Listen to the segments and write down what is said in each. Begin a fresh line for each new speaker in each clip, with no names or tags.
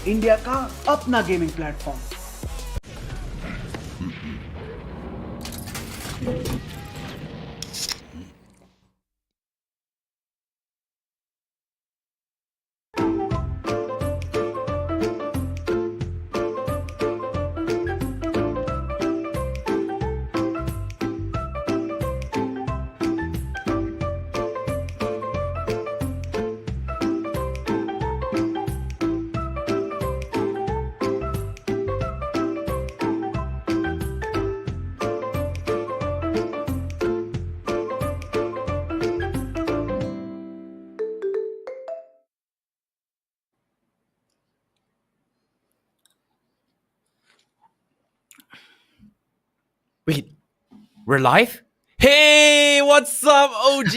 India का अपना gaming platform.
Wait, we're live? Hey, what's up, OG?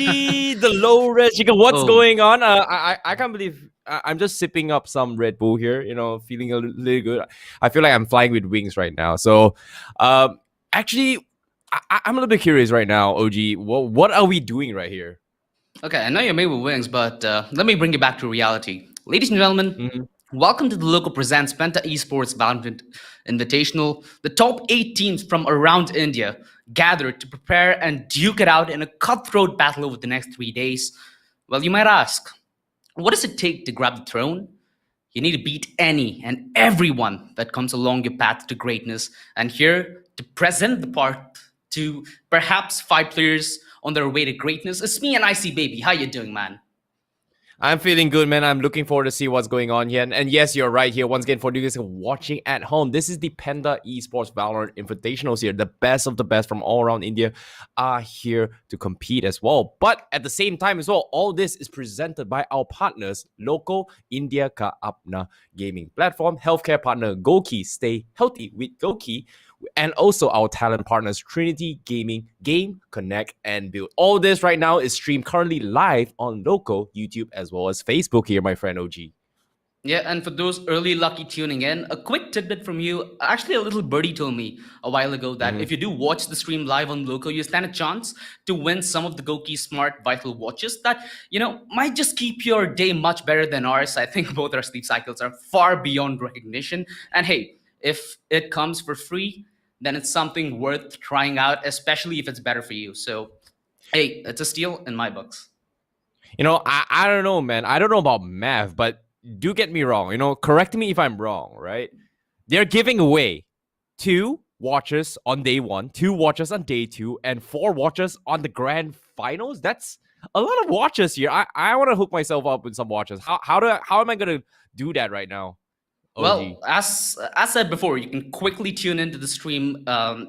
The low red chicken. What's
Oh.
going on? I can't believe I'm just sipping up some Red Bull here. Feeling a little good. I feel like I'm flying with wings right now. So, actually, I'm a little bit curious right now, OG. What are we doing right here?
Okay, I know you're made with wings, but let me bring you back to reality. Ladies and gentlemen,
Mhm.
welcome to the LOCO Presents Penta Esports Valorant Invitational. The top 8 teams from around India gathered to prepare and duke it out in a cutthroat battle over the next 3 days. Well, you might ask, what does it take to grab the throne? You need to beat any and everyone that comes along your path to greatness. And here to present the part to perhaps 5 players on their way to greatness is me and Icy Baby. How you doing, man?
I'm feeling good, man. I'm looking forward to see what's going on here. And yes, you're right here. Once again, for you guys watching at home, this is the Penta Esports Valorant Invitationals here. The best of the best from all around India are here to compete as well. But at the same time as well, all this is presented by our partners, LOCO, India Ka Apna Gaming Platform, healthcare partner GOQii, stay healthy with GOQii, and also our talent partners Trinity Gaming, Game, Connect, and Build. All this right now is streamed currently live on LOCO, YouTube, as well as Facebook here, my friend OG.
Yeah, and for those early lucky tuning in, a quick tidbit from you. Actually, a little birdie told me a while ago that if you do watch the stream live on LOCO, you stand a chance to win some of the GOQii Smart Vital watches that, might just keep your day much better than ours. I think both our sleep cycles are far beyond recognition. And hey, if it comes for free, then it's something worth trying out, especially if it's better for you. So, hey, it's a steal in my books.
I don't know, man. I don't know about math, but do get me wrong. Correct me if I'm wrong, right? They're giving away 2 watches on day 1, 2 watches on day 2, and 4 watches on the grand finals. That's a lot of watches here. I want to hook myself up with some watches. How am I gonna do that right now, OG?
Well, as said before, you can quickly tune into the stream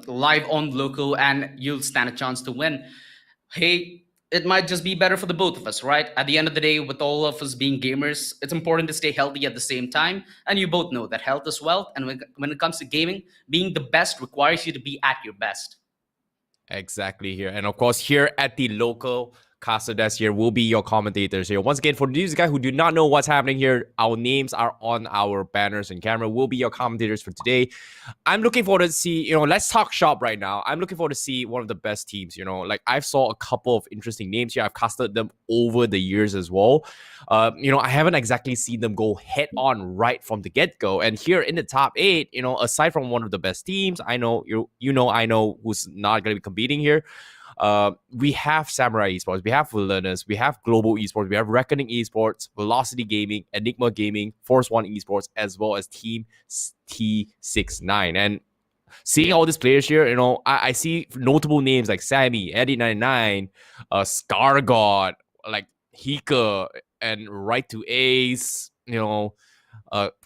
live on LOCO, and you'll stand a chance to win. Hey, it might just be better for the both of us, right? At the end of the day, with all of us being gamers, it's important to stay healthy at the same time. And you both know that health is wealth. And when it comes to gaming, being the best requires you to be at your best.
Exactly here. And of course, here at the local Casa Desk here will be your commentators here. Once again, for these guys who do not know what's happening here, our names are on our banners and camera. Will be your commentators for today. I'm looking forward to see, let's talk shop right now. I'm looking forward to see one of the best teams, like I've saw a couple of interesting names here. I've casted them over the years as well. I haven't exactly seen them go head on right from the get-go. And here in the top 8, aside from one of the best teams, I know I know who's not going to be competing here. We have Samurai Esports, we have Villainous, we have Global Esports, we have Reckoning Esports, Velocity Gaming, Enigma Gaming, Force One Esports, as well as Team T69. And seeing all these players here, I see notable names like Sammy, Eddie99, Scar God, like Hika, and Right to Ace,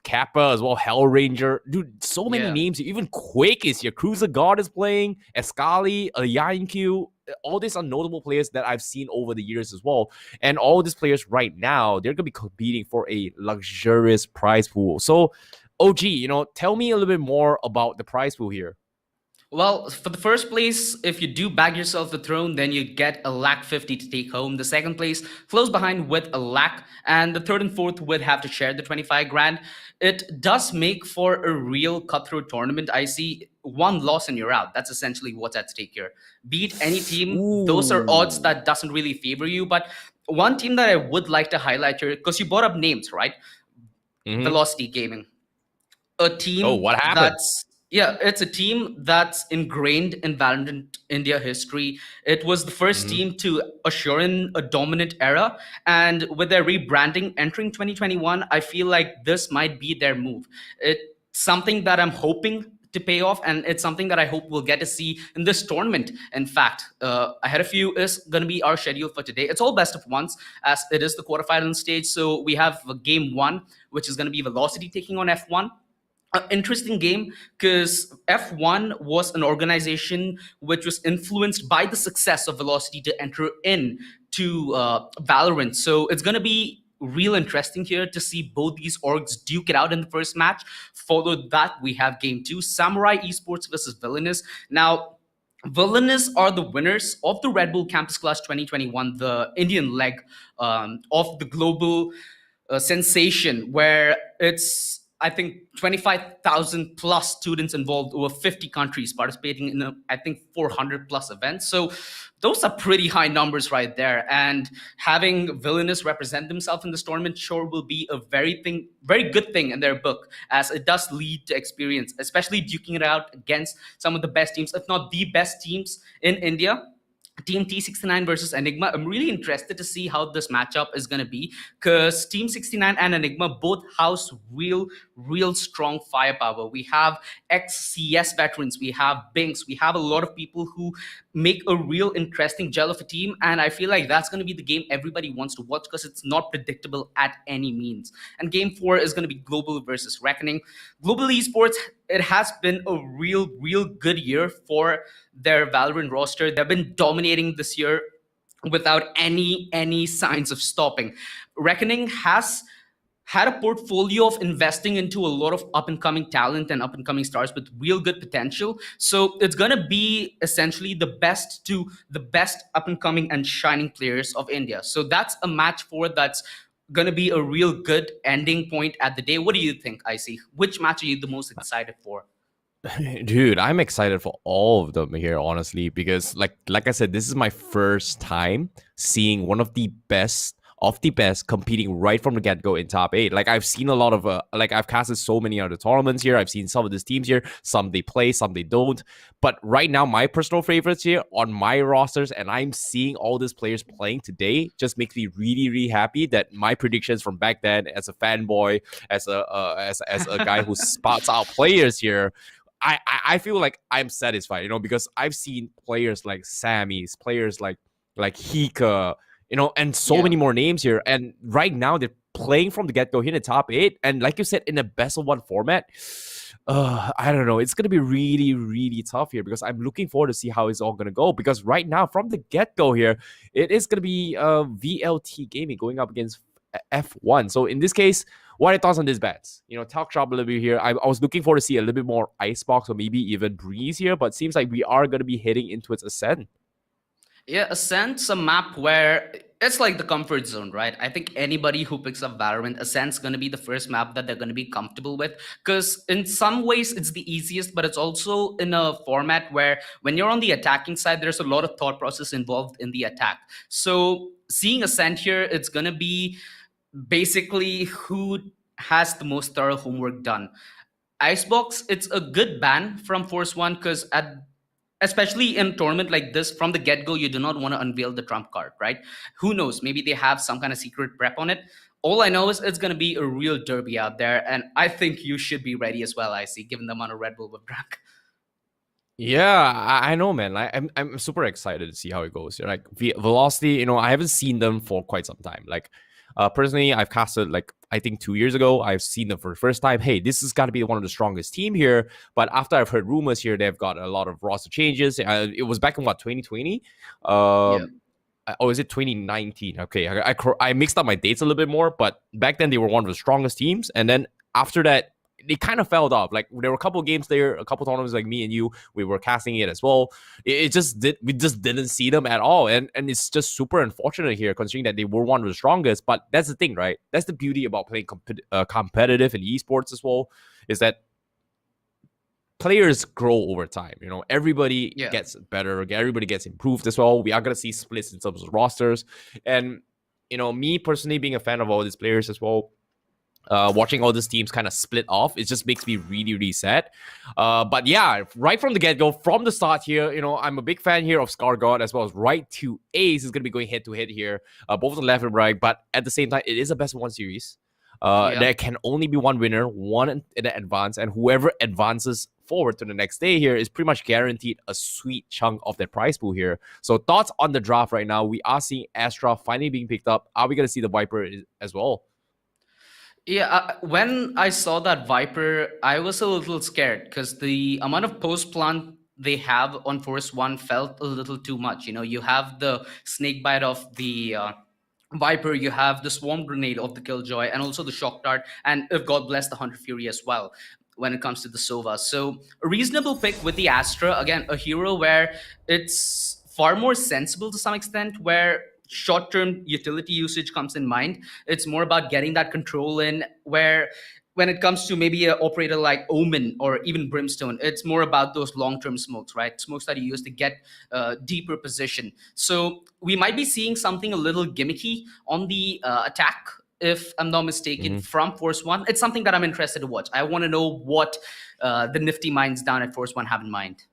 Kappa as well, Hell Ranger. Dude, so many
Yeah.
names. Even Quake is here. Cruiser God is playing. Escali, Yainku. All these are notable players that I've seen over the years as well. And all these players right now, they're going to be competing for a luxurious prize pool. So, OG, tell me a little bit more about the prize pool here.
Well, for the first place, if you do bag yourself the throne, then you get a lakh 50 to take home. The second place, close behind with a lakh, and the third and fourth would have to share the 25 grand. It does make for a real cutthroat tournament. I see one loss and you're out. That's essentially what's at stake here. Beat any team, those are odds
Ooh.
that doesn't really favor you. But one team that I would like to highlight here, because you brought up names, right?
Mhm.
Velocity Gaming. a
Oh,
team
what happened?
that's yeah, it's a team that's ingrained in Valorant India history. It was the first
Hmm.
team to usher in a dominant era, and with their rebranding entering 2021, I feel like this might be their move. It's something that I'm hoping to pay off, and it's something that I hope we'll get to see in this tournament. In fact, ahead of you is going to be our schedule for today. It's all best of ones, as it is the quarterfinal stage. So we have game one, which is going to be Velocity taking on F1. An interesting game because F1 was an organization which was influenced by the success of Velocity to enter in to Valorant. So it's going to be real interesting here to see both these orgs duke it out in the first match. Followed that, we have game two, Samurai Esports versus Villainous. Now, Villainous are the winners of the Red Bull Campus Clash 2021, the Indian leg of the global sensation, where it's I think 25,000 plus students involved, over 50 countries participating in I think 400 plus events. So those are pretty high numbers right there. And having Villainous represent themselves in this tournament sure will be a very good thing in their book, as it does lead to experience, especially duking it out against some of the best teams, if not the best teams in India. Team T69 versus Enigma. I'm really interested to see how this matchup is going to be, because Team 69 and Enigma both house real strong firepower. We have ex-CS veterans, we have Binks, we have a lot of people who make a real interesting gel of a team. And I feel like that's going to be the game everybody wants to watch, because it's not predictable at any means. And game four is going to be Global versus Reckoning. Global Esports, it has been a real good year for their Valorant roster. They've been dominating this year without any signs of stopping. Reckoning has had a portfolio of investing into a lot of up and coming talent and up and coming stars with real good potential. So it's going to be essentially the best up and coming and shining players of India. So that's a match for that's going to be a real good ending point at the day. What do you think, IC? Which match are you the most excited for?
Dude, I'm excited for all of them here, honestly, because like I said, this is my first time seeing one of the best competing right from the get-go in top 8. Like, I've seen a lot of I've casted so many other tournaments here. I've seen some of these teams here. Some they play, some they don't. But right now, my personal favorites here on my rosters, and I'm seeing all these players playing today, just makes me really happy that my predictions from back then, as a fanboy, as a guy who spots out players here, I feel like I'm satisfied, because I've seen players like Sammy's, players like Hika, and so many more names here. And right now they're playing from the get-go here in the top 8. And like you said, in a best of one format, I don't know. It's going to be really tough here, because I'm looking forward to see how it's all going to go. Because right now, from the get-go here, it is going to be VLT Gaming going up against F1. So in this case, what are your thoughts on this bets? Talk shop a little bit here. I was looking forward to see a little bit more Icebox or maybe even Breeze here, but seems like we are going to be heading into its Ascent.
Yeah, Ascent's a map where it's like the comfort zone, right? I think anybody who picks up Valorant, Ascent's going to be the first map that they're going to be comfortable with, because in some ways it's the easiest, but it's also in a format where when you're on the attacking side, there's a lot of thought process involved in the attack. So seeing Ascent here, it's going to be basically who has the most thorough homework done. Icebox, it's a good ban from Force One, because especially in a tournament like this, from the get-go, you do not want to unveil the trump card, right? Who knows? Maybe they have some kind of secret prep on it. All I know is it's going to be a real derby out there, and I think you should be ready as well, IC, given the amount of Red Bull we've drank.
Yeah, I know, man. I'm super excited to see how it goes. Like Velocity, I haven't seen them for quite some time. Personally, I've casted I think 2 years ago. I've seen them for the first time. Hey, this has got to be one of the strongest team here. But after I've heard rumors here, they've got a lot of roster changes. It was back in 2020.
Yeah.
Oh, is it 2019? Okay, I mixed up my dates a little bit more. But back then they were one of the strongest teams, and then after that, they kind of fell off. Like, there were a couple of games there, a couple of tournaments, like me and you, we were casting it as well. We just didn't see them at all, and it's just super unfortunate here, considering that they were one of the strongest. But that's the thing, right? That's the beauty about playing competitive in esports as well, is that players grow over time. Everybody gets better, everybody gets improved as well. We are gonna see splits in terms of rosters, and me personally being a fan of all these players as well, Watching all these teams kind of split off, it just makes me really, really sad. But yeah, right from the get-go, from the start here, I'm a big fan here of Scar God as well as Right to Ace is going to be going head-to-head here, both on the left and right. But at the same time, it is a best-of-1 series. There can only be one winner, one in advance, and whoever advances forward to the next day here is pretty much guaranteed a sweet chunk of that prize pool here. So thoughts on the draft right now? We are seeing Astra finally being picked up. Are we going to see the Viper as well?
Yeah, when I saw that Viper, I was a little scared because the amount of post plant they have on Force 1 felt a little too much. You have the snake bite of the Viper, you have the swarm grenade of the Killjoy, and also the shock dart, and if God bless, the Hunter Fury as well when it comes to the Sova. So a reasonable pick with the Astra, again, a hero where it's far more sensible to some extent, where short-term utility usage comes in mind. It's more about getting that control in, where when it comes to maybe an operator like Omen or even Brimstone, it's more about those long-term smokes, right? Smokes that you use to get deeper position. So we might be seeing something a little gimmicky on the attack, if I'm not mistaken, from Force 1. It's something that I'm interested to watch. I want to know what the nifty minds down at Force 1 have in mind.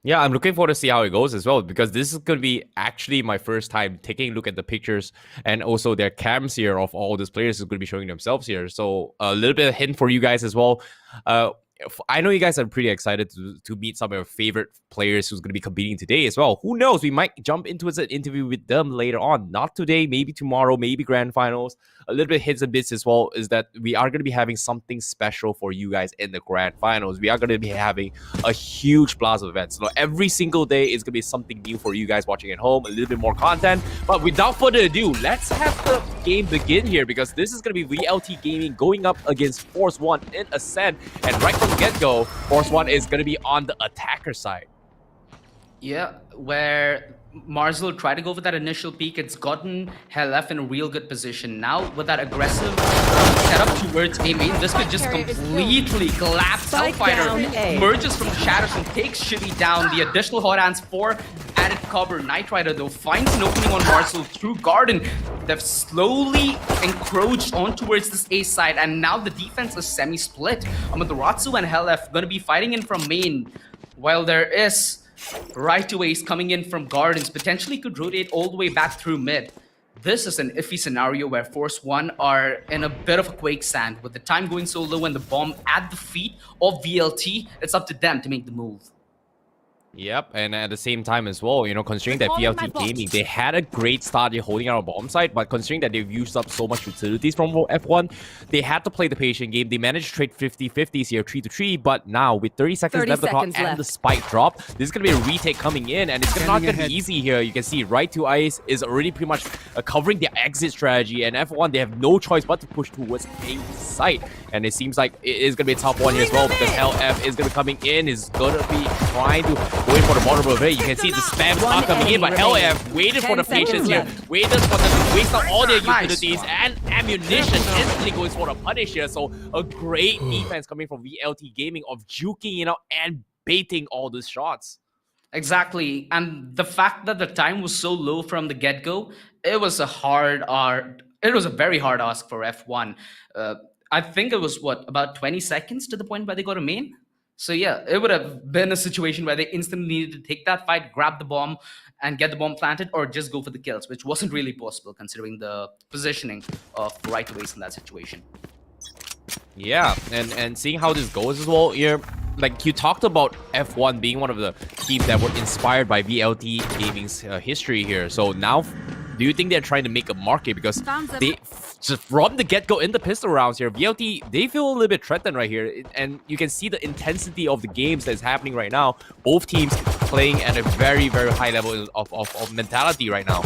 Yeah, I'm looking forward to see how it goes as well, because this is going to be actually my first time taking a look at the pictures and also their cams here of all these players is going to be showing themselves here. So a little bit of hint for you guys as well. I know you guys are pretty excited to meet some of your favorite players who's going to be competing today as well. Who knows? We might jump into an interview with them later on. Not today, maybe tomorrow, maybe grand finals. A little bit hits and bits as well is that we are going to be having something special for you guys in the grand finals. We are going to be having a huge blast of events. So every single day is going to be something new for you guys watching at home, a little bit more content. But without further ado, let's have the game begin here, because this is going to be VLT Gaming going up against Force 1 in Ascent. And right from the get-go, Force 1 is going to be on the attacker side.
Yeah, where Marzel tried to go for that initial peak. It's gotten LF in a real good position. Now, with that aggressive setup towards A main, this could just completely collapse. Hellfighter emerges from the shadows and takes Shivy down. The additional hot hands for added cover. Knight Rider, though, finds an opening on Marzel through Garden. They've slowly encroached on towards this A side, and now the defense is semi-split. Amaterasu and LF going to be fighting in from main, while there is Right to Ace coming in from Gardens, potentially could rotate all the way back through mid. This is an iffy scenario where Force 1 are in a bit of a quicksand. With the time going so low and the bomb at the feet of VLT, it's up to them to make the move.
Yep, and at the same time as well, considering that VLT Gaming, they had a great start here holding out a bomb site, but considering that they've used up so much utilities from F1, they had to play the patient game. They managed to trade 50-50s here, 3-3, but now with 30 seconds left on the clock and the spike drop, this is going to be a retake coming in, and it's not going to be easy here. You can see Right to Ice is already pretty much covering their exit strategy, and F1, they have no choice but to push towards A site, and it seems like it is going to be a tough one here as well, because LF is going to be coming in, is going to be trying to go in for the vulnerable evade. You can see the spams are coming in, but LF waited for the patience here, waited for them to waste out all their utilities and ammunition, instantly going for the punish here. So a great defense coming from VLT Gaming of juking, and baiting all these shots.
Exactly, and the fact that the time was so low from the get-go, it was a very hard ask for F1. I think it was about 20 seconds to the point where they got a main. So yeah, it would have been a situation where they instantly needed to take that fight, grab the bomb, and get the bomb planted, or just go for the kills, which wasn't really possible considering the positioning of Right to Ace in that situation.
Yeah, and seeing how this goes as well here, like you talked about F1 being one of the teams that were inspired by VLT Gaming's history here. So now, do you think they're trying to make a market? Because they, just from the get-go in the pistol rounds here, VLT, they feel a little bit threatened right here. And you can see the intensity of the games that's happening right now. Both teams playing at a very, very high level of mentality right now.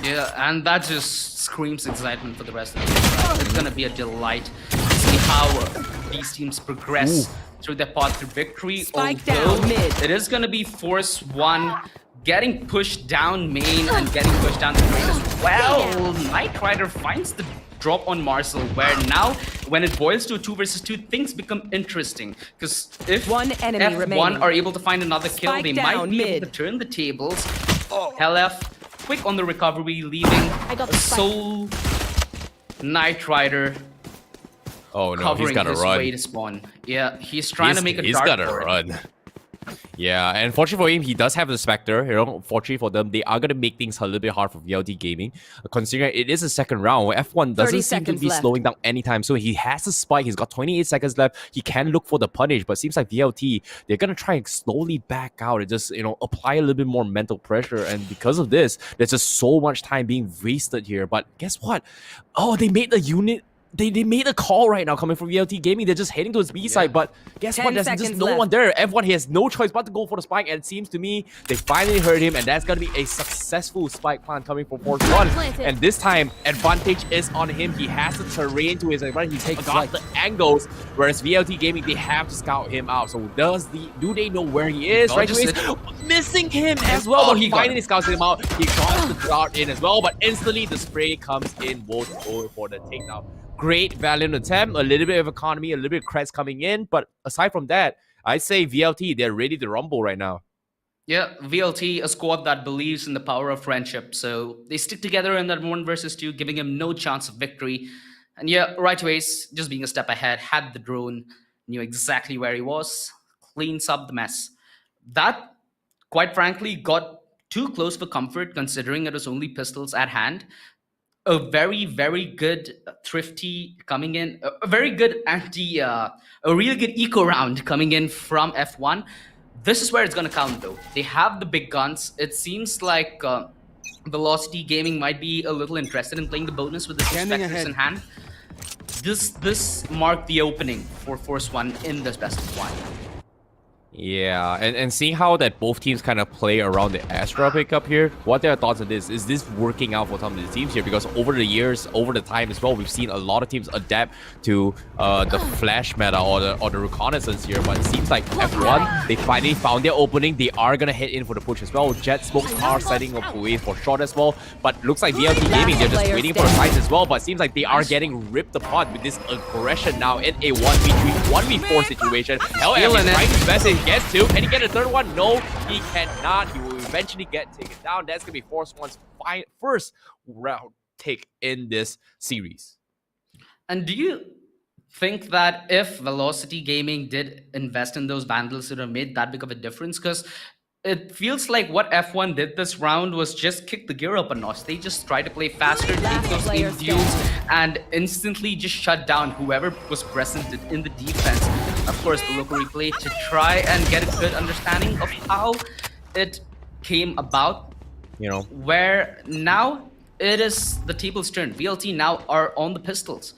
Yeah, and that just screams excitement for the rest of the game. It's going to be a delight to see how these teams progress through their path to victory. Although it is going to be Force 1 getting pushed down main and getting pushed down the main as well. Knight Rider finds the drop on Marzel, where now, when it boils to a 2 versus 2, things become interesting. Because if F1 are able to find another kill, they might be able to turn the tables. LF, quick on the recovery, leaving a sole Knight Rider
Oh no, he's
covering
gotta
his
run.
way to spawn. Yeah, he's trying to make a
He's
dart
gotta
for it.
run. Yeah, and fortunately for him, he does have the Spectre. You know, fortunately for them, they are gonna make things a little bit hard for VLT Gaming, considering it is a second round where F1 doesn't seem to be slowing down anytime soon. He has a spike. He's got 28 seconds left. He can look for the punish, but seems like VLT, they're gonna try and slowly back out and just apply a little bit more mental pressure. And because of this, there's just so much time being wasted here. But guess what? Oh, they made the unit. They made a call right now coming from VLT Gaming. They're just heading to his B side, but guess what? There's just no one there. Everyone has no choice but to go for the spike, and it seems to me they finally heard him, and that's gonna be a successful spike plan coming from Force One. And this time, advantage is on him. He has the terrain to his advantage. He's got the angles, whereas VLT Gaming, they have to scout him out. So do they know where he is? Right, missing him as well.
Oh,
But
he
finally scouts him out. He got the dart in as well, but instantly the spray comes in. Both going for the takedown. Great Valiant attempt, a little bit of economy, a little bit of creds coming in, but aside from that, I'd say VLT, they're ready to rumble right now.
Yeah, VLT, a squad that believes in the power of friendship, so they stick together in that 1 versus 2, giving him no chance of victory. And yeah, right away, just being a step ahead, had the drone, knew exactly where he was, cleans up the mess. That, quite frankly, got too close for comfort, considering it was only pistols at hand. A very, very good Thrifty coming in, a very good a really good eco round coming in from F1. This is where it's going to count, though. They have the big guns. It seems like Velocity Gaming might be a little interested in playing the bonus with the Spectres in hand. This marked the opening for Force One in this best of one.
Yeah, and seeing how that both teams kind of play around the Astra pickup here, what are your thoughts on this? Is this working out for some of the teams here? Because over the years, over the time as well, we've seen a lot of teams adapt to the flash meta or the reconnaissance here. But it seems like F1, they finally found their opening. They are gonna head in for the push as well. Jet smokes are setting up away for short as well. But looks like VLT Gaming, they're just waiting for the sides as well. But it seems like they are getting ripped apart with this aggression now in a 1v3, 1v4 situation. LM is trying his best. He gets two. Can he get a third one? No, he cannot. He will eventually get taken down. That's gonna be Force One's first round take in this series.
And do you think that if Velocity Gaming did invest in those Vandals, it would have made that big of a difference? Because it feels like what F1 did this round was just kick the gear up a notch. They just tried to play faster, take those game duels, and instantly just shut down whoever was present in the defense. Of course, the local replay to try and get a good understanding of how it came about. Where now it is the table's turn. VLT now are on the pistols.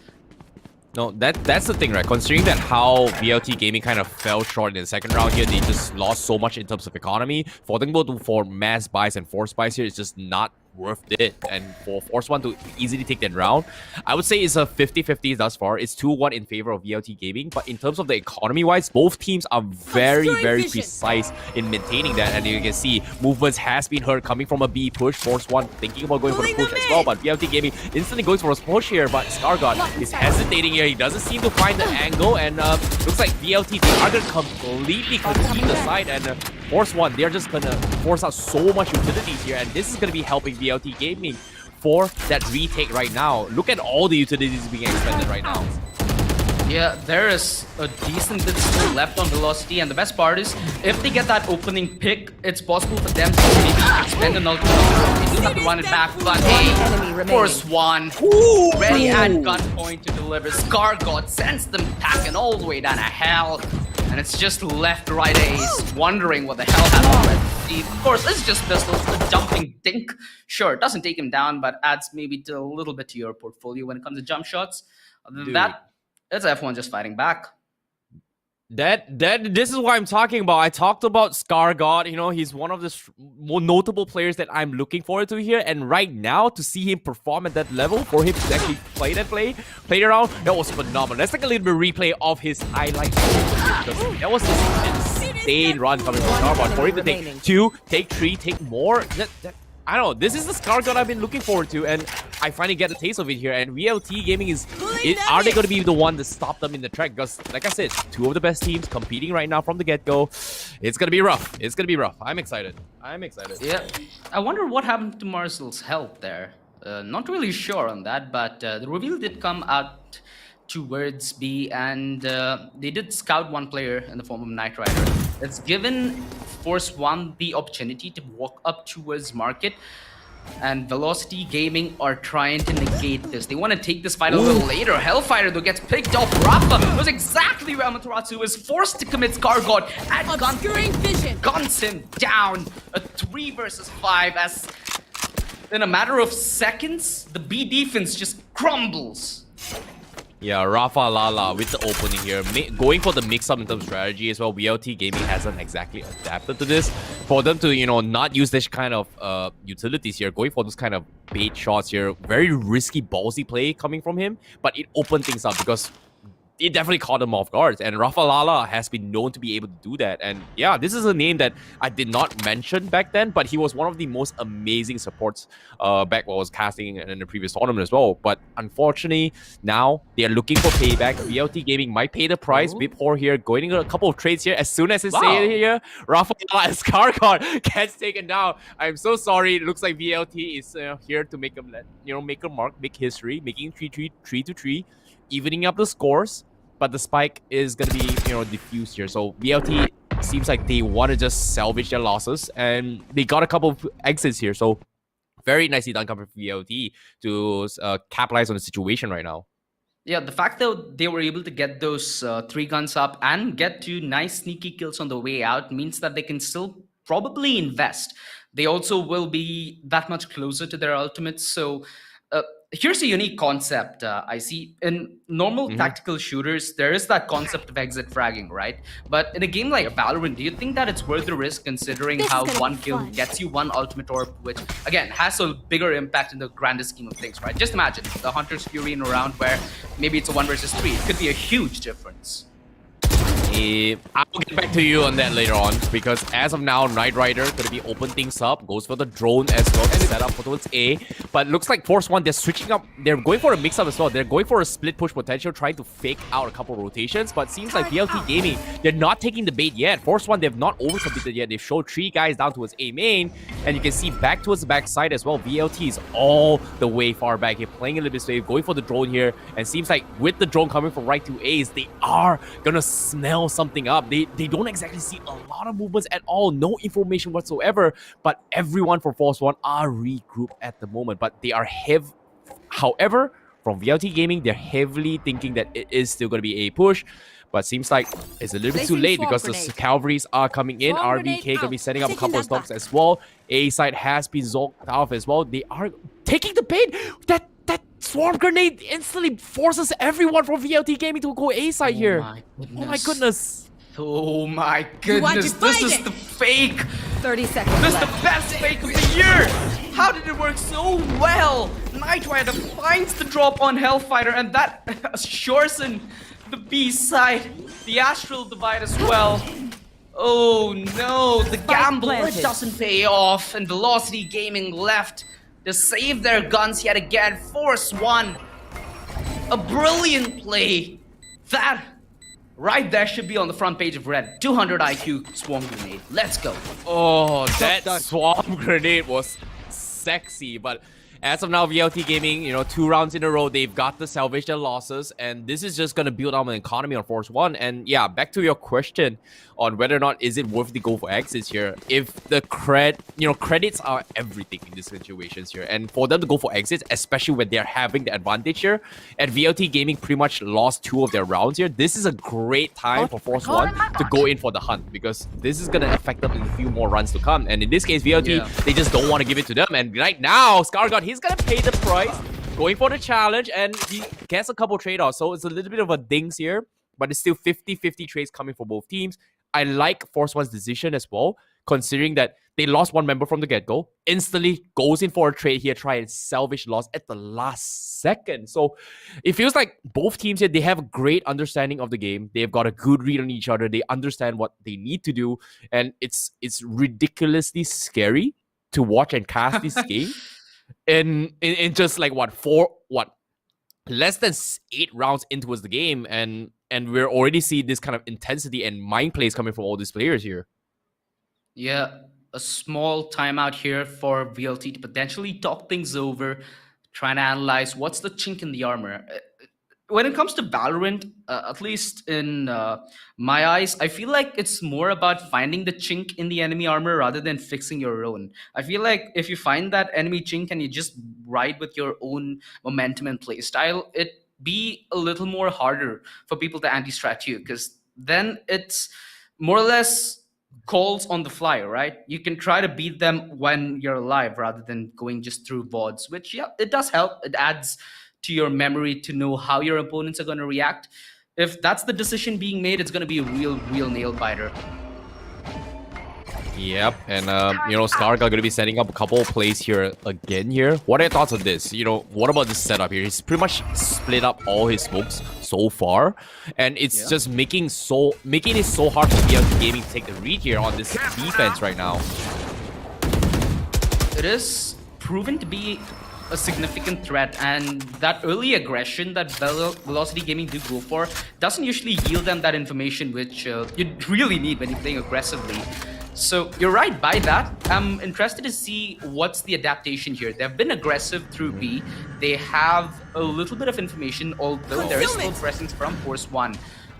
No, that's the thing, right? Considering that how VLT Gaming kind of fell short in the second round here, they just lost so much in terms of economy. For them to go for mass buys and force buys here is just not worth it. And for Force One to easily take that round, I would say it's a 50-50 thus far. It's 2-1 in favor of VLT Gaming. But in terms of the economy-wise, both teams are very, very precise in maintaining that. And you can see movements has been heard coming from a B push. Force One thinking about going for the push as well. But VLT Gaming instantly goes for a push here. But ScarGod is hesitating here. He doesn't seem to find the angle. And looks like VLT, they are going to completely concede the side. And Force One, they're just going to force out so much utilities here. And this is going to be helping VLT Gaming for that retake right now. Look at all the utilities being expended right now.
Yeah, there is a decent bit still left on Velocity, and the best part is, if they get that opening pick, it's possible for them to maybe expend an ultimate. They do have to run it back, but hey, Force One, ready at gunpoint to deliver. ScarGod sends them packing all the way down to hell, and it's just left right Ace wondering what the hell happened. Of course, this is just pistols, a jumping dink. Sure, it doesn't take him down, but adds maybe a little bit to your portfolio when it comes to jump shots. Other than that, it's F1 just fighting back.
This is what I'm talking about. I talked about ScarGod. He's one of the more notable players that I'm looking forward to here. And right now, to see him perform at that level, for him to actually play around, that was phenomenal. Let's take a little bit of replay of his highlights. That was just an insane run coming from ScarGod. For him to take 2, take 3, take more. I don't know. This is the ScarGod I've been looking forward to, and I finally get a taste of it here. And VLT Gaming are they going to be the one to stop them in the track? Because, like I said, 2 of the best teams competing right now from the get-go. It's going to be rough. It's going to be rough. I'm excited.
Yeah. I wonder what happened to Marcel's health there. Not really sure on that, but the reveal did come out towards B, and they did scout one player in the form of Knight Rider. It's given Force One the opportunity to walk up towards Market, and Velocity Gaming are trying to negate this. They want to take this fight a little later. Hellfighter, though, gets picked off. Rafa knows exactly where Amaterasu is forced to commit Scar God at
Obscuring vision.
guns him down. A 3 versus 5 as in a matter of seconds, the B defense just crumbles.
Yeah, Rafa Lala with the opening here, going for the mix-up in terms of strategy as well. VLT Gaming hasn't exactly adapted to this. For them to, not use this kind of utilities here, going for this kind of bait shots here, very risky, ballsy play coming from him, but it opened things up because it definitely caught him off guard. And Rafa Lala has been known to be able to do that. And yeah, this is a name that I did not mention back then, but he was one of the most amazing supports back while I was casting in the previous tournament as well. But unfortunately, now they are looking for payback. VLT Gaming might pay the price. Bit poor here, going into a couple of trades here. As soon as I say it here, Rafa Lala as Scarcard gets taken down. I'm so sorry. It looks like VLT is here to make him make a mark, make history, making 3-3, evening up the scores. But the spike is going to be, diffused here. So VLT seems like they want to just salvage their losses. And they got a couple of exits here. So very nicely done coming from VLT to capitalize on the situation right now.
Yeah, the fact that they were able to get those 3 guns up and get 2 nice sneaky kills on the way out means that they can still probably invest. They also will be that much closer to their ultimates. So here's a unique concept I see. In normal tactical shooters, there is that concept of exit fragging, right? But in a game like Valorant, do you think that it's worth the risk considering how one kill gets you 1 ultimate orb, which again has a bigger impact in the grandest scheme of things, right? Just imagine the Hunter's Fury in a round where maybe it's a 1 versus 3. It could be a huge difference.
I'll get back to you on that later on, because as of now, Knight Rider gonna be open things up, goes for the drone as well to set up towards A. But looks like Force One, they're switching up, they're going for a mix-up as well. They're going for a split push potential, trying to fake out a couple rotations, but seems like VLT Gaming, they're not taking the bait yet. Force One, they've not overcommitted yet. They've showed 3 guys down towards A main, and you can see back towards the backside as well. VLT is all the way far back here, playing a little bit safe, going for the drone here, and seems like with the drone coming from right to A's, they are gonna smell something up. They don't exactly see a lot of movements at all, no information whatsoever, but everyone for Force One are regrouped at the moment. But they are however, from VLT Gaming, they're heavily thinking that it is still going to be a push, but seems like it's a little bit too late because the cavalries are coming in. RBK going to be setting up a couple of stomps as well. A side has been zonked off as well. They are taking the bait. That swarm grenade instantly forces everyone from VLT Gaming to go A side here. Oh my goodness.
Oh my goodness, this is the fake!
30 seconds
This is
left.
the best fake of the year! How did it work so well? Knight Rider finds the drop on Hellfighter, and that assures him the B side, the Astral Divide as well. Oh no, the gamble doesn't pay off, and Velocity Gaming left to save their guns yet again. Force One, a brilliant play. That right there should be on the front page of Red. 200 IQ swarm grenade. Let's go.
Oh, that swarm grenade was sexy, but as of now, VLT Gaming, 2 rounds in a row, they've got to salvage their losses, and this is just going to build up an economy on Force One. And yeah, back to your question on whether or not is it worth to go for exits here. If the credits are everything in these situations here, and for them to go for exits, especially when they're having the advantage here, and VLT Gaming pretty much lost 2 of their rounds here, this is a great time for Force One to go in for the hunt, because this is going to affect them in a few more runs to come. And in this case, VLT, they just don't want to give it to them. And right now, Scargot, he's gonna pay the price, going for the challenge, and he gets a couple trade-offs. So it's a little bit of a dings here, but it's still 50-50 trades coming for both teams. I like Force One's decision as well, considering that they lost 1 member from the get-go, instantly goes in for a trade here, try and salvage loss at the last second. So it feels like both teams here, they have a great understanding of the game. They've got a good read on each other. They understand what they need to do, and it's ridiculously scary to watch and cast this game. In just like less than 8 rounds into the game, and we're already seeing this kind of intensity and mind plays coming from all these players here.
Yeah, a small timeout here for VLT to potentially talk things over, trying to analyze what's the chink in the armor. when it comes to Valorant, at least in my eyes, I feel like it's more about finding the chink in the enemy armor rather than fixing your own. I feel like if you find that enemy chink and you just ride with your own momentum and play style, it be a little more harder for people to anti-strat you, because then it's more or less calls on the fly, right? You can try to beat them when you're alive rather than going just through VODs, which, yeah, it does help. It adds to your memory to know how your opponents are going to react. If that's the decision being made, it's going to be a real nail biter.
Yep, and Skarga going to be setting up a couple of plays here again here. What are your thoughts on this? What about this setup here? He's pretty much split up all his smokes so far, and it's just making it so hard for VLT Gaming to take the read here on this defense right now.
It is proven to be a significant threat, and that early aggression that Velocity Gaming do go for doesn't usually yield them that information which you really need when you're playing aggressively. So you're right by that. I'm interested to see what's the adaptation here. They've been aggressive through B. They have a little bit of information, although there is still presence from Force 1.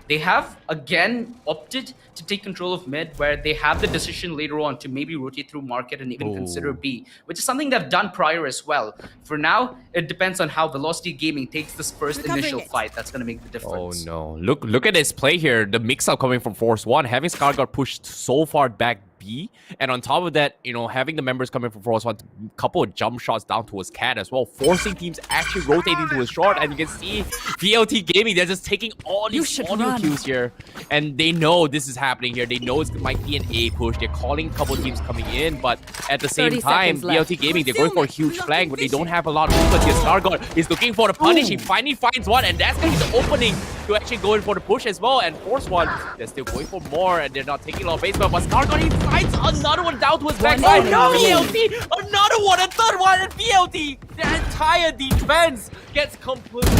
They have, again, opted to take control of mid, where they have the decision later on to maybe rotate through market and even consider B, which is something they've done prior as well. For now, it depends on how Velocity Gaming takes this first initial fight. That's going to make the difference.
Oh no. Look at this play here. The mix-up coming from Force 1, having Skargar pushed so far back B, and on top of that, having the members coming from Force 1, a couple of jump shots down towards Cat as well, forcing teams actually rotating to his short, and you can see VLT Gaming, they're just taking all these audio cues here, and they know this is happening here. They know it might be an A push. They're calling a couple of teams coming in, but at the same time, VLT Gaming, they're going for a huge flank, but they don't have a lot of movement here. Skargar is looking for the punish. He finally finds one, and that's going to be the opening to actually go in for the push as well. And Force 1, they're still going for more, and they're not taking a lot of base, but Skargar, he finds another one down to his backside. VLT, another one, a third one, and VLT, their entire defense gets completely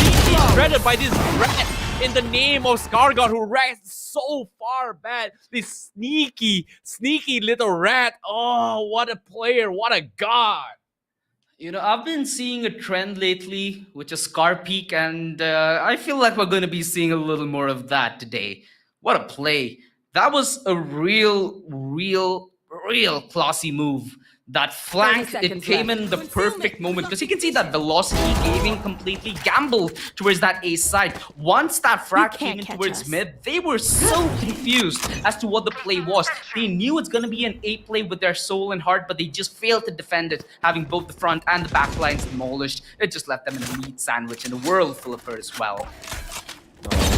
shredded by this rat in the name of Skargar, who rats so far bad. This sneaky little rat. Oh, what a player, what a god.
I've been seeing a trend lately, which is Scar Peak, and I feel like we're going to be seeing a little more of that today. What a play. That was a real classy move. That flank, it came in the perfect moment, because you can see that Velocity Gaming completely gambled towards that A side. Once that frag came in towards mid, they were so confused as to what the play was. They knew it's going to be an A play with their soul and heart, but they just failed to defend it, having both the front and the back lines demolished. It just left them in a meat sandwich in a world full of hurt as well.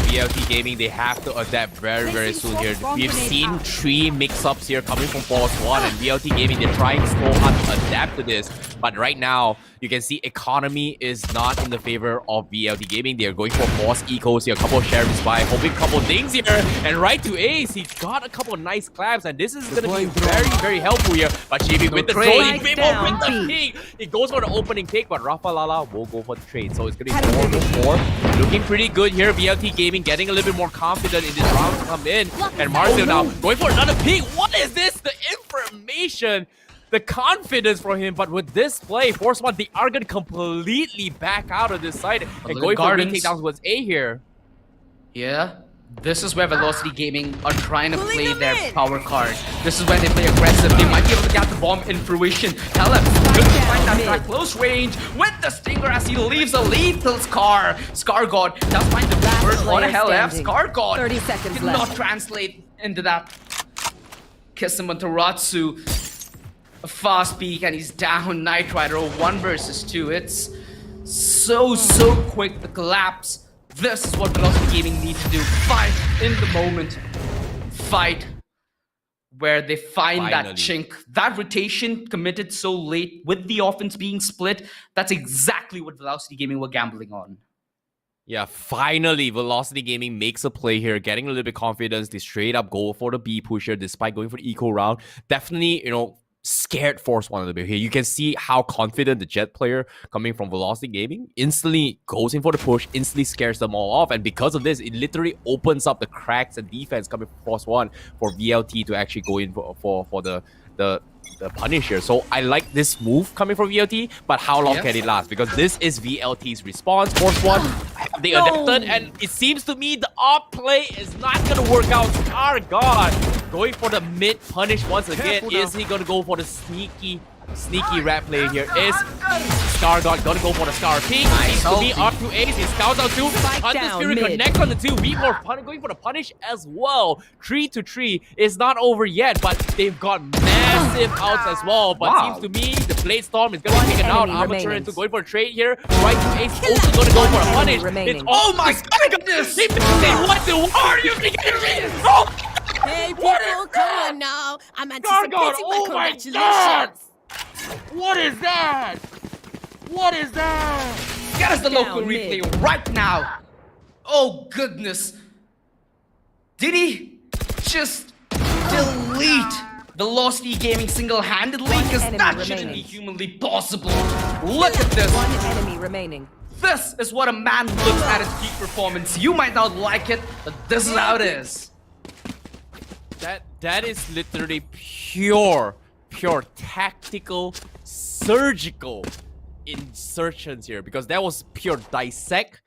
VLT Gaming, they have to adapt very soon here. We've seen 3 mix-ups here coming from Force 1, and VLT Gaming, they're trying so hard to adapt to this. But right now, you can see economy is not in the favor of VLT Gaming. They're going for Force Ecos here, a couple of sheriffs by, hoping a couple of things here, and right to Ace. He got a couple of nice claps, and this is going to be very helpful here. But Chibi with the trade, with the pick. He goes for the opening pick, but Rafa Lala will go for the trade. So it's going to be 4-4. Looking pretty good here. VLT Gaming getting a little bit more confident in this round to come in. And Marcel now going for another pick. What is this? The information, the confidence from him. But with this play, Force 1, they are going to completely back out of this side and going for the takedowns towards A here.
Yeah. This is where Velocity Gaming are trying to play their power card. This is when they play aggressive. They might be able to get the bomb in fruition. Helep good to find that at close range with the Stinger as he leaves a lethal scar. Skargod does find the first one. Helep, Skargod
30 seconds
cannot
left.
translate into that. Kissimataratsu, a fast peek, and he's down. Knight Rider 1 versus 2. It's so quick, the collapse. This is what Velocity Gaming need to do. Fight in the moment. Fight where they find that chink. That rotation committed so late with the offense being split, that's exactly what Velocity Gaming were gambling on.
Yeah, finally, Velocity Gaming makes a play here, getting a little bit confidence. They straight up go for the B pusher despite going for the eco round. Definitely, scared Force 1 a little bit here. You can see how confident the Jet player coming from Velocity Gaming instantly goes in for the push, instantly scares them all off. And because of this, it literally opens up the cracks and defense coming from Force 1 for VLT to actually go in for the the punish here. So I like this move coming from VLT, but how long
Yes.
can it last? Because this is VLT's response. Force one, have they adapted? And it seems to me the op play is not gonna work out. Our God, going for the mid punish once again.
Careful
Is he gonna go for the sneaky rat play here? Is ScarGod gonna go for the Scar King?
Nice.
Seems to be R2 Ace. He scouts out 2. Hunter
down
Spirit
mid.
connects on the 2. Weemore going for the punish as well. 3-3 is not over yet, but they've got massive outs as well. But
Wow.
seems to me the Blade Storm is gonna be taken out.
enemy
Armature
remaining.
into going for a trade here. Right to Ace also gonna go for a
Enemy
punish.
remaining.
It's
Oh my goodness!
He missed it. What the are you thinking? Oh,
Hey, people, come on now. I'm anticipating
God,
my
oh my
congratulations.
what is that? What is that?
Get us the
Down
local replay
mid.
right now. Oh goodness. Did he just delete Velocity Gaming single-handedly? Because
enemy
that shouldn't
remaining.
be humanly possible. Look at this.
One enemy remaining.
This is what a man looks at his peak performance. You might not like it, but this is how it is.
That is literally pure tactical, surgical insertions here, because that was pure dissect,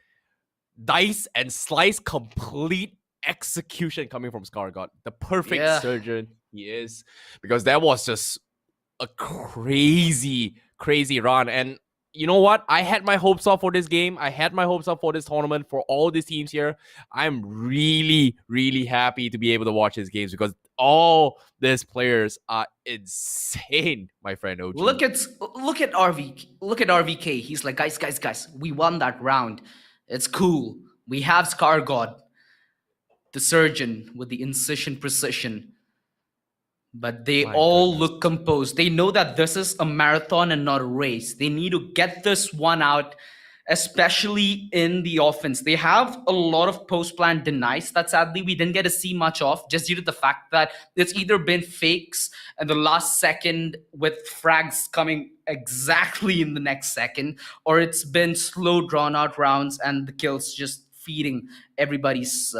dice, and slice complete execution coming from ScarGod. The perfect
Yeah.
surgeon he is, because that was just a crazy run. And you know what? I had my hopes up for this game. I had my hopes up for this tournament, for all these teams here. I'm really happy to be able to watch these games, because all these players are insane, my friend OG.
Look at RVK. He's like, guys, we won that round. It's cool. We have Scar God, the surgeon with the incision precision. But they
My
all
goodness.
look composed. They know that this is a marathon and not a race. They need to get this one out, especially in the offense. They have a lot of post-plan denies that sadly we didn't get to see much of, just due to the fact that it's either been fakes and the last second with frags coming exactly in the next second, or it's been slow drawn out rounds and the kills just feeding everybody's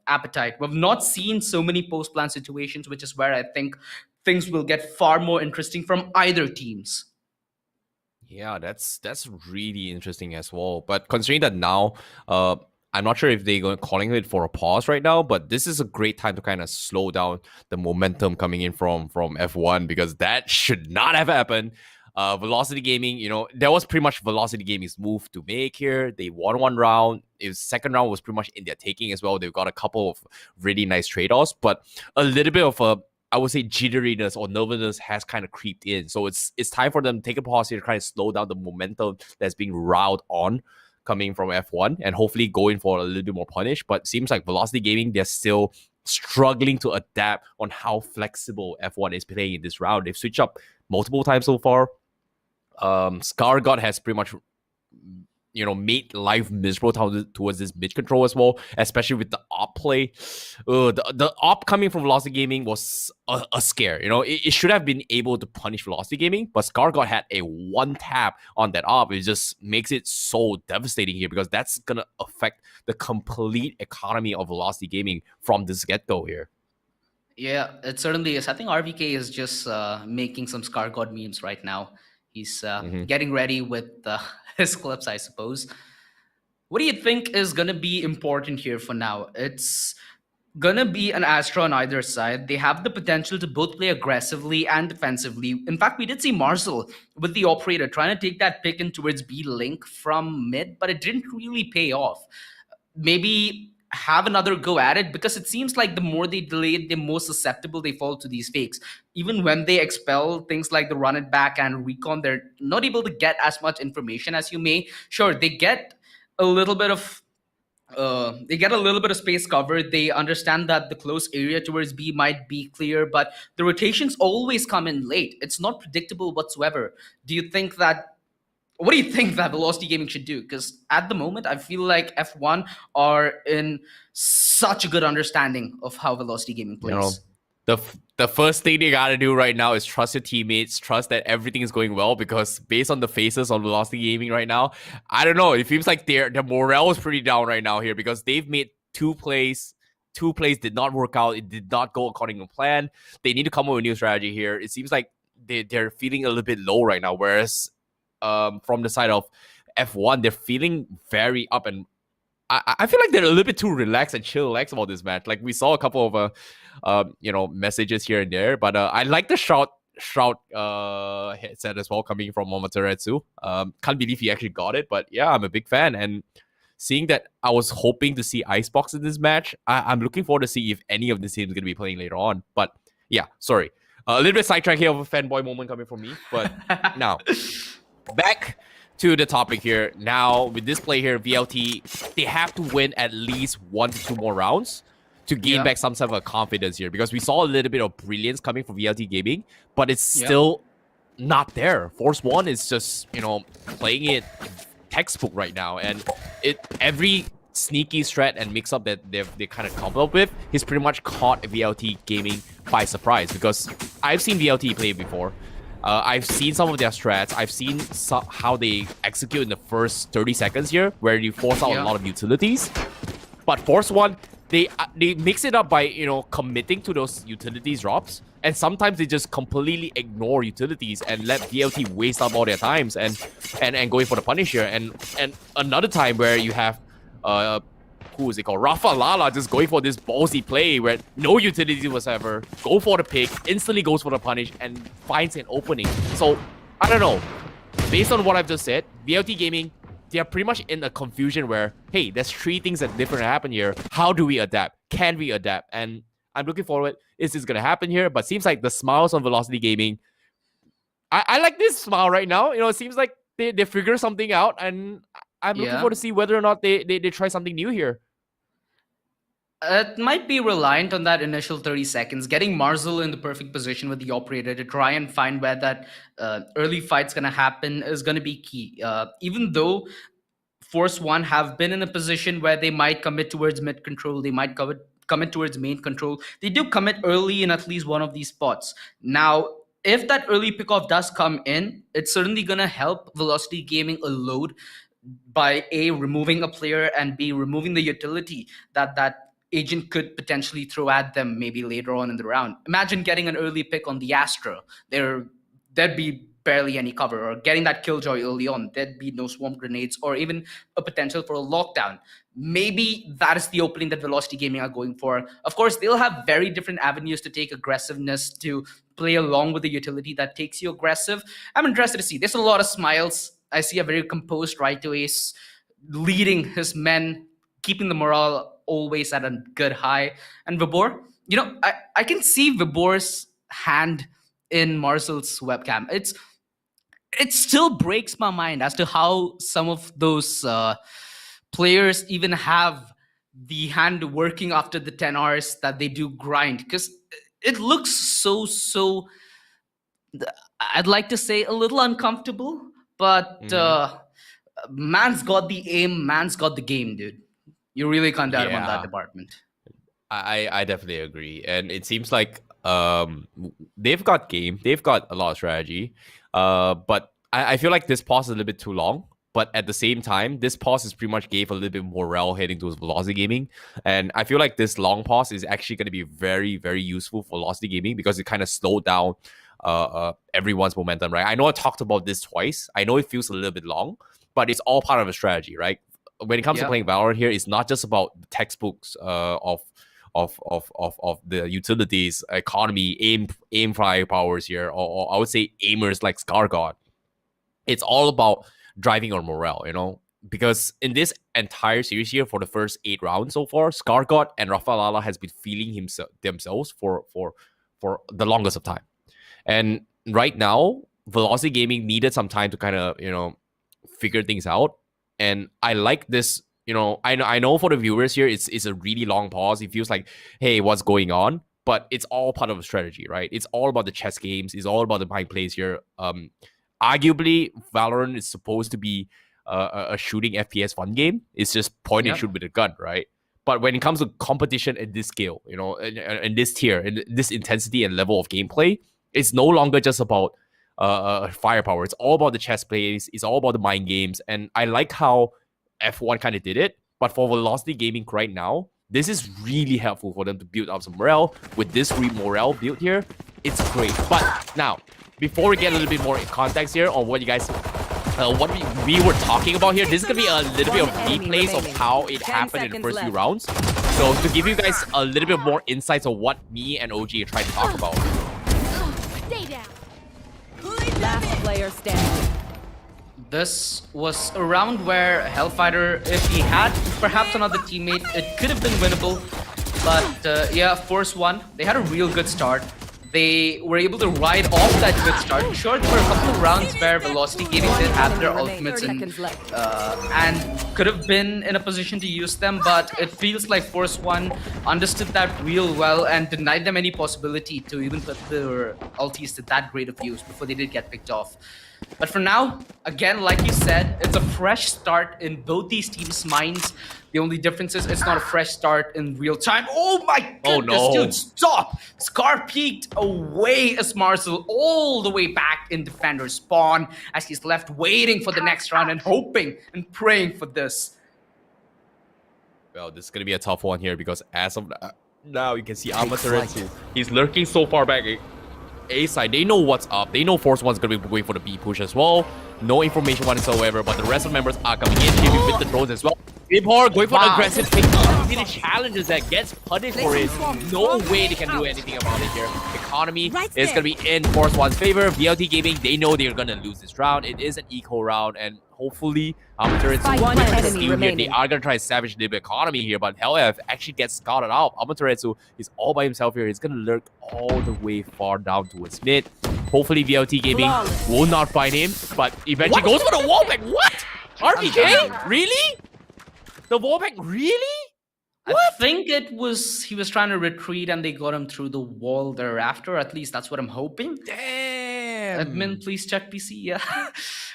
appetite. We've not seen so many post-plan situations, which is where I think things will get far more interesting from either teams.
Yeah, that's really interesting as well. But considering that now, I'm not sure if they're going calling it for a pause right now, but this is a great time to kind of slow down the momentum coming in from F1, because that should not have happened. Velocity Gaming, that was pretty much Velocity Gaming's move to make here. They won one round. Second round was pretty much in their taking as well. They've got a couple of really nice trade-offs, but a little bit of I would say jitteriness or nervousness has kind of creeped in. So it's time for them to take a pause here to kind of slow down the momentum that's being riled on coming from F1, and hopefully going for a little bit more punish. But it seems like Velocity Gaming, they're still struggling to adapt on how flexible F1 is playing in this round. They've switched up multiple times so far. ScarGod has pretty much made life miserable towards this mid control as well, especially with the op play. The op coming from Velocity Gaming was a scare. It should have been able to punish Velocity Gaming, but ScarGod had a one tap on that op. It just makes it so devastating here, because that's gonna affect the complete economy of Velocity Gaming from this get-go here.
Yeah, it certainly is. I think RVK is just making some Scar God memes right now. He's getting ready with his clips, I suppose. What do you think is going to be important here for now? It's going to be an Astra on either side. They have the potential to both play aggressively and defensively. In fact, we did see Marcel with the operator trying to take that pick in towards B Link from mid, but it didn't really pay off. Maybe have another go at it, because it seems like the more they delay it, the more susceptible they fall to these fakes. Even when they expel things like the run it back and recon, they're not able to get as much information as you may. Sure, they get a little bit of space covered. They understand that the close area towards B might be clear, but the rotations always come in late. It's not predictable whatsoever. What do you think that Velocity Gaming should do? Because at the moment, I feel like F1 are in such a good understanding of how Velocity Gaming plays.
The first thing they gotta do right now is trust your teammates, trust that everything is going well, because based on the faces on Velocity Gaming right now, I don't know, it feels like their morale is pretty down right now here, because they've made 2 plays 2 plays did not work out. It did not go according to plan. They need to come up with a new strategy here. It seems like they're feeling a little bit low right now. Whereas from the side of F1, they're feeling very up, and I feel like they're a little bit too relaxed and chillax about this match. Like we saw a couple of messages here and there, but I like the Shroud headset as well coming from Momoteretsu. Can't believe he actually got it, but yeah, I'm a big fan. And seeing that, I was hoping to see Icebox in this match. I'm looking forward to see if any of the teams are going to be playing later on. But yeah, sorry. A little bit sidetrack here of a fanboy moment coming from me. But now, back to the topic here. Now, with this play here, VLT, they have to win at least 1 to 2 more rounds to gain back some sort of confidence here. Because we saw a little bit of brilliance coming from VLT Gaming, but it's still not there. Force 1 is just, playing it textbook right now. And every sneaky strat and mix-up that they kind of come up with, he's pretty much caught VLT Gaming by surprise. Because I've seen VLT play before. I've seen some of their strats. I've seen how they execute in the first 30 seconds here, where you force out a lot of utilities. But Force 1, they mix it up by, committing to those utilities drops. And sometimes they just completely ignore utilities and let VLT waste up all their times and going for the punish here. And another time where you have who is it called? Rafa Lala just going for this ballsy play where no utility whatsoever, go for the pick, instantly goes for the punish, and finds an opening. So, I don't know. Based on what I've just said, VLT Gaming, they are pretty much in a confusion where, hey, there's 3 things that different happen here. How do we adapt? Can we adapt? And I'm looking forward. Is this going to happen here? But seems like the smiles on Velocity Gaming, I like this smile right now. It seems like they figure something out, and I'm looking forward to see whether or not they try something new here.
It might be reliant on that initial 30 seconds. Getting Marzel in the perfect position with the operator to try and find where that early fight's going to happen is going to be key. Even though Force 1 have been in a position where they might commit towards mid control, they might commit towards main control, they do commit early in at least one of these spots. Now, if that early pickoff does come in, it's certainly going to help Velocity Gaming a load by A, removing a player, and B, removing the utility that agent could potentially throw at them maybe later on in the round. Imagine getting an early pick on the Astra. There'd be barely any cover, or getting that Killjoy early on, there'd be no swarm grenades or even a potential for a lockdown. Maybe that is the opening that Velocity Gaming are going for. Of course, they'll have very different avenues to take aggressiveness, to play along with the utility that takes you aggressive. I'm interested to see. There's a lot of smiles. I see a very composed right to ace leading his men, keeping the morale always at a good high. And Vibor, I can see Vibor's hand in Marcel's webcam. It still breaks my mind as to how some of those players even have the hand working after the 10 hours that they do grind, because it looks so I'd like to say a little uncomfortable, but man's got the aim, man's got the game, dude. You really can't doubt him on that department.
I definitely agree. And it seems like they've got game, they've got a lot of strategy, but I feel like this pause is a little bit too long. But at the same time, this pause is pretty much gave a little bit morale heading towards Velocity Gaming. And I feel like this long pause is actually going to be very, very useful for Velocity Gaming, because it kind of slowed down everyone's momentum, right? I know I talked about this twice. I know it feels a little bit long, but it's all part of a strategy, right? When it comes to playing Valorant here, it's not just about the textbooks of the utilities, economy, aim firepowers here, or I would say aimers like Scargod. It's all about driving our morale, because in this entire series here, for the first 8 rounds so far, Scargod and Rafa Lala has been feeling themselves for the longest of time. And right now, Velocity Gaming needed some time to kind of, figure things out. And I like this, I know for the viewers here, it's a really long pause. It feels like, hey, what's going on? But it's all part of a strategy, right? It's all about the chess games. It's all about the mind plays here. Arguably, Valorant is supposed to be a shooting FPS fun game. It's just point and shoot with a gun, right? But when it comes to competition at this scale, in this tier, in this intensity and level of gameplay, it's no longer just about firepower. It's all about the chess plays. It's all about the mind games. And I like how F1 kind of did it. But for Velocity Gaming right now, This is really helpful for them to build up some morale. With this free morale build here, it's great. But now, before we get a little bit more context here on what you guys, what we were talking about here, this is gonna be a little bit of replays of how it happened in the first few rounds. So to give you guys a little bit more insights of what me and OG are trying to talk about.
Stay down.
Last player standing.
This was a round where Hellfighter, if he had perhaps another teammate, it could have been winnable. But yeah, Force 1, they had a real good start. They were able to ride off that good start. Sure, there were a couple of rounds where Velocity Gaming did have their ultimates and could have been in a position to use them, but it feels like Force 1 understood that real well and denied them any possibility to even put their ultis to that great of use before they did get picked off. But for now, again, like you said, it's a fresh start in both these teams' minds. The only difference is it's not a fresh start in real time. Oh my goodness,
oh, no.
dude, stop! Scar peeked away as Marcel all the way back in Defender's spawn as he's left waiting for the next round and hoping and praying for this.
Well, this is going to be a tough one here because as of now, you can see Amaterasu. He's lurking so far back. A side, they know what's up. They know Force 1's gonna be going for the B push as well. No information whatsoever, but the rest of the members are coming in, Jimmy with the drones as well. Vibhor going for the aggressive pick. See the challenges that gets punished for it. No way they can do anything about it here. Economy is gonna be in Force 1's favor. VLT Gaming, they know they're gonna lose this round. It is an eco round, and hopefully Amaterasu
One enemy
here.
remaining.
They are gonna try to savage the economy here, but Hellf actually gets scouted out. Amaterasu is all by himself here. He's gonna lurk all the way far down towards mid. Hopefully VLT Gaming will not find him, but eventually goes for the wallbang. What? RPK? Really? The wallbang? Really?
I think it was he was trying to retreat and they got him through the wall thereafter. At least that's what I'm hoping.
Damn.
Admin, please check PC. Yeah.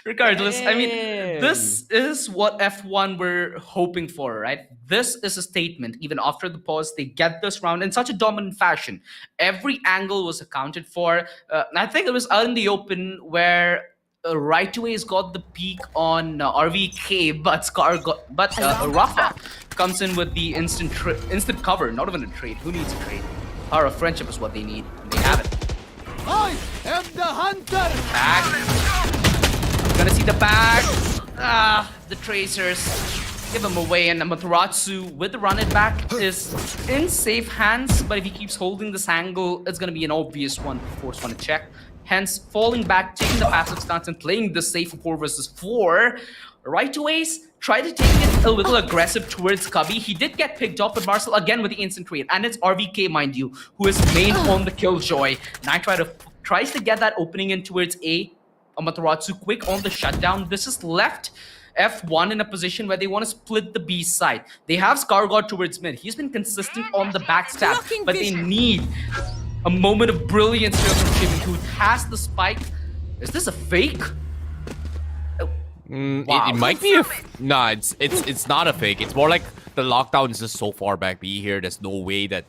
Regardless, I mean, this is what F1 were hoping for, right? This is a statement. Even after the pause, they get this round in such a dominant fashion. Every angle was accounted for. I think it was out in the open where right away's got the peak on RVK, but Rafa comes in with the instant cover. Not even a trade. Who needs a trade? Power of friendship is what they need. And they have it.
I am the hunter!
Back. Gonna see the back. The tracers. Give him away, and Amaterasu with the run it back is in safe hands, but if he keeps holding this angle, it's gonna be an obvious one for Force 1 to check. Hence, falling back, taking the passive stance, and playing the safe 4 versus 4. Right aways, try to take it a little aggressive towards Cubby. He did get picked off, but Marcel again with the instant trade. And it's RVK, mind you, who is main on the Killjoy. Now tries to get that opening in towards A. Amaterasu quick on the shutdown. This is left F1 in a position where they want to split the B side. They have Scargod towards mid. He's been consistent on the backstab, but they need a moment of brilliance here from Shivan, who has the spike. Is this a fake?
Wow. It might be a nah. It's not a fake. It's more like the lockdown is just so far back B here. There's no way that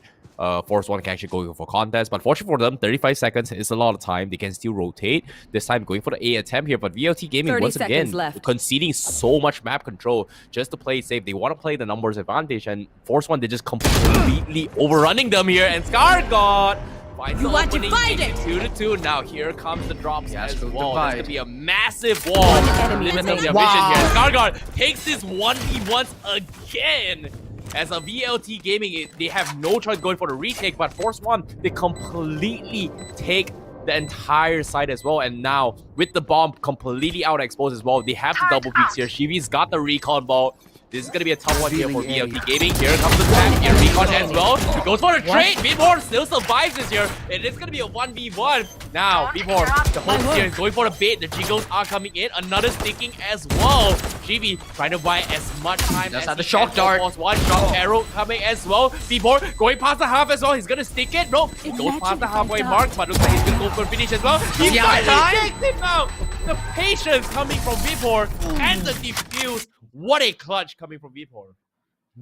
Force 1 can actually go for contest. But fortunately for them, 35 seconds is a lot of time. They can still rotate. This time going for the A attempt here. But VLT Gaming once again conceding so much map control just to play it safe. They want to play the numbers advantage, and Force 1 they're just completely overrunning them here. And Scargod finds the opening, 2-2. Now here comes the drops as well. There's gonna be a massive wall limiting their vision here. Scargod takes this 1v1s again. As a VLT Gaming, they have no choice going for the retake, but Force 1, they completely take the entire side as well. And now, with the bomb completely out exposed as well, they have the double peaks here. Shivi's got the recon ball. This is going to be a tough one here for VLT Gaming. Here comes the tap, here recon as well. He goes for a trade. Vibhor still survives this here. It is going to be a 1v1. Now, Vibhor, the hopes here is going for a bait. The jiggles are coming in. Another sticking as well. Shivi trying to buy as much time as
the shock dart.
One shock arrow coming as well. Vibhor going past the half as well. He's going to stick it. No, he goes past the halfway mark, but looks like he's going to go for a finish as well. He finally takes it out. The patience coming from Vibhor and the defuse. What a clutch coming from Vibhor.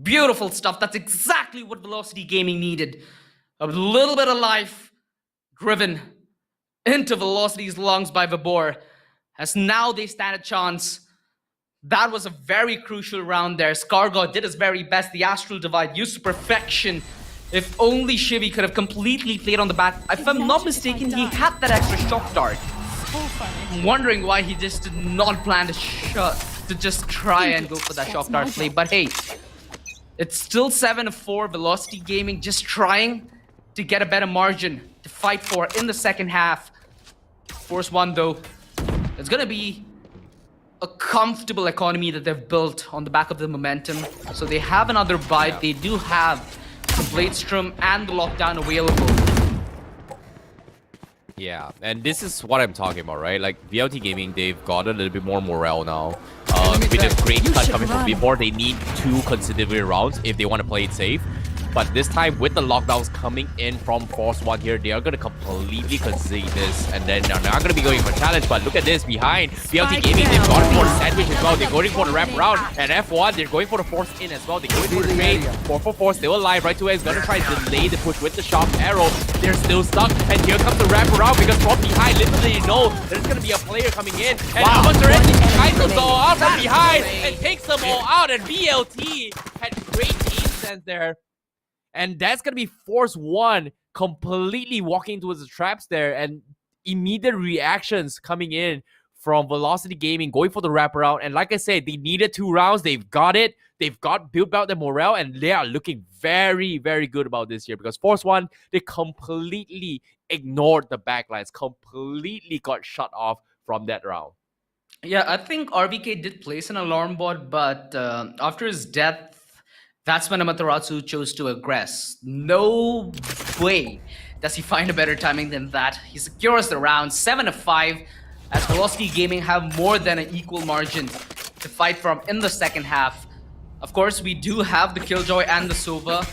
Beautiful stuff. That's exactly what Velocity Gaming needed. A little bit of life driven into Velocity's lungs by Vibhor. As now they stand a chance. That was a very crucial round there. Scargod did his very best. The Astral Divide used to perfection. If only Shivy could have completely played on the back. If I'm not mistaken, he had that extra shock dart. I'm wondering why he just did not plan to just try and go for that shock dart play. But hey, it's still 7-4. Velocity Gaming just trying to get a better margin to fight for in the second half. Force 1 though, it's gonna be a comfortable economy that they've built on the back of the momentum. So they have another bite. They do have the Bladestrom and the Lockdown available.
Yeah, and this is what I'm talking about, right? Like, VLT Gaming, they've got a little bit more morale now. With a great cut coming from before, they need 2 consecutive rounds if they want to play it safe. But this time, with the lockdowns coming in from Force 1 here, they are going to completely concede this. And then they're not going to be going for challenge. But look at this behind. VLT Gaming, they've gone for the sandwich as well. They're going for the wraparound. And F1, they're going for the force in as well. They're going for the trade. 4-4-4 still alive. Right away is going to try to delay the push with the sharp arrow. They're still stuck. And here comes the wraparound because from behind, literally, you know, there's going to be a player coming in. And Almon's already tries them all out from behind and takes them all out. And VLT had great aim sense there. And that's going to be Force 1 completely walking towards the traps there. And immediate reactions coming in from Velocity Gaming, going for the wraparound. And like I said, they needed 2 rounds. They've got it. They've built out their morale. And they are looking very, very good about this year. Because Force 1, they completely ignored the backlines. Completely got shut off from that round.
Yeah, I think RVK did place an alarm bot. But after his death, that's when Amaterasu chose to aggress. No way does he find a better timing than that. He secures the round 7-5 as Velocity Gaming have more than an equal margin to fight from in the second half. Of course, we do have the Killjoy and the Sova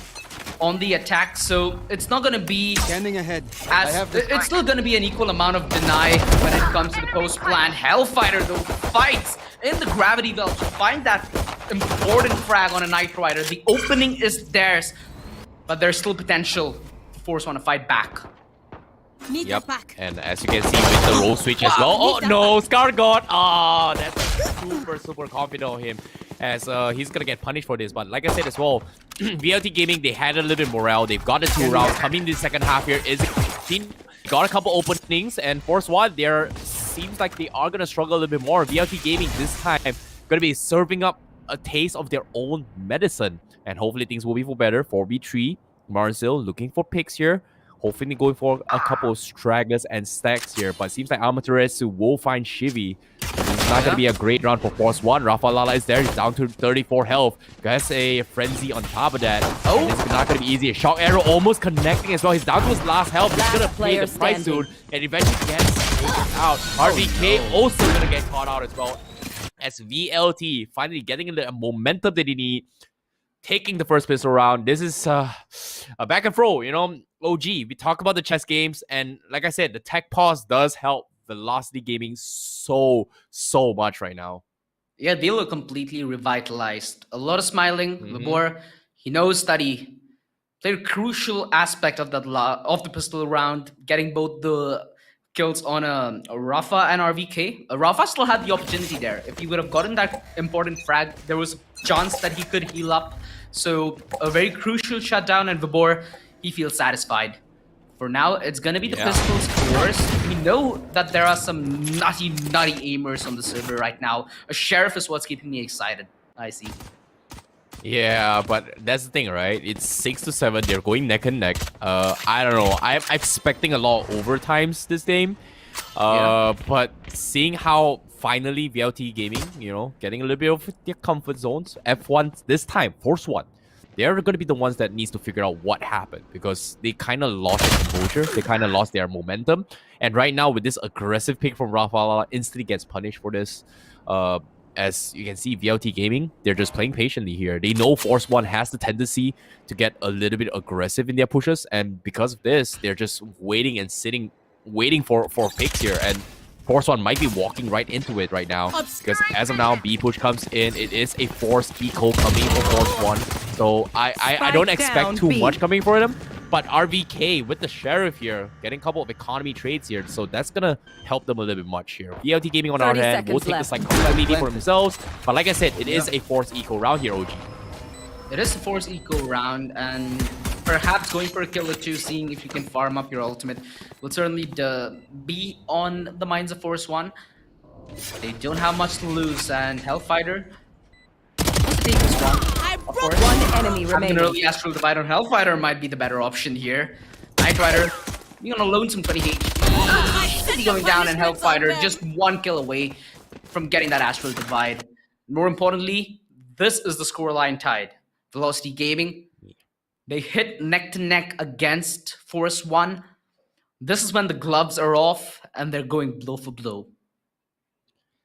on the attack, so it's not going to be
Standing ahead.
it's still going to be an equal amount of deny when it comes to the post-plan. Hellfighter though fights in the gravity belt to find that important frag on a Knight Rider. The opening is theirs, but there's still potential for Force 1 to fight back.
Need
Yep,
that back.
and as you can see with the role switch as well. Oh no, Scargod! Ah, that's super confident of him, as he's gonna get punished for this. But like I said as well, VLT Gaming, they had a little bit morale. They've got the 2 rounds coming in the second half here. Got a couple openings, and Force 1, seems like they are gonna struggle a little bit more. VLT Gaming this time gonna be serving up a taste of their own medicine, and hopefully things will be for better. 4v3, Marcel looking for picks here. Hopefully going for a couple of stragglers and stacks here, but it seems like Amaterasu will find Shivy. It's not going to be a great round for Force 1. Rafalala is there. He's down to 34 health. Gets a Frenzy on top of that. Oh! And it's not going to be easy. Shock Arrow almost connecting as well. He's down to his last health. He's going to pay the price soon, and eventually gets taken out. RVK also going to get caught out as well. As VLT finally getting the momentum that they need. Taking the first pistol round. This is a back and throw, you know. OG, we talk about the chess games, and like I said, the tech pause does help Velocity Gaming so much right now.
Yeah, they look completely revitalized. A lot of smiling. Vibor, he knows that he played a crucial aspect of that of the pistol round, getting both the kills on a Rafa and RVK. Rafa still had the opportunity there. If he would have gotten that important frag, there was a chance that he could heal up. So a very crucial shutdown, and Vibor, he feels satisfied. For now, it's going to be the pistols course. We know that there are some nutty aimers on the server right now. A Sheriff is what's keeping me excited. I see.
Yeah, but that's the thing, right? It's 6-7. They're going neck and neck. I don't know. I'm expecting a lot of overtimes this game. But seeing how finally VLT Gaming, you know, getting a little bit of their comfort zones. F1 this time, Force 1. They're going to be the ones that needs to figure out what happened, because they kind of lost their composure. They kind of lost their momentum. And right now, with this aggressive pick from Rafa, instantly gets punished for this. As you can see, VLT Gaming, they're just playing patiently here. They know Force 1 has the tendency to get a little bit aggressive in their pushes. And because of this, they're just waiting and sitting, waiting for picks here. And Force 1 might be walking right into it right now, because as of now, B push comes in. It is a forced eco coming for Force 1. So I don't expect too much coming for them. But RVK with the Sheriff here, getting a couple of economy trades here, so that's gonna help them a little bit much here. VLT Gaming on our
30
hand will
seconds
take the
left.
psychology for themselves, but like I said, it is a force eco round here, OG.
It is a force eco round, and perhaps going for a kill or two, seeing if you can farm up your ultimate, will certainly be on the minds of Force One. They don't have much to lose, and Hellfighter will take this one. Of course,
One enemy
having
remaining.
an early Astral Divide on Hellfighter might be the better option here. Knight Rider being on a lonesome 20 HP, should be going down, and Hellfighter just one kill away from getting that Astral Divide. More importantly, this is the scoreline tied. Velocity Gaming, they hit neck to neck against Force One. This is when the gloves are off and they're going blow for blow.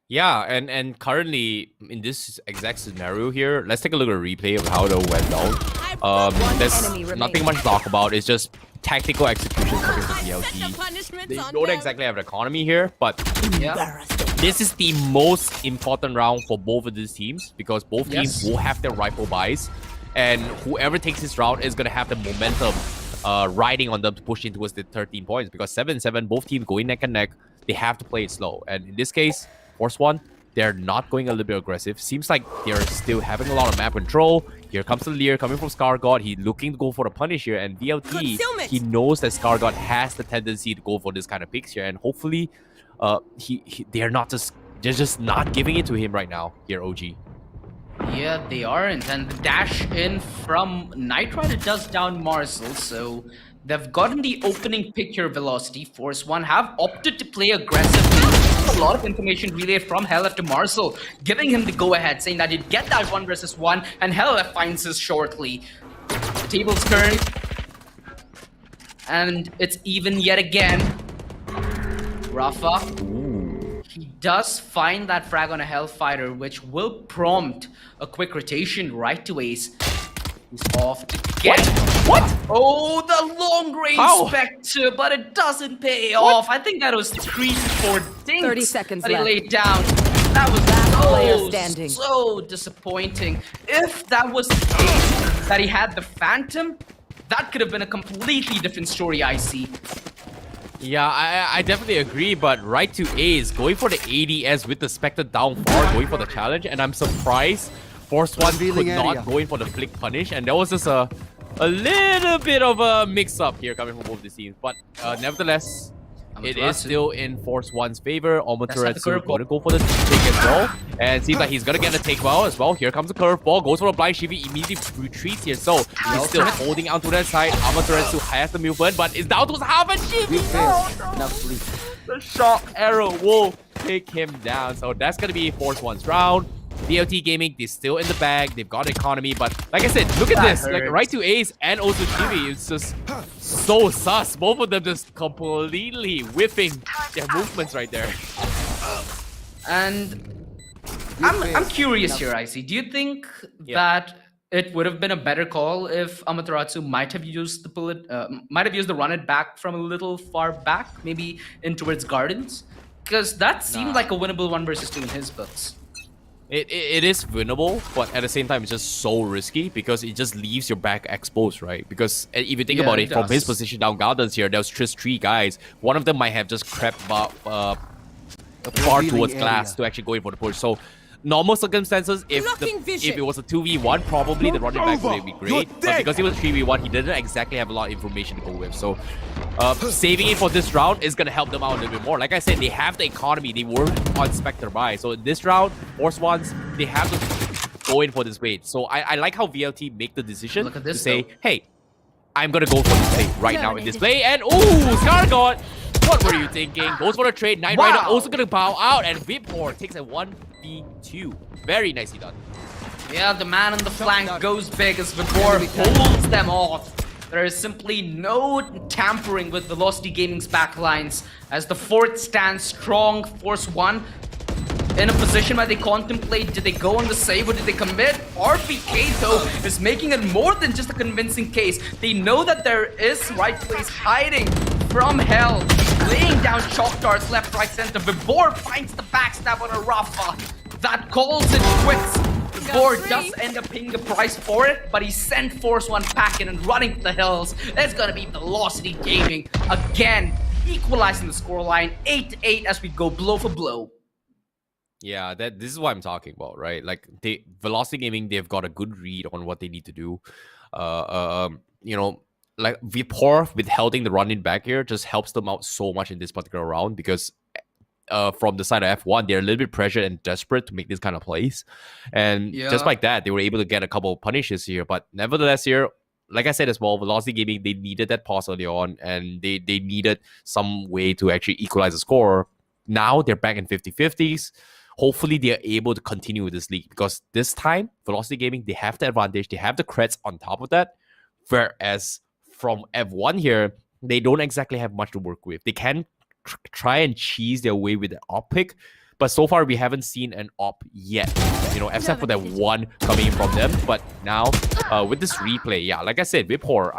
Yeah, and currently in this exact scenario here, let's take a look at a replay of how it all went down. There's
enemy remaining.
nothing much to talk about. It's just tactical execution coming from VLT.
punishments
They
on
don't
them.
exactly have an economy here, but
Yeah.
this is the most important round for both of these teams because both teams
Yes.
will have their rifle buys, and whoever takes this round is going to have the momentum riding on them to push in towards the 13 points because 7-7, both teams going neck and neck. They have to play it slow, and in this case, Force One, they're not going a little bit aggressive. Seems like they're still having a lot of map control. Here comes the Lear coming from ScarGod. He's looking to go for the punish here, and VLT,
Concealment.
he knows that ScarGod has the tendency to go for this kind of picks here, and hopefully they're just not giving it to him right now here, OG.
Yeah, they aren't. And the dash in from Knight Rider does down Marcel, so they've gotten the opening pick here, Velocity. Force One have opted to play aggressively. A lot of information relayed from Helef to Marcel, giving him the go-ahead, saying that he'd get that 1 versus 1, and Helef finds this shortly. The table's turned, and it's even yet again. Rafa, he does find that frag on a Hellfighter, which will prompt a quick rotation right to Ace. He's off to get...
What?
Oh, the long-range
How?
Spectre, but it doesn't pay off. I think that was 3 to 4 dinks
30 seconds
that he
left.
laid down. That was
player standing.
so disappointing. If that was the case, that he had the Phantom, that could have been a completely different story, I see.
Yeah, I definitely agree, but right to Ace, going for the ADS with the Spectre down far, going for the challenge, and I'm surprised Force One could
Revealing area.
not go in for the flick punish, and there was just a little bit of a mix-up here coming from both the teams, but nevertheless, it is still in Force One's favor.
That's not the
Omoteretsu
curveball.
going to go for the take as well, and seems like he's going to get a take well as well. Here comes the curveball, goes for a blind Shivi, immediately retreats here, so he's still holding onto that side. Omoteretsu has the movement, but it's down to half a Shivi.
Enough sleep.
The shock arrow will take him down, so that's going to be Force One's round. VLT Gaming, they're still in the bag. They've got economy, but like I said, look at
That
this. Like
hurts.
right to Ace and also Chibi, it's just so sus. Both of them just completely whipping their movements right there.
And I'm curious here, Icy. Do you think that it would have been a better call if Amaterasu might have used the run it back from a little far back, maybe in towards Gardens? Because that seemed like a winnable 1 versus 2 in his books.
It is winnable, but at the same time, it's just so risky because it just leaves your back exposed, right? Because if you think
Yeah,
about
it
it, from his
does.
position down Gardens here, there's just 3 guys. One of them might have just crept far
Revealing
towards
area.
glass to actually go in for the push. So, normal circumstances, if
Blocking vision.
it was a 2v1, probably the running back would be great. But because it was 3v1, he didn't exactly have a lot of information to go with. So, saving it for this round is going to help them out a little bit more. Like I said, they have the economy. They were on Spectre buy. So, in this round, Force Ones, they have to go in for this wait. So, I like how VLT make the decision
Look at
to
this,
say,
though.
hey, I'm going to go for this play right now in this play. And, ooh, ScarGod! What were you thinking? Goes for the trade. Knight Rider
Wow.
also going to bow out. And Whipmore takes a 1v2. Very nicely done.
Yeah, the man on the flank goes big as Vibor holds them off. There is simply no tampering with Velocity Gaming's backlines as the fort stands strong. Force One in a position where they contemplate, did they go on the save or did they commit? RPK though is making it more than just a convincing case. They know that there is right place hiding from hell, laying down chalk darts left, right, center. Vibor finds the backstab on a Rafa. That calls it quits. Vibor does end up paying the price for it, but he sent Force One packing and running to the hills. There's gonna be Velocity Gaming again, equalizing the scoreline 8-8 as we go blow for blow.
Yeah, this is what I'm talking about, right? Like Velocity Gaming, they've got a good read on what they need to do. Like Vipor with holding the run in back here just helps them out so much in this particular round because from the side of F1, they're a little bit pressured and desperate to make this kind of plays. And just like that, they were able to get a couple of punishes here. But nevertheless here, like I said as well, Velocity Gaming, they needed that pause early on and they needed some way to actually equalize the score. Now they're back in 50-50s. Hopefully they're able to continue with this league because this time, Velocity Gaming, they have the advantage. They have the creds on top of that. Whereas from F1 here, they don't exactly have much to work with. They can try and cheese their way with the op pick, but so far we haven't seen an op yet. Except for that one coming in from them. But now with this replay, yeah, like I said, Vipor,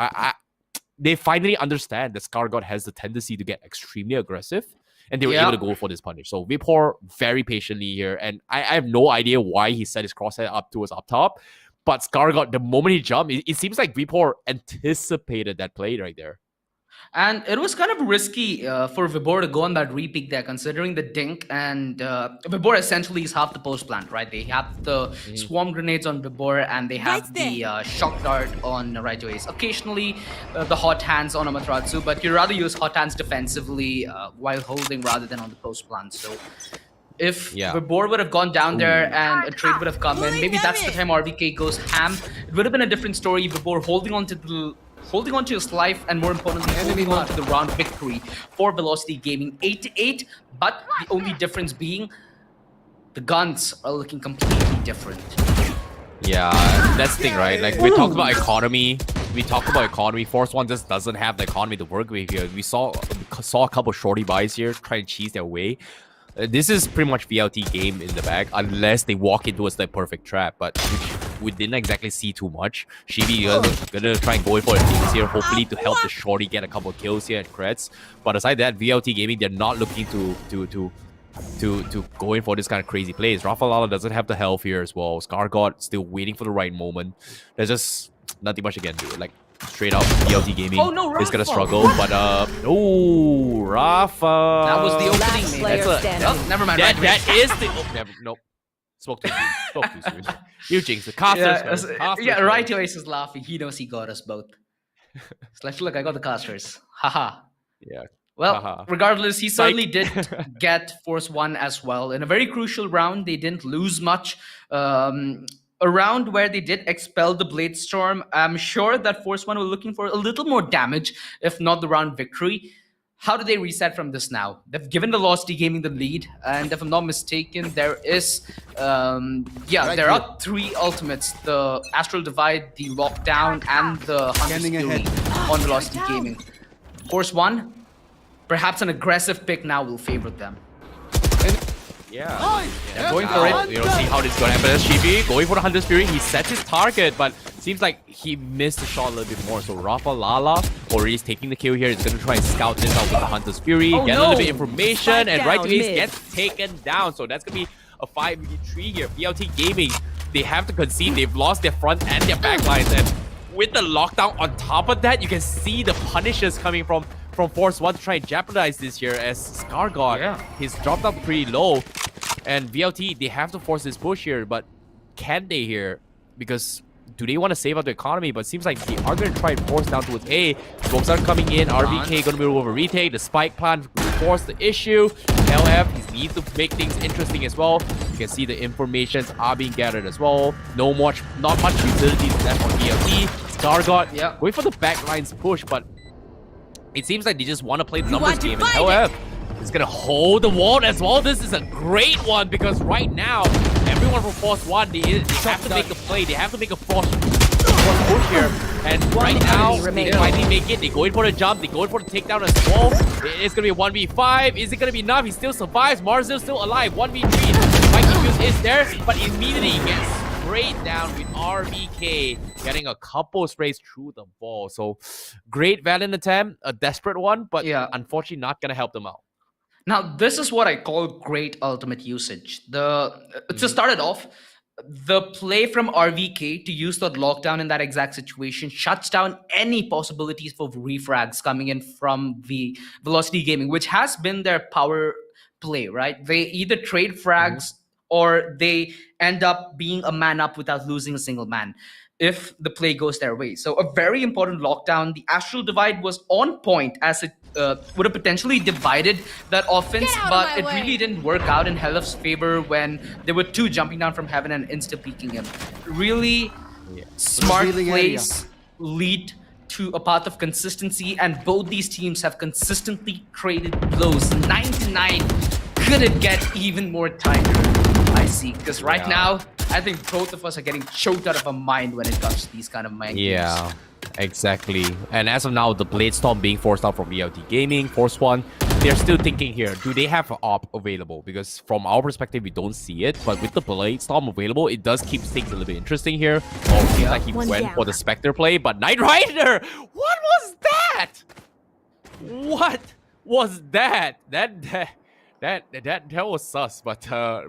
they finally understand that ScarGod has the tendency to get extremely aggressive. And they were able to go for this punish. So Vipor very patiently here. And I have no idea why he set his crosshair up towards up top. But ScarGod, the moment he jumped, it seems like Vipor anticipated that play right there.
And it was kind of risky for Vibor to go on that repeat there, considering the dink. And Vibor essentially is half the post plant, right? They have the swarm grenades on Vibor, and they have the shock dart on Raitoace. Occasionally, the hot hands on Amaterasu, but you rather use hot hands defensively while holding rather than on the post plant. So if Vibor would have gone down there and a trade would have come in, maybe that's the time RBK goes ham. It would have been a different story. Vibor holding on to his life, and more importantly, holding on to the round victory for Velocity Gaming 8-8. But the only difference being the guns are looking completely different.
Yeah, that's the thing, right? Like we talked about economy. Force One just doesn't have the economy to work with here. We saw a couple shorty buys here try to cheese their way. This is pretty much VLT game in the bag, unless they walk into the perfect trap, but we didn't exactly see too much. Shibi is gonna try and go in for the things here, hopefully to help the shorty get a couple of kills here and creds. But aside that, VLT Gaming, they're not looking to go in for this kind of crazy plays. Rafalala doesn't have the health here as well. ScarGod still waiting for the right moment. There's just nothing much again to it. Like straight up VLT Gaming is gonna struggle, but Rafa.
That was the opening. Never mind.
That is the nope. Spoke too soon. You jinxed the casters.
Raitoace is laughing. He knows he got us both. It's like, look, I got the casters. Haha.
Yeah.
Well, regardless, he certainly did get Force One as well. In a very crucial round, they didn't lose much. A round where they did expel the Blade Storm. I'm sure that Force One were looking for a little more damage, if not the round victory. How do they reset from this now? They've given Velocity Gaming the lead, and if I'm not mistaken, there is, there are 3 ultimates: the Astral Divide, the Lockdown, and the Hunter's Fury on Velocity Gaming. Force One, perhaps an aggressive pick now will favor them.
Yeah, going for it. See how this is going to happen. Shibi going for the Hunter's Fury. He sets his target, but seems like he missed the shot a little bit more. So Rafa Lala already is taking the kill here. He's going to try and scout this out with the Hunter's Fury. Get a little bit of information, and right away gets taken down. So that's going to be a 5v3 here. BLT Gaming, they have to concede. They've lost their front and their back lines. And with the lockdown on top of that, you can see the punishes coming from Force One to try and jeopardize this here as ScarGod. He's dropped up pretty low. And VLT, they have to force this push here, but can they here? Because do they want to save out the economy? But it seems like they are going to try and force down towards A. Smokes are coming in. RBK going to be able to retake. The spike plan will force the issue. LF, he needs to make things interesting as well. You can see the informations are being gathered as well. Not much utilities left on VLT. ScarGod going for the backlines push, but it seems like they just want to play the numbers game. And LF is going to hold the wall as well. This is a great one because right now, everyone from Force One, they have to make a play. They have to make a force push here. And right now, they finally make it. They go in for the jump. They go in for the takedown as well. It's going to be a 1v5. Is it going to be enough? He still survives. Marzel's still alive. 1v3. Mikey Fuse is there, but immediately he gets sprayed down with RBK, getting a couple sprays through the ball. So great Valiant attempt, a desperate one, but unfortunately not going to help them out.
Now, this is what I call great ultimate usage. To start it off, the play from RVK to use that lockdown in that exact situation shuts down any possibilities for refrags coming in from the Velocity Gaming, which has been their power play, right? They either trade frags or they end up being a man up without losing a single man if the play goes their way. So a very important lockdown. The Astral Divide was on point as it would have potentially divided that offense,
Get out of
but
my
it
way.
really didn't work out in Helif's favor when there were two jumping down from heaven and insta-peeking him. Really smart
Revealing
plays lead to a path of consistency, and both these teams have consistently traded blows. 99 could it get even more tighter? I see, because right now, I think both of us are getting choked out of our mind when it comes to these kind of mind games.
Yeah, exactly. And as of now, the Blade Storm being forced out from VLT Gaming, Force One, they're still thinking here, do they have an op available? Because from our perspective, we don't see it. But with the Blade Storm available, it does keep things a little bit interesting here. Oh, it seems like he
One
went
down.
for the Spectre play, but Knight Rider! What was that? What was that? That was sus, but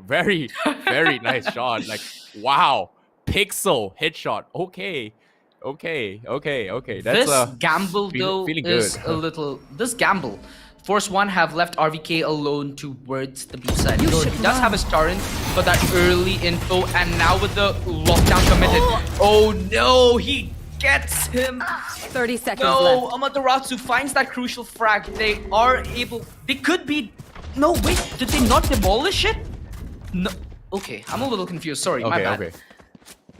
very, very nice shot. Like, wow. Pixel headshot. Okay. That's
This gamble, though,
feeling
is
good.
a little... This gamble, Force One have left RVK alone towards the B side. You know, he does have his torrent, but that early info, and now with the lockdown committed. Oh no, he gets him.
30 seconds
No,
left.
Amaterasu finds that crucial frag. They are able... They could be... No, wait, did they not demolish it? No. Okay, I'm a little confused. Sorry, my bad.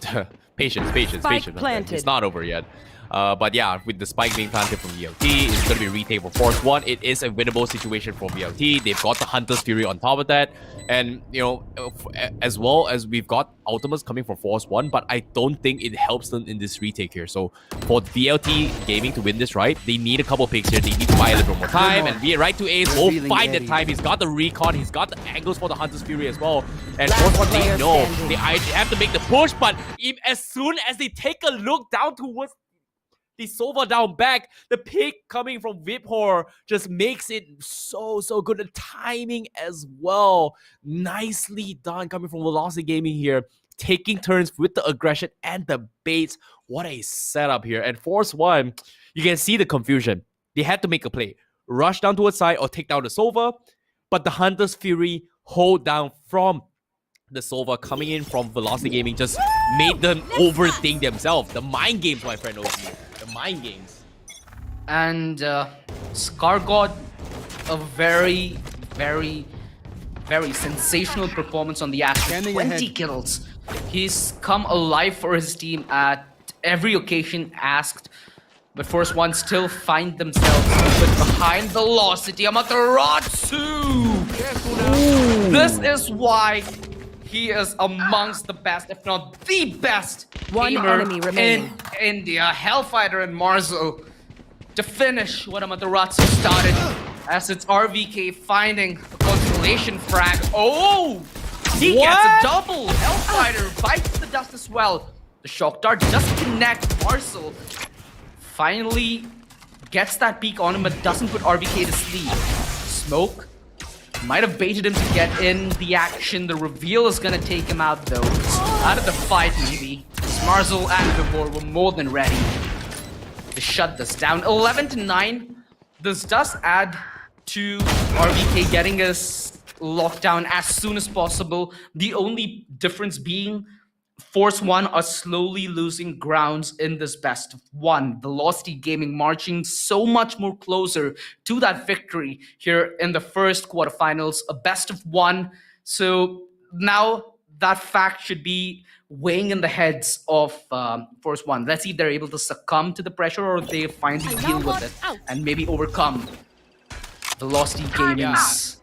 Okay. Patience.
Spike planted.
It's not over yet. But yeah, with the spike being planted from VLT, it's going to be retake for Force One. It is a winnable situation for VLT. They've got the Hunter's Fury on top of that. And, you know, as well as we've got Ultimates coming from Force One, but I don't think it helps them in this retake here. So for VLT Gaming to win this, right, they need a couple picks here. They need to buy a little bit more time. And be right to Ace will
Revealing
find the
area.
time. He's got the recon. He's got the angles for the Hunter's Fury as well. And Force One, they
player
know
standing.
they have to make the push, but as soon as they take a look down towards the Sova down back, the pick coming from Viphor just makes it so good. The timing as well. Nicely done coming from Velocity Gaming here. Taking turns with the aggression and the baits. What a setup here. And Force One, you can see the confusion. They had to make a play. Rush down towards side or take down the Sova. But the Hunter's Fury hold down from the Sova coming in from Velocity Gaming just made them overthink themselves. The mind games, my friend, OG. The mind games.
And Scar got a very sensational performance on the Astro.
Scanning
20
ahead.
kills. He's come alive for his team at every occasion asked. But Force One still find themselves with behind Velocity. Amaterasu! This is why he is amongst the best, if not the best,
One
gamer
enemy remaining.
in India. Hellfighter and Marzo to finish what Amaterasu started, as it's RVK finding a constellation frag. Oh! He gets a double! Hellfighter bites the dust as well. The shock dart doesn't connect. Marcel finally gets that peek on him, but doesn't put RVK to sleep. Smoke might have baited him to get in the action. The reveal is gonna take him out though. Out of the fight, maybe. Smarzel and Vivor were more than ready to shut this down. 11-9. This does add to RVK getting us locked down as soon as possible. The only difference being Force One are slowly losing grounds in this best of one. Velocity Gaming marching so much more closer to that victory here in the first quarterfinals, a best of one. So now that fact should be weighing in the heads of Force One. Let's see if they're able to succumb to the pressure or if they finally deal with it and maybe overcome Velocity Gaming's.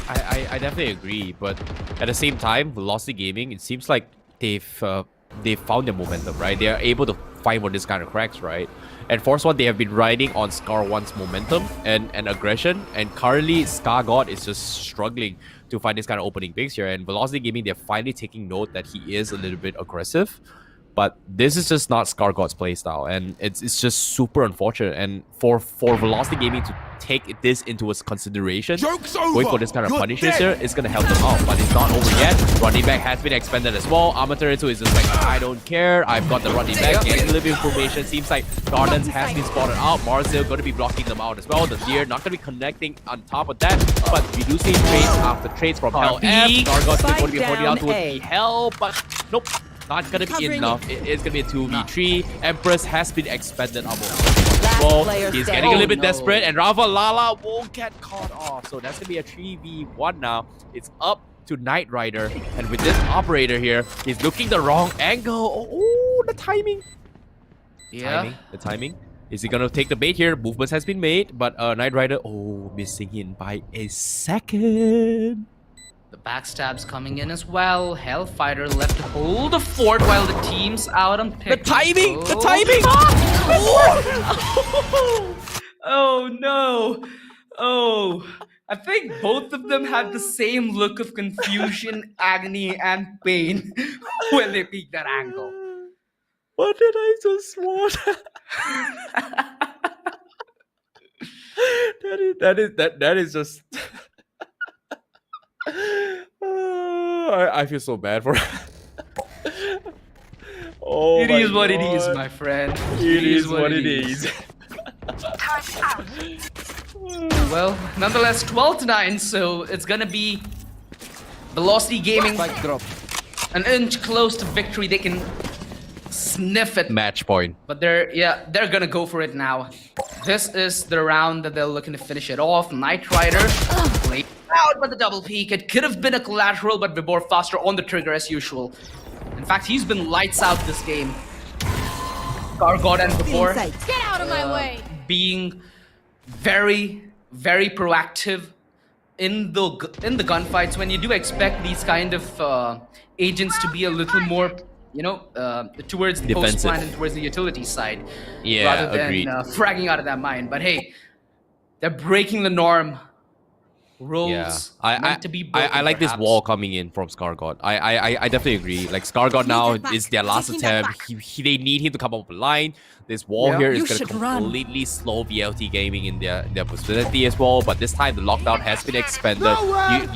I definitely agree, but at the same time, Velocity Gaming, it seems like they've found their momentum, right? They are able to fight for this kind of cracks, right? And Force One, they have been riding on Scar One's momentum and aggression, and currently Scar God is just struggling to find this kind of opening picks here. And Velocity Gaming, they're finally taking note that he is a little bit aggressive, But this is just not ScarGod's playstyle, and it's just super unfortunate. And for Velocity Gaming to take this into its consideration, going for this kind of punishes here, it's gonna help them out. But it's not over yet. Running back has been expanded as well. Amateritsu is just like, I don't care. I've got the running back. Getting a little bit of information. Seems like Gardens has been spotted out. Marzil going to be blocking them out as well. The Deer not going to be connecting on top of that. But we do see trades after trades from Hell F. ScarGod's going to be pointing out towards the Hell, but nope. Not gonna be enough. It is gonna be a 2v3. Empress has been expanded up. Well, he's getting a little bit desperate, and Rava Lala won't get caught off. So that's gonna be a 3v1 now. It's up to Knight Rider, and with this operator here, he's looking the wrong angle. Oh, the timing.
Yeah.
The timing. Is he gonna take the bait here? Movements has been made, but Knight Rider, missing in by a second.
The backstab's coming in as well. Hellfighter left to hold the fort while the team's out on pick.
The timing! The timing!
Oh no! Oh, I think both of them had the same look of confusion, agony, and pain when they peeked that angle.
What did I just watch? That is just. I feel so bad for her.
It is what it is, my friend.
It is what it is.
Well, nonetheless, 12-9, so it's gonna be Velocity Gaming an inch close to victory. They can sniff it.
Match point.
But they're gonna go for it now. This is the round that they're looking to finish it off. Knight Rider played out by the double peak. It could have been a collateral, but Vibor faster on the trigger as usual. In fact, he's been lights out this game. ScarGod and Vibor
Get out of my way.
being very, very proactive in the gunfights. When you do expect these kind of agents to be a little more, towards the post plant and towards the utility side, rather than fragging out of that mine. But hey, they're breaking the norm. Roles meant to be broken,
I like this wall coming in from ScarGod. I definitely agree. Like ScarGod now is their last attempt. They need him to come up with a line. This wall here is going to completely slow VLT Gaming in their vicinity as well. But this time the lockdown has been expanded.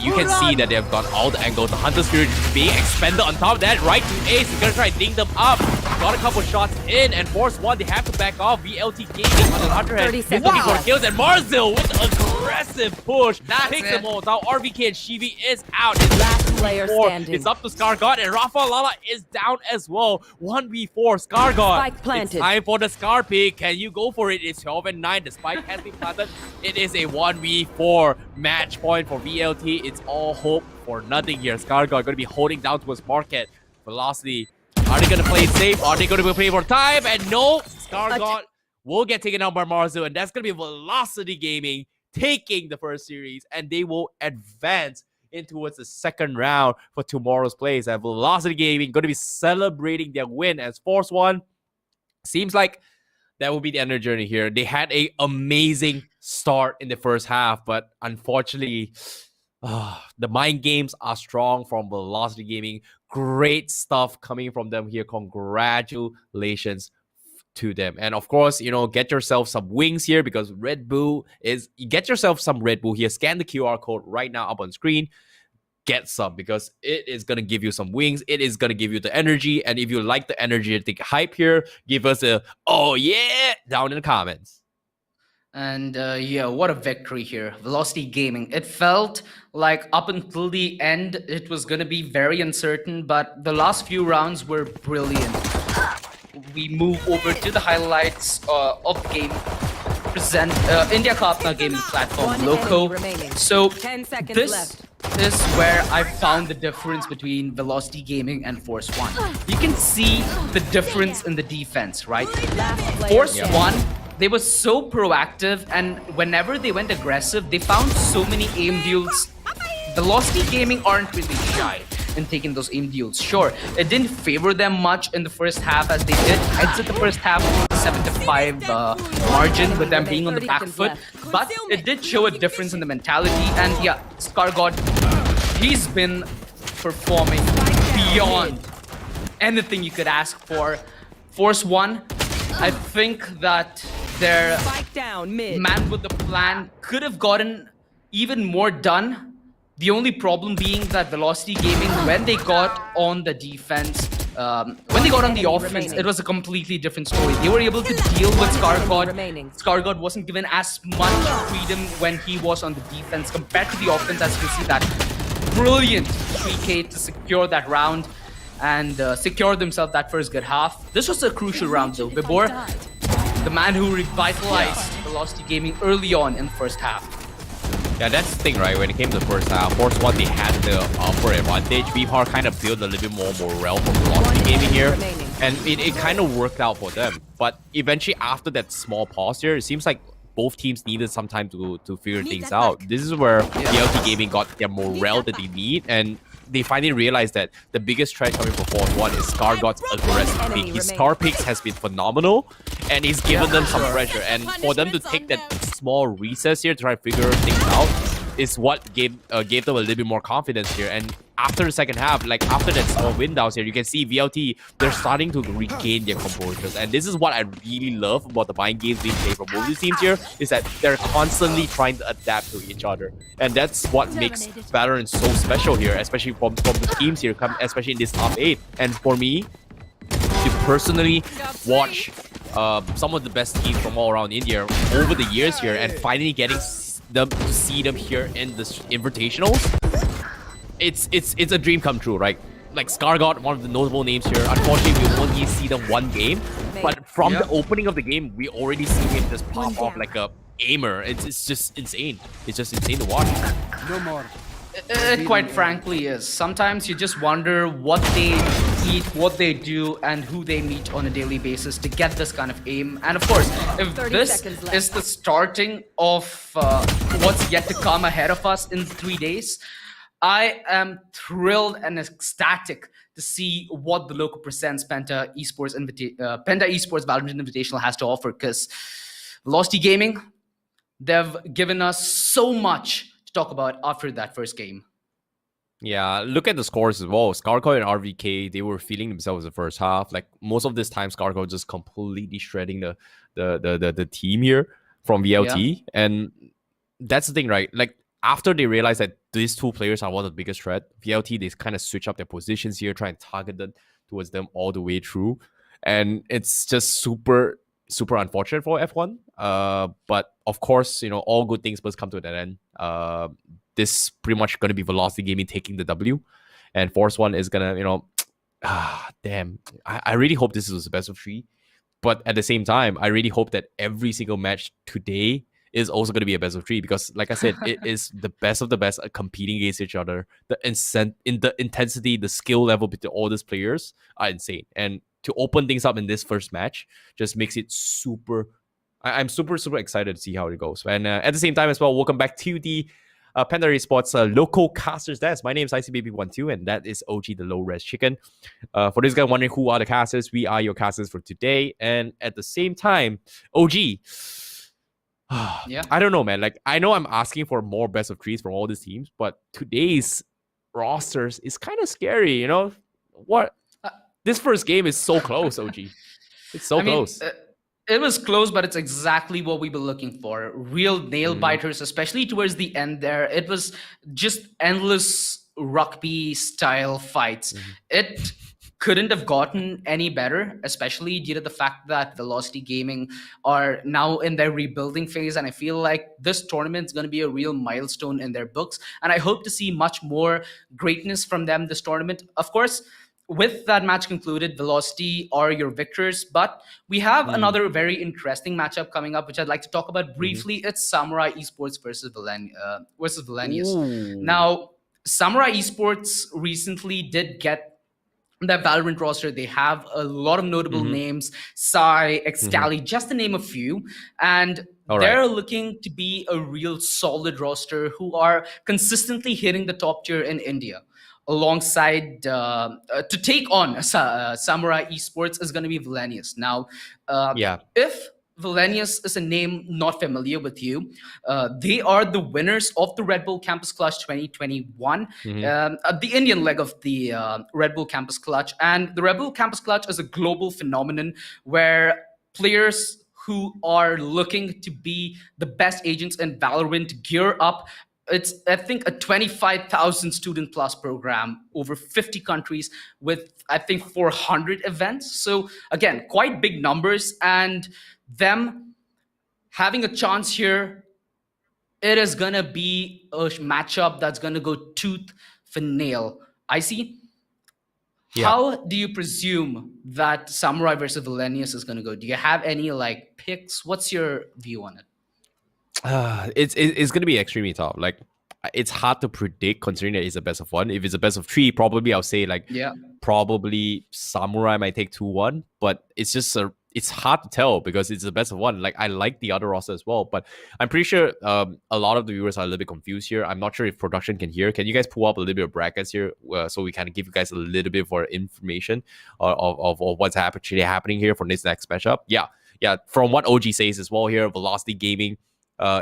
You can see that they've got all the angles. The Hunter Spirit being expanded on top of that. Right to Ace. He's going to try and ding them up. Got a couple shots in, and Force 1, they have to back off. VLT Gaming on the other hand, 54 kills, and Marzil with an aggressive push. Picks them all. Now RVK and Shivi is out. It's
Last player standing.
It's up to ScarGod, and Rafa Lala is down as well. 1v4 ScarGod.
Spike planted.
It's time for the Scar pick. Can you go for it? It's 12-9. The spike has been planted. It is a 1v4 match point for VLT. It's all hope for nothing here. ScarGod going to be holding down towards market. Velocity. Are they going to play it safe? Are they going to be playing for time? And no, ScarGod will get taken out by Marzu, and that's going to be Velocity Gaming taking the first series, and they will advance into towards the second round for tomorrow's plays. And Velocity Gaming going to be celebrating their win as Force 1. Seems like that will be the end of the journey here. They had an amazing start in the first half, but unfortunately, the mind games are strong from Velocity Gaming. Great stuff coming from them here. Congratulations to them. And of course, get yourself some wings here, because Red Bull is, get yourself some Red Bull here. Scan the QR code right now up on screen. Get some, because it is going to give you some wings. It is going to give you the energy. And if you like the energetic hype here, give us a oh yeah down in the comments.
And what a victory here. Velocity Gaming. It felt like up until the end, it was going to be very uncertain, but the last few rounds were brilliant. We move over to the highlights of the game. Present India Kapna gaming platform, LOCO. So this is where I found the difference between Velocity Gaming and Force 1. You can see the difference in the defense, right? Force 1, they were so proactive, and whenever they went aggressive, they found so many aim deals. Velocity Gaming aren't really shy in taking those aim deals. Sure, it didn't favor them much in the first half, as they did exit the first half with a 7-5 margin with them being on the back foot, but it did show a difference in the mentality. And ScarGod, he's been performing anything you could ask for. Force 1, I think that their
Spike down mid.
man with the plan could have gotten even more done. The only problem being that Velocity Gaming, when they got on the defense, when they got on the
Enemy
offense,
remaining.
it was a completely different story. They were able to deal with
Enemy remaining.
Scargod wasn't given as much freedom when he was on the defense compared to the offense. As you can see, that brilliant 3K to secure that round and secure themselves that first good half. This was a crucial round though. Vibor, the man who revitalized Velocity Gaming early on in the first half.
Yeah, that's the thing, right? When it came to the first half, Force 1, they had the upper advantage. VPAR kind of built a little bit more morale for Velocity Gaming here.
remaining.
And it kind of worked out for them. But eventually, after that small pause here, it seems like both teams needed some time to figure things out. This is where VLT Gaming got their morale that they need. And they finally realized that the biggest threat coming from Force 1 is Scargod's aggressive pick.
enemy
His
remaining.
star picks has been phenomenal. And he's given them some pressure. And for them to take that small recess here to try to figure things out is what gave them a little bit more confidence here. And after the second half, like after that small win down here, you can see VLT, they're starting to regain their composures. And this is what I really love about the mind games being played from both these teams here, is that they're constantly trying to adapt to each other. And that's what makes Valorant so special here, especially from the teams here, especially in this top 8. And for me, to personally watch some of the best teams from all around India over the years here and finally getting them to see them here in the Invitationals, it's a dream come true, right? Like Scargod, one of the notable names here. Unfortunately, we only see them one game, but from the opening of the game, we already see him just pop off like a aimer. It's just insane. It's just insane to watch.
No more.
It quite frankly is. Sometimes you just wonder what they eat, what they do, and who they meet on a daily basis to get this kind of aim. And of course, if
30
this
seconds left.
is the starting of what's yet to come ahead of us in 3 days, I am thrilled and ecstatic to see what the LOCO presents Penta Esports Valorant Invitational has to offer. Because Velocity Gaming, they've given us so much to talk about after that first game.
Yeah, look at the scores as well. Scarco and RVK, they were feeling themselves in the first half. Like most of this time, Scarco just completely shredding the team here from VLT. And that's the thing, right? Like after they realized that these two players are one of the biggest threat, VLT, they kind of switch up their positions here, try and target them towards them all the way through. And it's just super unfortunate for F1. But of course, you know, all good things must come to an end. This pretty much going to be Velocity Gaming taking the W, and Force 1 is gonna, you know, damn. I really hope this is the best of 3, but at the same time, I really hope that every single match today is also going to be a best of 3, because like I said, it is the best of the best competing against each other. The intensity, the skill level between all these players are insane, and to open things up in this first match just makes it super. I'm super excited to see how it goes. And at the same time as well, welcome back to the Penta Esports local casters desk. My name is ICBaby12, and that is OG the Low Res Chicken. For this guy wondering who are the casters, we are your casters for today. And at the same time, OG.
Yeah.
I don't know, man. Like I know I'm asking for more best of 3s from all these teams, but today's rosters is kind of scary. You know what? This first game is so close, OG. It's so close.
It was close, but it's exactly what we were looking for. Real nail biters, especially towards the end there. It was just endless rugby style fights. It couldn't have gotten any better, especially due to the fact that Velocity Gaming are now in their rebuilding phase. And I feel like this tournament is going to be a real milestone in their books. And I hope to see much more greatness from them this tournament. Of course, with that match concluded, Velocity are your victors, but we have another very interesting matchup coming up, which I'd like to talk about briefly. It's Samurai Esports versus Villainous. Now, Samurai Esports recently did get that Valorant roster. They have a lot of notable names, Sai, Excali, just to name a few. And they're looking to be a real solid roster who are consistently hitting the top tier in India. Alongside to take on Samurai Esports is going to be Villainous. Now, if Villainous is a name not familiar with you. They are the winners of the Red Bull Campus Clutch 2021, the Indian leg of the Red Bull Campus Clutch. And the Red Bull Campus Clutch is a global phenomenon where players who are looking to be the best agents in Valorant gear up. It's, I think, a 25,000 student plus program over 50 countries with, I think, 400 events. So again, quite big numbers, and them having a chance here, it is gonna be a matchup that's gonna go tooth for nail. I see.
Yeah.
How do you presume that Samurai versus Villainous is gonna go? Do you have any like picks? What's your view on it?
It's gonna be extremely tough. Like, it's hard to predict considering that it's a best of one. If it's a best of three, probably I'll say like
Yeah.
probably Samurai might take 2-1, but it's hard to tell because it's the best of one. Like, I like the other roster as well, but I'm pretty sure a lot of the viewers are a little bit confused here. I'm not sure if production can hear. Can you guys pull up a little bit of brackets here so we kind of give you guys a little bit more information of what's actually happening here for this next matchup? Yeah. From what OG says as well here, Velocity Gaming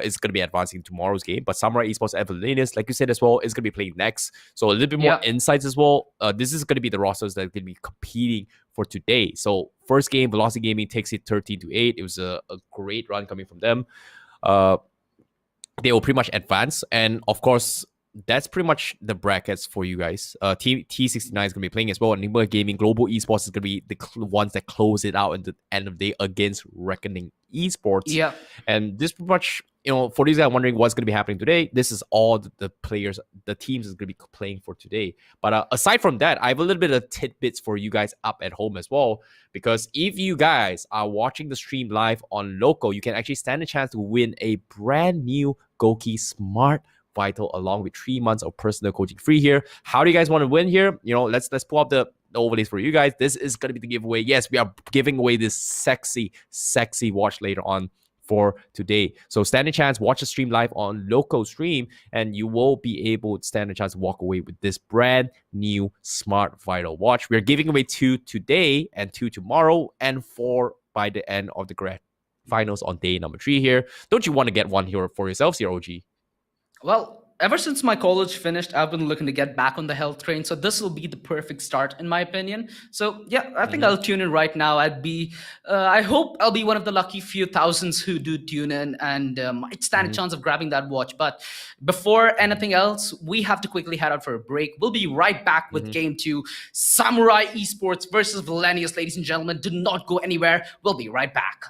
is going to be advancing tomorrow's game, but Samurai Esports and Villainous, like you said as well, is going to be playing next. So a little bit more insights as well. This is going to be the rosters that are going to be competing for today. So first game, Velocity Gaming takes it 13-8. It was a great run coming from them. They will pretty much advance, and of course, that's pretty much the brackets for you guys. Team T69 is going to be playing as well. Enigma Gaming, Global Esports is going to be the ones that close it out at the end of the day against Reckoning Esports.
Yeah.
And this pretty much, for these guys wondering what's going to be happening today, this is all the players, the teams is going to be playing for today. But aside from that, I have a little bit of tidbits for you guys up at home as well. Because if you guys are watching the stream live on LOCO, you can actually stand a chance to win a brand new GOQii Smart Vital along with 3 months of personal coaching free here. How do you guys want to win here? Let's pull up the overlays for you guys. This is going to be the giveaway. Yes, we are giving away this sexy watch later on for today. So stand a chance, watch the stream live on LOCO stream, and you will be able to stand a chance to walk away with this brand new Smart Vital watch. We're giving away 2 today and 2 tomorrow and 4 by the end of the grand finals on day number 3 here. Don't you want to get one here for yourselves here, OG?
Well, ever since my college finished, I've been looking to get back on the health train. So this will be the perfect start, in my opinion. So yeah, I think I'll tune in right now. I hope I'll be one of the lucky few thousands who do tune in and might stand a chance of grabbing that watch. But before anything else, we have to quickly head out for a break. We'll be right back with Game 2, Samurai Esports versus Villainous, ladies and gentlemen. Do not go anywhere. We'll be right back.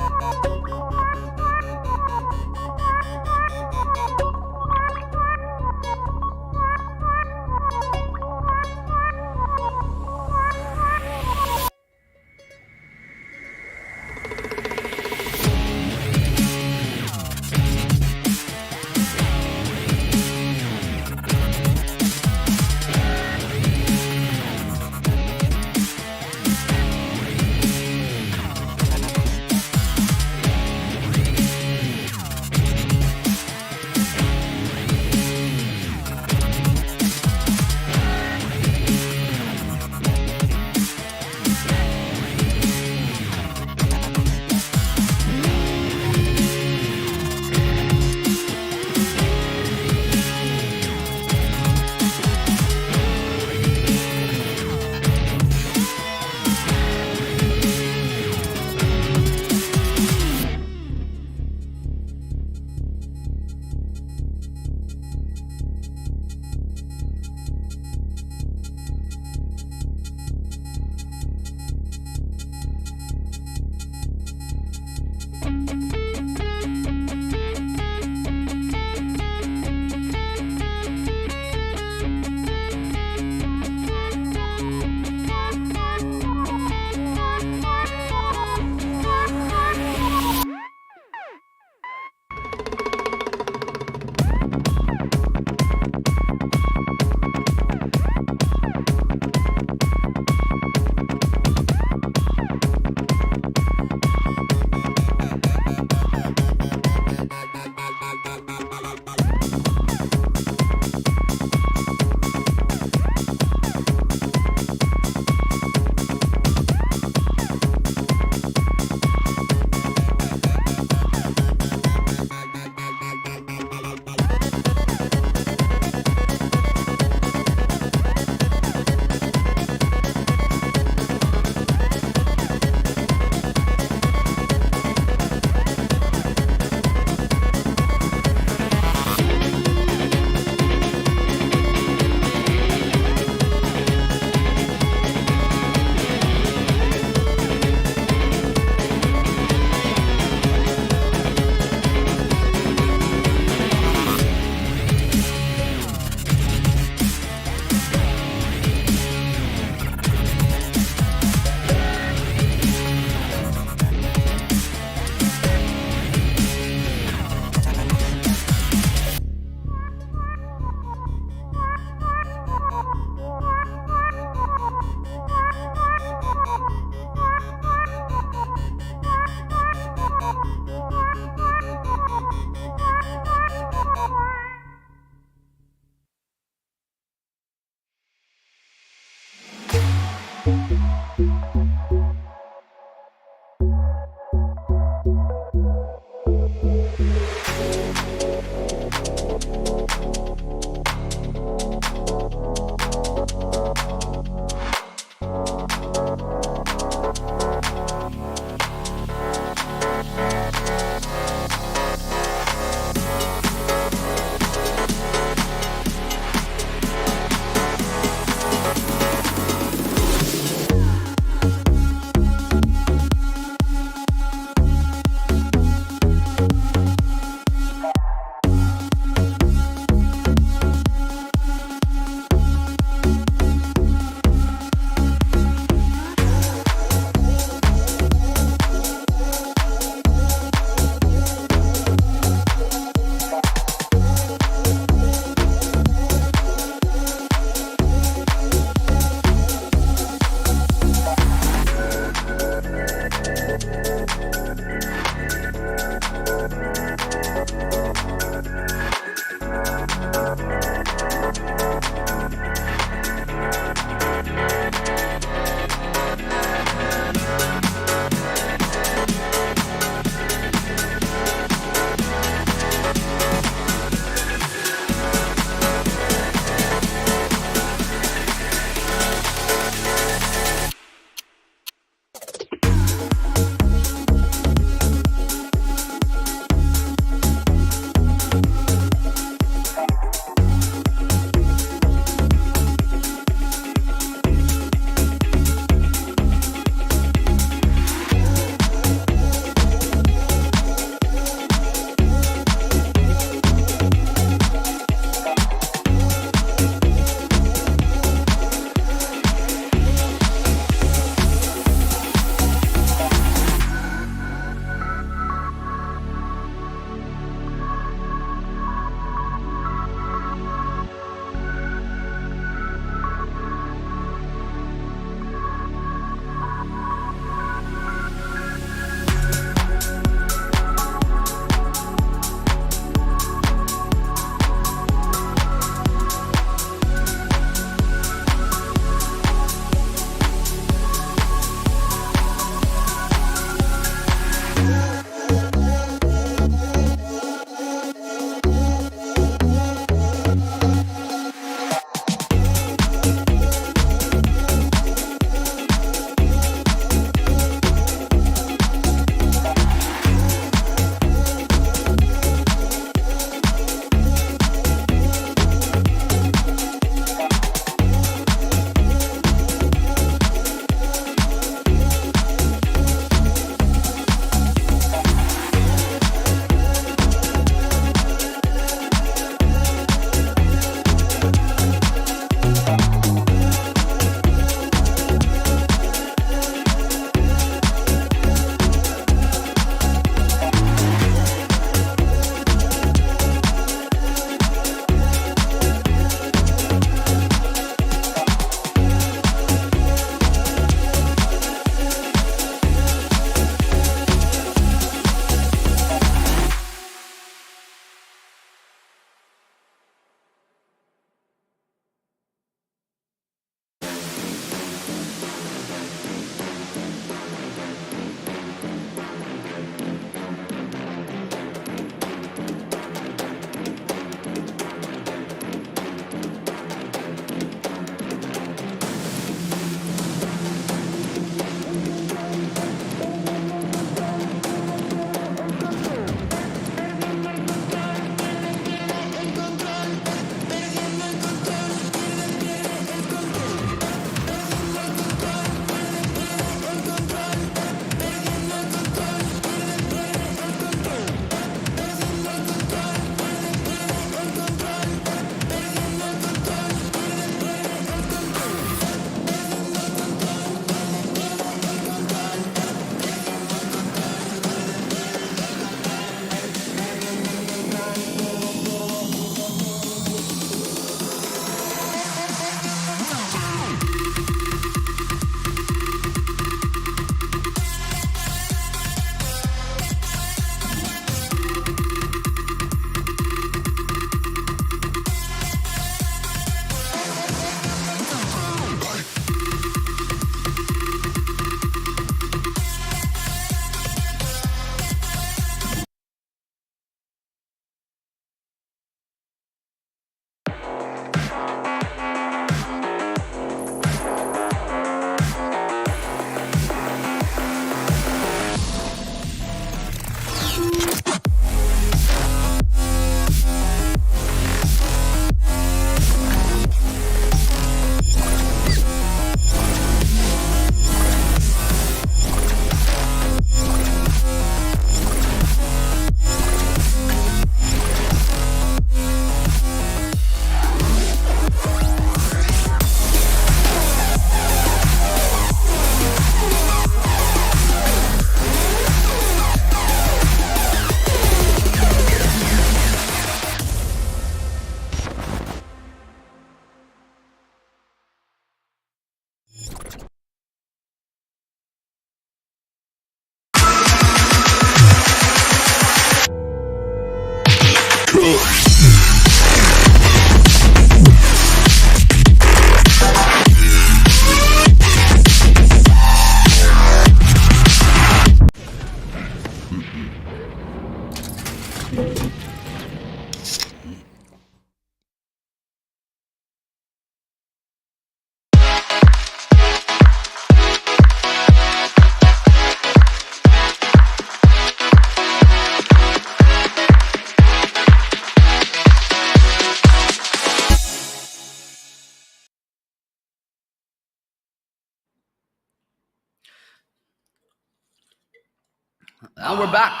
And we're back.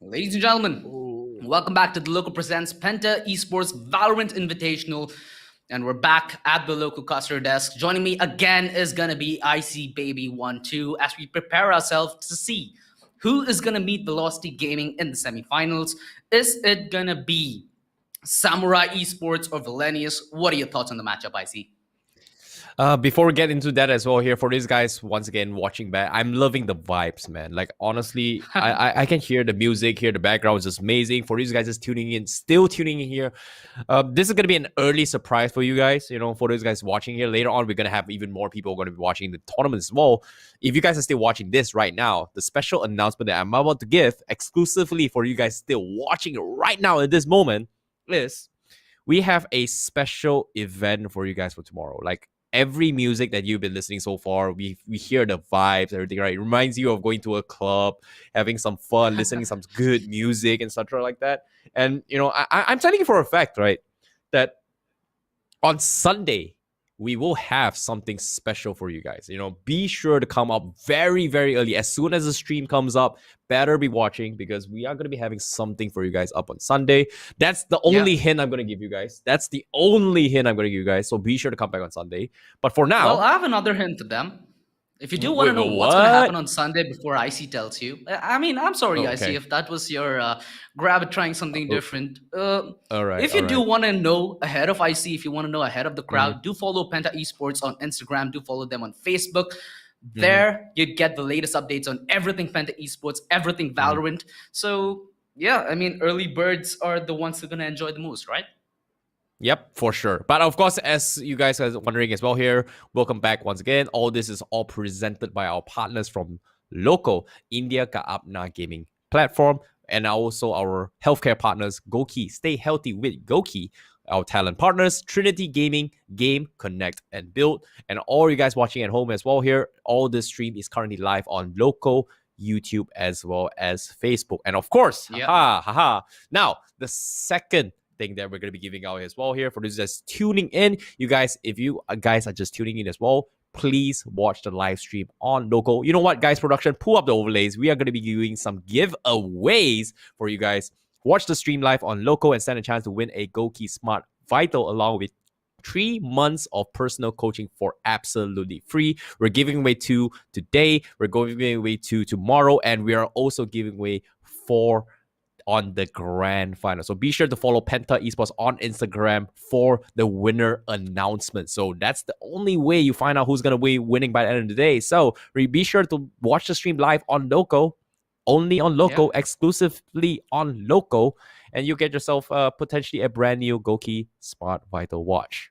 Ladies and gentlemen, welcome back to the LOCO Presents Penta Esports Valorant Invitational. And we're back at the local customer desk. Joining me again is going to be IC Baby 1-2 as we prepare ourselves to see who is going to meet Velocity Gaming in the semifinals. Is it going to be Samurai Esports or Villainous? What are your thoughts on the matchup, IC?
Before we get into that as well here, for these guys, once again, watching back, I'm loving the vibes, man. Like, honestly, I can hear the music here. The background is just amazing. For these guys just tuning in, still tuning in here, this is going to be an early surprise for you guys. You know, for those guys watching here, later on, we're going to have even more people going to be watching the tournament as well. If you guys are still watching this right now, the special announcement that I'm about to give exclusively for you guys still watching it right now at this moment is we have a special event for you guys for tomorrow. Like, every music that you've been listening so far, we hear the vibes, everything, right? It reminds you of going to a club, having some fun, listening to some good music and such like that. And, you know, I'm telling you for a fact, right, that on Sunday, we will have something special for you guys. You know, be sure to come up very, very early. As soon as the stream comes up, better be watching because we are going to be having something for you guys up on Sunday. That's the only hint I'm going to give you guys. That's the only hint I'm going to give you guys. So be sure to come back on Sunday. But for now...
Well, I have another hint to them. If you do want to know what's going to happen on Sunday before IC tells you, I mean, I'm sorry, IC, if that was your grab at trying something different.
All right.
If you do want to know ahead of IC, if you want to know ahead of the crowd, do follow Penta Esports on Instagram. Do follow them on Facebook. There, you get the latest updates on everything Penta Esports, everything Valorant. So, yeah, I mean, early birds are the ones who are going to enjoy the most, right?
Yep, for sure. But of course, as you guys are wondering as well here, welcome back once again. All this is all presented by our partners from LOCO, India Ka Apna Gaming Platform, and also our healthcare partners, GOQii. Stay healthy with GOQii. Our talent partners, Trinity Gaming, Game, Connect, and Build. And all you guys watching at home as well here, all this stream is currently live on LOCO, YouTube, as well as Facebook. And of course, now, the second thing that we're going to be giving out as well here for those that's tuning in, you guys, if you guys are just tuning in as well, please watch the live stream on LOCO. You know what, guys, production, pull up the overlays. We are going to be doing some giveaways for you guys. Watch the stream live on LOCO and stand a chance to win a GOQii Smart Vital along with 3 months of personal coaching for absolutely free. We're giving away 2 today. We're giving away 2 tomorrow. And we are also giving away 4 on the grand final. So be sure to follow Penta Esports on Instagram for the winner announcement. So that's the only way you find out who's going to be winning by the end of the day. So be sure to watch the stream live on LOCO, only on LOCO, exclusively on LOCO, and you get yourself potentially a brand new GOQii Smart Vital watch.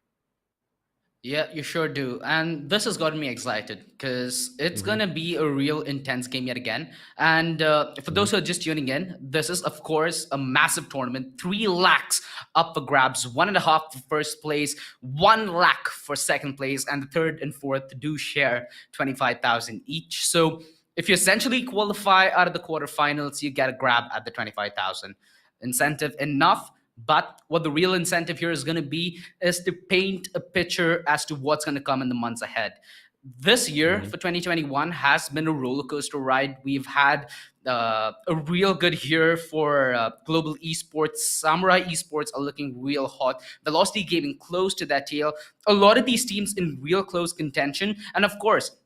Yeah, you sure do. And this has gotten me excited because it's going to be a real intense game yet again. And for those who are just tuning in, this is, of course, a massive tournament. 3 lakhs up for grabs, 1.5 for first place, 1 lakh for second place, and the third and fourth do share 25,000 each. So if you essentially qualify out of the quarterfinals, you get a grab at the 25,000. Incentive enough. But what the real incentive here is going to be is to paint a picture as to what's going to come in the months ahead. This year for 2021 has been a roller coaster ride. We've had a real good year for global esports. Samurai Esports are looking real hot. Velocity Gaming close to that tail. A lot of these teams in real close contention. And of course,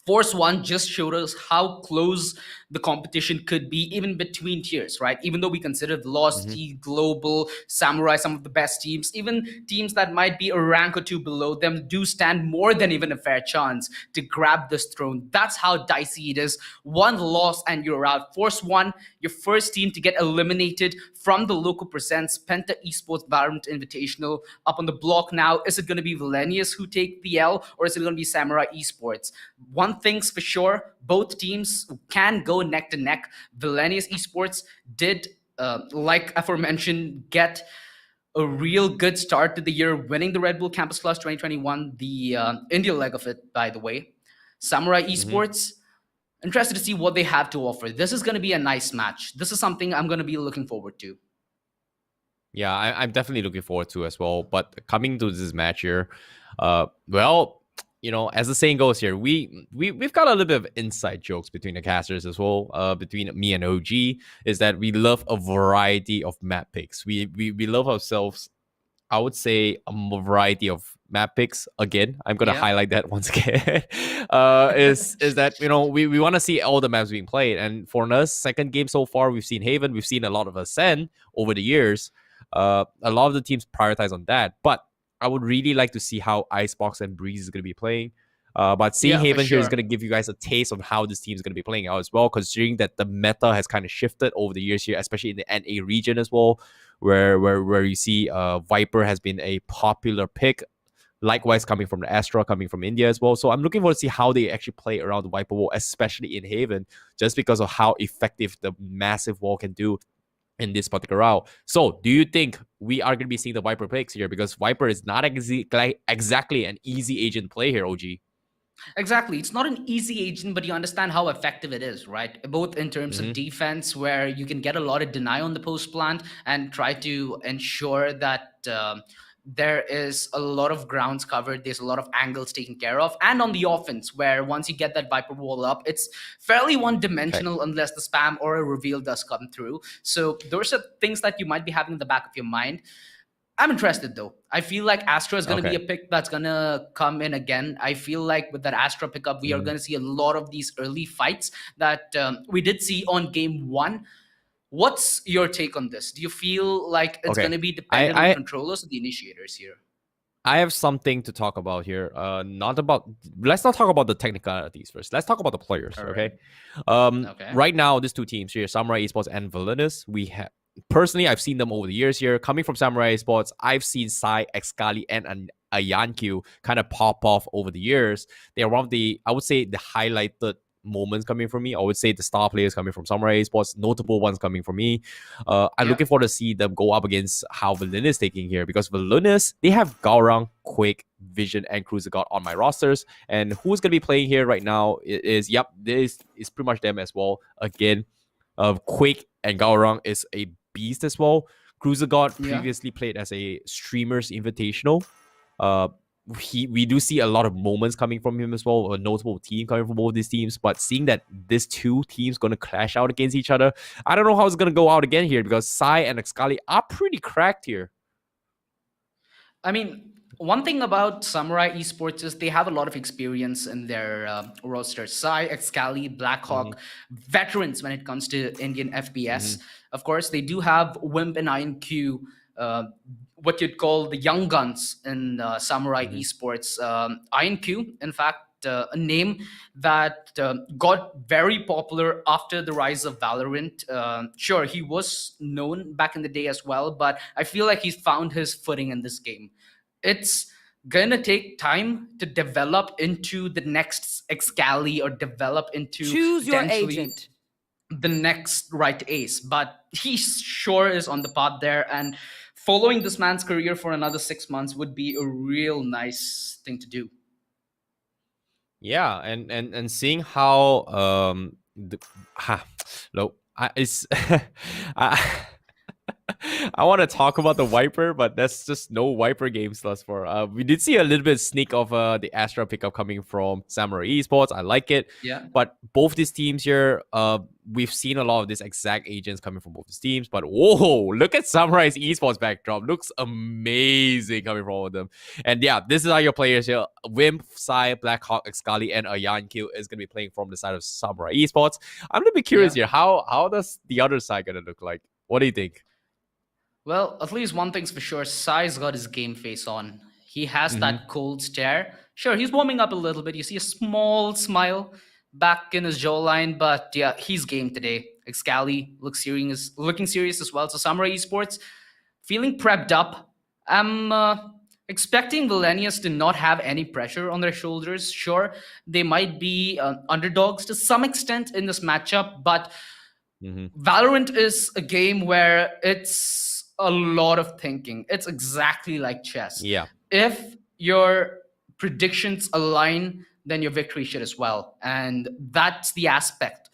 Force One just showed us how close the competition could be, even between tiers, right? Even though we consider Velocity, Global, Samurai some of the best teams, even teams that might be a rank or 2 below them do stand more than even a fair chance to grab this throne. That's how dicey it is. 1 loss and you're out. Force One, your first team to get eliminated from the LOCO Presents Penta Esports Valorant Invitational. Up on the block now, is it going to be Villainous who take the L, or is it going to be Samurai Esports? One thing's for sure, both teams can go neck to neck. Villainous Esports did, like aforementioned, get a real good start to the year, winning the Red Bull Campus Clash 2021, the India leg of it, by the way. Samurai Esports, interested to see what they have to offer. This is going to be a nice match. This is something I'm going to be looking forward to.
Yeah, I'm definitely looking forward to as well. But coming to this match here, well, as the saying goes here, we've got a little bit of inside jokes between the casters as well. Between me and OG, is that we love a variety of map picks. We love ourselves, I would say, a variety of map picks. Again, I'm gonna
Yeah.
highlight that once again. Is that we want to see all the maps being played, and for us, second game so far, we've seen Haven, we've seen a lot of Ascend over the years. A lot of the teams prioritize on that, but I would really like to see how Icebox and Breeze is gonna be playing. But seeing
Yeah, for
Haven here is
sure.
going to give you guys a taste of how this team is going to be playing out as well, considering that the meta has kind of shifted over the years here, especially in the NA region as well, where you see Viper has been a popular pick. Likewise, coming from the Astra, coming from India as well. So I'm looking forward to see how they actually play around the Viper wall, especially in Haven, just because of how effective the massive wall can do in this particular route. So, do you think we are going to be seeing the Viper picks here? Because Viper is not exactly an easy agent play here, OG.
Exactly. It's not an easy agent, but you understand how effective it is, right? Both in terms of defense, where you can get a lot of deny on the post plant and try to ensure that there is a lot of grounds covered, there's a lot of angles taken care of, and on the offense, where once you get that Viper wall up, it's fairly one-dimensional unless the spam or a reveal does come through. So those are things that you might be having in the back of your mind. I'm interested though. I feel like Astra is going to be a pick that's going to come in again. I feel like with that Astra pickup, we are going to see a lot of these early fights that we did see on game one. What's your take on this? Do you feel like it's going to be dependent on controllers or the initiators here?
I have something to talk about here. Let's not talk about the technicalities first. Let's talk about the players. Okay. Right now, these two teams here, Samurai Esports and Villainous, we have. Personally, I've seen them over the years here. Coming from Samurai Sports, I've seen Sai, Excali, and Ayanq kind of pop off over the years. They are one of the, I would say, the highlighted moments coming from me. I would say the star players coming from Samurai Sports, notable ones coming from me. I'm looking forward to see them go up against how Villainous is taking here, because Villainous, they have Gaurang, Quake, Vision, and Cruiser God on my rosters. And who's going to be playing here right now this is pretty much them as well. Again, Quake and Gaurang is a beast as well. Cruiser God previously played as a streamers invitational. We do see a lot of moments coming from him as well, a notable team coming from both these teams. But seeing that these two teams going to clash out against each other, I don't know how it's going to go out again here, because Sai and Excali are pretty cracked here.
I mean, one thing about Samurai Esports is they have a lot of experience in their roster. Sai, Excali, Blackhawk, veterans when it comes to Indian FPS. Of course, they do have Wimp and Iron what you'd call the young guns in Samurai Esports. Iron, in fact, a name that got very popular after the rise of Valorant. Sure, he was known back in the day as well, but I feel like he's found his footing in this game. It's gonna take time to develop into the next Excali or develop into
choose your agent,
the next right ace, but he sure is on the path there, and following this man's career for another 6 months would be a real nice thing to do.
Yeah, and seeing how I want to talk about the Viper, but that's just no Viper games thus far. We did see a little bit sneak of the Astra pickup coming from Samurai Esports. I like it.
Yeah.
But both these teams here, we've seen a lot of these exact agents coming from both these teams. But whoa, look at Samurai Esports backdrop. Looks amazing coming from all of them. And yeah, this is how your players here. Wimp, Sai, Blackhawk, Excali, and Ayanq is going to be playing from the side of Samurai Esports. I'm a little bit curious here. How does the other side going to look like? What do you think?
Well, at least one thing's for sure. Sai's got his game face on. He has that cold stare. Sure, he's warming up a little bit. You see a small smile back in his jawline, but yeah, he's game today. Excali looking serious as well. So Samurai Esports feeling prepped up. I'm expecting Villainous to not have any pressure on their shoulders. Sure, they might be underdogs to some extent in this matchup, but Valorant is a game where it's a lot of thinking. It's exactly like chess.
Yeah.
If your predictions align, then your victory should as well. And that's the aspect.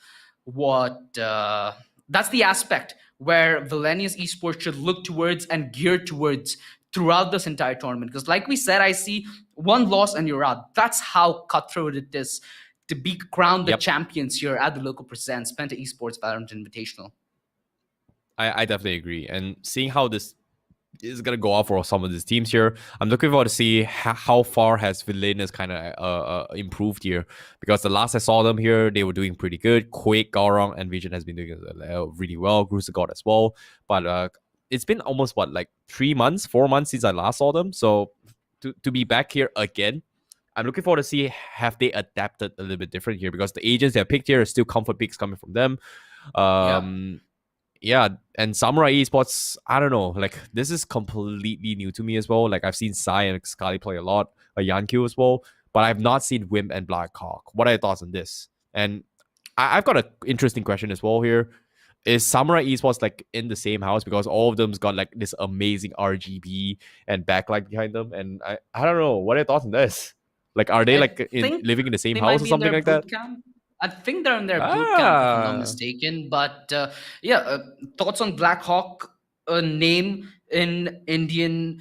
That's the aspect where Villainous Esports should look towards and gear towards throughout this entire tournament. Because like we said, I see one loss and you're out. That's how cutthroat it is to be crowned the
Yep.
champions here at the LOCO Presents Penta Esports Valorant Invitational.
I definitely agree. And seeing how this is going to go off for some of these teams here, I'm looking forward to see how far has Villainous kind of improved here. Because the last I saw them here, they were doing pretty good. Quake, Garong, and Vision has been doing really well. Grusa God as well. But it's been almost, like 4 months since I last saw them. So to be back here again, I'm looking forward to see have they adapted a little bit different here. Because the agents they have picked here are still comfort picks coming from them. Yeah, and Samurai Esports, I don't know, like this is completely new to me as well. Like I've seen Sai and Scully play a lot, Yankyu as well, but I've not seen Wim and Blackhawk. What are your thoughts on this? And I've got an interesting question as well here. Is Samurai Esports like in the same house? Because all of them's got like this amazing RGB and backlight behind them. And I don't know, what are your thoughts on this? Like are they living in the same house or something like that?
Camp. I think they're in their boot camp, if I'm not mistaken. But thoughts on Blackhawk, a name in Indian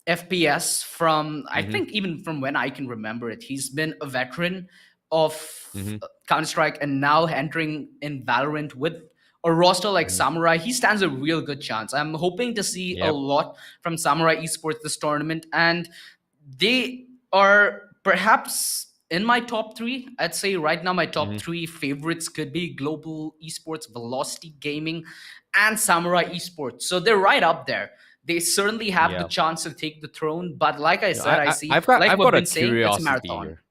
FPS from, I think, even from when I can remember it. He's been a veteran of Counter-Strike and now entering in Valorant with a roster like Samurai. He stands a real good chance. I'm hoping to see a lot from Samurai Esports this tournament. And they are perhaps in my top 3, I'd say right now my top 3 favorites could be Global Esports, Velocity Gaming, and Samurai Esports. So they're right up there. They certainly have the chance to take the throne. But like I said, I've got a curiosity
here.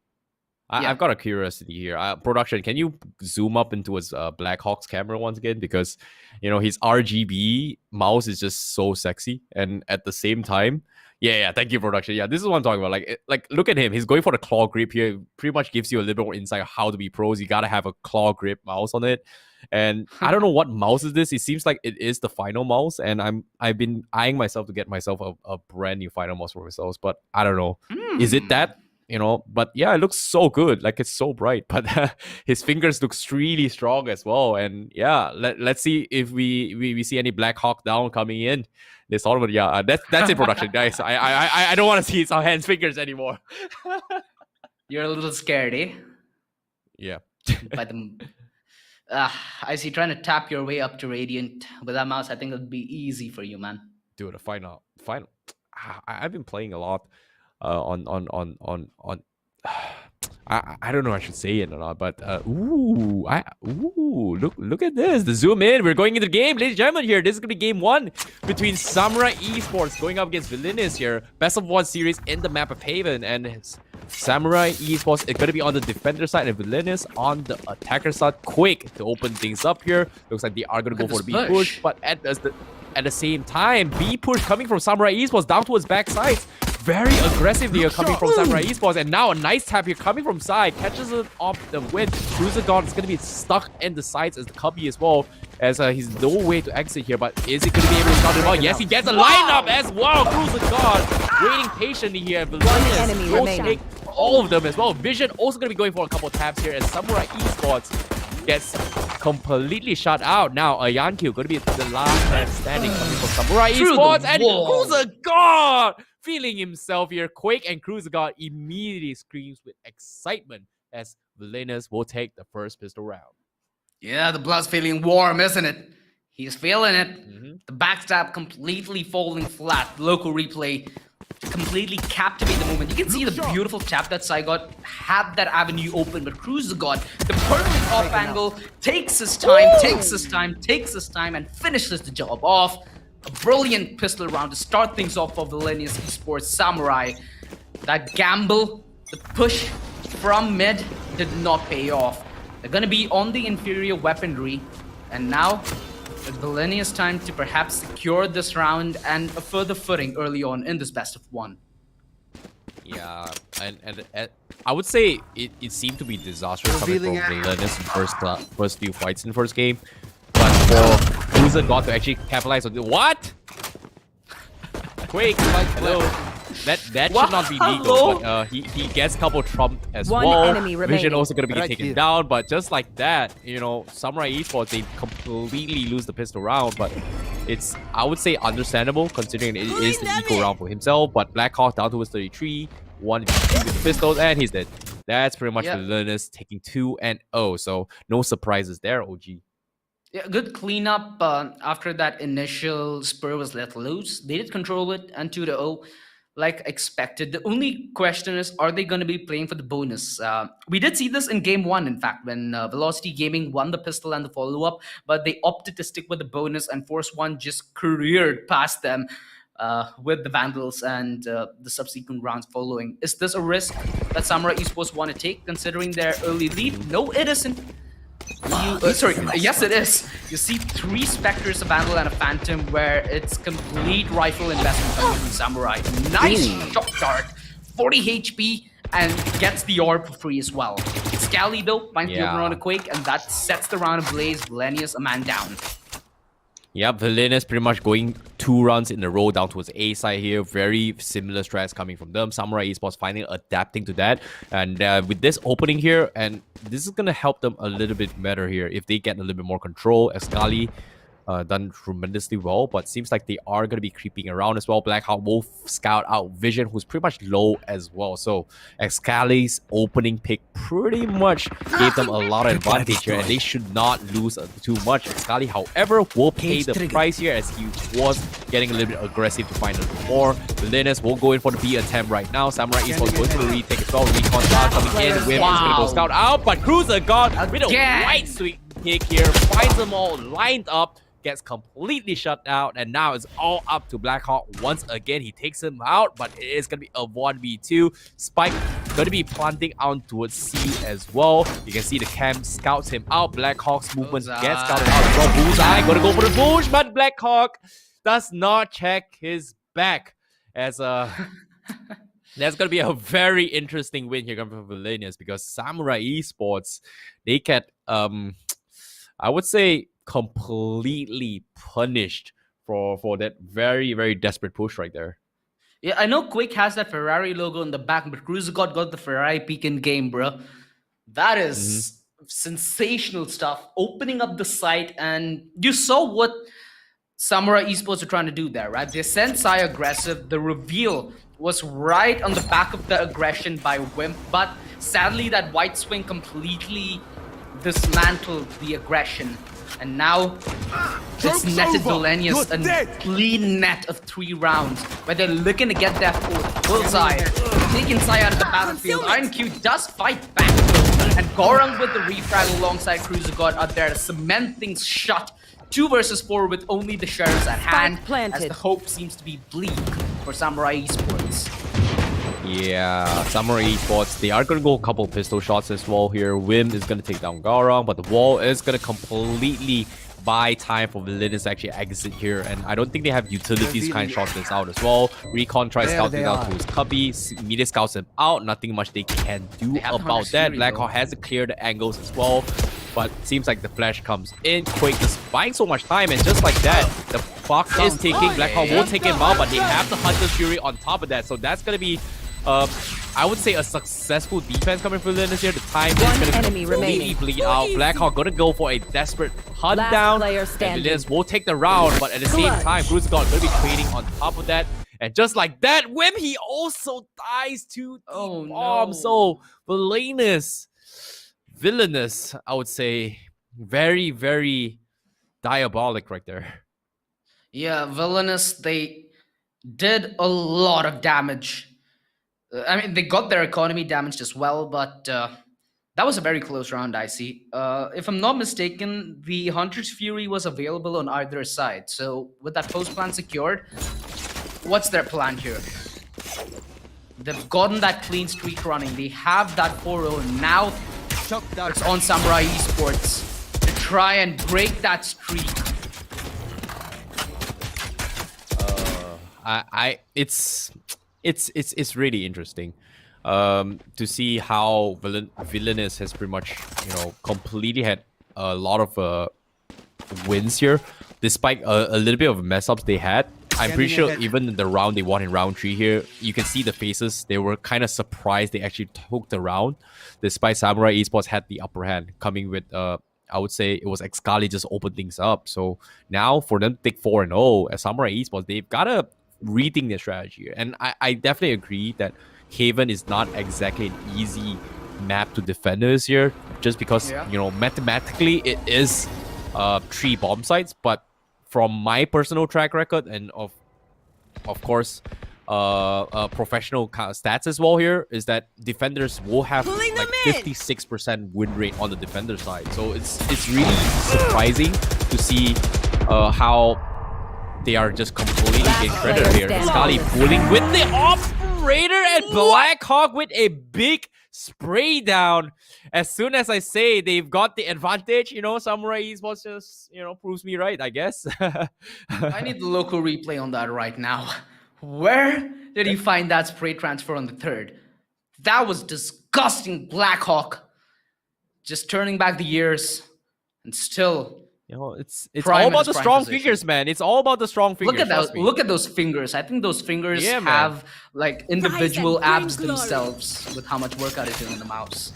I've got a curiosity here. Production, can you zoom up into his Blackhawk's camera once again? Because, his RGB mouse is just so sexy. And at the same time, yeah, thank you, production. Yeah, this is what I'm talking about. Like, look at him. He's going for the claw grip here. It pretty much gives you a little bit more insight on how to be pros. You gotta have a claw grip mouse on it. And I don't know what mouse is this. It seems like it is the final mouse. And I've been eyeing myself to get myself a brand new final mouse for myself. But I don't know. Is it that? But yeah, it looks so good. Like it's so bright. But his fingers looks really strong as well. And yeah, let's see if we see any Black Hawk down coming in this tournament. Yeah, that's in production, guys. I don't want to see his hands fingers anymore.
You're a little scared, eh?
Yeah.
By the I see trying to tap your way up to Radiant with that mouse. I think it'll be easy for you, man.
Dude, a final. I've been playing a lot. On I don't know if I should say it or not, but look at this, the zoom in. We're going into the game, ladies and gentlemen. Here, this is gonna be game 1 between Samurai Esports going up against Villainous here, best of 1 series in the map of Haven, and Samurai Esports is gonna be on the defender side and Villainous on the attacker side. Quick to open things up here. Looks like they are gonna go for the B push, but at the same time, B push coming from Samurai Esports down towards back sides. Very aggressively coming from Samurai Esports, and now a nice tap here coming from side, catches it off the wind. Cruiser God is going to be stuck in the sides as the Cubby as well, as he's no way to exit here, but is he going to be able to start it well? Yes, he gets a lineup as well. Cruiser God waiting patiently here.
Enemy remaining.
All of them as well. Vision also going to be going for a couple taps here as Samurai Esports gets completely shut out. Now, Yankyu going to be the last man standing coming from Samurai Esports, and Cruiser God feeling himself here. Quake and Cruiser God immediately screams with excitement as Villainous will take the first pistol round.
Yeah, the blood's feeling warm, isn't it? He's feeling it. The backstab completely falling flat. Local replay to completely captivate the moment. You can see the beautiful tap that Saigot had that avenue open, but Cruiser God, the perfect off angle, takes his time, and finishes the job off. A brilliant pistol round to start things off for Villainous Esports Samurai. That gamble, the push from mid did not pay off. They're going to be on the inferior weaponry. And now, it's Villainous time to perhaps secure this round and a further footing early on in this best of 1.
Yeah, and I would say it seemed to be disastrous coming from Villainous in first few fights in the first game. But for Cruiser God to actually capitalize on what? Quake, hello. That should not be legal, but he gets couple trumped as well.
Enemy
Vision also gonna be taken down, but just like that, Samurai Esports, they completely lose the pistol round, but It's, I would say, understandable considering it is the equal round for himself. But Blackhawk down towards 33, 1 with the pistols, and he's dead. That's pretty much Villainous taking 2-0. So no surprises there, OG.
Yeah, good cleanup after that initial spur was let loose. They did control it and 2-0 like expected. The only question is, are they going to be playing for the bonus? We did see this in game 1, in fact, when Velocity Gaming won the pistol and the follow-up, but they opted to stick with the bonus, and Force One just careered past them with the Vandals and the subsequent rounds following. Is this a risk that Samurai Esports want to take, considering their early lead? No, it isn't. Yes, it is. You see 3 Spectres, a Vandal, and a Phantom, where it's complete rifle investment coming from Samurai. Nice shot dart, 40 HP, and gets the orb for free as well. Scally, though, finds the opener on a Quake, and that sets the round ablaze. Villainous, a man down.
Yep, Villainous pretty much going 2 rounds in a row down towards A side here. Very similar strats coming from them. Samurai Esports finally adapting to that. And with this opening here, and this is going to help them a little bit better here if they get a little bit more control. Escali done tremendously well, but seems like they are going to be creeping around as well. Blackhawk will scout out Vision, who's pretty much low as well. So Escali's opening pick pretty much gave them a lot of advantage here, and they should not lose too much. Escali, however, will pay the price here as he was getting a little bit aggressive to find a little more. Villainous will go in for the B attempt right now. Samurai Esports going for the retake as well. Recon style coming in. Wim is going to go scout out, but Cruiser God with a white sweep kick here, finds them all lined up, gets completely shut down, and now it's all up to Blackhawk once again. He takes him out, but it is going to be a 1v2. Spike going to be planting out towards C as well. You can see the cam scouts him out. Blackhawk's movements get scouted out as well. Bullseye going to go for the bush, but Blackhawk does not check his back as that's going to be a very interesting win here coming from Villainous, because Samurai Esports, they get I would say completely punished for that very, very desperate push right there.
Yeah, I know Quake has that Ferrari logo in the back, but Cruiser got the Ferrari peak in game, bro. That is sensational stuff. Opening up the site, and you saw what Samurai Esports are trying to do there, right? They sent Sai aggressive. The reveal was right on the back of the aggression by Wimp, but sadly that white swing completely dismantled the aggression. And now it's netted Villainous a clean net of 3 rounds where they're looking to get their fourth. Bullseye taking Sai out of the battlefield. IronQ does fight back though, and Gorang with the refrag alongside Cruiser God are there to cement things shut. 2 versus 4 with only the Sheriffs at hand, as the hope seems to be bleak for Samurai Esports.
Yeah, Samurai Esports, they are going to go a couple pistol shots as well here. Wim is going to take down Garang, but the wall is going to completely buy time for Villainous to actually exit here. And I don't think they have utilities kind of shots this out as well. Recon tries scouting out to his cubby. Media scouts him out. Nothing much they can do about that. Blackhawk has to clear the angles as well. But seems like the flash comes in. Quake just buying so much time, and just like that, the clock is ticking. Blackhawk will take him out, but they have the Hunter's Fury on top of that. So that's going to be I would say a successful defense coming from Villainous here. The time is going to completely bleed out. Blackhawk going to go for a desperate hunt down. And Villainous will take the round, but at the same time, Cruiser God going to be trading on top of that. And just like that, Wim, he also dies to the bomb. No. So Villainous, I would say, very, very diabolic right there.
Yeah, Villainous, they did a lot of damage. I mean, they got their economy damaged as well, but that was a very close round, I see. If I'm not mistaken, the Hunter's Fury was available on either side. So with that post plan secured, what's their plan here? They've gotten that clean streak running. They have that 4-0. Now it's on Samurai Esports to try and break that streak.
It's really interesting to see how Villainous has pretty much, completely had a lot of wins here, despite a little bit of mess ups they had. I'm pretty sure even in the round they won in round 3 here, you can see the faces. They were kind of surprised they actually took the round, despite Samurai Esports had the upper hand, coming with I would say it was XGOQii just opened things up. So now for them to take 4-0 as Samurai Esports, they've got to rethink their strategy. And I definitely agree that Haven is not exactly an easy map to defenders here, just because you know, mathematically it is 3 bomb sites, but from my personal track record and of course professional kind of stats as well here, is that defenders will have like 56% win rate on the defender side. So it's really surprising to see how they are just completely getting credit here. XGOQii pulling with the operator and Blackhawk with a big spray down. As soon as I say they've got the advantage, you know, Samurai Esports just, you know, proves me right, I guess.
I need the local replay on that right now. Where did he find that spray transfer on the third? That was disgusting. Blackhawk just turning back the years and still.
You know, it's all about the strong
position.
fingers, man. It's all about the strong fingers.
Look at those! Look at those fingers. I think those fingers have like individual abs themselves with how much workout they're doing in the mouse.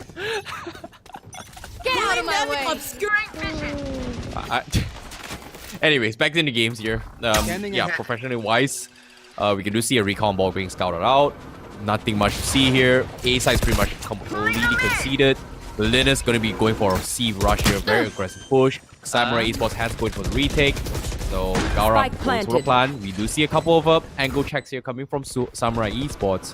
Get out of my way! Obscuring vision.
Anyways, back in the games here. Yeah, professionally wise, we can do see a recon ball being scouted out. Nothing much to see here. A side's pretty much completely conceded. Villainous going to be going for a C rush here. Very aggressive push. Samurai Esports has going for the retake. So Gaura goes for the plan. We do see a couple of angle checks here coming from Samurai Esports.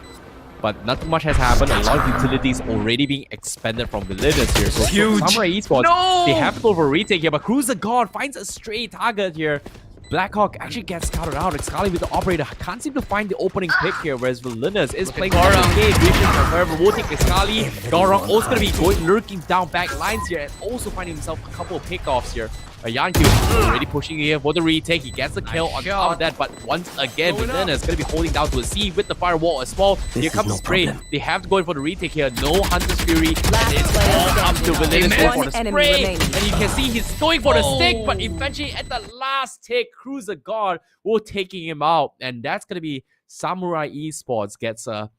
But nothing much has happened. A lot of utilities already being expended from Villainous here. So Samurai Esports, they have to go for a retake here. But Cruiser God finds a stray target here. Blackhawk actually gets scouted out. XGOQii with the operator can't seem to find the opening pick here, whereas Villainous is playing the game. Vision, however, will take XGOQii. Gaurang also going to be lurking down back lines here and also finding himself a couple of pickoffs here. Yanqiu already pushing here for the retake. He gets the kill on top of that, but once again, Villainous is going to be holding down to a C with the firewall as well. Here comes the spray. They have to go in for the retake here. No Hunter's Fury. And it's all up to Villainous going for the spray. And you can see he's going for the stick, but eventually at the last tick, Cruiser God will taking him out. And that's going to be Samurai Esports gets a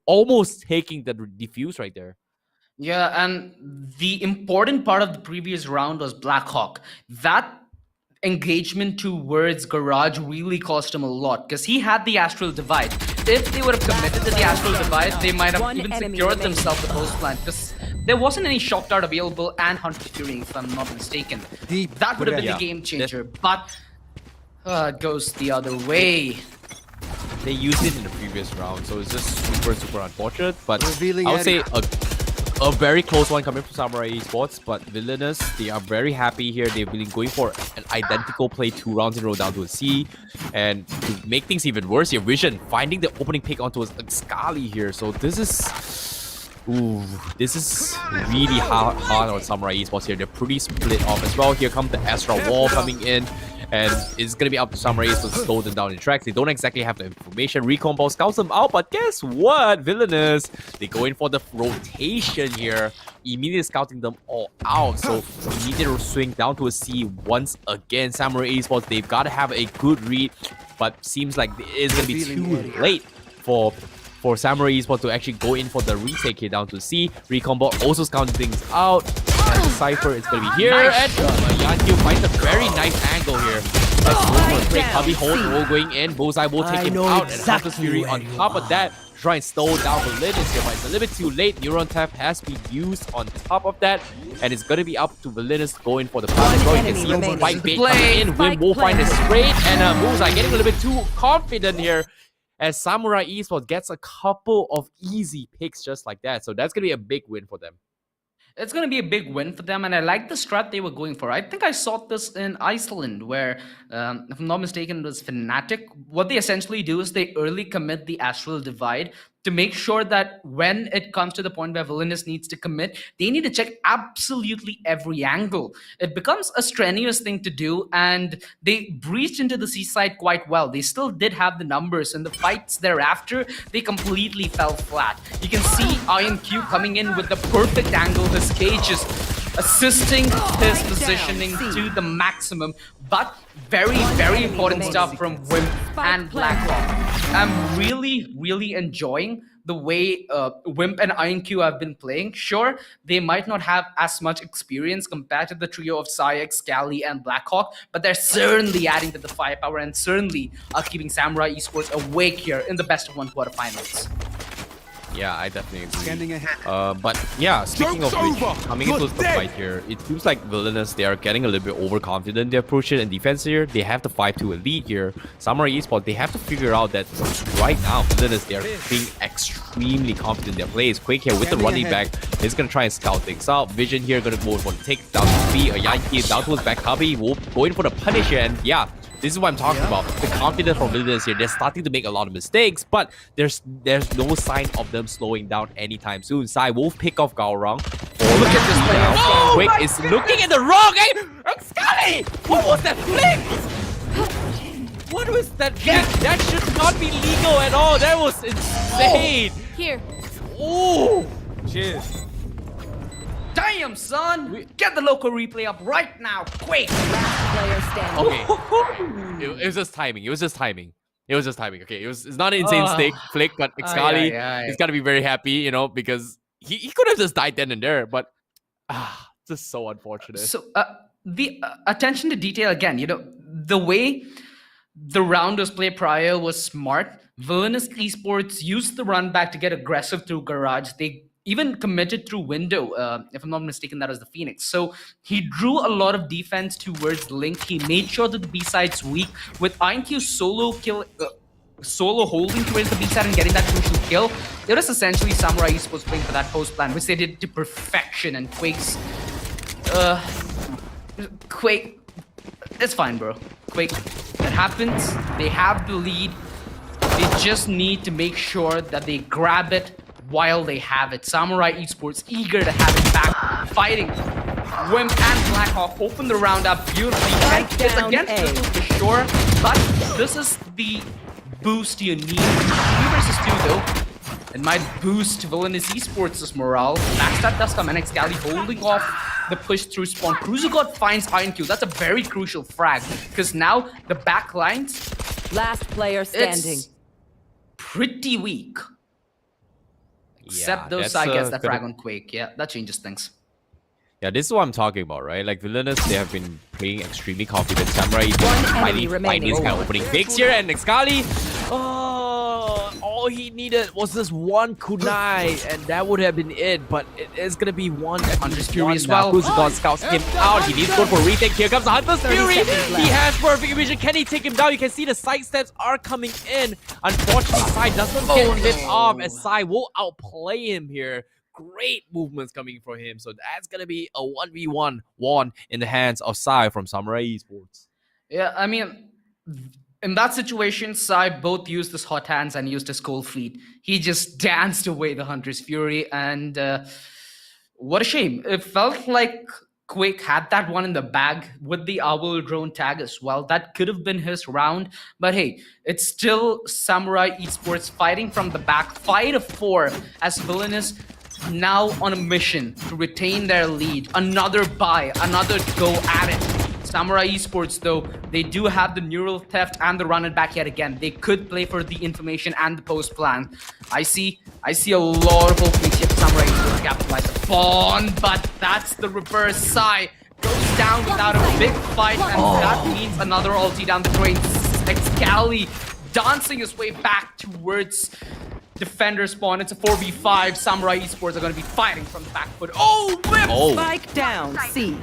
almost taking the defuse right there.
Yeah, and the important part of the previous round was Blackhawk. That engagement towards Garage really cost him a lot because he had the Astral Divide. If they would have committed to the Astral Divide, they might have even secured themselves the host plan because there wasn't any Shock Dart available and Hunter's Fury, if I'm not mistaken. That would have been the game changer, but it goes the other way.
They used it in the previous round, so it's just super unfortunate. But I would say a very close one coming from Samurai Esports, but Villainous, they are very happy here. They've been going for an identical play 2 rounds in a row down to a C. And to make things even worse here, Vision finding the opening pick onto XGOQii here. So this is really hard on Samurai Esports here. They're pretty split off as well. Here comes the Astral Wall coming in. And it's going to be up to Samurai Esports to slow them down in tracks. They don't exactly have the information. Recon Ball scouts them out, but guess what? Villainous, they go in for the rotation here. Immediately scouting them all out. So immediate swing down to a C once again. Samurai Esports, they've got to have a good read, but seems like it's going to be too late for Samurai Esports to actually go in for the retake here down to C. Recon Ball also scouting things out. And Cypher is going to be here. And Yanqiu finds a very nice angle here. Let's go for a quick Hubby Hold roll going in. Bullseye will take him out. And Hunter's Fury on top of that. Try and slow down Villainous here, but it's a little bit too late. Neuron Tap has been used on top of that. And it's going to be up to Villainous going for the plan as well. You can see Spike Bait coming in. Wim will find a straight. And Bullseye getting a little bit too confident here, as Samurai Esports gets a couple of easy picks just like that. So that's going to be a big win for them.
It's going to be a big win for them, and I like the strat they were going for. I think I saw this in Iceland, where, if I'm not mistaken, it was Fnatic. What they essentially do is they early commit the Astral Divide to make sure that when it comes to the point where Villainous needs to commit, they need to check absolutely every angle. It becomes a strenuous thing to do, and they breached into the seaside quite well. They still did have the numbers, and the fights thereafter, they completely fell flat. You can see IonQ coming in with the perfect angle. His cage is assisting his positioning to the maximum. But very, very important stuff from Wimp and Blackhawk. I'm really enjoying the way Wimp and INQ have been playing. Sure, they might not have as much experience compared to the trio of Psyx, Scally, and Blackhawk, but they're certainly adding to the firepower and certainly are keeping Samurai Esports awake here in the best of one quarterfinals.
Yeah, I definitely agree. But yeah, speaking of which, coming into the fight here, it seems like Villainous, they are getting a little bit overconfident in their approach and defense here. They have the 5-2 lead here. Samurai Esports, they have to figure out that right now, Villainous, they are being extremely confident in their plays. Quake here with the running back is going to try and scout things out. Vision here going to go for the take down to B. A Yankee down towards back cubby. Will go in for the punish here. And yeah, this is what I'm talking about. The confidence from Villainous here. They're starting to make a lot of mistakes, but there's no sign of them slowing down anytime soon. Sai will pick off Gaorang.
Look at this play.
Oh, Quick is looking in the wrong angle. Scully! What was that flick? What was that flick? That should not be legal at all. That was insane.
Here.
Oh, cheers.
Damn, son! Get the local replay up right now, quick!
Player standing.
Okay. It was just timing. It was just timing. Okay, it's not an insane flick, but Xcali is gonna be very happy, you know, because he could have just died then and there, but just so unfortunate.
So the attention to detail again, you know, the way the round was played prior was smart. Villainous Esports used the run back to get aggressive through garage. They even committed through window, if I'm not mistaken, that was the Phoenix. So he drew a lot of defense towards Link. He made sure that the B-side's weak. With INQ solo holding towards the B-side and getting that crucial kill, it was essentially Samurai Esports playing for that post plan, which they did to perfection. And Quake's... Quake... It's fine, bro. Quake, it happens. They have the lead. They just need to make sure that they grab it while they have it. Samurai Esports eager to have it back, fighting. Wimp and Blackhawk open the round up beautifully. It's against Crystal for sure, but this is the boost you need. 3 versus 2 though. It might boost Villainous Esports' morale. Backstab does come, NX Galley holding off the push through spawn. Cruiser finds INQ. That's a very crucial frag, because now the back lines,
last player standing,
it's pretty weak. Except those,
that's,
I guess, that frag on Quake. Yeah, that changes things.
Yeah, this is what I'm talking about, right? Like, Villainous, they have been playing extremely confident. Samurai is finally finding this kind of opening fakes here, and Xcali, all he needed was this one kunai, and that would have been it, but it is gonna be one Hunter's Fury as well. Who's gonna scout him out? He needs to go for a retake. Here comes the Hunter's Fury. He has perfect vision. Can he take him down? You can see the side steps are coming in. Unfortunately, Sai doesn't get lit off, as Sai will outplay him here. Great movements coming from him. So that's going to be a 1v1 won in the hands of Sai from Samurai Esports.
Yeah, I mean, in that situation, Sai both used his hot hands and used his cold feet. He just danced away the Hunter's Fury, and what a shame. It felt like Quake had that one in the bag with the Owl drone tag as well. That could have been his round, but hey, it's still Samurai Esports fighting from the back. 5-4 as Villainous now on a mission to retain their lead. Another buy, another go at it. Samurai Esports, though, they do have the neural theft and the run it back yet again. They could play for the information and the post plan. I see a lot of openings here for Samurai Esports to capitalize upon, but that's the reverse. Sai goes down without a big fight, and that means another ulti down the drain. Xcali dancing his way back towards defender spawn. It's a 4v5. Samurai Esports are going to be fighting from the back foot. Oh, Whip!
Spike down, C.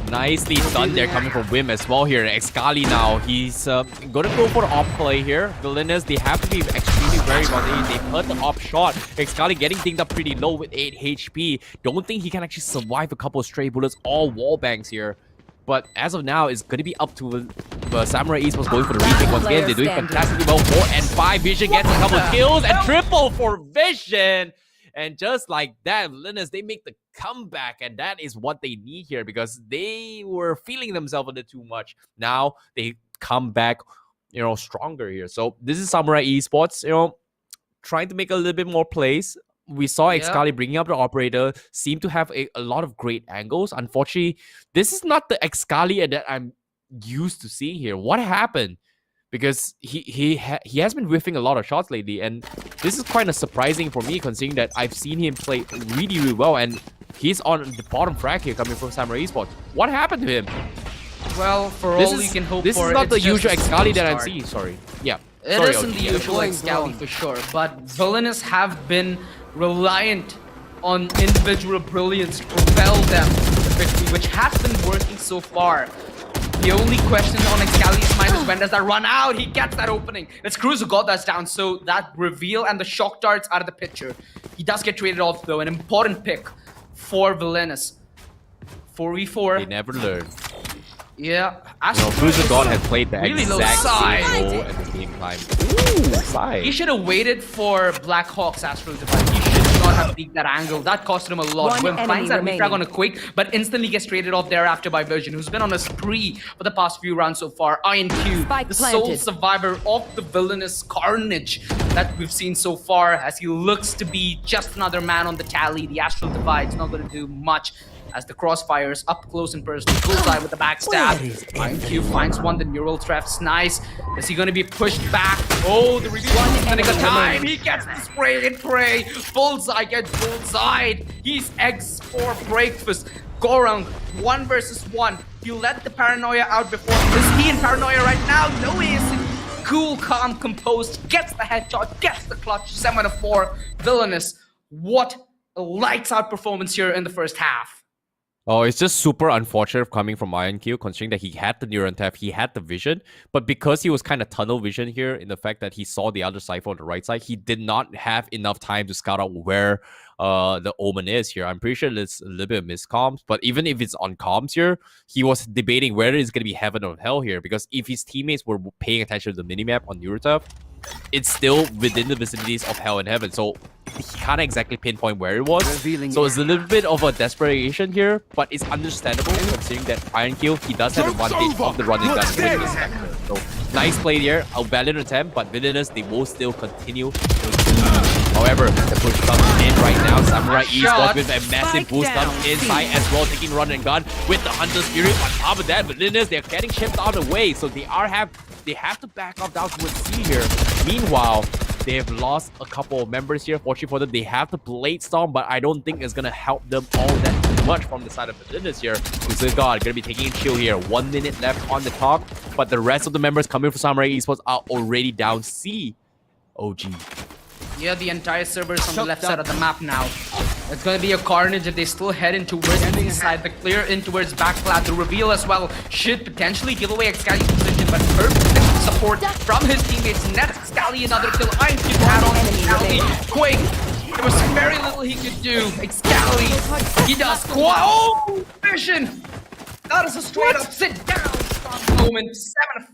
Nicely done there, coming from Wim as well here. Xcali now, he's going to go for the op play here. Villainous, they have to be extremely very well. They heard the op shot. Xcali getting dinged up pretty low with 8 HP. Don't think he can actually survive a couple of stray bullets, all wall bangs here. But as of now, it's going to be up to Samurai Esports going for the retake once again. They're doing fantastically well. 4 and 5. Vision gets a couple of kills and triple for Vision. And just like that, Villainous, they make the comeback. And that is what they need here, because they were feeling themselves a little too much. Now they come back, you know, stronger here. So this is Samurai Esports, you know, trying to make a little bit more plays. We saw
Yeah.
XGOQii bringing up the operator, seem to have a lot of great angles. Unfortunately, this is not the XGOQii that I'm used to seeing here. What happened? Because he has been whiffing a lot of shots lately, and this is kind of surprising for me, considering that I've seen him play really, really well, and he's on the bottom frag here coming from Samurai Esports. What happened to him?
Well, for
This
all
is,
you can hope
this
for,
is not
it's
the
just
usual
a slow
XGOQii that I
start.
see. Sorry. Yeah.
It
Sorry,
isn't the
OG.
usual
Going
XGOQii
wrong.
for sure, but Villainous have been reliant on individual brilliance to propel them to victory, which has been working so far. The only question on XGOQii's mind is when does that run out? He gets that opening. It's Cruz who got that down, so that reveal and the shock darts out of the picture. He does get traded off though, an important pick for Villainous. 4v4.
They never learn.
Yeah.
Cruiser God has played the
Really low
exact
side.
same role at the same time. Ooh, side.
He should have waited for Black Hawk's Astral Divide. He should not have peeked that angle. That cost him a lot.
One
When
enemy
finds that
remaining.
refrag on a quick, but instantly gets traded off thereafter by Vision, who's been on a spree for the past few rounds so far. INQ,
Spike
the sole
planted.
survivor of the Villainous carnage that we've seen so far, as he looks to be just another man on the tally. The Astral Divide's not going to do much, as the crossfires up close and personal. Bullseye with the backstab. INQ finds one, the neural threft's nice. Is he gonna be pushed back? Oh, the reveal is gonna get time. He gets the spray and pray. Bullseye gets bullseyed. He's eggs for breakfast. Go around 1 versus 1. You let the paranoia out before. Is he in paranoia right now? No, he isn't. Cool, calm, composed. Gets the headshot. Gets the clutch. 7-4. Villainous. What a lights out performance here in the first half.
Oh, it's just super unfortunate coming from INQ, considering that he had the neuron tap, he had the vision, but because he was kind of tunnel vision here in the fact that he saw the other cypher on the right side, he did not have enough time to scout out where the Omen is here. I'm pretty sure it's a little bit of miscomms, but even if it's on comms here, he was debating whether it's going to be heaven or hell here, because if his teammates were paying attention to the minimap on Neuroturf, it's still within the vicinities of hell and heaven, so he can't exactly pinpoint where it was. So it's a little bit of a desperation here, but it's understandable considering that IronQ, he does have advantage of the running gun with this factor. So nice play here, a valiant attempt, but Villainous, they will still continue. However, the push comes in right now. Samurai Esports with a massive
Spike
boost up
down.
inside as well, taking run and gun with the Hunter's Fury. On top of that, Villainous, they're getting shipped out of the way, so they have to back off down towards C here. Meanwhile, they have lost a couple of members here. Fortunately for them, they have the Blade Storm, but I don't think it's going to help them all that much from the side of Villainous here. Who's God going to be taking a chill here. 1 minute left on the clock, but the rest of the members coming from Samurai Esports are already down C. OG.
Yeah, the entire server is on the left side of the map now. It's gonna be a carnage if they still head in towards the east side. The clear in towards backflat. The reveal as well should potentially give away XGOQii's position, but perfect support from his teammates. Net XGOQii another kill. I'm keeping out on XGOQii. Quick! There was very little he could do. XGOQii, he does quite. Oh! Vision! That is a straight up sit down strong moment.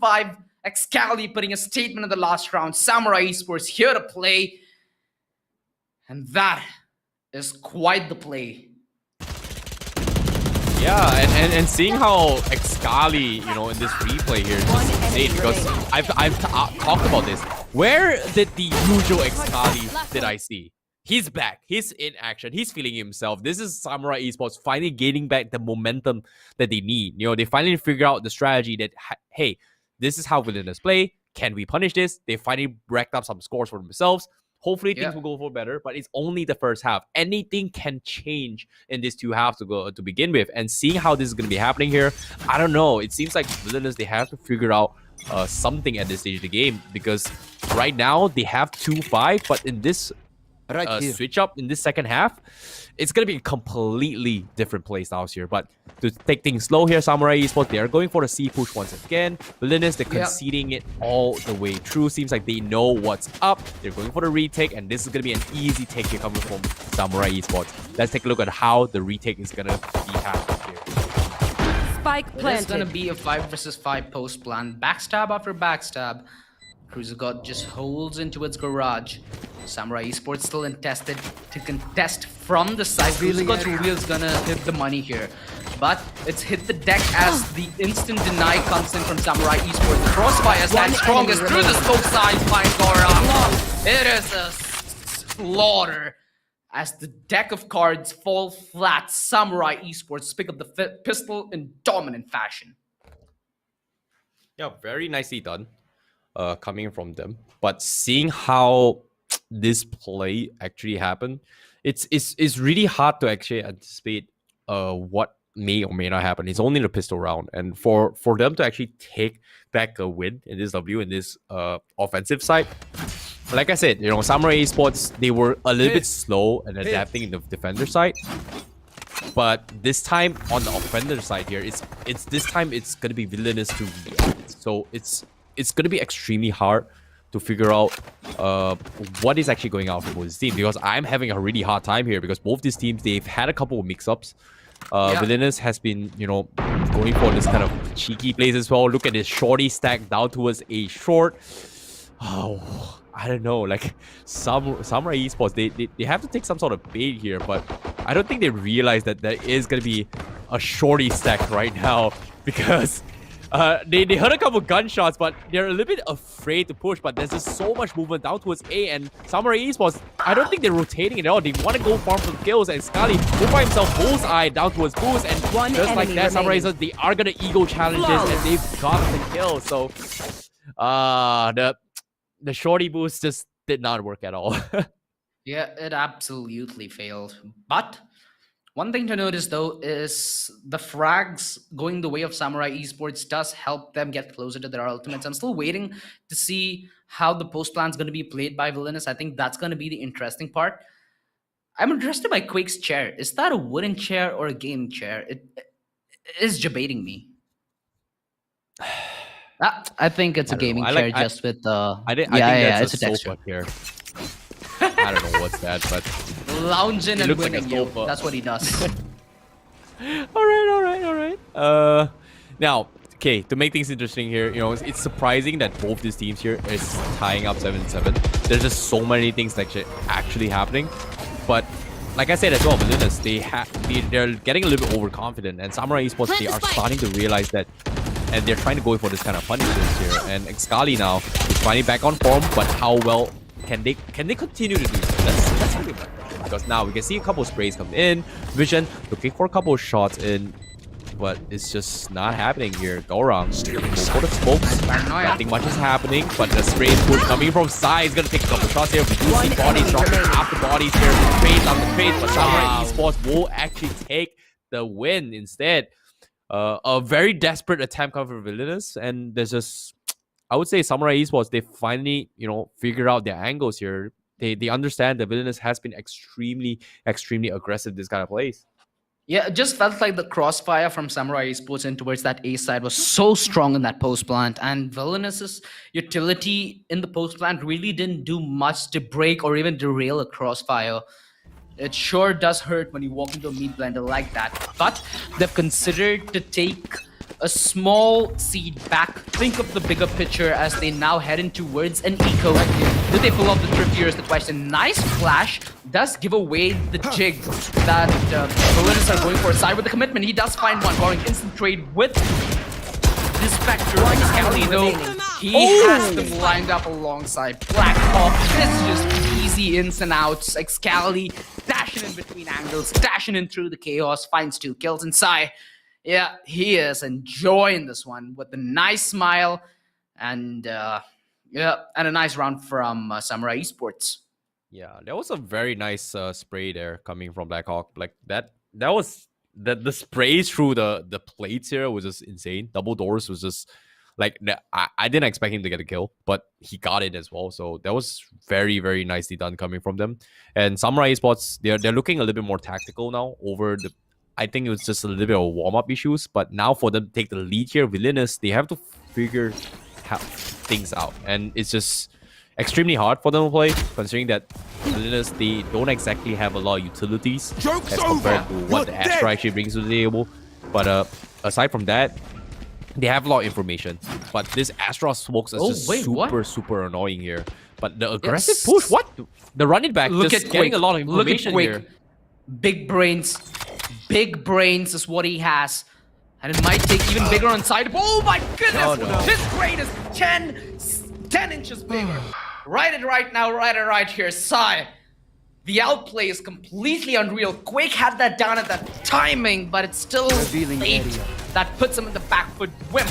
7-5. XGOQii putting a statement in the last round. Samurai Esports here to play. And that is quite the play.
Yeah, and seeing how XGOQii, you know, in this replay here is just insane, because I've talked about this. Where did the usual XGOQii did I see? He's back. He's in action. He's feeling himself. This is Samurai Esports finally gaining back the momentum that they need. You know, they finally figure out the strategy that, hey, this is how Villainous play. Can we punish this? They finally racked up some scores for themselves. Hopefully things will go for better, but it's only the first half. Anything can change in these two halves to begin with. And seeing how this is going to be happening here, I don't know. It seems like Villainous, they have to figure out something at this stage of the game, because right now they have 2-5, but in this switch up in this second half, it's going to be a completely different play styles here. But to take things slow here, Samurai Esports, they are going for the C push once again. Villainous, they're conceding it all the way through. Seems like they know what's up. They're going for the retake, and this is going to be an easy take here coming from Samurai Esports. Let's take a look at how the retake is going to be happening here.
Spike planted.
It's gonna be a 5 versus 5 post plan. Backstab after backstab. Cruiser God just holds into its garage. Samurai Esports still intested to contest from the side. Cruiser God's reveal is gonna hit the money here. But it's hit the deck as the instant deny comes in from Samurai Esports. The crossfire stands strongest through the smoke side by Gora. It is a slaughter. As the deck of cards fall flat, Samurai Esports pick up the pistol in dominant fashion.
Yeah, very nicely done. Coming from them, but seeing how this play actually happened, it's really hard to actually anticipate what may or may not happen. It's only the pistol round, and for them to actually take back a win in this W in this offensive side, like I said, you know, Samurai Esports, they were a little bit slow and adapting in the defender side. But this time on the offender side here, it's this time it's gonna be Villainous to react. So it's gonna be extremely hard to figure out what is actually going on for both these teams, because I'm having a really hard time here because both these teams, they've had a couple of mix-ups. Villainous has been, you know, going for this kind of cheeky plays as well. Look at this shorty stack down towards a short. Oh, I don't know, like Samurai Esports, they have to take some sort of bait here, but I don't think they realize that there is going to be a shorty stack right now, because they heard a couple gunshots, but they're a little bit afraid to push, but there's just so much movement down towards A, and Samurai Esports, I don't think they're rotating at all. They want to go farm for kills, and Scally will find himself bullseye down towards Boost, and just like that, Samurai Esports, they are going to ego challenges, and they've got the kill. So the shorty boost just did not work at all.
Yeah, it absolutely failed. But one thing to notice though is the frags going the way of Samurai Esports does help them get closer to their ultimates. I'm still waiting to see how the post plan is going to be played by Villainous. I think that's going to be the interesting part. I'm interested by Quake's chair. Is that a wooden chair or a gaming chair? It is debating me. I think it's a gaming chair, just with the.
I think that's it's a texture here. I don't know what's that, but
lounging and winning you. That's what he does.
all right. Now, okay, to make things interesting here, you know, it's surprising that both these teams here is tying up 7-7. There's just so many things that actually happening, but like I said as well, Villainous, they're getting a little bit overconfident, and Samurai Esports, they are starting to realize that. And they're trying to go for this kind of punishments here. And Xcali now is finally back on form, but how well can they continue to do so? That's really important, because now we can see a couple of sprays come in. Vision looking for a couple of shots in, but it's just not happening here. Go around, go for the smokes. Nothing much is happening, but the spray push coming from side is gonna take a couple shots here. We do see bodies dropping after bodies here. Trades on the trades, but Samurai Esports will actually take the win instead. A very desperate attempt coming from Villainous, and there's just, I would say, Samurai Esports, they finally, you know, figure out their angles here. They understand that Villainous has been extremely aggressive this kind of plays.
Yeah, it just felt like the crossfire from Samurai Esports in towards that A side was so strong in that post plant, and Villainous's utility in the post plant really didn't do much to break or even derail a crossfire. It sure does hurt when you walk into a meat blender like that. But they've considered to take a small seed back. Think of the bigger picture as they now head in towards an eco. Did they pull off the trick? Here is the question. Nice flash does give away the jig that Villainous are going for. Side with the commitment. He does find one, going instant trade with the Spectre. Scally, though, he has them lined up alongside Black Hawk. This is just easy ins and outs. Scally dashing in between angles, dashing in through the chaos, finds 2 kills. And Sai, yeah, he is enjoying this one with a nice smile and a nice round from Samurai Esports.
Yeah, that was a very nice spray there coming from Black Hawk. Like that was the sprays through the plates here was just insane. Double doors was just like, I didn't expect him to get a kill, but he got it as well. So that was very nicely done coming from them. And Samurai Esports, they're looking a little bit more tactical now over the. I think it was just a little bit of warm-up issues, but now for them to take the lead here, Villainous, they have to figure things out, and it's just extremely hard for them to play, considering that Villainous, they don't exactly have a lot of utilities as compared to what the Astra actually brings to the table. But aside from that, they have a lot of information. But this Astra smokes is just super annoying here. But the aggressive push, what? The running back,
Look
just
at
getting
Quake.
a lot of information
Look at
here.
Big brains is what he has. And it might take even bigger on side. Oh my goodness!
No.
This brain is 10 inches bigger. Right here, Sai. The outplay is completely unreal. Quake had that down at that timing, but it's still
Revealing
fate
area.
that puts him in the back foot. Wimp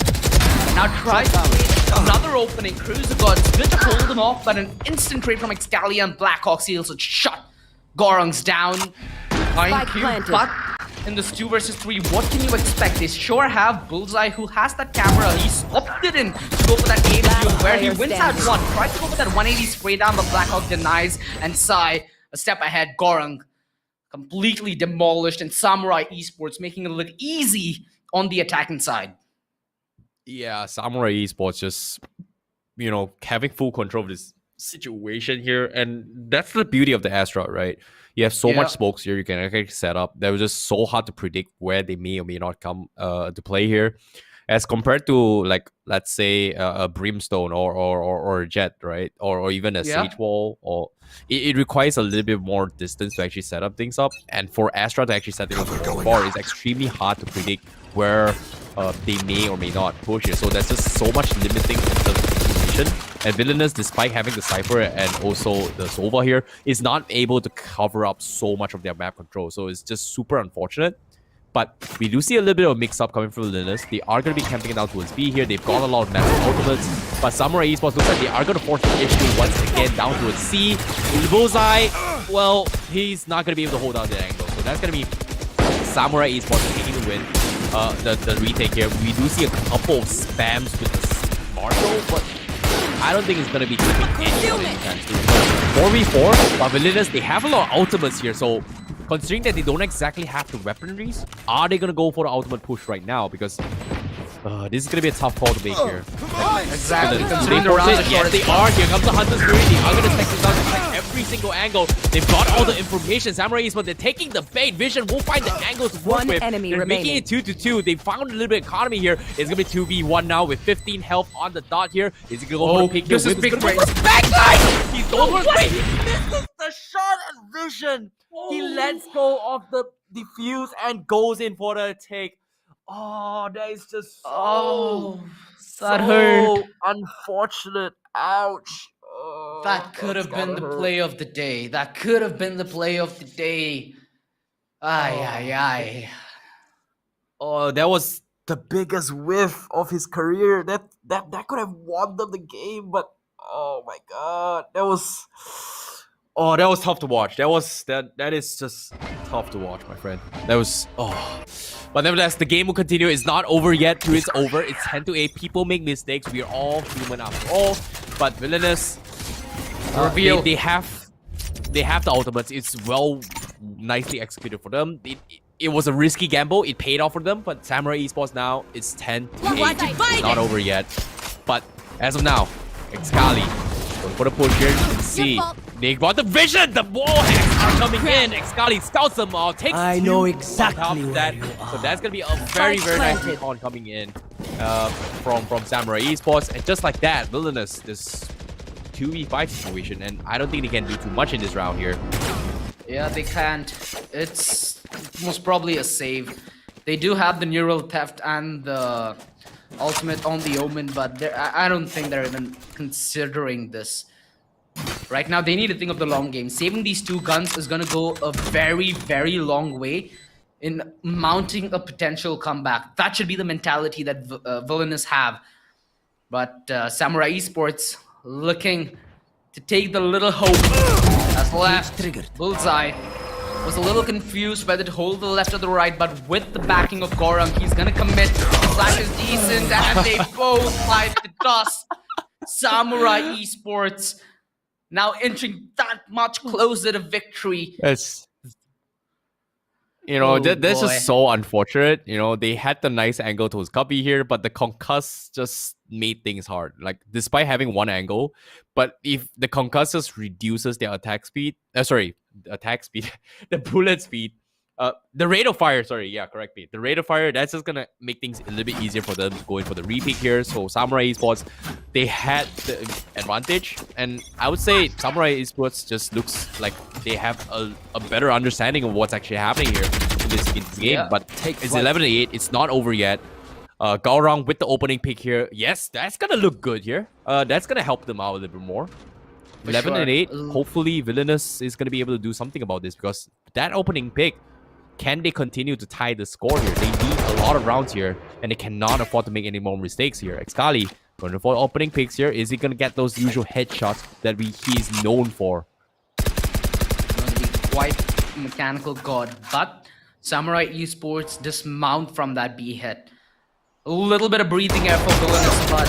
now tries to create another opening. Cruiser God's good to hold him off, but an instant trade from Excalia and Blackhawk seals a shot. Gorong's down.
Spike planted.
But in this 2 versus 3, what can you expect? They sure have Bullseye, who has that camera. He's opted in to go for that 8 view, where he wins out one. Tries to go for that 180 spray down, but Blackhawk denies. And Sai, a step ahead. Gorong completely demolished, and Samurai Esports making it look easy on the attacking side.
Yeah, Samurai Esports just, you know, having full control of this situation here. And that's the beauty of the Astra, right? You have so much smokes here you can actually set up. That was just so hard to predict where they may or may not come to play here. As compared to, like, let's say a Brimstone or a Jet, right? Or even a Sage Wall. Or it requires a little bit more distance to actually set up things up. And for Astra to actually set things up from far, it's extremely hard to predict where they may or may not push it. So that's just so much limiting in terms of position. And Villainous, despite having the Cypher and also the Sova here, is not able to cover up so much of their map control. So it's just super unfortunate. But we do see a little bit of mix-up coming from Villainous. They are going to be camping it down towards B here. They've got a lot of massive ultimates. But Samurai Esports looks like they are going to force the issue once again down towards C. Bullseye, well, he's not going to be able to hold out the angle. So that's going to be Samurai Esports taking the win. The retake here. We do see a couple of spams with the Marshall, but I don't think it's going to be keeping any chance to 4v4, but Villainous, they have a lot of ultimates here, so considering that they don't exactly have the weaponries, are they going to go for the ultimate push right now? Because this is going to be a tough call to make here.
Exactly.
Considering the round, yes, they are. Here comes the Hunter's Fury. They are going to take this out to check every single angle. They've got all the information. Samurai Esports, they're taking the bait. Vision will find the angles to work
One
with.
enemy
They're
remaining.
making it 2-2. They found a little bit of economy here. It's going to be 2v1 now with 15 health on the dot here. Is he going to go for the pick here?
This is big brains.
Backline! He's going for the He misses the shot and Vision. He lets go of the defuse and goes in for the take. Oh, that is just
That hurt.
unfortunate. Ouch.
That could have been the play of the day. That could have been the play of the day. Ay.
Oh, that was the biggest whiff of his career. That could have won them the game, but oh my god, that was tough to watch. That is just tough to watch, my friend. That was But nevertheless, the game will continue. It's not over yet. Till it's over. It's 10-8. People make mistakes. We are all human after all. But Villainous,
Reveal.
they have the ultimates. It's nicely executed for them. It was a risky gamble. It paid off for them. But Samurai Esports now, it's 10-8. It's not over yet. But as of now, Excali going for the push here. You can see they got the vision. The wall hacks are coming in. Excali scouts them all. Takes
I
two
know
on
exactly
top of that.
where you
So that's gonna be a very nice recon coming in from Samurai Esports. And just like that, Villainous, this 2v5 situation, and I don't think they can do too much in this round here.
Yeah, they can't. It's most probably a save. They do have the neural theft and the ultimate on the Omen, but I don't think they're even considering this. Right now, they need to think of the long game. Saving these two guns is going to go a very long way in mounting a potential comeback. That should be the mentality that Villainous have. But Samurai Esports looking to take the little hope that's left. Bullseye was a little confused whether to hold the left or the right, but with the backing of Gorong, he's gonna commit. The flash is decent, and they both fight the toss. Samurai Esports now inching that much closer to victory.
That's that's
boy.
just so unfortunate. They had the nice angle towards Guppy here, but the concuss just made things hard. Like, despite having one angle, but if the concuss just reduces their attack speed, the bullet speed, the rate of fire, correct me. The rate of fire, that's just gonna make things a little bit easier for them going for the repeat here. So Samurai Esports, they had the advantage, and I would say Samurai Esports just looks like they have a better understanding of what's actually happening here in this game.
Yeah.
But it's 11-8. It's not over yet. Gaurang with the opening pick here. Yes, that's gonna look good here. That's gonna help them out a little bit more. 11 and 8. Hopefully, Villainous is going to be able to do something about this because that opening pick, can they continue to tie the score here? They need a lot of rounds here, and they cannot afford to make any more mistakes here. XGOQii going for opening picks here. Is he going to get those usual headshots that he's known for?
Going to be quite mechanical god, but Samurai Esports dismount from that B hit. A little bit of breathing air for Villainous, but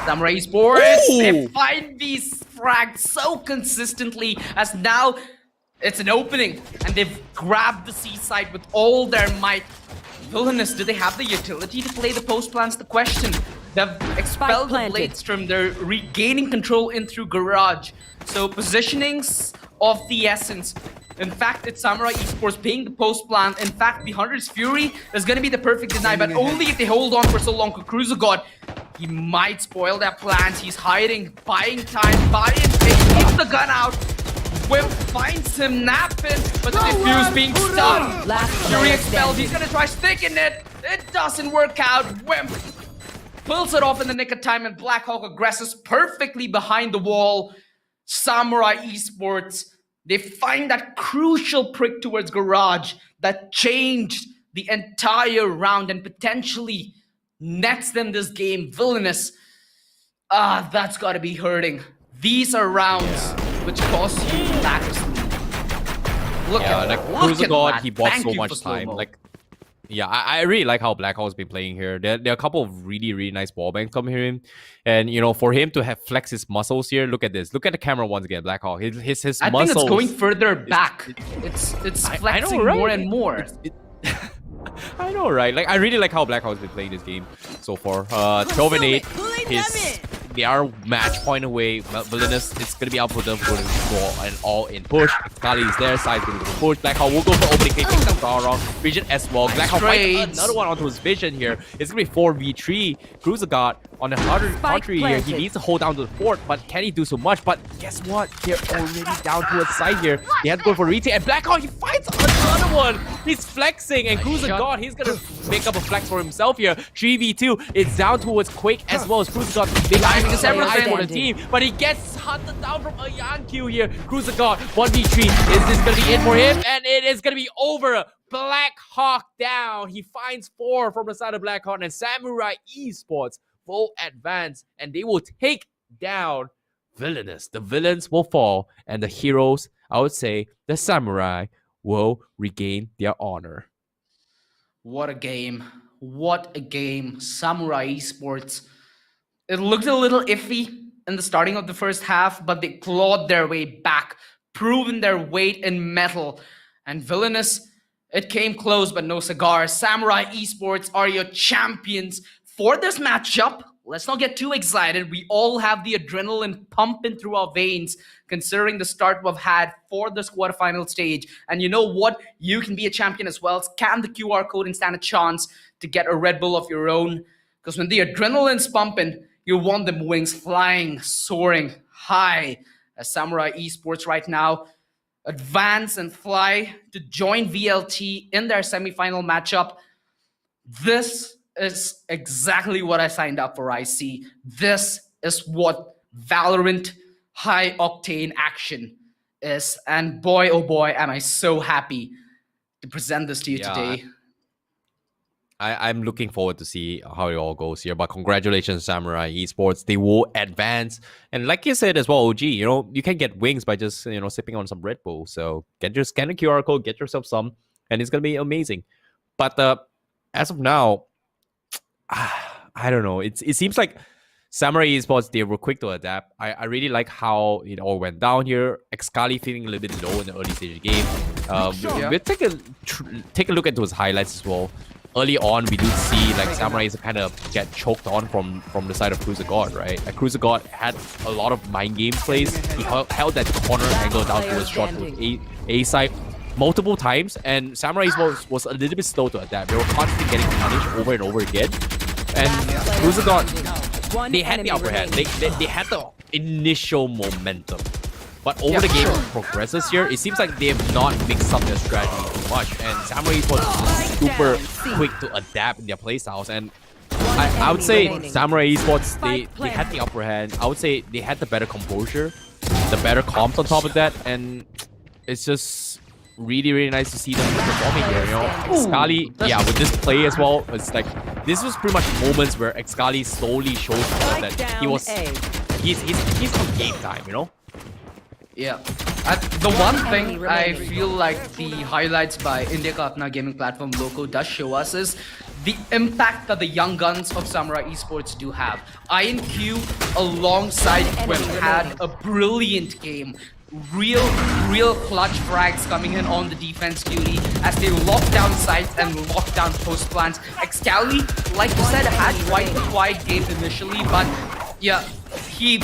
Samurai Esports, they find these frags so consistently as now it's an opening and they've grabbed the C side with all their might. Villainous, do they have the utility to play the post plans? The question. They've expelled the Bladestrom, they're regaining control in through Garage. So positionings of the essence. In fact, it's Samurai Esports paying the post plan. In fact, the Hunter's Fury is going to be the perfect deny, but only if they hold on for so long. Cruiser God, he might spoil their plans. He's hiding, buying time, buying space, keeps the gun out. Wimp finds him napping, but the defuse being stunned. Fury expelled, he's going to try sticking it. It doesn't work out. Wimp pulls it off in the nick of time, and Blackhawk aggresses perfectly behind the wall. Samurai Esports, they find that crucial prick towards Garage that changed the entire round and potentially nets them this game. Villainous, that's gotta be hurting. These are rounds which cost you lack of sleep. Look at that.
Cruiser God, he bought so much time. Yeah, I really like how Blackhawk's been playing here. There are a couple of really nice ball banks coming here. And, you know, for him to have flex his muscles here, look at this. Look at the camera once again, Blackhawk. His muscles.
I think it's going further back. It's flexing more and more.
I know, right? Like, I really like how Blackhawk's been playing this game so far. 12 and 8. They are match point away. Villainous is going to be out for them for an all-in push. XGOQii is there. Side's going to push. Blackhawk will go for opening pick. Takes down around. Vision as well. Blackhawk finds another one onto his Vision here. It's going to be 4v3. Cruiser God on the country here. He needs to hold down to the fort, but can he do so much? But guess what? They're already down to a side here. They have to go for retake. And Blackhawk, he finds another one. He's flexing. And Cruiser God, he's going to make up a flex for himself here. 3v2. It's down towards Quake as well as Cruiser God. Big eye for the team, but he gets hunted down from a GOQii here. Cruiser God, 1v3. Is this going to be it for him? And it is going to be over. Blackhawk down. He finds 4 from the side of Blackhawk, and Samurai Esports will advance, and they will take down Villainous. The villains will fall, and the heroes, I would say, the Samurai, will regain their honor.
What a game. What a game. Samurai Esports. It looked a little iffy in the starting of the first half, but they clawed their way back, proven their weight in metal. And Villainous, it came close, but no cigar. Samurai Esports are your champions for this matchup. Let's not get too excited. We all have the adrenaline pumping through our veins, considering the start we've had for this quarterfinal stage. And you know what? You can be a champion as well. Scan the QR code and stand a chance to get a Red Bull of your own. Because when the adrenaline's pumping, you want them wings flying, soaring high. As Samurai Esports right now advance and fly to join VLT in their semifinal matchup. This is exactly what I signed up for, IC. This is what Valorant high-octane action is. And boy, oh boy, am I so happy to present this to you today.
I'm looking forward to see how it all goes here. But congratulations, Samurai Esports. They will advance. And like you said as well, OG, you know, you can get wings by just, you know, sipping on some Red Bull. So scan the QR code, get yourself some, and it's going to be amazing. But as of now, I don't know. It seems like Samurai Esports, they were quick to adapt. I really like how it all went down here. XGOQii feeling a little bit low in the early stage of the game. We'll take a look at those highlights as well. Early on, we do see like Samurai kind of get choked on from the side of Cruiser God, right? Like, Cruiser God had a lot of mind game plays. He held that corner angle down to his shot to A side multiple times, and Samurai was a little bit slow to adapt. They were constantly getting punished over and over again. And Cruiser God, they had the upper hand. They had the initial momentum. But over the game progresses here, it seems like they have not mixed up their strategy too much. And Samurai Esports is super quick to adapt in their playstyles. And I would say Samurai Esports, they had the upper hand. I would say they had the better composure. the better comps on top of that, and it's just really nice to see them performing here. You know, Excali, yeah, with this play as well, it's like this was pretty much moments where Excali slowly shows us that he's on game time. You know.
Yeah. The one thing I feel like the highlights by India Kapna gaming platform LOCO does show us is the impact that the young guns of Samurai Esports do have. INQ alongside Quim had a brilliant game. Real clutch frags coming in on the defense duty as they lock down sites and lock down post plants. Excali, like you said, had quite a quiet game initially, but yeah, he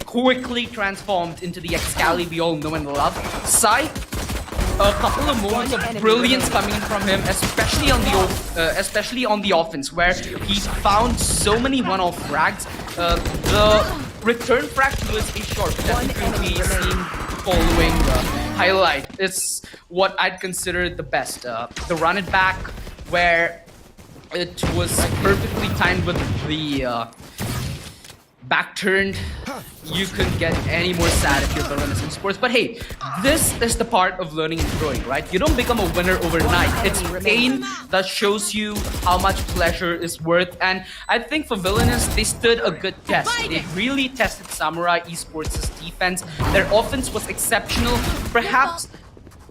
quickly transformed into the Excali we all know and love. Sai, a couple of moments of brilliance coming in from him, especially on the offense, where he found so many one-off frags. The return frag to his A short definitely seen following highlight is what I'd consider the best. The run it back, where it was perfectly timed with the back turned. You couldn't get any more sad if you're Villainous in sports. But hey, this is the part of learning and growing, right? You don't become a winner overnight. It's pain that shows you how much pleasure is worth. And I think for Villainous, they stood a good test. They really tested Samurai Esports' defense. Their offense was exceptional. Perhaps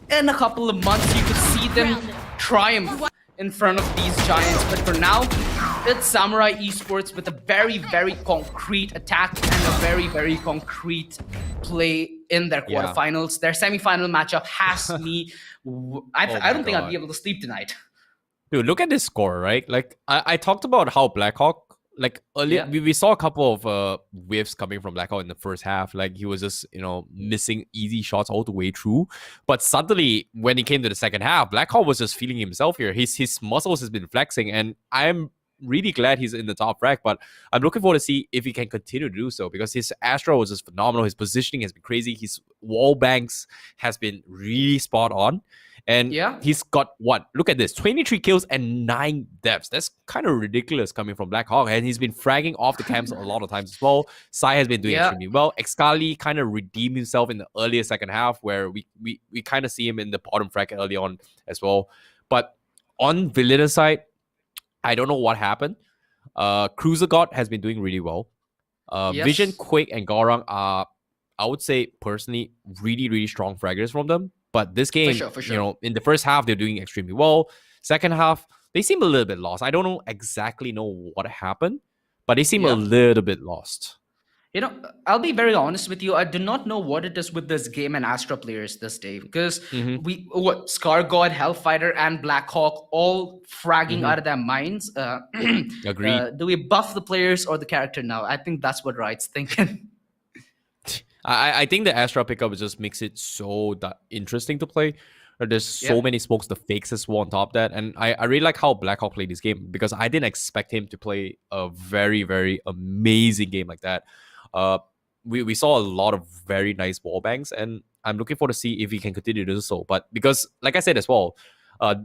in a couple of months, you could see them triumph in front of these giants. But for now, it's Samurai Esports with a very concrete attack and a very concrete play in their quarterfinals. Their semi-final matchup has me. I don't think I'd be able to sleep tonight.
Dude, look at this score, right? Like I talked about how Blackhawk, like earlier, we saw a couple of whiffs coming from Blackhawk in the first half. Like he was just, missing easy shots all the way through. But suddenly, when he came to the second half, Blackhawk was just feeling himself here. His muscles has been flexing, and I'm really glad he's in the top rack, but I'm looking forward to see if he can continue to do so, because his Astra was just phenomenal. His positioning has been crazy. His wall banks has been really spot on. And he's got what? Look at this. 23 kills and 9 deaths. That's kind of ridiculous coming from Blackhawk. And he's been fragging off the camps a lot of times as well. Sai has been doing extremely well. Excali kind of redeemed himself in the earlier second half, where we kind of see him in the bottom bracket early on as well. But on Villainous side, I don't know what happened. Cruiser God has been doing really well. Vision, Quake, and Gorang are, I would say, personally, really strong fraggers from them. But this game,
for sure.
In the first half, they're doing extremely well. Second half, they seem a little bit lost. I don't exactly know what happened, but they seem a little bit lost.
I'll be very honest with you. I do not know what it is with this game and Astra players this day, because Scar God, Hellfighter, and Blackhawk all fragging out of their minds.
Agreed.
Do we buff the players or the character now? I think that's what Riot's thinking.
I think the Astra pickup just makes it so interesting to play. There's so many smokes, the fakes as well on top of that. And I really like how Blackhawk played this game, because I didn't expect him to play a very amazing game like that. We saw a lot of very nice wall banks, and I'm looking forward to see if he can continue to do so. But because, like I said as well,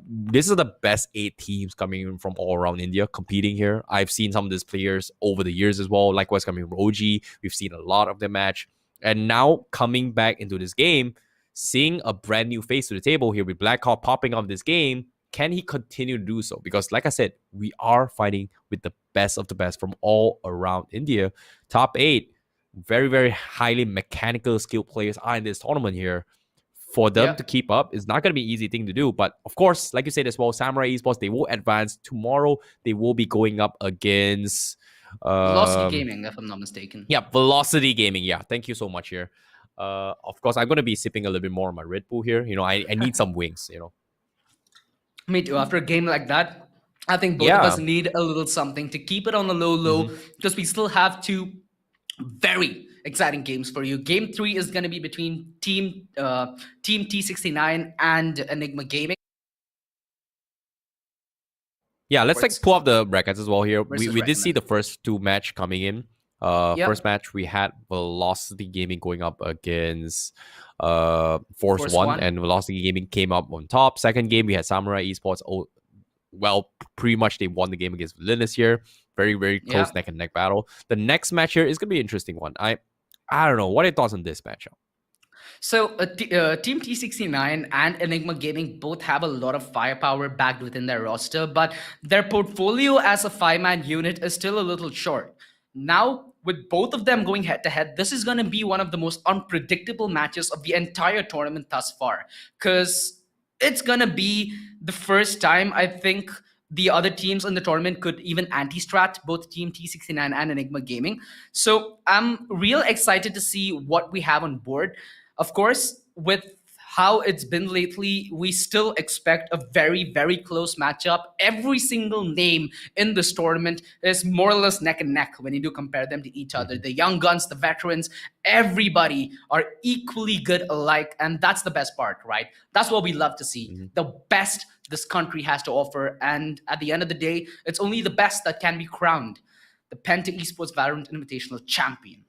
this is the best 8 teams coming in from all around India competing here. I've seen some of these players over the years as well. Likewise, coming from OG, we've seen a lot of their match. And now coming back into this game, seeing a brand new face to the table here with Blackhawk popping up this game, can he continue to do so? Because like I said, we are fighting with the best of the best from all around India. Top 8, very highly mechanical skilled players are in this tournament here. For them to keep up is not going to be an easy thing to do. But of course, like you said as well, Samurai Esports, they will advance. Tomorrow, they will be going up against...
Velocity Gaming, if I'm not mistaken.
Yeah, Velocity Gaming. Yeah, thank you so much here. Of course, I'm going to be sipping a little bit more on my Red Bull here. I need some wings,
Me too. After a game like that, I think both of us need a little something to keep it on the low, because we still have 2 very exciting games for you. Game 3 is going to be between Team T69 and Enigma Gaming.
Yeah, let's pull up the brackets as well here. We did see the first 2 match coming in. First match, we had Velocity Gaming going up against Force One, and Velocity Gaming came up on top. Second game, we had Samurai Esports. Pretty much they won the game against Villainous here. Very close neck and neck battle. The next match here is going to be an interesting one. I don't know. What are your thoughts on this matchup?
So, Team T69 and Enigma Gaming both have a lot of firepower backed within their roster, but their portfolio as a five-man unit is still a little short. Now, with both of them going head to head, this is going to be one of the most unpredictable matches of the entire tournament thus far, because it's going to be the first time I think the other teams in the tournament could even anti-strat both Team T69 and Enigma Gaming. So I'm real excited to see what we have on board. Of course, with how it's been lately, we still expect a very, very close matchup. Every single name in this tournament is more or less neck and neck when you do compare them to each other. The young guns, the veterans, everybody are equally good alike. And that's the best part, right? That's what we love to see. The best this country has to offer. And at the end of the day, it's only the best that can be crowned the Penta Esports Valorant Invitational champion.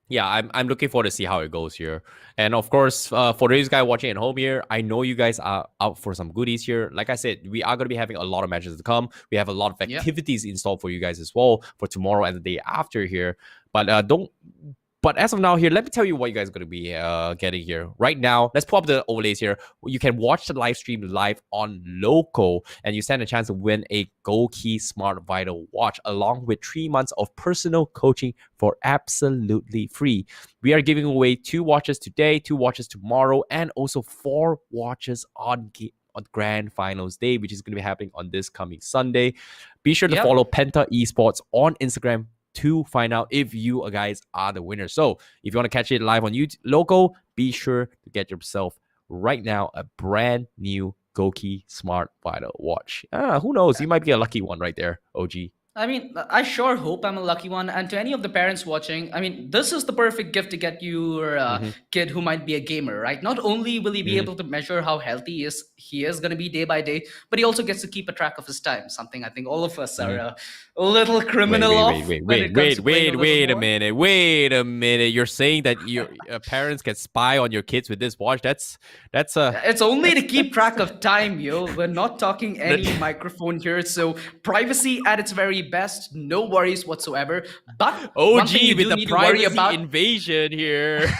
Yeah, I'm looking forward to see how it goes here. And of course, for those guys watching at home here, I know you guys are out for some goodies here. Like I said, we are going to be having a lot of matches to come. We have a lot of activities installed for you guys as well for tomorrow and the day after here. But as of now here, let me tell you what you guys are going to be getting here. Right now, let's pull up the overlays here. You can watch the live stream live on LOCO, and you stand a chance to win a GOQii Smart Vital watch, along with 3 months of personal coaching for absolutely free. We are giving away 2 watches today, 2 watches tomorrow, and also 4 watches on Grand Finals Day, which is going to be happening on this coming Sunday. Be sure to follow Penta Esports on Instagram to find out if you guys are the winner. So if you want to catch it live on YouTube, LOCO, be sure to get yourself right now a brand new GOQii Smart Vital watch. Who knows? You might be a lucky one right there, OG.
I mean, I sure hope I'm a lucky one. And to any of the parents watching, I mean, this is the perfect gift to get your kid who might be a gamer, right? Not only will he be able to measure how healthy he is going to be day by day, but he also gets to keep a track of his time. Something I think all of us are a little criminal
Wait a minute. You're saying that your parents can spy on your kids with this watch? That's
It's only to keep track of time, yo. We're not talking any microphone here, so privacy at its very best, no worries whatsoever. But
OG with the privacy invasion here.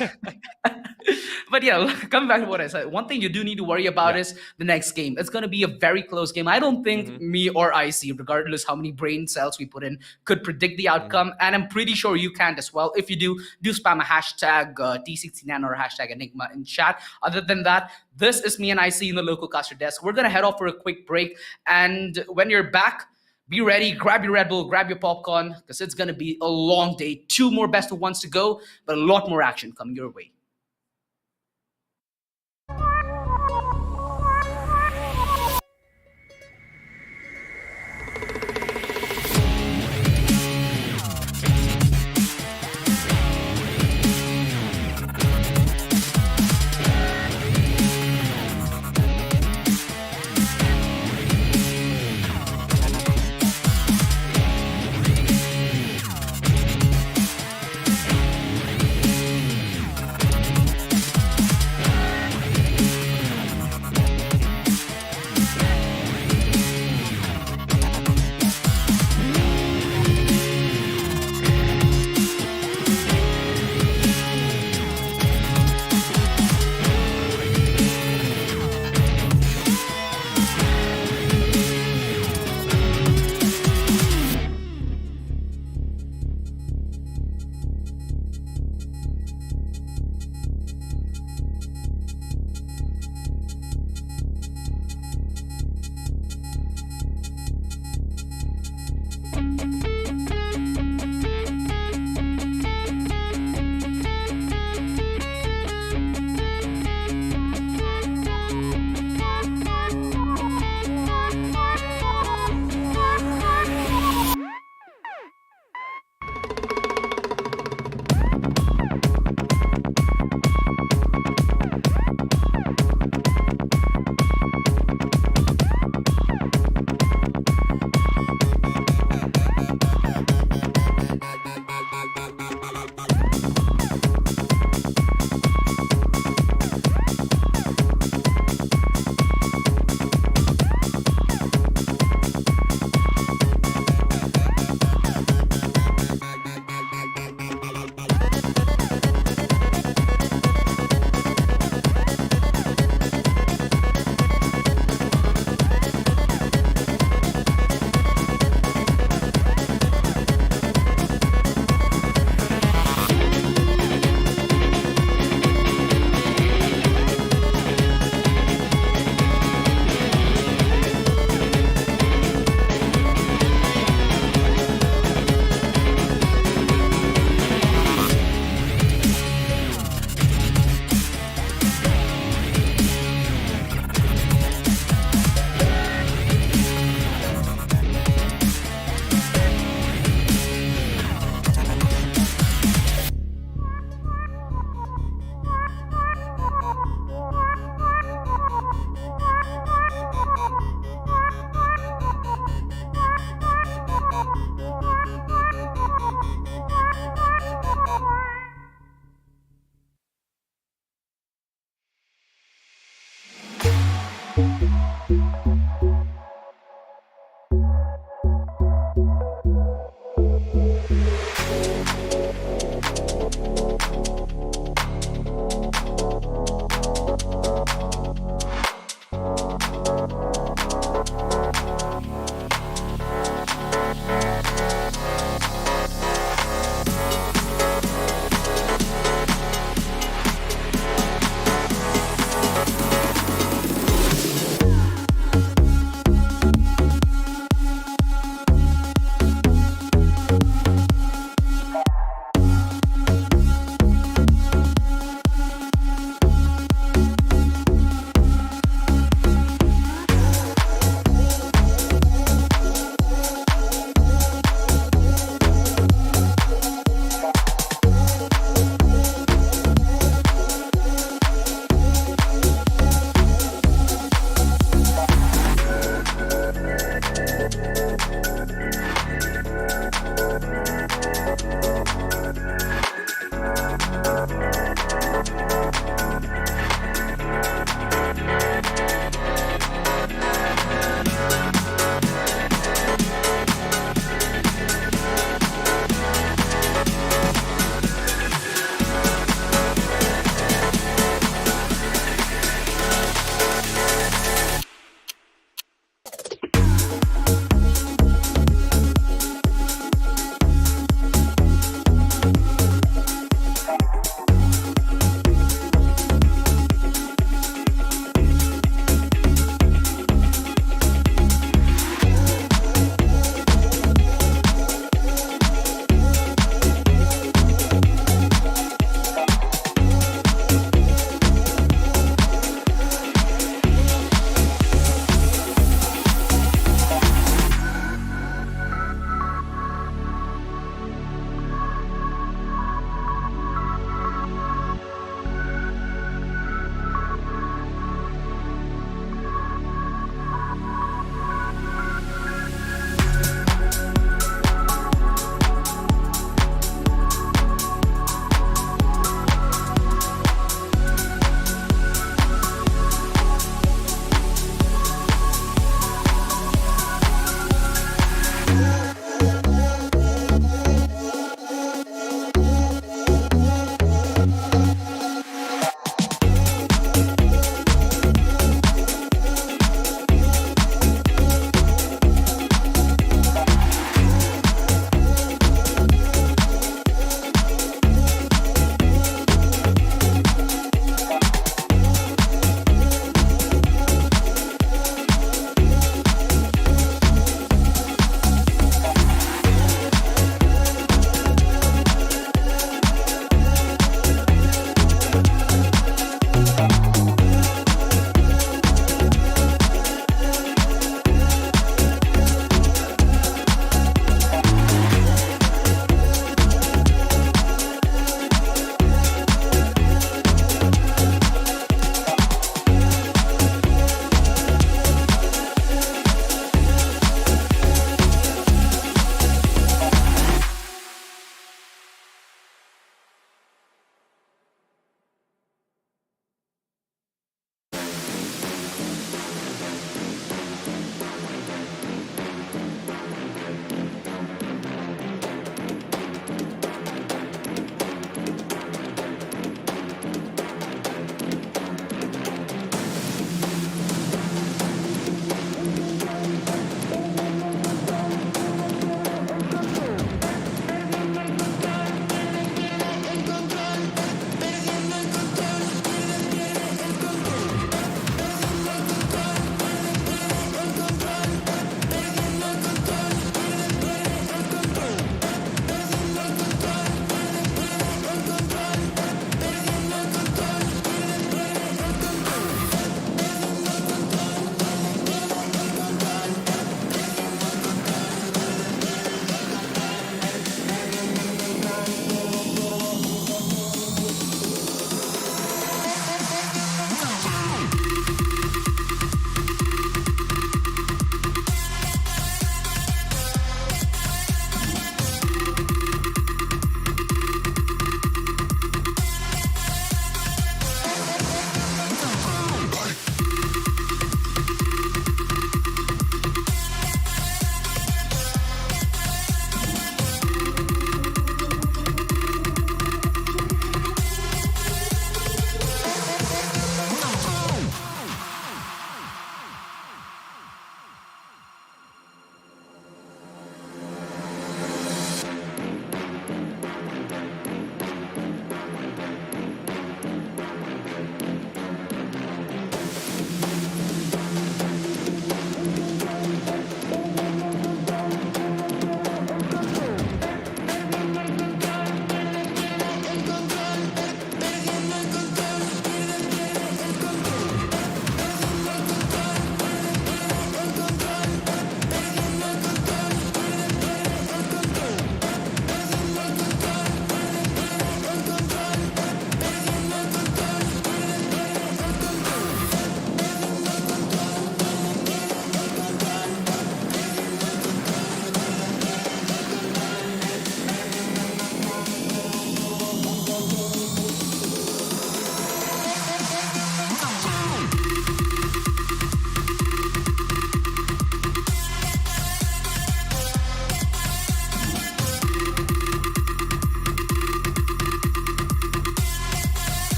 But yeah, coming back to what I said, one thing you do need to worry about is the next game. It's going to be a very close game. I don't think me or IC, regardless how many brain cells we put in, could predict the outcome. And I'm pretty sure you can't as well. If you do spam a hashtag T69 or a hashtag Enigma in chat. Other than that, this is me and IC in the local caster desk. We're going to head off for a quick break. And when you're back, be ready, grab your Red Bull, grab your popcorn, because it's going to be a long day. 2 more best of ones to go, but a lot more action coming your way.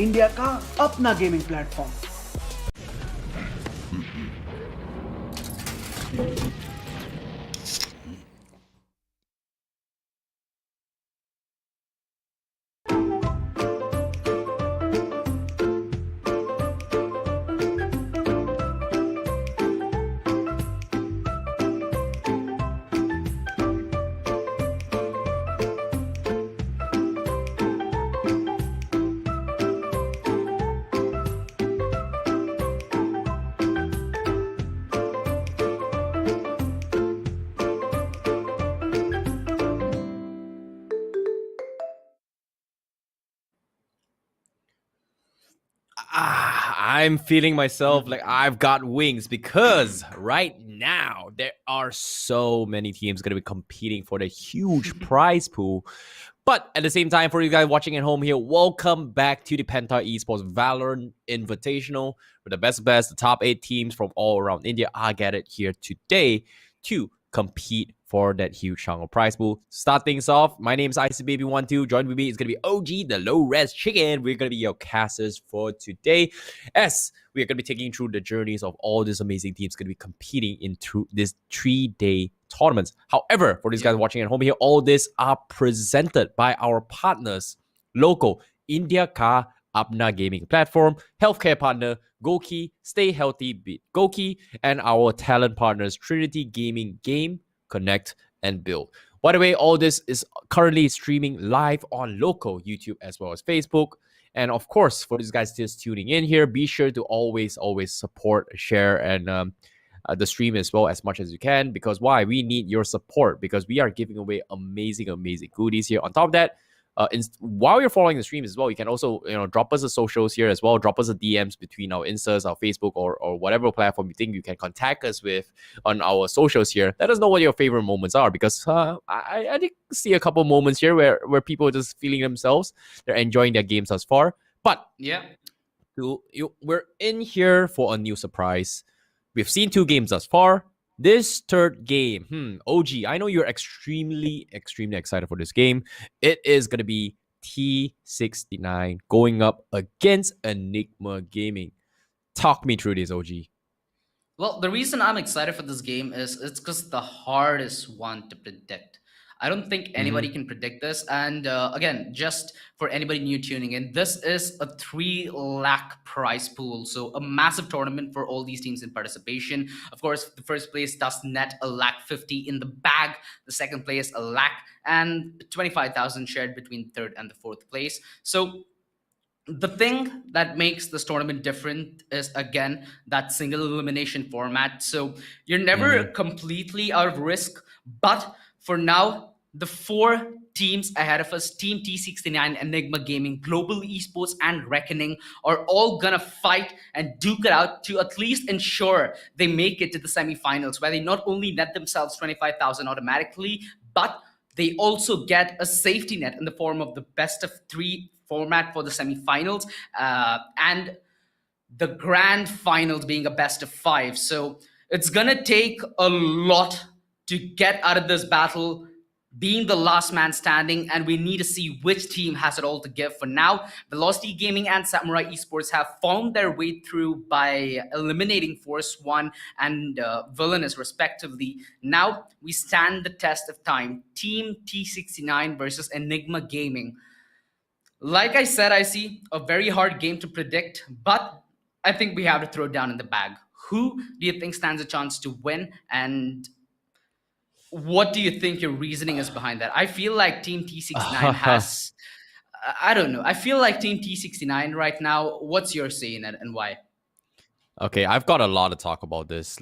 India का अपना gaming platform.
I'm feeling myself like I've got wings because right now there are so many teams going to be competing for the huge prize pool. But at the same time, for you guys watching at home here, welcome back to the Penta Esports Valorant Invitational, where the best, the top 8 teams from all around India are gathered here today to compete for that huge chunk of prize pool. Start things off, my name is ICBaby12. Join with me, it's going to be OG, the low-res chicken. We're going to be your casters for today, as we are going to be taking through the journeys of all these amazing teams going to be competing in through this 3-day tournaments. However, for these guys watching at home here, all this are presented by our partners, LOCO, India Ka Apna Gaming Platform, healthcare partner, GOQii, Stay Healthy Beat GOQii, and our talent partners, Trinity Gaming, Game, Connect, and Build. By the way, all this is currently streaming live on LOCO, YouTube, as well as Facebook. And of course, for these guys just tuning in here, be sure to always support, share, and the stream as well as much as you can. Because why? We need your support because we are giving away amazing goodies here. On top of that, while you're following the stream as well, you can also drop us the socials here as well. Drop us the DMs between our Instas, our Facebook, or whatever platform you think you can contact us with on our socials here. Let us know what your favorite moments are, because I did see a couple moments here where people are just feeling themselves. They're enjoying their games thus far. But
Yeah.
we're in here for a new surprise. We've seen 2 games thus far. This third game, OG, I know you're extremely excited for this game. It is going to be T69 going up against Enigma Gaming. Talk me through this, OG.
Well, the reason I'm excited for this game is it's because the hardest one to predict. I don't think anybody can predict this. And again, just for anybody new tuning in, this is a 3 lakh prize pool. So a massive tournament for all these teams in participation. Of course, the first place does net a lakh 50 in the bag. The second place, a lakh, and 25,000 shared between third and the fourth place. So the thing that makes this tournament different is, again, that single elimination format. So you're never completely out of risk. But for now, the 4 teams ahead of us, Team T69, Enigma Gaming, Global Esports, and Reckoning, are all gonna fight and duke it out to at least ensure they make it to the semifinals, where they not only net themselves 25,000 automatically, but they also get a safety net in the form of the best of 3 format for the semifinals, and the grand finals being a best of 5. So it's gonna take a lot to get out of this battle, being the last man standing, and we need to see which team has it all to give. For now, Velocity Gaming and Samurai Esports have found their way through by eliminating Force 1 and Villainous respectively. Now we stand the test of time. Team T69 versus Enigma Gaming. Like I said, I see a very hard game to predict, but I think we have to throw it down in the bag. Who do you think stands a chance to win, and what do you think your reasoning is behind that? I feel like Team T69 has, I don't know. I feel like Team T69 right now. What's your say in it, and why?
Okay, I've got a lot to talk about this.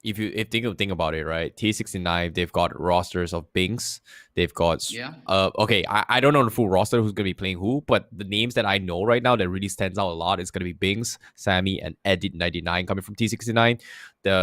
If you think about it, right? T69, they've got rosters of Binks. They've got okay, I don't know the full roster who's gonna be playing who, but the names that I know right now that really stands out a lot is gonna be Binks, Sammy, and Edit99 coming from T69.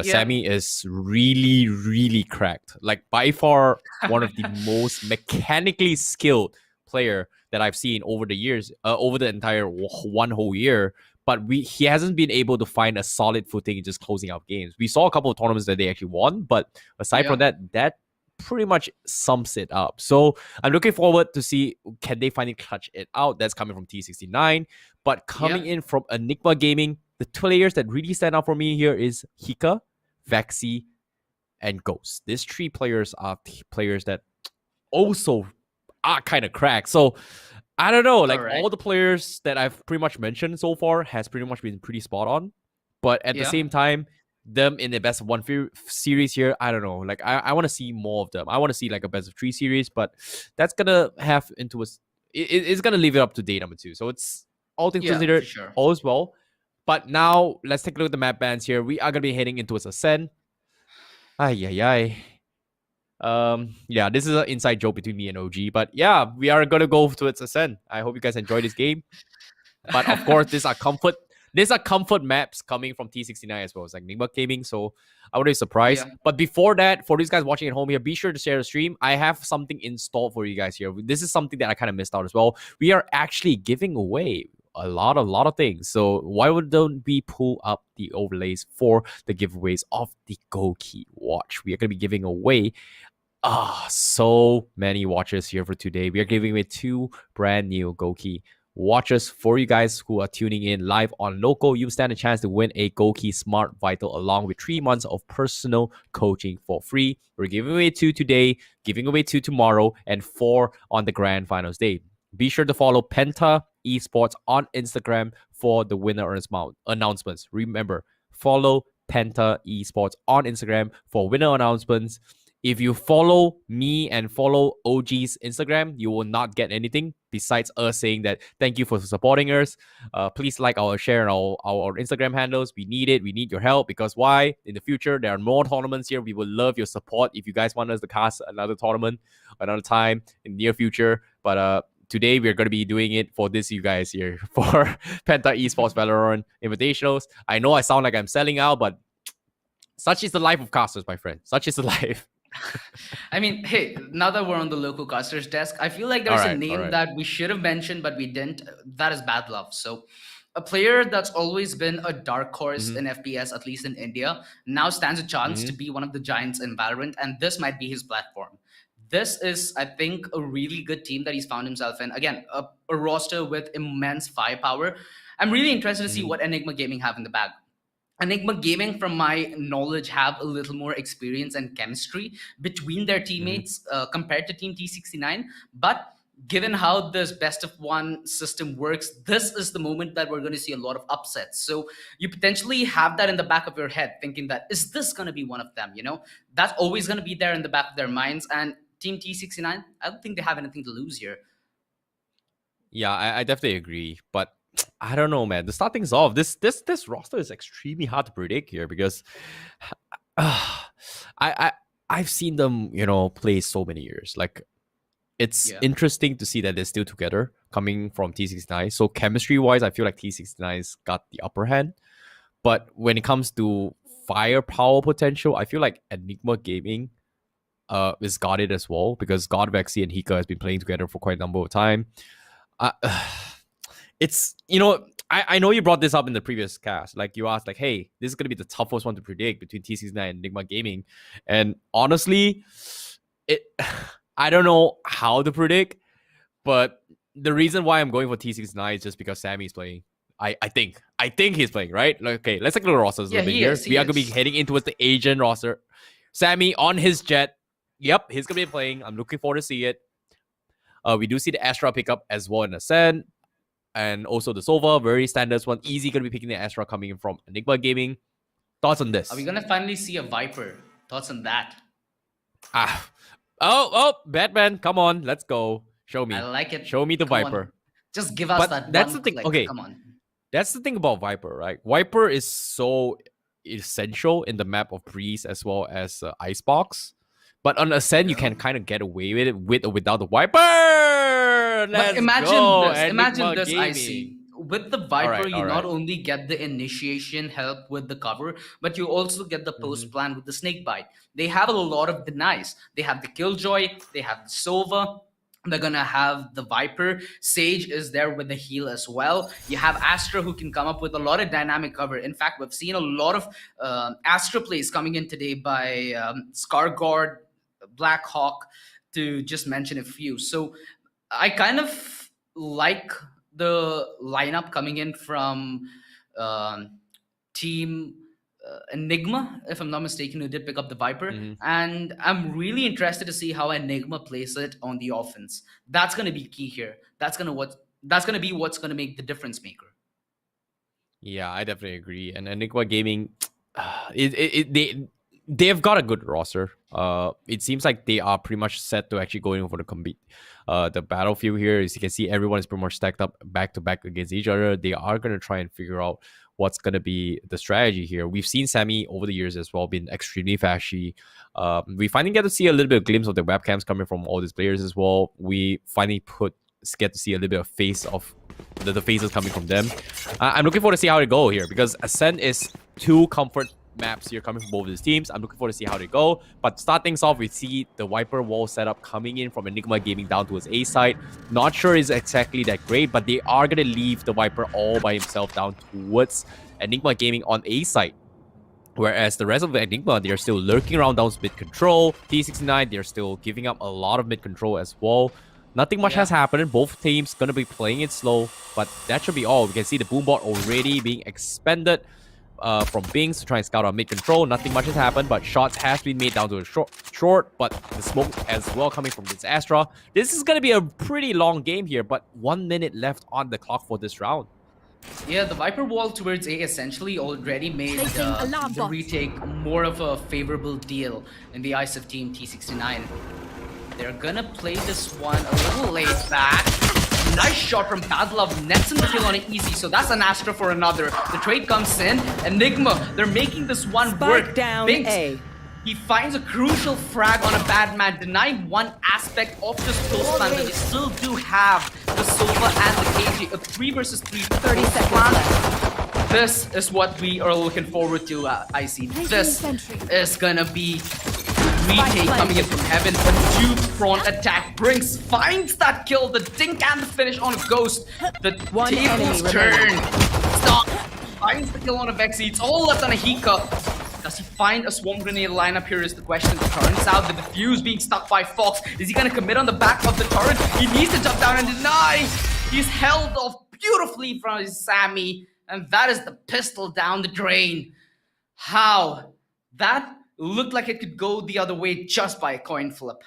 Sammy is really cracked. Like by far one of the most mechanically skilled player that I've seen over the years, over the entire one whole year. But he hasn't been able to find a solid footing in just closing out games. We saw a couple of tournaments that they actually won, but aside from that pretty much sums it up. So I'm looking forward to see can they finally clutch it out. That's coming from T69. But coming in from Enigma Gaming, the players that really stand out for me here is Hika, Vexi, and Ghost. These 3 players are players that also are kind of cracked. So I don't know, like all the players that I've pretty much mentioned so far has pretty much been pretty spot on. But at the same time, them in the best of 1 series here, I don't know. Like I want to see more of them. I want to see like a best of 3 series, but that's gonna have into us. It's gonna leave it up to day number 2. So it's all things considered, all is well. But now let's take a look at the map bans here. We are gonna be heading into its Ascend. Yeah, this is an inside joke between me and OG, but yeah, we are gonna go to its Ascend. I hope you guys enjoy this game. But of course, these are comfort maps coming from T69 as well. It's like Enigma Gaming, so I wouldn't be surprised. But before that, for these guys watching at home here, be sure to share the stream. I have something installed for you guys here. This is something that I kind of missed out as well. We are actually giving away a lot of things. So why don't we pull up the overlays for the giveaways of the GOQii watch? We are going to be giving away so many watches here for today. We are giving away 2 brand new GOQii watches for you guys who are tuning in live on LOCO. You stand a chance to win a GOQii Smart Vital along with 3 months of personal coaching for free. We're giving away 2 today, giving away 2 tomorrow, and 4 on the grand finals day. Be sure to follow Penta Esports on Instagram for the winner announcements. Remember, follow Penta Esports on Instagram for winner announcements. If you follow me and follow OG's Instagram, you will not get anything besides us saying that thank you for supporting us. Please like our share and our Instagram handles. We need it. We need your help because why? In the future, there are more tournaments here. We would love your support if you guys want us to cast another tournament another time in the near future. But today, we're going to be doing it for this you guys here for Penta Esports Valorant Invitationals. I know I sound like I'm selling out, but such is the life of casters, my friend. Such is the life.
I mean, hey, now that we're on the local casters desk, I feel like there's a name that we should have mentioned, but we didn't. That is Bad Love. So a player that's always been a dark horse in FPS, at least in India, now stands a chance to be one of the giants in Valorant, and this might be his platform. This is, I think, a really good team that he's found himself in. Again, a roster with immense firepower. I'm really interested to see what Enigma Gaming have in the bag. Enigma Gaming, from my knowledge, have a little more experience and chemistry between their teammates compared to Team T69. But given how this best of 1 system works, this is the moment that we're going to see a lot of upsets. So you potentially have that in the back of your head, thinking that, is this going to be one of them? You know, that's always going to be there in the back of their minds. And Team T69, I don't think they have anything to lose here. Yeah,
I definitely agree. But I don't know, man. To start things off, this roster is extremely hard to predict here because I've seen them, play so many years. Like, it's interesting to see that they're still together coming from T69. So chemistry-wise, I feel like T69's got the upper hand. But when it comes to firepower potential, I feel like Enigma Gaming is got it as well because God, Vexi, and Hika has been playing together for quite a number of time. It's, I know you brought this up in the previous cast. Like, you asked, like, hey, this is going to be the toughest one to predict between T69 and Enigma Gaming. And honestly, I don't know how to predict, but the reason why I'm going for T69 is just because Sammy's playing. I think he's playing, right? Like, okay, let's look at the rosters a little bit here. We are going to be heading into the Asian roster. Sammy on his jet. Yep, he's going to be playing. I'm looking forward to see it. We do see the Astra pick up as well in Ascend. And also the Sova, very standard one. Easy going to be picking the Astra coming in from Enigma Gaming. Thoughts on this?
Are we going to finally see a Viper? Thoughts on that?
Oh, Batman, come on, let's go. Show me.
I like it.
Show me the
Come
Viper.
on. Just give us that.
That's
one
the thing.
click.
Okay,
come on.
That's the thing about Viper, right? Viper is so essential in the map of Breeze as well as Icebox. But on Ascend, you can kind of get away with it with or without the Viper. Let's go.
Imagine this, IC. With the Viper, you not only get the initiation help with the cover, but you also get the post plan with the snake bite. They have a lot of denies. They have the Killjoy, they have the Sova, they're gonna have the Viper. Sage is there with the heal as well. You have Astra, who can come up with a lot of dynamic cover. In fact, we've seen a lot of Astra plays coming in today by Scarguard, Black Hawk, to just mention a few. So I kind of like the lineup coming in from team Enigma, if I'm not mistaken, who did pick up the Viper. And I'm really interested to see how Enigma plays it on the offense. That's going to be key here. That's going to be what's going to make the difference maker.
Yeah, I definitely agree. And Enigma Gaming, they've got a good roster. It seems like they are pretty much set to actually go in for the compete. The battlefield here, as you can see, everyone is pretty much stacked up back to back against each other. They are going to try and figure out what's going to be the strategy here. We've seen Sammy over the years as well been extremely flashy. We finally get to see a little bit of glimpse of the webcams coming from all these players as well. We finally get to see a little bit of face of the faces coming from them. I'm looking forward to see how it go here, because Ascent is 2 comfort maps here coming from both of these teams. I'm looking forward to see how they go. But start things off, we see the Viper wall setup coming in from Enigma Gaming down towards A side. Not sure is exactly that great, but they are going to leave the Viper all by himself down towards Enigma Gaming on A side. Whereas the rest of the Enigma, they're still lurking around down mid control. T69, they're still giving up a lot of mid control as well. Nothing much has happened. Both teams going to be playing it slow, but that should be all. We can see the boombot already being expended from Bings to try and scout out mid control. Nothing much has happened, but shots has been made down to a short, but the smoke as well coming from this Astra. This is going to be a pretty long game here, but 1 minute left on the clock for this round.
Yeah, the Viper wall towards A essentially already made the retake more of a favorable deal in the eyes of Team T69. They're gonna play this one a little late back. Nice shot from Badlov, nets him the kill on it easy, so that's an Astra for another. The trade comes in, Enigma, they're making this one work.
Down
Binks,
A.
he finds a crucial frag on a bad man, denying one aspect of this close plan, but they still do have the Sova and the KJ, a 3 versus 3
30 seconds left.
This is what we are looking forward to, IC. This is gonna be retake coming in from heaven. A 2-pronged attack. Brinks finds that kill, the dink and the finish on a Ghost. The tables turn. Stop. Finds the kill on a Vexy. It's all left on a Hika. Does he find a swarm grenade lineup here is the question. It turns out the defuse being stuck by Fox. Is he gonna commit on the back of the turret? He needs to jump down and deny. He's held off beautifully from his Sammy. And that is the pistol down the drain. How? That looked like it could go the other way just by a coin flip.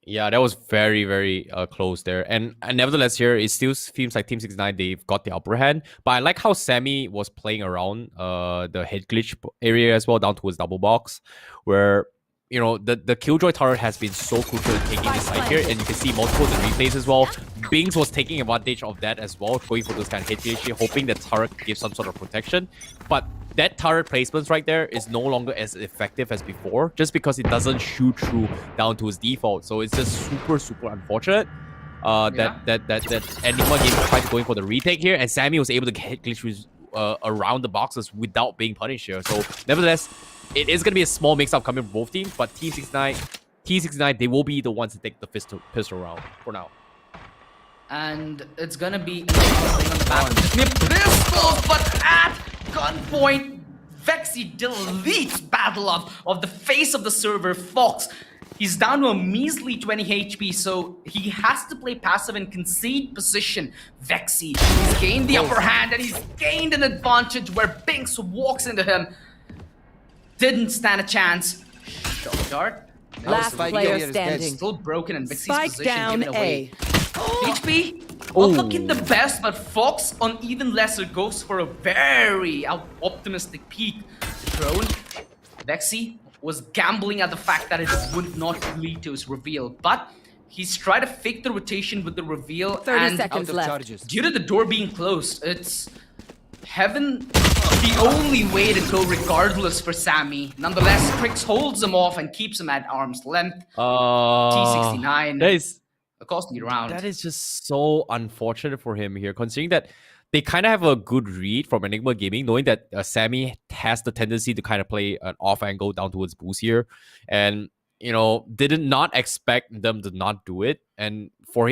Yeah, that was very, very close there. And nevertheless here, it still seems like Team 69, they've got the upper hand. But I like how Sammy was playing around the head glitch area as well, down towards double box, where, you know, the Killjoy turret has been so crucial in taking this side here. And you can see multiple of the replays as well. Bings was taking advantage of that as well, going for those kind of head glitch, hoping that turret gives some sort of protection. But that turret placements right there is no longer as effective as before, just because it doesn't shoot through down to its default. So it's just super, super unfortunate that Enigma game tried to go in for the retake here, and Sammy was able to get glitch around the boxes without being punished here. So nevertheless, it is going to be a small mix-up coming from both teams, but T69, they will be the ones to take the pistol round for now.
And it's gonna be on the back. Pistols, but at gunpoint, Vexy deletes Badlov of the face of the server, Fox. He's down to a measly 20 HP, so he has to play passive and concede position. Vexy, he's gained the upper hand and he's gained an advantage where Binks walks into him. Didn't stand a chance. Shot dart.
Last player standing.
Still broken and Vexy's
Spike
position
down
given away.
A.
HP, looking the best, but Fox on even lesser goes for a very optimistic peak. Drone, Vexy was gambling at the fact that it would not lead to his reveal, but he's tried to fake the rotation with the reveal.
30 seconds left.
Due to the door being closed, it's heaven the only way to go regardless for Sammy. Nonetheless, Trix holds him off and keeps him at arm's length. T69. A costly round.
That is just so unfortunate for him here, considering that they kind of have a good read from Enigma Gaming, knowing that Sammy has the tendency to kind of play an off angle down towards boost here. And, you know, did not expect them to not do it. And for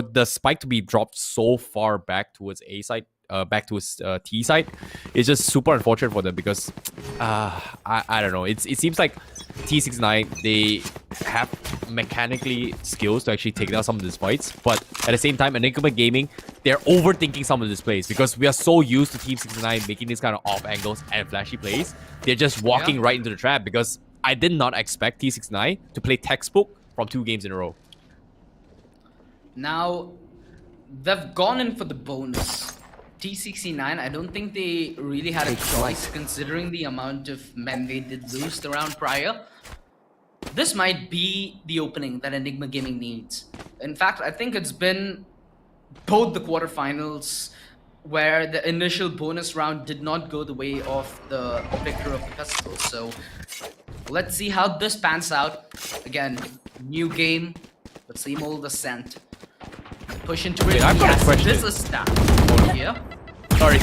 the spike to be dropped so far back towards A side, back to his T side, it's just super unfortunate for them because, I don't know. It seems like T69, have mechanically skills to actually take down some of these fights. But at the same time, Enigma Gaming, they're overthinking some of these plays because we are so used to Team 69 making these kind of off angles and flashy plays. They're just walking right into the trap because I did not expect T69 to play textbook from 2 games in a row.
Now, they've gone in for the bonus. T69, I don't think they really had a choice considering the amount of men they did lose the round prior. This might be the opening that Enigma Gaming needs. In fact, I think it's been both the quarterfinals where the initial bonus round did not go the way of the victor of the festival. So let's see how this pans out. Again, new game, but same old ascent. Push into it.
I've got a question.
This is stat. Yeah.
Sorry.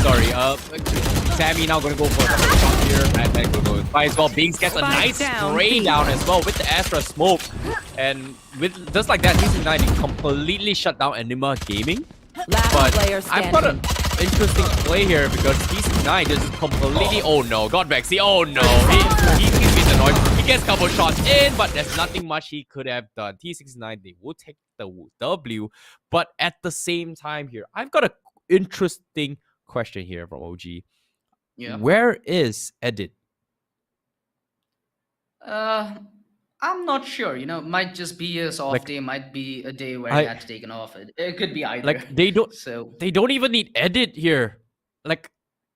Sammy now gonna go for the shot here. And then go by as well. Bings gets a nice spray down as well with the Astra smoke. And with just like that, T69 completely shut down Enigma Gaming. But I've got an interesting play here because T69 just completely. Oh no, got Vexy. Oh no, he's been annoyed. He gets couple shots in, but there's nothing much he could have done. T69 they will take the W, but at the same time here, I've got an interesting question here from OG.
Yeah.
Where is Edit?
I'm not sure. You know, might just be his off day. Might be a day where he had to take an off. It could be either.
Like they don't.
So
they don't even need Edit here. Like,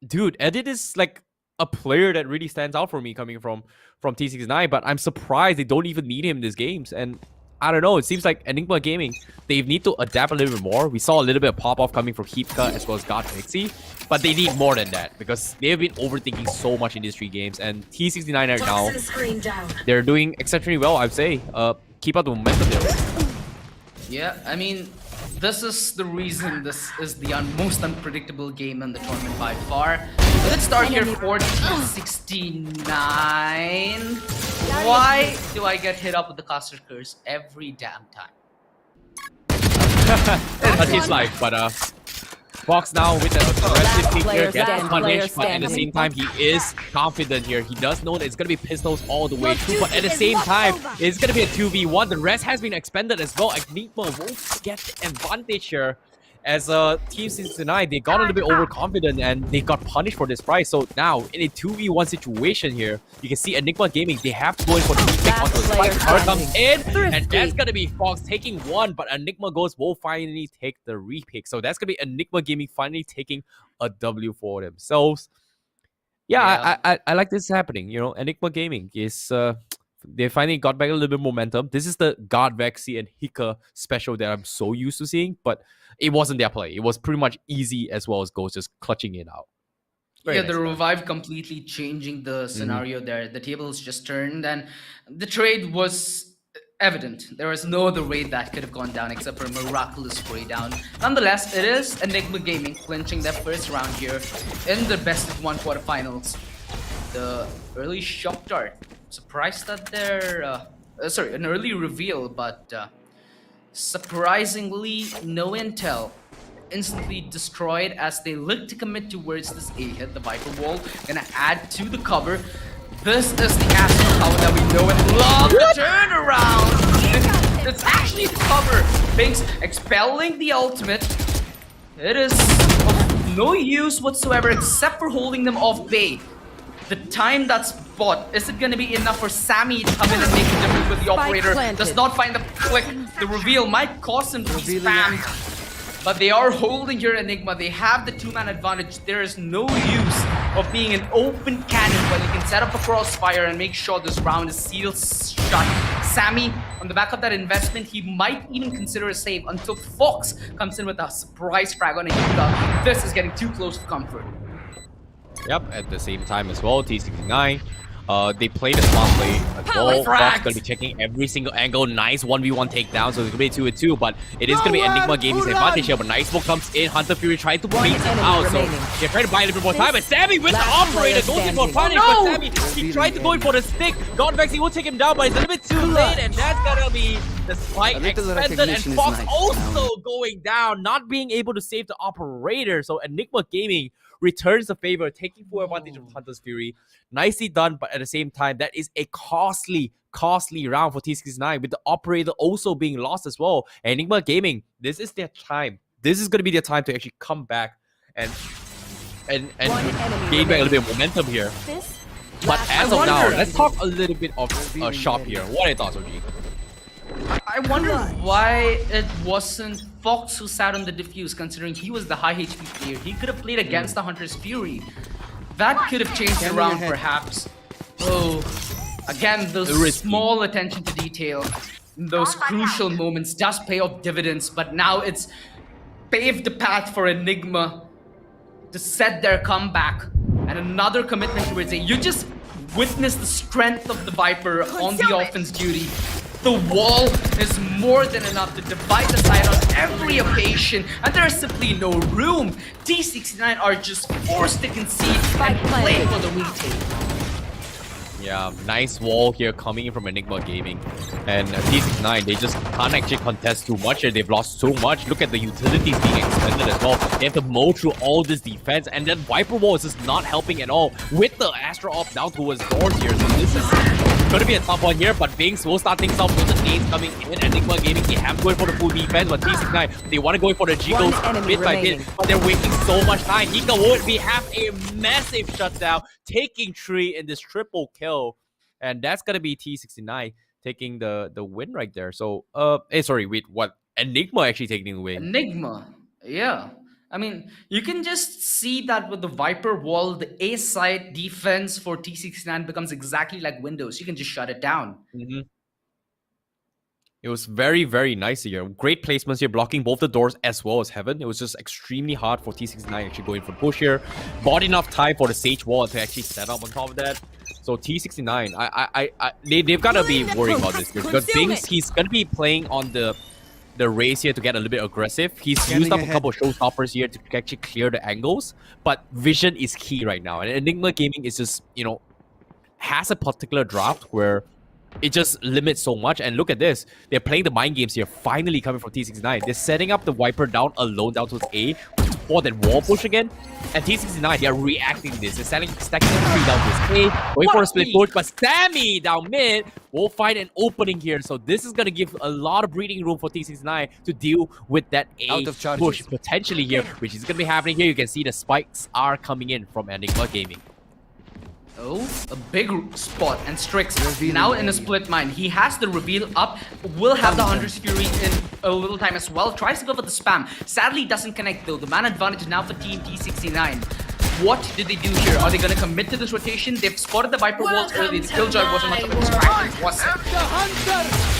dude, Edit is like a player that really stands out for me coming from T69. But I'm surprised they don't even need him in these games. And I don't know. It seems like Enigma Gaming, they need to adapt a little bit more. We saw a little bit of pop-off coming from Heapka as well as God Pixie. But they need more than that because they've been overthinking so much in these 3 games. And T69 right now, they're doing exceptionally well, I'd say. Keep up the momentum there.
yeah, I mean, this is the reason this is the most unpredictable game in the tournament by far. Let's start here for T69. Why do I get hit up with the caster curse every damn time?
That's his life, but Fox now with the aggressive pick here gets punished, but at the same time he is confident here. He does know that it's gonna be pistols all the way through, but at the same time it's gonna be a 2v1. The rest has been expended as well. Enigma won't get the advantage here. As Team 69, they got a little bit overconfident and they got punished for this prize. So now, in a 2v1 situation here, you can see Enigma Gaming, they have to go in for the retake onto the spike. Power comes in, and that's going to be Fox taking 1, but Enigma Ghost will finally take the repick. So that's going to be Enigma Gaming finally taking a W for themselves. Yeah. I like this happening. You know, Enigma Gaming is... they finally got back a little bit of momentum. This is the God Vexy and Hika special that I'm so used to seeing, but it wasn't their play. It was pretty much easy as well as Ghost just clutching it out. Very nice
the revive completely changing the scenario there. The tables just turned and the trade was evident. There was no other way that could have gone down except for a miraculous spray down. Nonetheless, it is Enigma Gaming clinching their first round here in the best of 1 quarterfinals. The early shock dart. Surprised that they're an early reveal, but surprisingly no intel. Instantly destroyed as they look to commit towards this A hit. The Viper Wall gonna add to the cover. This is the Astral Power that we know and love. The turnaround. It's actually the cover. Binks expelling the ultimate. It is of no use whatsoever except for holding them off bay. The time that's bought, is it going to be enough for Sammy to come in and make a difference with the operator? Does not find the click. The reveal might cause him to be spammed. But they are holding here Enigma. They have the 2-man advantage. There is no use of being an open cannon when you can set up a crossfire and make sure this round is sealed shut. Sammy, on the back of that investment, he might even consider a save until Fox comes in with a surprise frag on Enigma. This is getting too close to comfort.
Yep, at the same time as well, T69. They played a smart play as well. Fox gonna be checking every single angle. Nice 1v1 takedown, so it's gonna be 2v2, but it is gonna be Enigma Gaming's advantage here. But Nice Smoke comes in, Hunter Fury trying to beat him out, so they're trying to buy a little bit more time. But Sammy with the operator goes in for punish, but Sammy, he tried to go in for the stick. God Vex, he will take him down, but it's a little bit too late, and that's gonna be the spike expended. And Fox also going down, not being able to save the operator. So Enigma Gaming returns the favor, taking full advantage of Hunter's Fury. Nicely done, but at the same time, that is a costly round for T69, with the operator also being lost as well. Enigma Gaming, this is their time. This is going to be their time to actually come back and gain back a little bit of momentum here. But as of now, let's talk a little bit of shop here. What are your thoughts, OG?
I wonder why it wasn't Fox who sat on the defuse, considering he was the high HP player. He could have played against the Hunter's Fury. That could have changed the round, perhaps. Oh, again, those small attention to detail, those crucial moments does pay off dividends, but now it's paved the path for Enigma to set their comeback. And another commitment towards it. You just witnessed the strength of the Viper on the offense duty. The wall is more than enough to divide the side on every occasion, and there is simply no room. T69 are just forced to concede and play for the retake.
Yeah, nice wall here coming in from Enigma Gaming. And T69, they just can't actually contest too much here. They've lost so much. Look at the utilities being expended as well. They have to mow through all this defense. And then Viper Wall is just not helping at all with the Astra off down towards doors here. So this is going to be a tough one here. But Binks will start things off with the nades coming in. Enigma Gaming, they have going for the full defense. But T69, they want to go for the Jigos bit by bit. But they're wasting so much time. Hika would be have a massive shutdown, taking 3 in this triple kill. And that's gonna be T69 taking the win right there. So sorry, wait, what? Enigma actually taking the win.
Enigma, yeah. I mean, you can just see that with the Viper wall, the A side defense for T69 becomes exactly like Windows. You can just shut it down.
It was very, very nice here. Great placements here, blocking both the doors as well as Heaven. It was just extremely hard for T69 actually going for the push here. Bought enough time for the Sage wall to actually set up on top of that. So T69, they've got to be worried about this here, because Binks, he's going to be playing on the race here to get a little bit aggressive. He's used up a couple of showstoppers here to actually clear the angles, but vision is key right now. And Enigma Gaming is just, you know, has a particular draft where it just limits so much. And look at this. They're playing the mind games here, finally coming from T69. They're setting up the Viper down alone down towards A for that wall push again. And T69, they're reacting to this. They're stacking the 3 down towards A, going for a split push. But Sammy down mid will find an opening here. So this is going to give a lot of breathing room for T69 to deal with that A push potentially here, which is going to be happening here. You can see the spikes are coming in from Enigma Gaming.
Oh, a big spot, and Strix now in a split mind. He has the reveal up, will have the Hunter's Fury in a little time as well. Tries to go for the spam. Sadly, doesn't connect though. The man advantage now for Team T69. What did they do here? Are they going to commit to this rotation? They've spotted the Viper walls early. The Killjoy wasn't much of a distraction, was it?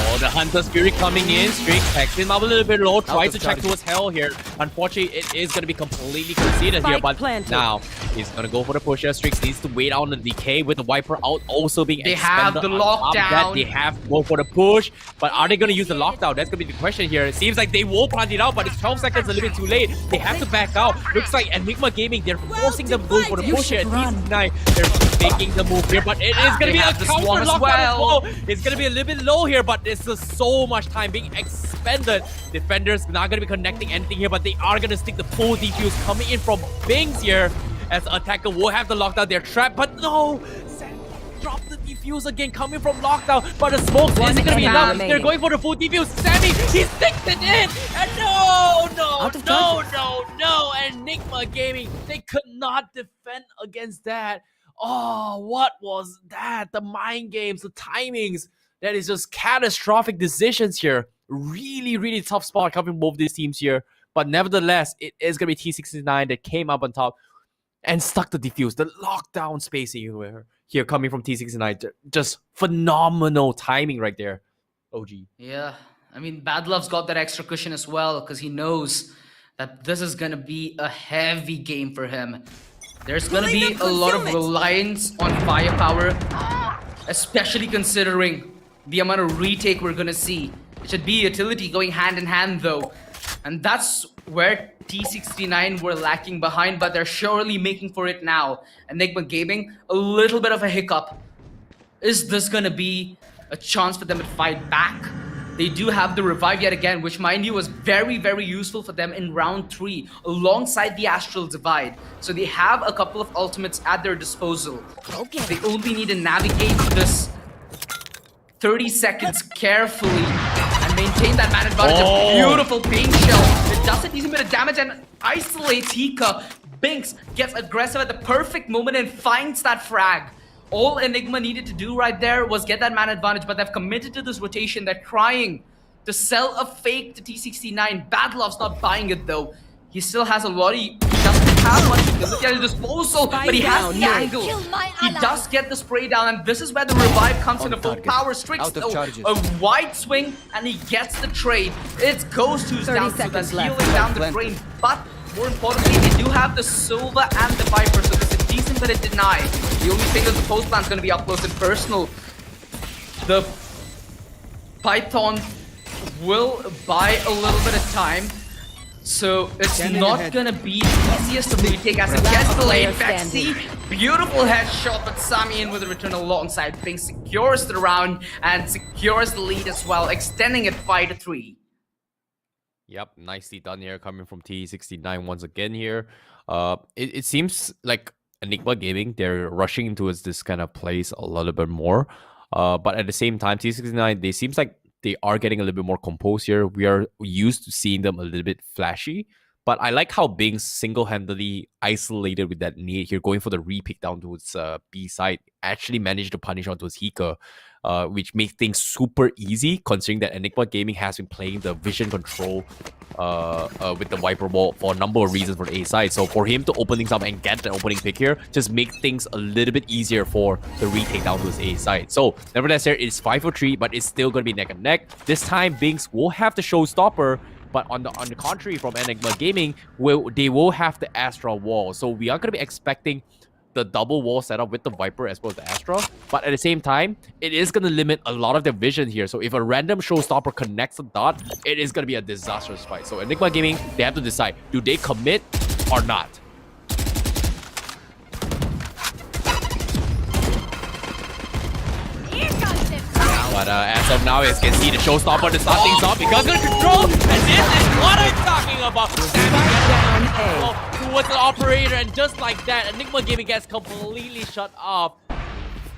Oh, the Hunter's Fury coming in. Strix packs him up a little bit low. Tries to check towards Hell here. Unfortunately, it is going to be completely conceded here. But now, he's going to go for the push here. Strix needs to wait on the decay with the Viper out also being expended. They have the lockdown.
They have to go for the push. But are they going to use the lockdown? That's going to be the question here. It seems like they will plant it out, but it's 12 seconds a little bit too late. They have to back out. Looks like Enigma Gaming, they're forcing them to go for the push here. T69, they're making the move here. But it is going to be a counter lockdown as well. It's going to be a little bit low here, but there's just so much time being expended. Defenders not going to be connecting anything here, but they are going to stick the full defuse coming in from Bings here, as attacker will have the lockdown. They're trapped, but no! Drop the defuse again, coming from lockdown, but the smokes isn't going to be enough. They're going for the full defuse. Sammy, he sticks it in! And no! Enigma Gaming, they could not defend against that. Oh, what was that? The mind games, the timings. That is just catastrophic decisions here. Really, really tough spot coming from both these teams here. But nevertheless, it is going to be T69 that came up on top and stuck the defuse. The lockdown spacing here coming from T69. Just phenomenal timing right there. OG.
Yeah, I mean, Bad Love's got that extra cushion as well, because he knows that this is going to be a heavy game for him. There's going to be a lot of reliance on firepower, especially considering the amount of retake we're gonna see. It should be utility going hand in hand though. And that's where T69 were lacking behind, but they're surely making for it now. Enigma Gaming, a little bit of a hiccup. Is this gonna be a chance for them to fight back? They do have the revive yet again, which mind you was very, very useful for them in round 3 alongside the Astral Divide. So they have a couple of ultimates at their disposal.
Okay.
They only need to navigate this 30 seconds carefully and maintain that man advantage. A beautiful paint shell. It does a decent bit of damage and isolates Hika. Binks gets aggressive at the perfect moment and finds that frag. All Enigma needed to do right there was get that man advantage, but they've committed to this rotation. They're trying to sell a fake to T69. Badlove's not buying it though. He still has a lot of... He doesn't have much ability at his disposal, but he has the angle. He does get the spray down, and this is where the revive comes into full power. Strix though, a wide swing, and he gets the trade. It's Ghost who's down, so that's healing down the drain. But more importantly, they do have the Silva and the Viper, so there's a decent bit of deny. The only thing is the post plan's going to be up close and personal. The Python will buy a little bit of time, so it's not going to be the easiest to retake as it gets the lane. Vexy, beautiful headshot, but Sami in with a return alongside Pink secures the round and secures the lead as well, extending it 5-3.
Yep, nicely done here, coming from T69 once again here. It seems like Enigma Gaming, they're rushing towards this kind of place a little bit more. But at the same time, T69, they seems like they are getting a little bit more composed here. We are used to seeing them a little bit flashy. But I like how Bing single-handedly isolated with that nade here, going for the re-pick down towards B side, actually managed to punish onto his Hika, which makes things super easy, considering that Enigma Gaming has been playing the vision control with the Viper Ball for a number of reasons for the A side. So for him to open things up and get the opening pick here, just make things a little bit easier for the retake down to his A side. So nevertheless here, it's 5-3, but it's still going to be neck and neck. This time, Binks will have the showstopper. But on the contrary from Enigma Gaming, they will have the Astra wall. So we are going to be expecting the double wall setup with the Viper as well as the Astra. But at the same time, it is going to limit a lot of their vision here. So if a random showstopper connects a dot, it is going to be a disastrous fight. So Enigma Gaming, they have to decide, do they commit or not? But as of now, as you can see, the showstopper to start things off because of the control. And this is what I'm talking about. Towards the operator, and just like that, Enigma Gaming gets completely shut off.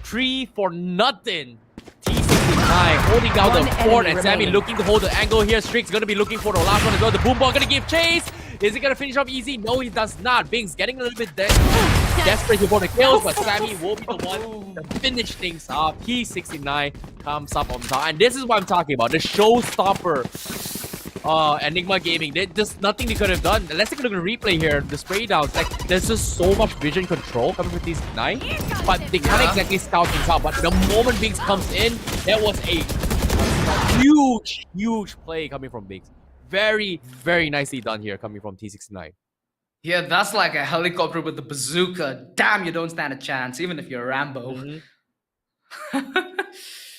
3-0. T69 holding down the fort, and Sammy looking to hold the angle here. Strix going to be looking for the last one as well. The boom ball going to give chase. Is he going to finish off easy? No, he does not. Bing's getting a little bit desperate for the kills, but Sammy will be the one to finish things off. T69 comes up on top. And this is what I'm talking about. The showstopper. Enigma Gaming, there's nothing they could have done. Unless they're going to replay here, the spray downs. Like, there's just so much vision control coming from T69. But they can't exactly scout things out. But the moment Binks comes in, there was a huge play coming from Binks. Very, very nicely done here coming from T69.
Yeah, that's like a helicopter with the bazooka. Damn, you don't stand a chance, even if you're Rambo.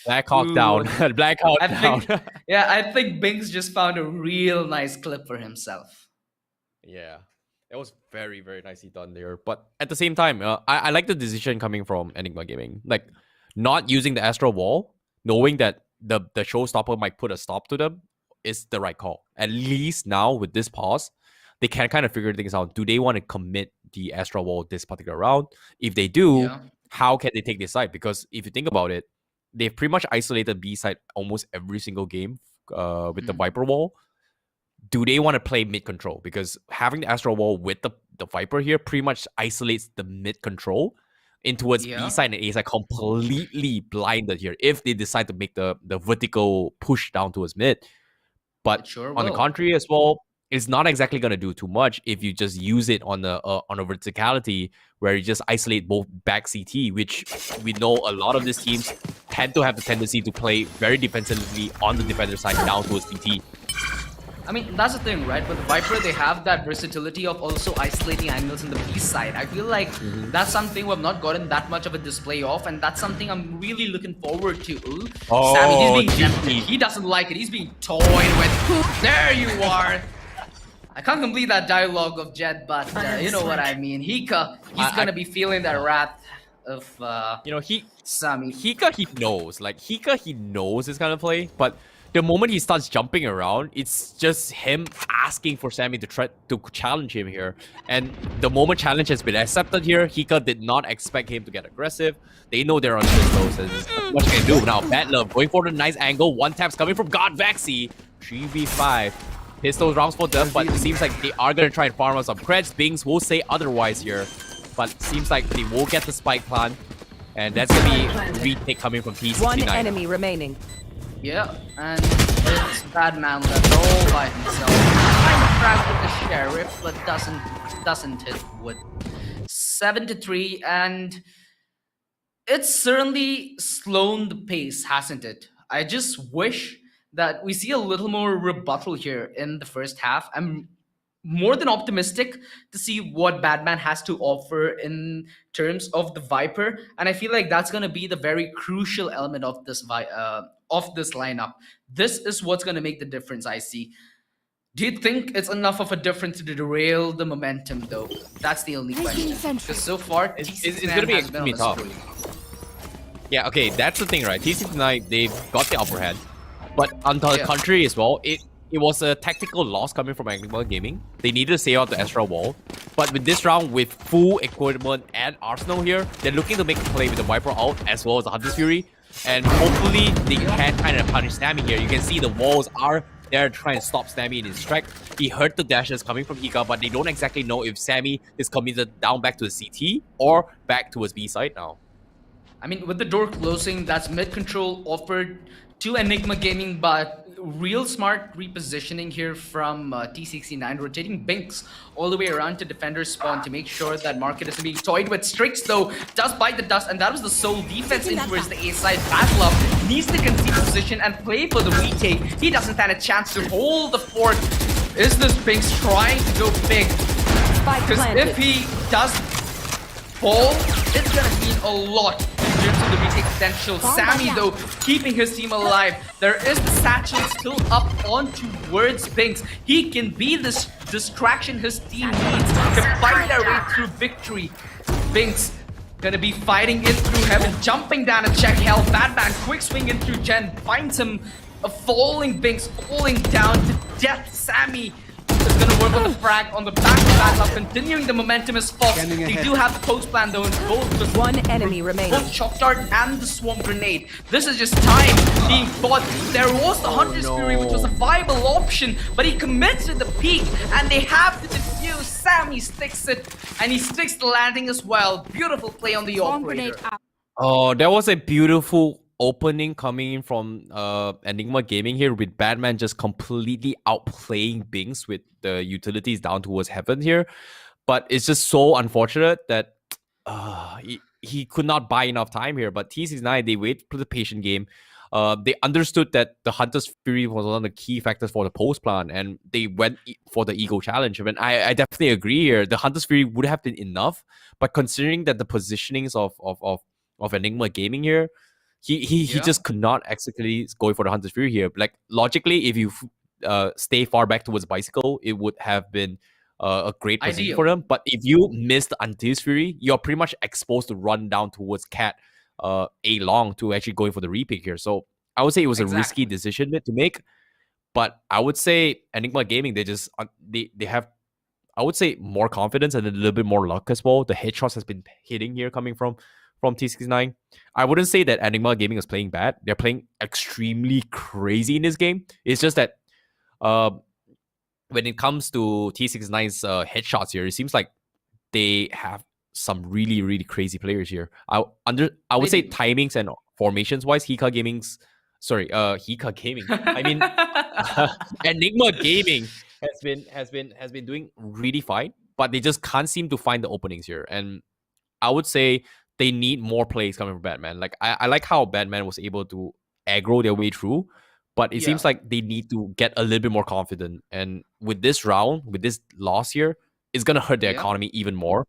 Black Hawk down. Black Hawk down.
Yeah, I think Binks just found a real nice clip for himself.
Yeah, it was very, very nicely done there. But at the same time, I like the decision coming from Enigma Gaming. Like, not using the Astral Wall, knowing that the showstopper might put a stop to them, is the right call. At least now with this pause, they can kind of figure things out. Do they want to commit the Astral Wall this particular round? If they do, how can they take this side? Because if you think about it, they've pretty much isolated B side almost every single game with the Viper Wall. Do they want to play mid control? Because having the Astral Wall with the Viper here pretty much isolates the mid control in towards B side and A side, completely blinded here if they decide to make the vertical push down towards mid. But on the contrary as well, it's not exactly going to do too much if you just use it on a verticality where you just isolate both back CT, which we know a lot of these teams tend to have the tendency to play very defensively on the defender side down towards CT.
I mean, that's the thing, right? With Viper, they have that versatility of also isolating angles in the B side. I feel like that's something we've not gotten that much of a display of, and that's something I'm really looking forward to. Sammy, he's being tempted. He doesn't like it. He's being toyed with. There you are. I can't complete that dialogue of Jed, but you know what I mean. Hika, he's gonna be feeling that wrath of
you know,
Sammy.
Hika, he knows. Like, Hika, he knows this kind of play, but the moment he starts jumping around, it's just him asking for Sammy to try to challenge him here. And the moment challenge has been accepted here, Hika did not expect him to get aggressive. They know they're on pistols, and there's not much they can do. Now, Bad Love going for the nice angle. One tap's coming from God Vexi. 3v5. Pistols rounds for them, but it seems like they are going to try and farm out some creds. Bings will say otherwise here, but it seems like they will get the spike plant, and that's going to be a retake coming from T69.
One enemy remaining.
Yeah, and it's Batman left all by himself. Trying to frag with the sheriff, but doesn't hit with 7-3, and it's certainly slowed the pace, hasn't it? I just wish that we see a little more rebuttal here in the first half. I'm more than optimistic to see what Batman has to offer in terms of the Viper, and I feel like that's going to be the very crucial element of this lineup. This is what's going to make the difference, I see. Do you think it's enough of a difference to derail the momentum, though? That's the only question. Because so far,
it's going to be extremely tough. Yeah, okay, that's the thing, right? T69, they've got the upper hand. But on the contrary as well, it was a tactical loss coming from Enigma Gaming. They needed to save out the Astral Wall. But with this round, with full equipment and arsenal here, they're looking to make a play with the Viper out as well as the Hunter's Fury. And hopefully, they can kind of punish Sammy here. You can see the walls are there trying to stop Sammy in his track. He heard the dashes coming from Hika, but they don't exactly know if Sammy is committed down back to the CT or back towards B side now.
I mean, with the door closing, that's mid control offered to Enigma Gaming, but real smart repositioning here from T69, rotating Binks all the way around to defender's spawn to make sure that Market isn't being toyed with. Strix, though, does bite the dust, and that was the sole defense in towards the A side. Bad Love needs to concede position and play for the retake. He doesn't stand a chance to hold the fort. Is this Binks trying to go big? Because if he does fall, it's gonna mean a lot in terms of the retake potential. Sammy, though, keeping his team alive. There is the satchel still up on towards Binks. He can be this distraction his team needs to fight their way through victory. Binks gonna be fighting in through heaven, jumping down to check health. Batman quick swing in through Gen, finds him a falling Binks, falling down to death. Sammy is gonna work on the frag on the back of Bad Love, continuing the momentum as Fox. They do have the post plan though, in both the
one enemy remaining.
Both Shock Dart and the Swarm Grenade. This is just time being fought. There was the Hunter's Fury, which was a viable option, but he commits to the peak, and they have to defuse. Sammy sticks it, and he sticks the landing as well. Beautiful play on the operator.
Oh, that was a beautiful opening coming in from Enigma Gaming here, with Batman just completely outplaying Binks with the utilities down towards heaven here. But it's just so unfortunate that he could not buy enough time here. But T69, they wait for the patient game. They understood that the Hunter's Fury was one of the key factors for the post plan, and they went for the ego challenge. And I definitely agree here. The Hunter's Fury would have been enough, but considering that the positionings of Enigma Gaming here, he just could not execute going for the Hunter's Fury here. Like, logically, if you stay far back towards Bicycle, it would have been a great position for them. But if you miss the Hunter's Fury, you're pretty much exposed to run down towards Cat A long to actually going for the repick here. So I would say it was a risky decision to make. But I would say Enigma Gaming, they have, I would say, more confidence and a little bit more luck as well. The headshots has been hitting here coming from T69. I wouldn't say that Enigma Gaming is playing bad. They're playing extremely crazy in this game. It's just that when it comes to T69's headshots here, it seems like they have some really, really crazy players here. I would say timings and formations wise, Hika Gaming. I mean, Enigma Gaming has been doing really fine, but they just can't seem to find the openings here. And I would say they need more plays coming from Batman. Like, I like how Batman was able to aggro their way through, but it seems like they need to get a little bit more confident. And with this round, with this loss here, it's gonna hurt their economy even more.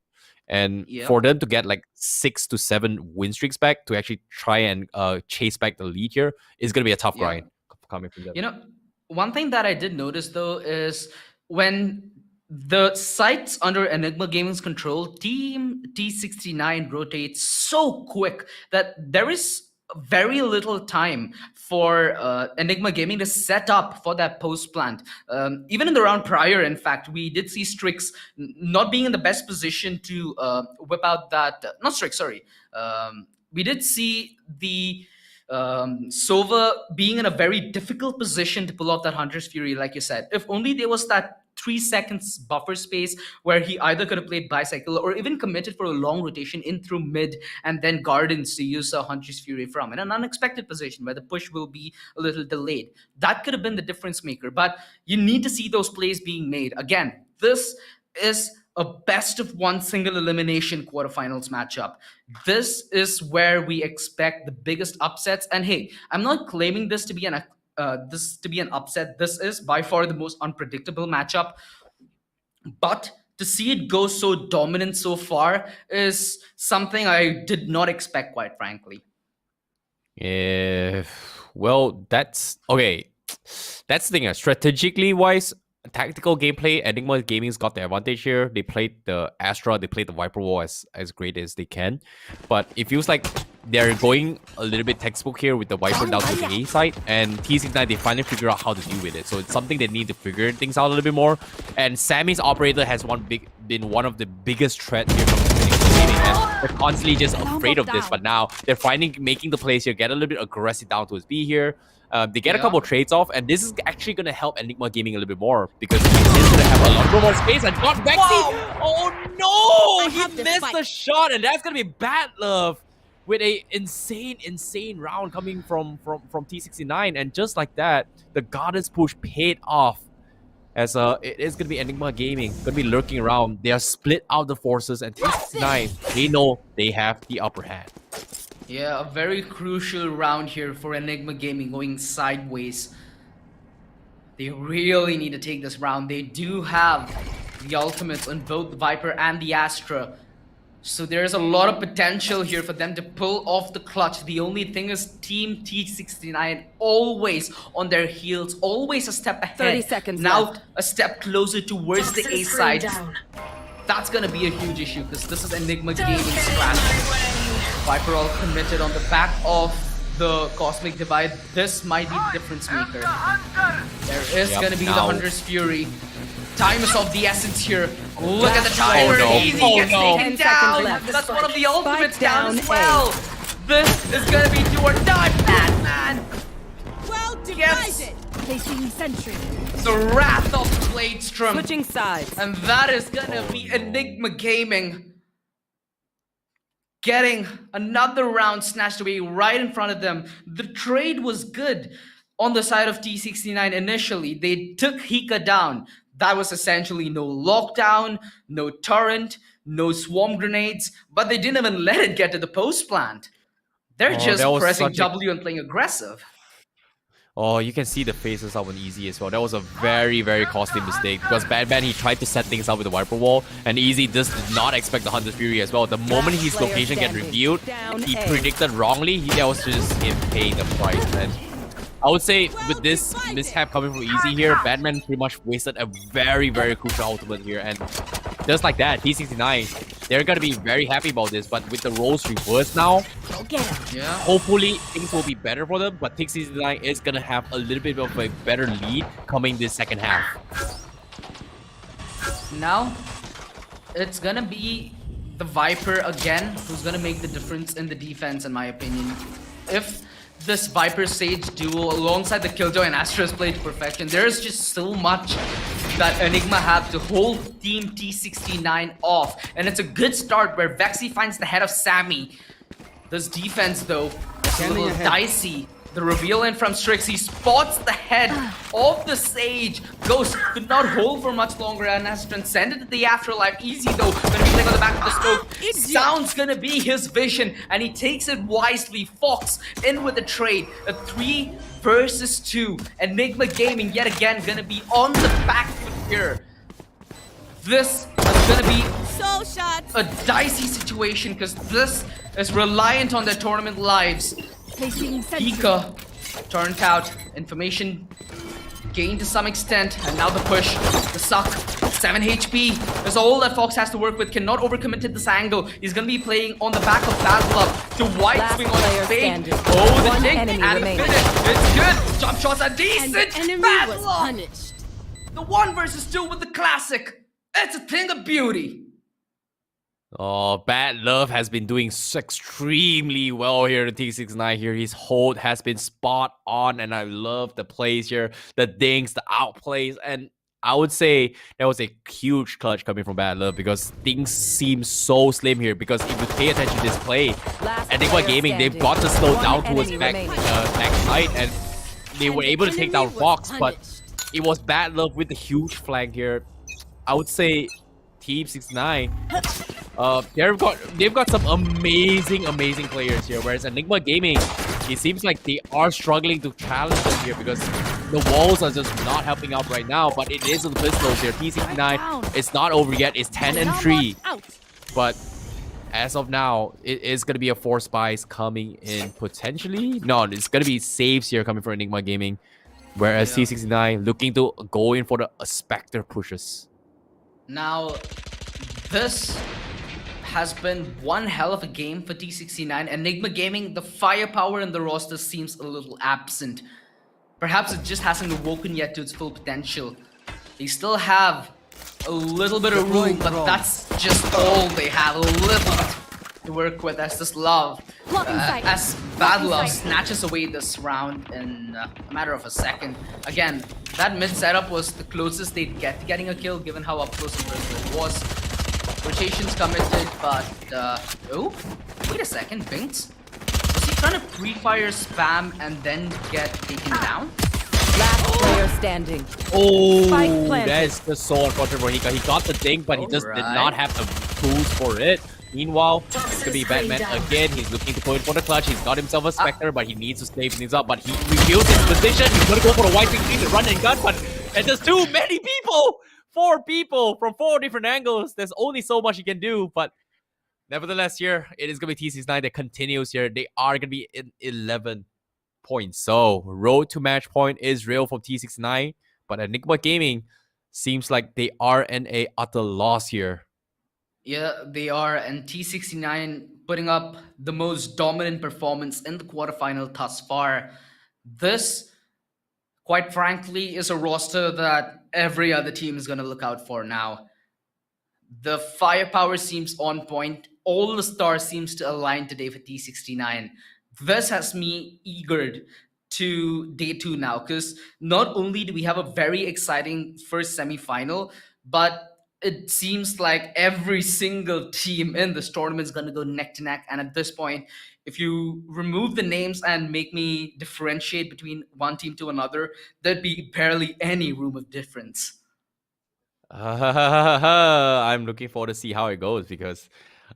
And for them to get like 6 to 7 win streaks back to actually try and chase back the lead here is gonna be a tough grind coming from them.
You know, one thing that I did notice though is when the sites under Enigma Gaming's control, Team T69 rotates so quick that there is very little time for Enigma Gaming to set up for that post plant. Even in the round prior, in fact, we did see Strix not being in the best position to whip out that. Not Strix, sorry. We did see the Sova being in a very difficult position to pull off that Hunter's Fury, like you said. If only there was that 3 seconds buffer space where he either could have played bicycle or even committed for a long rotation in through mid and then gardens to use a Hunter's Fury from in an unexpected position where the push will be a little delayed. That could have been the difference maker, but you need to see those plays being made. Again, this is a best of one single elimination quarterfinals matchup. This is where we expect the biggest upsets. And hey, I'm not claiming this to be an upset. This is by far the most unpredictable matchup. But to see it go so dominant so far is something I did not expect, quite frankly.
Yeah, well, that's okay. That's the thing. Strategically wise, tactical gameplay, Enigma Gaming's got the advantage here. They played the Astra, they played the Viper Wall as great as they can. But it feels like they're going a little bit textbook here with the Viper down to the A side. And T69, they finally figure out how to deal with it. So it's something they need to figure things out a little bit more. And Sammy's operator has been one of the biggest threats here from Gaming. And they're constantly just afraid of this. But now they're making the plays here, get a little bit aggressive down to his B here. They get a couple trades off, and this is actually going to help Enigma Gaming a little bit more because he's going to have a lot more space and got Vexy. Oh no! He missed the shot, and that's going to be bad love with a insane round coming from T69. And just like that, the Goddess push paid off as it is going to be Enigma Gaming, going to be lurking around. They are split out the forces, and T69, they know they have the upper hand.
Yeah, a very crucial round here for Enigma Gaming going sideways. They really need to take this round. They do have the ultimates on both the Viper and the Astra. So there's a lot of potential here for them to pull off the clutch. The only thing is Team T69 always on their heels, always a step ahead.
30 seconds
now
left.
A step closer towards the A side. That's gonna be a huge issue because this is Enigma Gaming strategy. Viper all committed on the back of the Cosmic Divide. This might be the difference maker. There is gonna be the Hunter's Fury. Time is of the essence here. Look at the timer. Easy gets taken down. That's one of the ultimates down as well. This is gonna be do or die, Batman.
Well divided.
Placing sentry.
The wrath of Bladestrom.
Switching sides.
And that is gonna be Enigma Gaming getting another round snatched away right in front of them. The trade was good on the side of T69 initially. They took Hika down. That was essentially no lockdown, no torrent, no swarm grenades, but they didn't even let it get to the post plant. They're just pressing W and playing aggressive.
Oh, you can see the faces of an Easy as well. That was a very, very costly mistake because Batman, he tried to set things up with the Viper Wall, and Easy just did not expect the Hunter's Fury as well. The moment his location get revealed, he predicted wrongly. That was just him paying the price. And I would say with this mishap coming from Easy here, Batman pretty much wasted a very, very crucial ultimate here. And just like that, T69, they're going to be very happy about this. But with the roles reversed now, hopefully things will be better for them. But T69 is going to have a little bit of a better lead coming this second half.
Now, it's going to be the Viper again who's going to make the difference in the defense, in my opinion. If this Viper Sage duo alongside the Killjoy and Astra's played to perfection, there's just so much that Enigma have to hold Team T69 off. And it's a good start where Vexy finds the head of Sammy. This defense though is a little dicey. The reveal in from Strix, he spots the head of the Sage. Ghost could not hold for much longer and has transcended to the afterlife. Easy though, gonna be playing on the back of the smoke. Sound's gonna be his vision, and he takes it wisely. Fox in with the trade. A 3 versus 2. Enigma Gaming yet again gonna be on the back foot here. This is gonna be a dicey situation because this is reliant on their tournament lives. Hika turned out, information gained to some extent, and now the push, the suck, 7 HP. That's all that Fox has to work with. Cannot overcommit at this angle. He's gonna be playing on the back of Bad Love to white
Last
swing on
player
his fade.
standing.
Oh, the
One
dink
enemy
and the
remaining.
finish. It's good. Jump shots are
And
decent.
the enemy
Bad
was
Love.
punished.
The 1 versus 2 with the classic. It's a thing of beauty.
Oh, Bad Love has been doing extremely well here in T69 here. His hold has been spot on, and I love the plays here, the dinks, the outplays, and I would say that was a huge clutch coming from Bad Love because things seem so slim here. Because if you pay attention to this play,
Last
Enigma
player
Gaming, they've
standing.
got to slow
One
down towards
enemy
back side, and they were
And the
able to take down
enemy was
Fox, but
punished.
it was Bad Love with the huge flank here. I would say Team 69, they've got some amazing players here. Whereas Enigma Gaming, it seems like they are struggling to challenge them here because the walls are just not helping out right now. But it is a bit close here. T69, it's not over yet. It's 10 and 3.
Out.
But as of now, it is going to be a 4 spies coming in potentially. No, it's going to be saves here coming from Enigma Gaming. Whereas T69 looking to go in for the Spectre pushes.
Now, this has been one hell of a game for T69. Enigma Gaming, the firepower in the roster seems a little absent. Perhaps it just hasn't awoken yet to its full potential. They still have a little bit of room, but that's just all they have. A little bit to work with as this Love. As Bad Love snatches away this round in a matter of a second. Again, that mid setup was the closest they'd get to getting a kill given how up close and personal it was. Rotations committed, but oh, wait a second, Binks. Was he trying to pre-fire spam and then get taken down?
Last player standing.
Oh,
Spike planted.
that's just so unfortunate for Hika. He got the dink, but he just did
Alright.
not have the tools for it. Meanwhile, it's gonna be Batman again. He's looking to go in for the clutch. He's got himself a Spectre, but he needs to save things up. But he reveals his position. He's gonna go for the white screen, the run and gun, but it's just too many people. 4 people from 4 different angles. There's only so much he can do, but nevertheless, here it is gonna be T69 that continues here. They are gonna be in 11 points. So road to match point is real from T69, but Enigma Gaming seems like they are in a utter loss here.
Yeah, they are, and T69 putting up the most dominant performance in the quarterfinal thus far. This, quite frankly, is a roster that every other team is going to look out for now. The firepower seems on point. All the stars seems to align today for T69. This has me eagered to day 2 now, because not only do we have a very exciting first semi-final, but it seems like every single team in this tournament is going to go neck to neck. And at this point, if you remove the names and make me differentiate between one team to another, there'd be barely any room of difference.
I'm looking forward to see how it goes because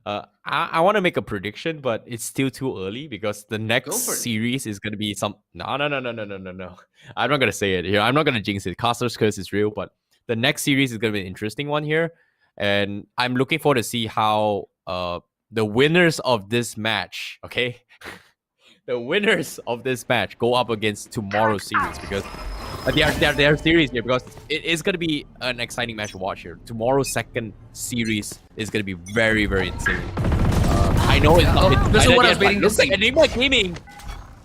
I want to make a prediction, but it's still too early because the next series is going to be some... No. I'm not going to say it here. I'm not going to jinx it. Caster's Curse is real, but the next series is going to be an interesting one here. And I'm looking forward to see how the winners of this match, okay? The winners of this match go up against tomorrow's series because they are series here because it is going to be an exciting match to watch here. Tomorrow's second series is going to be very, very insane. I know it's not...
this is what I was waiting to
looks like
see.
Enigma Gaming.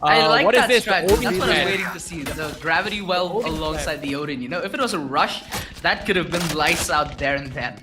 I like
what
that
is this?
strategy. That's
Odin
what I was
fan.
waiting to see. The gravity well alongside the Odin. You know, if it was a rush, that could have been lights out there and then.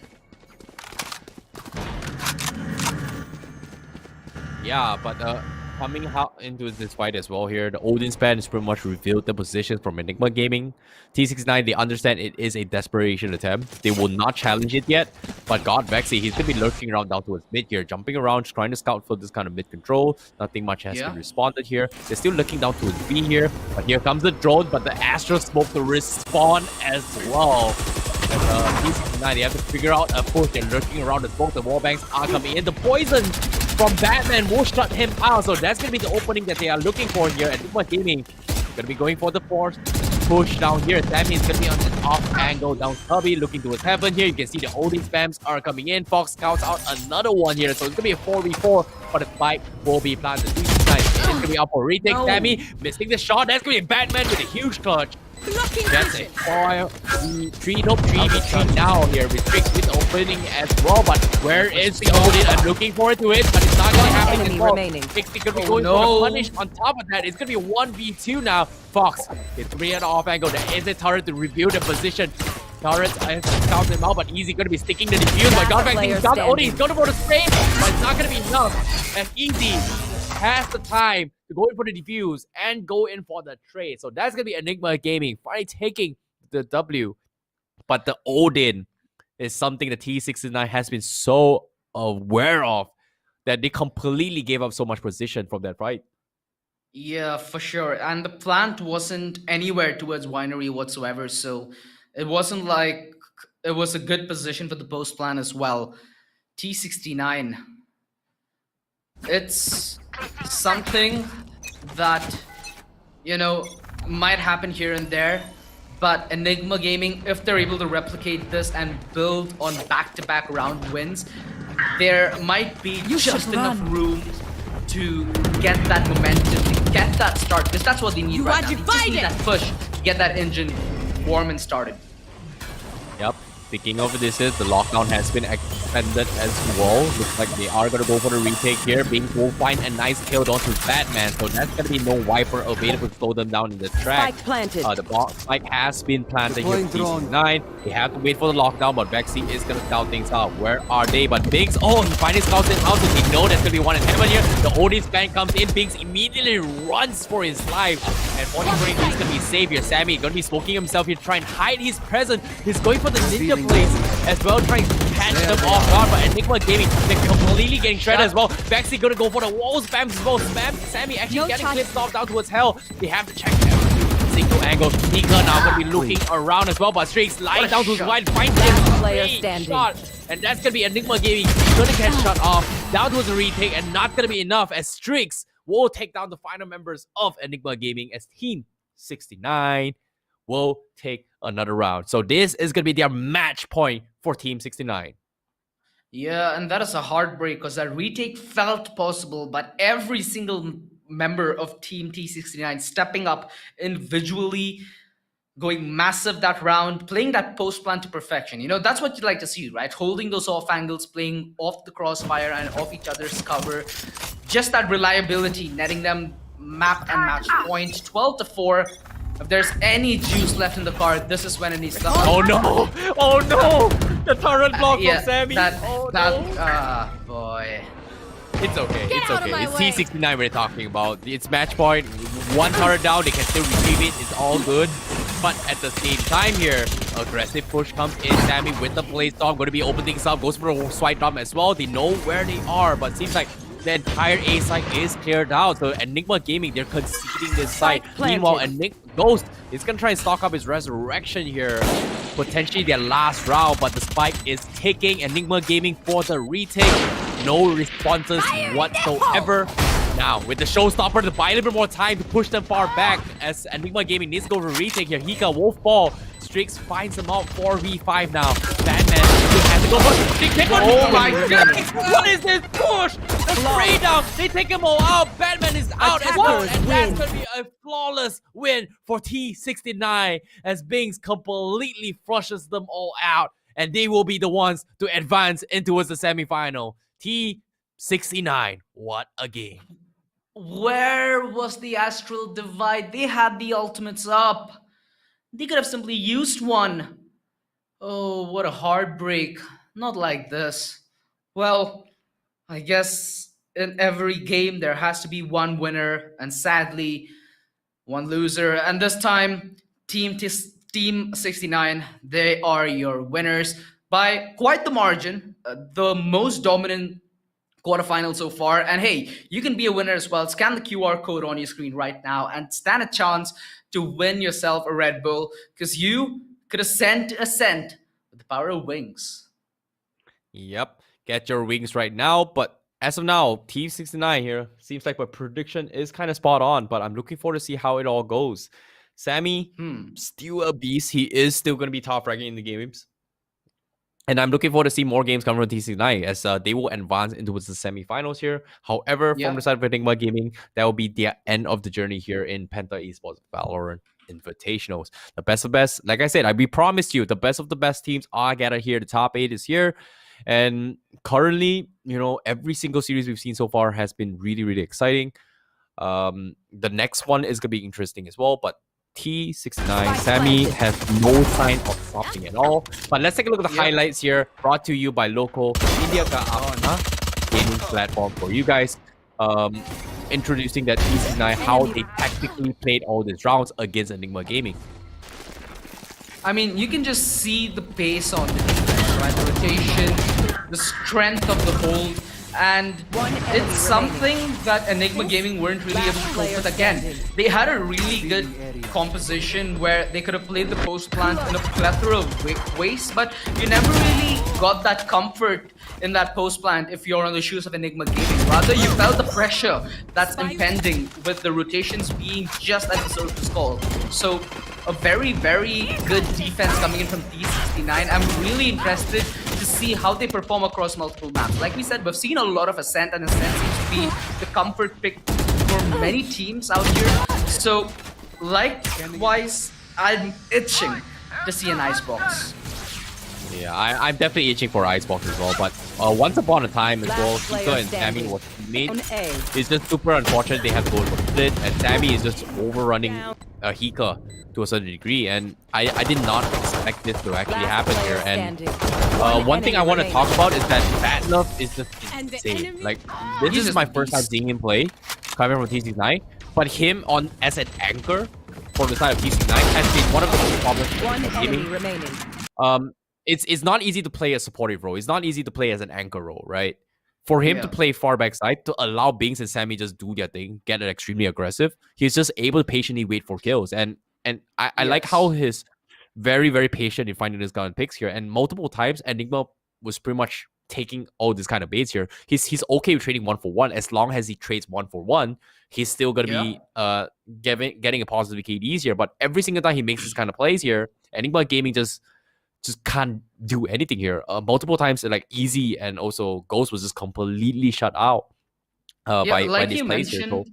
Yeah, but coming out into this fight as well here, the Odin span is pretty much revealed the positions from Enigma Gaming. T69, they understand it is a desperation attempt. They will not challenge it yet, but God Vexy, he's going to be lurking around down towards mid here, jumping around, trying to scout for this kind of mid control. Nothing much has been responded here. They're still looking down towards B here, but here comes the drone, but the Astro Smoke to respawn as well. And T69, they have to figure out a push. They're lurking around the smoke. The wallbangs are coming in. The poison from Batman will shut him out. So that's going to be the opening that they are looking for here. And Enigma Gaming going to be going for the force push down here. Sammy is going to be on an off angle down Tubby, looking towards heaven here. You can see the Odin spams are coming in. Fox scouts out another one here. So it's going to be a 4v4, but the spike will be planted. It's going to be up for retake. Sammy missing the shot. That's going to be Batman with a huge clutch.
Blocking
That's
vision.
it. Oh, 3v3 now here with Tricks with opening as well. But where is the Odin? I'm looking forward to it, but it's not going to happen
Enemy
as well.
remaining.
Tricks is going to be
Oh,
going
no.
for the punish. On top of that, it's going to be a 1v2 now. Fox is 3 at off angle. There is a turret to review the position. Turret scouts him out, but Easy going to be sticking the defuse. My God, back
player
he's got Odin.
standing.
He's going to go to spray, but it's not going to be enough. And Easy has the time to go in for the defuse and go in for the trade. So that's going to be Enigma Gaming finally taking the W. But the Odin is something the T69 has been so aware of that they completely gave up so much position from that fight.
Yeah, for sure. And the plant wasn't anywhere towards winery whatsoever, so it wasn't like it was a good position for the post plant as well. T69. It's something that, you know, might happen here and there, but Enigma Gaming, if they're able to replicate this and build on back-to-back round wins, there might be just enough room to get that momentum, to get that start, because that's what they need
You
right
are
now. They just need
divided.
that push to get that engine warm and started.
Yep. Speaking of this, the lockdown has been extended as well. Looks like they are going to go for the retake here. Bings will find a nice kill onto Batman. So that's going to be no wiper available to slow them down in the track.
Spike planted.
The spike has been planted here
Deploying
for
drone.
T69. They have to wait for the lockdown, but Vexy is going to scout things out. Where are they? But Bings, oh, he finally scouts it out. So they know there's going to be one in heaven here. The Odin's plan comes in. Bings immediately runs for his life. And Forty Brain is going to be safe here. Sammy going to be smoking himself here, trying to hide his presence. He's going for the ninja plays as well, trying to catch them off guard. But Enigma Gaming, they're completely getting shredded as well. Vexy going to go for the wall spams as well. Sammy actually
No
getting
charge.
clipped off down towards hell. They have to check every single angle. Nika now going to be looking around as well, but Streaks lying down to his wide, finds him.
Player
Great
standing.
shot. And that's going to be Enigma Gaming. Going to get shut off. Down towards the retake, and not going to be enough as Streaks will take down the final members of Enigma Gaming as Team 69 will take another round. So this is going to be their match point for Team 69.
Yeah, and that is a heartbreak because that retake felt possible, but every single member of Team T69 stepping up individually, going massive that round, playing that post plan to perfection. You know, that's what you'd like to see, right? Holding those off angles, playing off the crossfire and off each other's cover. Just that reliability, netting them map and match point. 12-4. If there's any juice left in the card, this is when it needs to.
Oh no! Oh no! The turret block
Yeah,
from Sammy.
Boy.
It's okay.
Get
It's
out of
okay.
my
It's
way.
T69 we're talking about. It's match point. One turret down, they can still retrieve it. It's all good. But at the same time here, aggressive push comes in. Sammy with the play storm, going to be opening things up. Goes for a swipe drum as well. They know where they are, but seems like the entire A side is cleared out. So Enigma Gaming, they're conceding this side.
Spike planted.
Meanwhile, Ghost is going to try and stock up his resurrection here. Potentially their last round, but the spike is ticking. Enigma Gaming for the retake. No responses whatsoever. Now, with the showstopper to buy a little bit more time to push them far back as Enigma Gaming needs to go for a retake here. Hika, Wolf Ball, Strix finds them out 4v5 now. Batman has to go for they take one.
Oh my
goodness! What is this push? The spray down, they take them all out. Batman is out as well, and that's going to be a flawless win for T69 as Bings completely flushes them all out, and they will be the ones to advance into the semifinal. T69, what a game.
Where was the astral divide? They had the ultimates up. They could have simply used one. Oh, what a heartbreak. Not like this. Well, I guess in every game there has to be one winner and sadly one loser. And this time, Team 69, they are your winners by quite the margin. The most dominant quarterfinal so far. And hey, you can be a winner as well. Scan the QR code on your screen right now and stand a chance to win yourself a Red Bull because you could ascend with the power of wings.
Yep, get your wings right now. But as of now, Team 69 here seems like my prediction is kind of spot on. But I'm looking forward to see how it all goes. Sammy, still a beast. He is still going to be top ranking in the games. And I'm looking forward to see more games come from T69 as they will advance into the semifinals here. However, from the side of Enigma Gaming, that will be the end of the journey here in Penta Esports Valorant. Invitationals. The best of best, like I said, we promised you the best of the best teams are gathered here. The top 8 is here. And currently, every single series we've seen so far has been really, really exciting. The next one is going to be interesting as well. But T69, Sammy has no sign of stopping at all. But let's take a look at the highlights here, brought to you by LOCO, India gaming platform for you guys. Introducing that T69, how they tactically played all these rounds against Enigma Gaming.
I mean, you can just see the pace on the defense, right? The rotation, the strength of the hold, and it's something that Enigma Gaming weren't really able to cope with. Again, they had a really good composition where they could have played the post plant in a plethora of ways, but you never really got that comfort in that post plant if you're on the shoes of Enigma Gaming. Rather, you felt the pressure that's impending with the rotations being just at the surface call. So a very, very good defense coming in from T69. I'm really interested to see how they perform across multiple maps. Like we said, we've seen a lot of Ascent, and Ascent seems to be the comfort pick for many teams out here. So, likewise, I'm itching to see an Icebox.
Yeah, I'm definitely itching for Icebox as well. But once upon a time as well, Hika and Sammy was teammates. It's just super unfortunate they have gold for split, and Sammy is just overrunning Hika to a certain degree. And I did not expect this to actually happen here. And one thing I want to talk about is that Bad Love is just insane. Like, this is my first time seeing him play, coming from T69. But him as an anchor for the side of T69 has been one of the most problems in gaming. It's not easy to play a supportive role. It's not easy to play as an anchor role, right? For him to play far back side, to allow Bings and Sammy just do their thing, get it extremely aggressive, he's just able to patiently wait for kills. And I like how he's very, very patient in finding his gun picks here. And multiple times, Enigma was pretty much taking all this kind of baits here. He's okay with trading 1-for-1 as long as he trades 1-for-1. He's still gonna be getting a positive KDs here. But every single time he makes this kind of plays here, Enigma Gaming just can't do anything here. Multiple times, like Easy and also Ghost was just completely shut out by these plays here. So,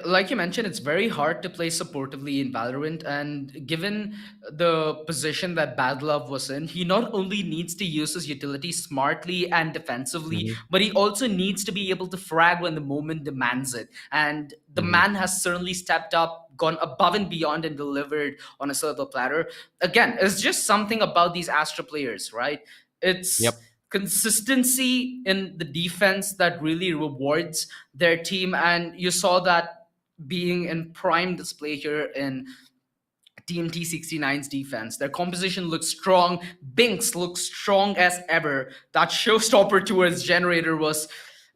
like you mentioned, it's very hard to play supportively in Valorant, and given the position that Bad Love was in, he not only needs to use his utility smartly and defensively, but he also needs to be able to frag when the moment demands it. And the man has certainly stepped up, gone above and beyond, and delivered on a silver platter. Again, it's just something about these Astra players, right? It's consistency in the defense that really rewards their team, and you saw that being in prime display here in Team T69's defense. Their composition looks strong. Binks looks strong as ever. That showstopper towards Generator was,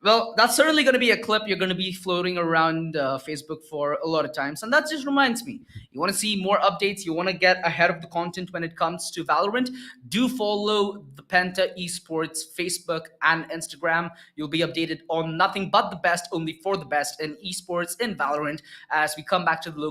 well, that's certainly going to be a clip you're going to be floating around Facebook for a lot of times. And that just reminds me, you want to see more updates, you want to get ahead of the content when it comes to Valorant, do follow the Penta Esports Facebook and Instagram. You'll be updated on nothing but the best, only for the best in esports, in Valorant. As we come back to the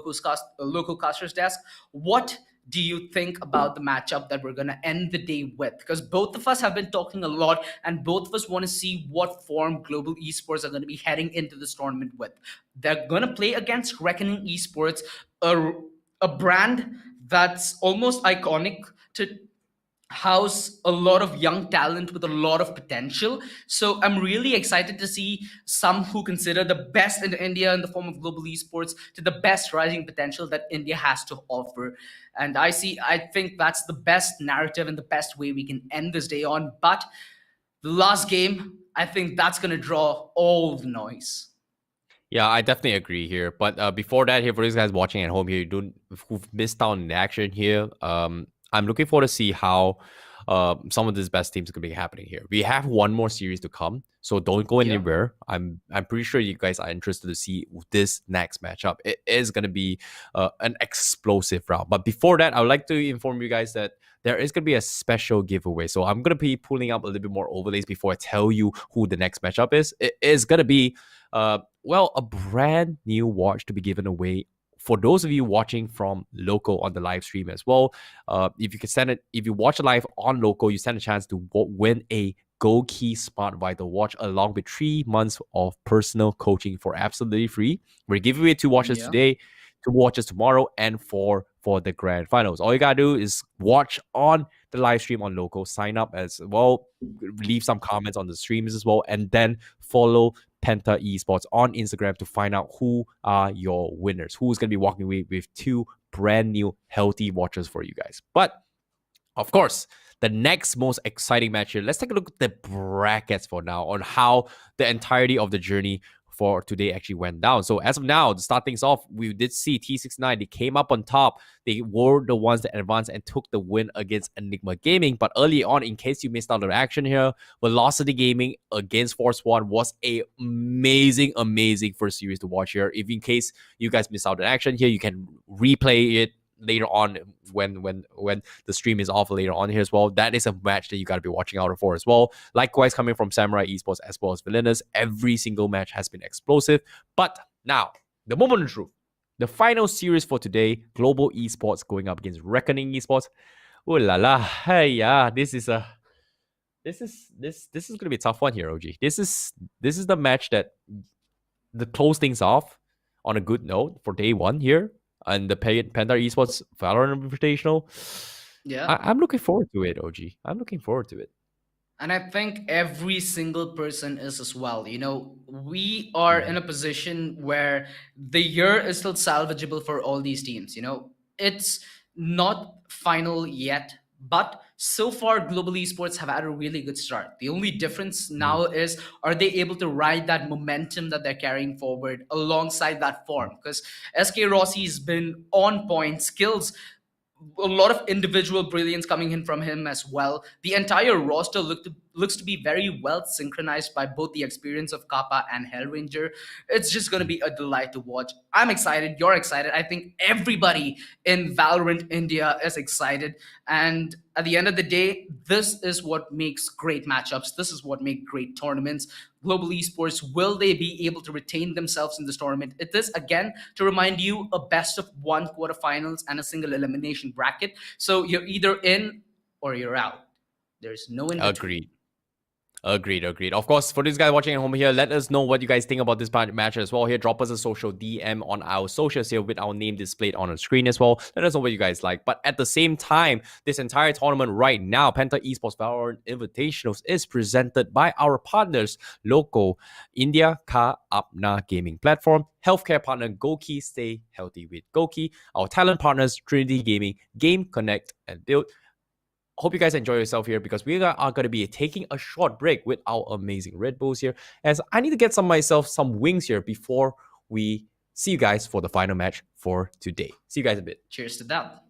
local caster's desk, what do you think about the matchup that we're going to end the day with? Because both of us have been talking a lot, and both of us want to see what form Global Esports are going to be heading into this tournament with. They're going to play against Reckoning Esports, a brand that's almost iconic to house a lot of young talent with a lot of potential. So I'm really excited to see some who consider the best in India in the form of Global Esports to the best rising potential that India has to offer. And I think that's the best narrative and the best way we can end this day on. But the last game, I think that's going to draw all the noise.
Yeah, I definitely agree here. But before that, here for these guys watching at home here, who've missed out on the action here, I'm looking forward to see how some of these best teams could be happening here. We have one more series to come, so don't go anywhere. I'm pretty sure you guys are interested to see this next matchup. It is going to be an explosive round. But before that, I would like to inform you guys that there is going to be a special giveaway. So I'm going to be pulling up a little bit more overlays before I tell you who the next matchup is. It is going to be, a brand new watch to be given away for those of you watching from LOCO on the live stream as well. If you watch live on LOCO, you stand a chance to win a GOQii Smart Vital watch along with 3 months of personal coaching for absolutely free. We're giving away 2 watches today to watch us tomorrow and for the grand finals. All you gotta do is watch on the live stream on LOCO, sign up as well, leave some comments on the streams as well, and then follow Penta Esports on Instagram to find out who are your winners, who's going to be walking away with 2 brand new healthy watches for you guys. But of course, the next most exciting match here, let's take a look at the brackets for now on how the entirety of the journey for today actually went down. So as of now, to start things off, we did see T69. They came up on top. They were the ones that advanced and took the win against Enigma Gaming. But early on, in case you missed out on action here, Velocity Gaming against Force One was a amazing first series to watch here. If in case you guys missed out on action here, you can replay it later on when the stream is off later on here as well. That is a match that you got to be watching out for as well. Likewise, coming from Samurai Esports as well as Villainous, every single match has been explosive. But now, the moment of truth, the final series for today, Global Esports going up against Reckoning Esports. Oh la la, hey yeah, this is gonna be a tough one here, OG. This is the match that the close things off on a good note for day one here. And the Penta Esports Valorant Invitational.
Yeah.
I'm looking forward to it, OG. I'm looking forward to it.
And I think every single person is as well. You know, we are in a position where the year is still salvageable for all these teams. You know, it's not final yet, but so far, Global Esports have had a really good start. The only difference now is, are they able to ride that momentum that they're carrying forward alongside that form? Because SK Rossi's been on point, skills, a lot of individual brilliance coming in from him as well. The entire roster looks to be very well synchronized by both the experience of Kappa and Hellranger. It's just going to be a delight to watch. I'm excited. You're excited. I think everybody in Valorant India is excited. And at the end of the day, this is what makes great matchups. This is what makes great tournaments. Global Esports, will they be able to retain themselves in this tournament? It is, again, to remind you, a best of 1 quarterfinals and a single elimination bracket. So you're either in or you're out. There's no in between.
Agreed. Of course, for this guy watching at home here, let us know what you guys think about this match as well. Here, drop us a social DM on our socials here with our name displayed on the screen as well. Let us know what you guys like. But at the same time, this entire tournament right now, Penta Esports Valorant Invitationals, is presented by our partners, LOCO, India Ka Apna Gaming Platform, healthcare partner GOQii, stay healthy with GOQii, our talent partners, Trinity Gaming, Game, Connect, and Build. Hope you guys enjoy yourself here, because we are going to be taking a short break with our amazing Red Bulls here, as I need to get myself some wings here before we see you guys for the final match for today. See you guys in a bit.
Cheers to that.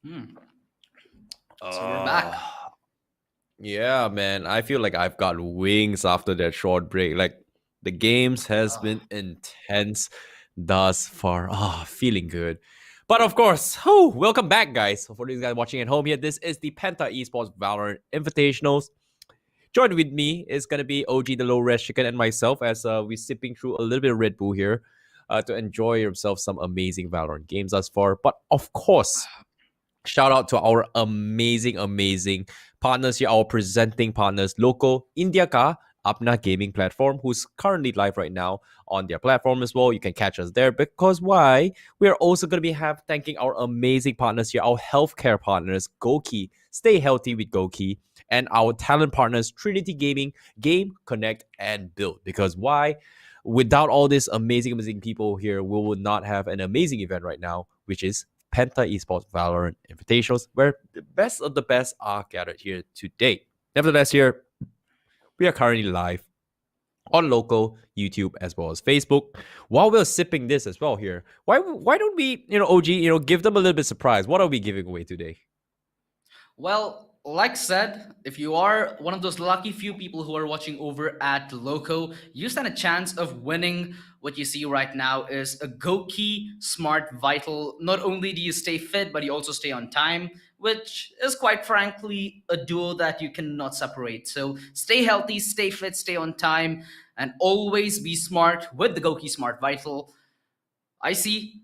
Mm.
So we're back.
Yeah, man. I feel like I've got wings after that short break. Like the games has been intense thus far. Feeling good. But of course, welcome back, guys. For these guys watching at home here, this is the Penta Esports Valorant Invitationals. Joined with me is gonna be OG the Low Res Chicken and myself as we're sipping through a little bit of Red Bull here to enjoy yourself some amazing Valorant games thus far. But of course, shout out to our amazing partners here, our presenting partners, LOCO, India Ka, Apna Gaming Platform, who's currently live right now on their platform as well. You can catch us there because why? We are also going to be thanking our amazing partners here, our healthcare partners, GOQii, Stay Healthy with GOQii, and our talent partners, Trinity Gaming, Game, Connect, and Build. Because why? Without all these amazing people here, we would not have an amazing event right now, which is Penta Esports Valorant Invitationals, where the best of the best are gathered here today. Nevertheless, here we are currently live on local YouTube as well as Facebook. While we're sipping this as well here, why don't we, OG, give them a little bit surprise? What are we giving away today?
Well, like said, if you are one of those lucky few people who are watching over at LOCO, you stand a chance of winning. What you see right now is a GOQii Smart Vital. Not only do you stay fit, but you also stay on time, which is quite frankly a duo that you cannot separate. So stay healthy, stay fit, stay on time, and always be smart with the GOQii Smart Vital. I see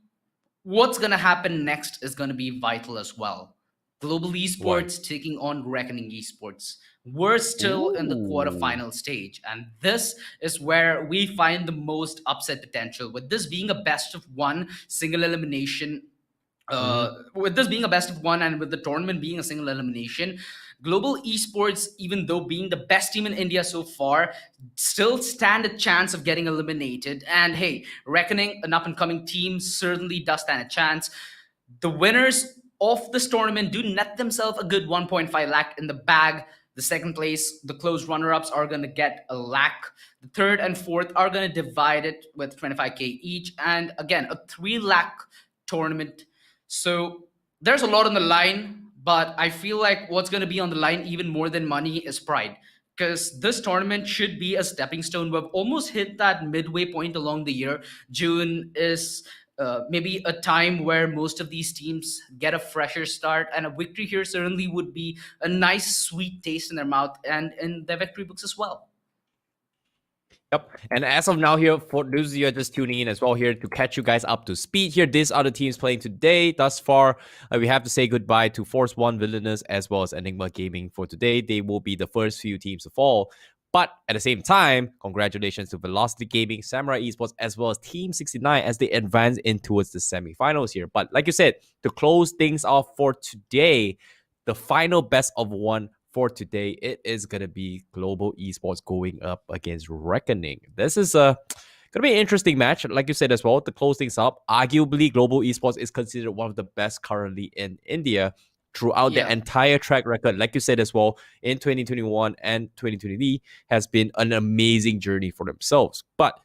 what's going to happen next is going to be vital as well. Global
Why?
esports taking on Reckoning esports. We're still in the
Ooh.
quarterfinal stage, and this is where we find the most upset potential. With this being a best of one single elimination, with this being a best of one and with the tournament being a single elimination, global esports, even though being the best team in India so far, still stand a chance of getting eliminated. And hey, Reckoning, an up and coming team, certainly does stand a chance. The winners of this tournament do net themselves a good 1.5 lakh in the bag. The second place, the close runner-ups are going to get a lakh. The third and fourth are going to divide it with 25K each. And again, a 3 lakh tournament. So there's a lot on the line, but I feel like what's going to be on the line even more than money is pride. Because this tournament should be a stepping stone. We've almost hit that midway point along the year. June is maybe a time where most of these teams get a fresher start, and a victory here certainly would be a nice, sweet taste in their mouth and in their victory books as well.
Yep. And as of now, here, for those of you who are just tuning in as well, here to catch you guys up to speed here, these are the teams playing today. Thus far, we have to say goodbye to Force One, Villainous, as well as Enigma Gaming for today. They will be the first few teams to fall. But at the same time, congratulations to Velocity Gaming, Samurai Esports, as well as Team 69 as they advance in towards the semifinals here. But like you said, to close things off for today, the final best of one for today, it is going to be Global Esports going up against Reckoning. This is going to be an interesting match. Like you said as well, to close things up, arguably Global Esports is considered one of the best currently in India throughout the entire track record. Like you said as well, in 2021 and 2023 has been an amazing journey for themselves. But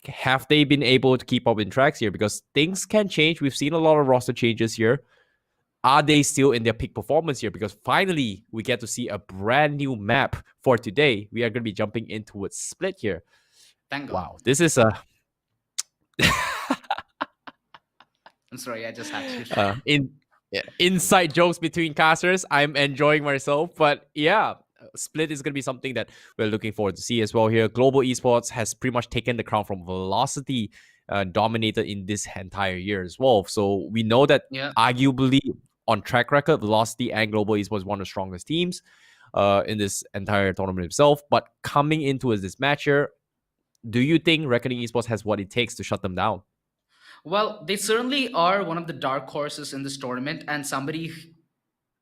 have they been able to keep up in tracks here? Because things can change. We've seen a lot of roster changes here. Are they still in their peak performance here? Because finally, we get to see a brand new map for today. We are going to be jumping into its Split here.
Thank God.
Wow, this is a...
I'm sorry, I just had to.
Inside jokes between casters. I'm enjoying myself. But yeah, Split is going to be something that we're looking forward to see as well here. Global Esports has pretty much taken the crown from Velocity, dominated in this entire year as well. So we know that arguably on track record, Velocity and Global Esports one of the strongest teams in this entire tournament itself. But coming into this match here, do you think Reckoning Esports has what it takes to shut them down?
Well, they certainly are one of the dark horses in this tournament, and somebody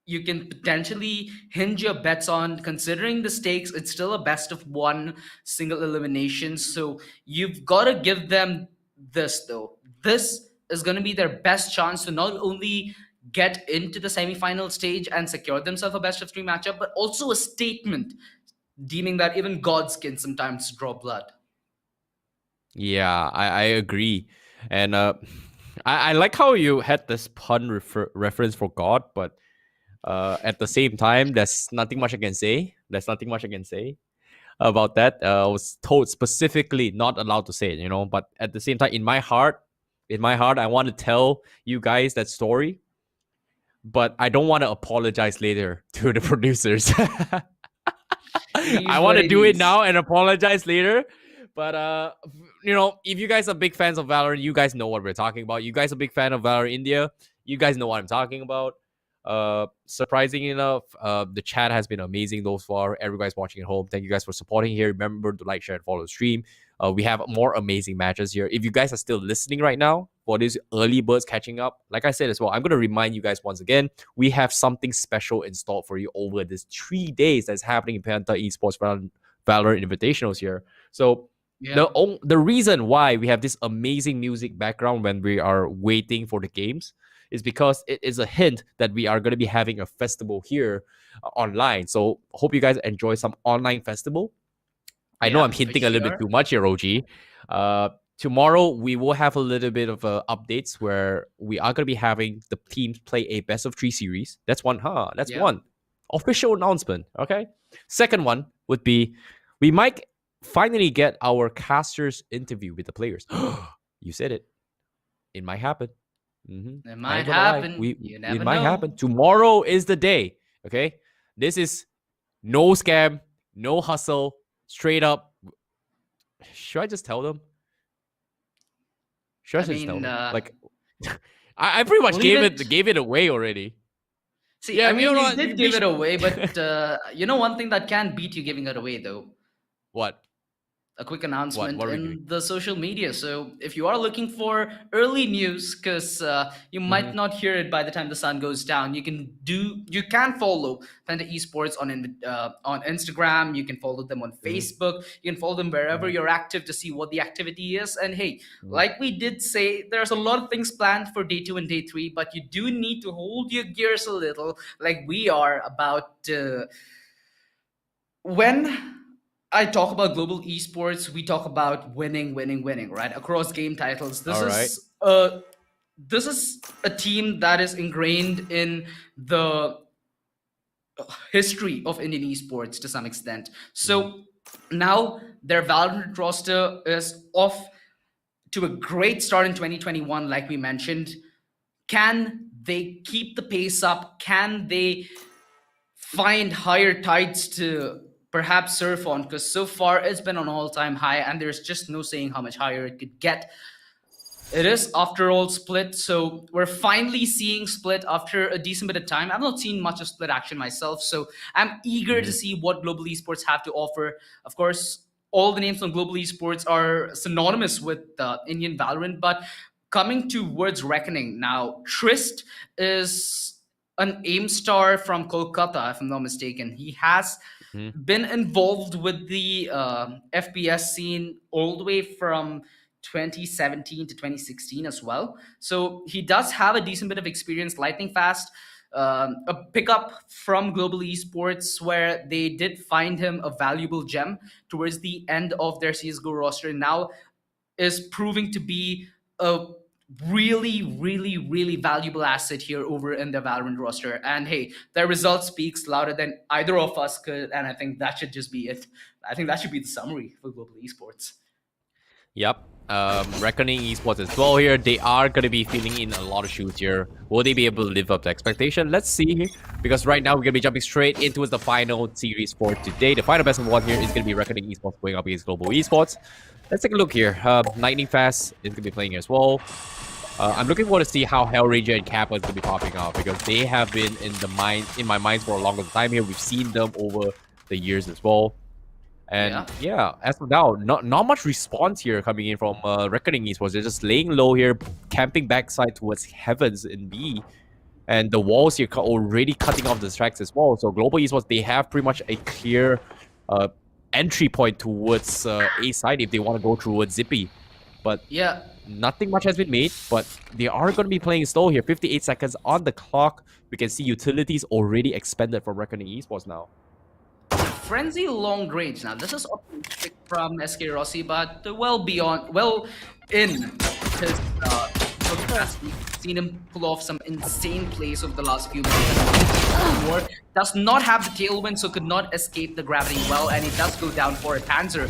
you can potentially hinge your bets on. Considering the stakes, it's still a best of one single elimination. So you've got to give them this, though. This is going to be their best chance to not only get into the semifinal stage and secure themselves a best of three matchup, but also a statement deeming that even gods can sometimes draw blood.
Yeah, I agree. And I like how you had this pun reference for God, but at the same time, there's nothing much I can say. There's nothing much I can say about that. I was told specifically not allowed to say it, you know, but at the same time, in my heart, I want to tell you guys that story, but I don't want to apologize later to the producers. I want to do it now and apologize later. But, you know, if you guys are big fans of Valorant, you guys know what we're talking about. You guys are big fan of Valorant India, you guys know what I'm talking about. Surprising enough, the chat has been amazing thus far. Everybody's watching at home. Thank you guys for supporting here. Remember to like, share, and follow the stream. We have more amazing matches here. If you guys are still listening right now for these early birds catching up, like I said as well, I'm going to remind you guys once again, we have something special installed for you over this 3 days that's happening in Penta Esports Valorant Invitationals here. So the reason why we have this amazing music background when we are waiting for the games is because it is a hint that we are going to be having a festival here online. So hope you guys enjoy some online festival. I know I'm hinting a little bit too much here, OG. Tomorrow, we will have a little bit of updates where we are going to be having the teams play a best of 3 series. That's one, That's one. Official announcement, okay? Second one would be, we might finally get our casters interview with the players. You said it. It might happen.
It might happen.
It might happen. Tomorrow is the day. Okay, this is no scam, no hustle, straight up. Should I just tell them? Should I just tell them? Like, I pretty much gave it away already.
See, yeah, I mean, you did give it away, but you know one thing that can beat you giving it away, though.
What?
A quick announcement in the social media. So if you are looking for early news, because you might not hear it by the time the sun goes down, you can follow Penta Esports on Instagram. You can follow them on Facebook. You can follow them wherever you're active to see what the activity is. And hey, like we did say, there's a lot of things planned for day 2 and day 3, but you do need to hold your gears a little, like we are about when I talk about global esports, we talk about winning, winning, winning, right? Across game titles.
All right.
This is a team that is ingrained in the history of Indian esports to some extent. So now their Valorant roster is off to a great start in 2021, like we mentioned. Can they keep the pace up? Can they find higher tides to perhaps surf on? Because so far it's been an all-time high, and there's just no saying how much higher it could get. It is, after all, Split, so we're finally seeing Split after a decent bit of time. I've not seen much of Split action myself, so I'm eager to see what Global Esports have to offer. Of course, all the names on Global Esports are synonymous with Indian Valorant, but coming towards Reckoning now, Trist is an AIM star from Kolkata, if I'm not mistaken. He has been involved with the FPS scene all the way from 2017 to 2016 as well. So he does have a decent bit of experience. Lightning Fast, a pickup from Global Esports, where they did find him a valuable gem towards the end of their CSGO roster. Now is proving to be a really, really, really valuable asset here over in the Valorant roster. And hey, their result speaks louder than either of us could. And I think that should just be it. I think that should be the summary for Global Esports.
Yep. Reckoning Esports as well here. They are going to be filling in a lot of shoes here. Will they be able to live up to expectation? Let's see here. Because right now we're going to be jumping straight into the final series for today. The final best of one here is going to be Reckoning Esports going up against Global Esports. Let's take a look here. Lightning Fast is going to be playing as well. I'm looking forward to see how Hellranger and Kappa is going to be popping out, because they have been in my mind for a longer time here. We've seen them over the years as well. And yeah, as of now, not much response here coming in from Reckoning Esports. They're just laying low here, camping backside towards Heavens in B. And the walls here already cutting off the tracks as well. So Global Esports, they have pretty much a clear entry point towards A side if they want to go towards Zippy. But
yeah,
nothing much has been made, but they are going to be playing slow here. 58 seconds on the clock. We can see utilities already expanded from Reckoning Esports now.
Frenzy long range. Now this is optimistic from SK Rossi, but well in his capacity. We've seen him pull off some insane plays over the last few months. Does not have the tailwind, so could not escape the gravity well, and he does go down for a Panzer.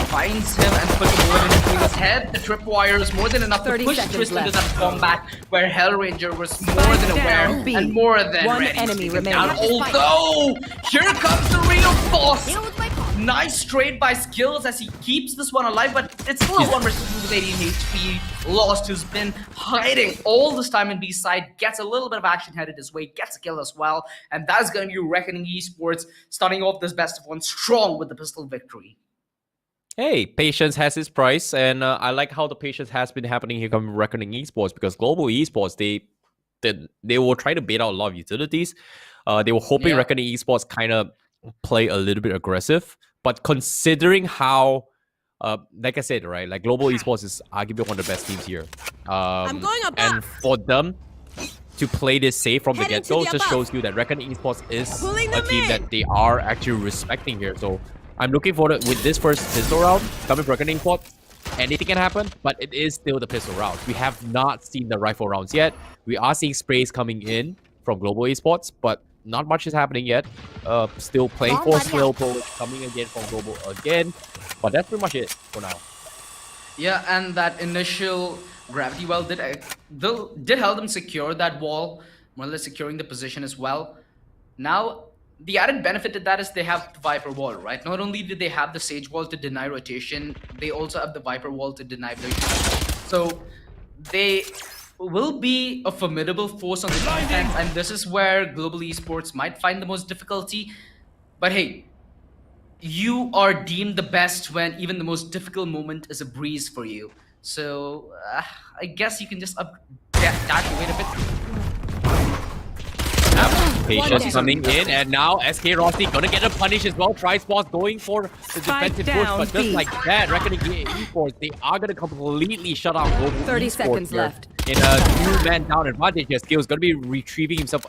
Finds him and puts him more than between his head. The tripwire is more than enough to push Twist into that combat, where Hellranger was more than aware and more than ready.
Enemy remaining.
Although, here comes the real boss. Nice trade by Skills as he keeps this one alive, but it's still a 1 versus 2 with 18 HP. Lost, who's been hiding all this time in B side, gets a little bit of action headed his way, gets a kill as well, and that's going to be Reckoning Esports starting off this best of one strong with the pistol victory.
Hey, patience has its price, and I like how the patience has been happening here coming from Reckoning Esports, because Global Esports, they were trying to bait out a lot of utilities. They were hoping Reckoning Esports kind of play a little bit aggressive, but considering how, like I said, right, like Global Esports is arguably one of the best teams here.
I'm going above.
And for them to play this safe from the get-go just shows you that Reckoning Esports is a team that they are actually respecting here. So I'm looking forward to, with this first pistol round coming from Reckoning Esports, anything can happen, but it is still the pistol round. We have not seen the rifle rounds yet. We are seeing sprays coming in from Global Esports, but not much is happening yet. Still playing for skill pull coming again from Global again, but that's pretty much it for now.
Yeah, and that initial gravity well did help them secure that wall, more or less securing the position as well. Now, the added benefit to that is they have the Viper wall, right? Not only do they have the Sage wall to deny rotation, they also have the Viper wall to deny rotation. So they will be a formidable force on the defense, and this is where Global Esports might find the most difficulty. But hey, you are deemed the best when even the most difficult moment is a breeze for you. So I guess you can just dash away a bit.
Patience coming in, and now SK Rossi gonna get a punish as well. Tri-Sports going for the defensive push, but just like that, Reckoning Esports, they are gonna completely shut out Global
30
Esports
seconds
here.
left.
in a two-man down advantage here. Skill's going to be retrieving himself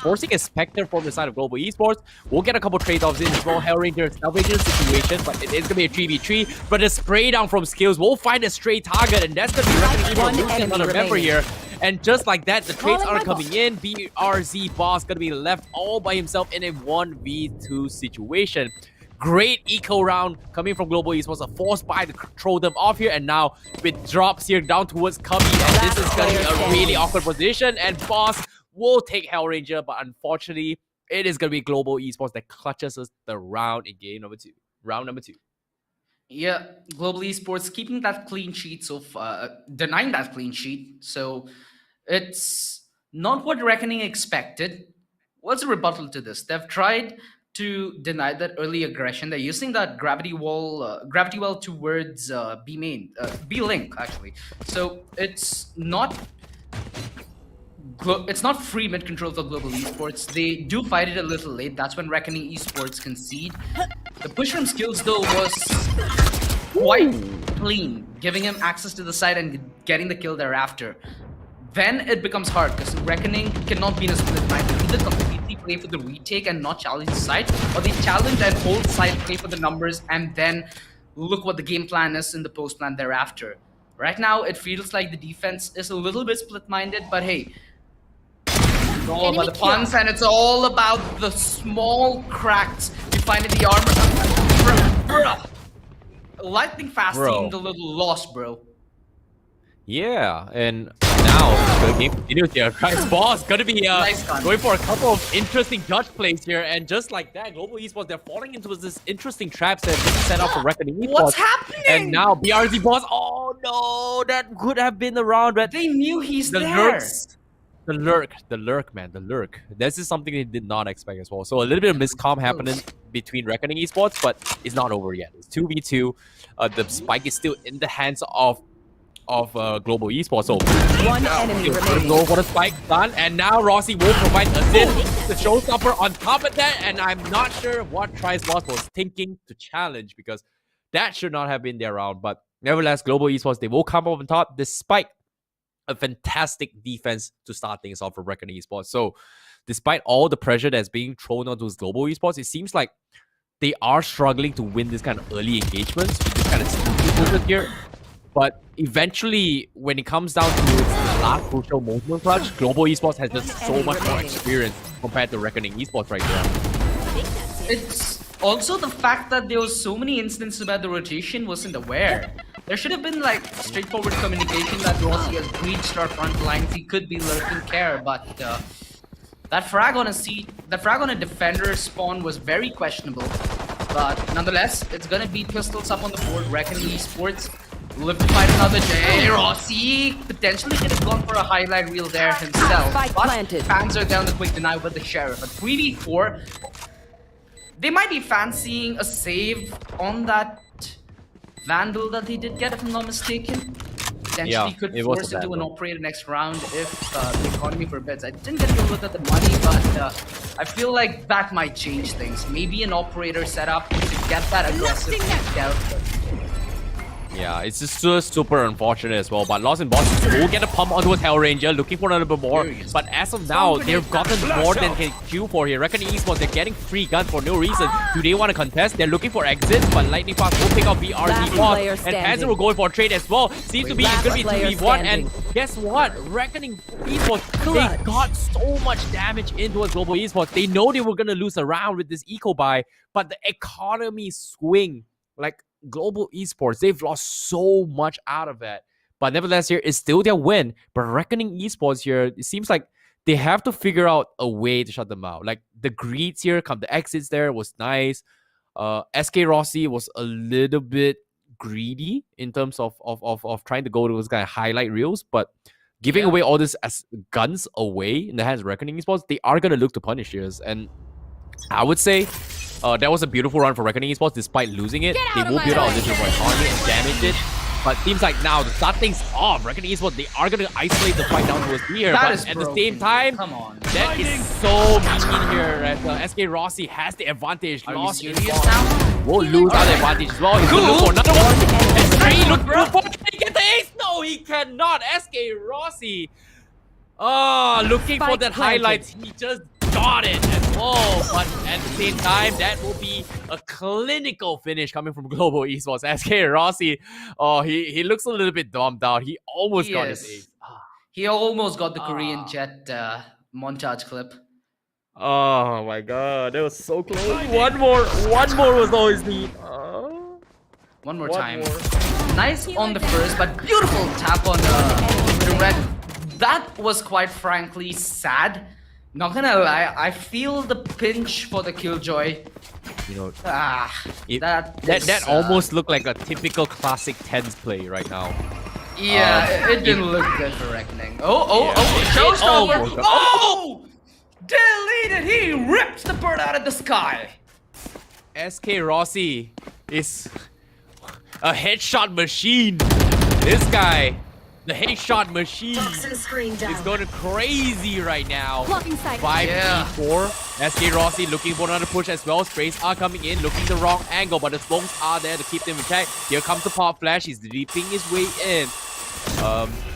forcing a Spectre from the side of Global Esports. We'll get a couple trade-offs in as well. Hellranger salvaging the situation, but it is going to be a 3v3. But the spray down from Skills will find a stray target, and that's going to be Reckoning
One
losing
enemy
another member
remaining.
here. And just like that, the trades
Calling
are
my
coming in. BRZ Boss going to be left all by himself in a 1v2 situation. Great eco round coming from Global Esports. A force buy to throw them off here. And now with drops here down towards Cubby. And this is going to be a really awkward position. And Boss will take Hellranger. But unfortunately, it is going to be Global Esports that clutches us the round in game number 2. Round number 2.
Yeah, Global Esports keeping that clean sheet, so denying that clean sheet. So it's not what Reckoning expected. What's a rebuttal to this? They've tried to deny that early aggression. They're using that gravity well towards B main, B link actually. So it's not free mid control for Global Esports. They do fight it a little late. That's when Reckoning Esports concede. The push from Skills though was quite clean, giving him access to the side and getting the kill thereafter. Then it becomes hard because Reckoning cannot be in a split mind. They either completely play for the retake and not challenge the side, or they challenge and hold side, play for the numbers, and then look what the game plan is in the post plan thereafter. Right now, it feels like the defense is a little bit split-minded, but hey, it's all about the puns, and it's all about the small cracks you find in the armor. Lightning fast seemed a little lost, bro.
Yeah, and now the game continues here. Guys, Boss gonna be going for a couple of interesting judge plays here, and just like that, Global Esports, they're falling into this interesting traps that have been set up for Reckoning Esports.
What's happening?
And now BRZ Boss, oh no, that could have been the round, but
they knew he's
the
there.
The lurk, man, the lurk. This is something they did not expect as well. So a little bit of miscom happening between Reckoning Esports, but it's not over yet. It's 2v2. The spike is still in the hands of Global Esports. So
one enemy remaining.
Go for the spike, done. And now Rossi will provide assist, the showstopper on top of that. And I'm not sure what Trice Boss was thinking to challenge, because that should not have been their round. But nevertheless, Global Esports, they will come up on top despite a fantastic defense to start things off for Reckoning Esports. So despite all the pressure that's being thrown onto Global Esports, it seems like they are struggling to win this kind of early engagements with this kind of sneaky here. But eventually, when it comes down to its last crucial moment clutch, Global Esports has just so much more experience compared to Reckoning Esports right there.
It's also the fact that there was so many instances about the rotation wasn't aware. There should have been like straightforward communication that Rossi has breached our front lines. He could be lurking care, but that frag on a defender spawn was very questionable. But nonetheless, it's gonna be pistols up on the board. Reckoning Esports live to fight another day. Rossi potentially could have gone for a highlight reel there himself. But fans are down the quick deny with the Sheriff. At 3v4, they might be fancying a save on that Vandal that they did get, if I'm not mistaken. Potentially could force it to an operator next round if the economy forbids. I didn't get to look at the money, but I feel like that might change things. Maybe an operator setup to get that aggressive dealt with.
Yeah, it's just super unfortunate as well. But Lost and Boss will get a pump onto a Hellranger, looking for a little bit more. But as of now, they've gotten more than they can queue for here. Reckoning Esports, they're getting free guns for no reason. Do they want to contest? They're looking for exits, but Lightning Fast will pick up BRZ Boss. And Panzer will go for a trade as well. Seems to be going to be 2v1. And guess what? Reckoning Esports, they got so much damage into a Global Esports. They know they were going to lose a round with this eco buy, but the economy swing, like Global Esports, they've lost so much out of that. But nevertheless, here is still their win. But Reckoning Esports here, it seems like they have to figure out a way to shut them out. Like the greets here, the exits there was nice. SK Rossi was a little bit greedy in terms of trying to go to those kind of highlight reels, but giving away all this as guns away in the hands of Reckoning Esports, they are gonna look to punish here. And I would say that was a beautiful run for Reckoning Esports. Despite losing it, they will build out a little bit more economy and damage it. But seems like now to start things off, Reckoning Esports, they are going to isolate the fight down towards here. But at the same time, that is so mean here. As SK Rossi has the advantage. Lost in will lose out the advantage as well. He's going to look for another one. And Stray looking for, can he get the ace? No, he cannot. cannot. SK Rossi. Oh, looking for
Spike
that
planted.
highlights. He just got it as well. But at the same time, that will be a clinical finish coming from Global Esports. SK Rossi, oh, he looks a little bit dumbed out. He almost
He
got
is.
his ace.
He almost got the Korean jet montage clip.
Oh my god, that was so close. One more was always neat.
One more
One
time.
more.
Nice on the first, but beautiful tap on the red. That was quite frankly sad. Not gonna lie, I feel the pinch for the Killjoy.
You know,
That
almost looked like a typical classic tens play right now.
Yeah, it didn't look good for Reckoning.
Yeah.
Oh,
It
showstopper!
almost-
Oh! Deleted! He ripped the bird out of the sky!
SK Rossi is a headshot machine. This guy, the headshot machine, is going crazy right now.
Blocking sight.
5v4. SK Rossi looking for another push as well. Sprays are coming in, looking the wrong angle, but the smokes are there to keep them in check. Here comes the pop flash. He's leaping his way in.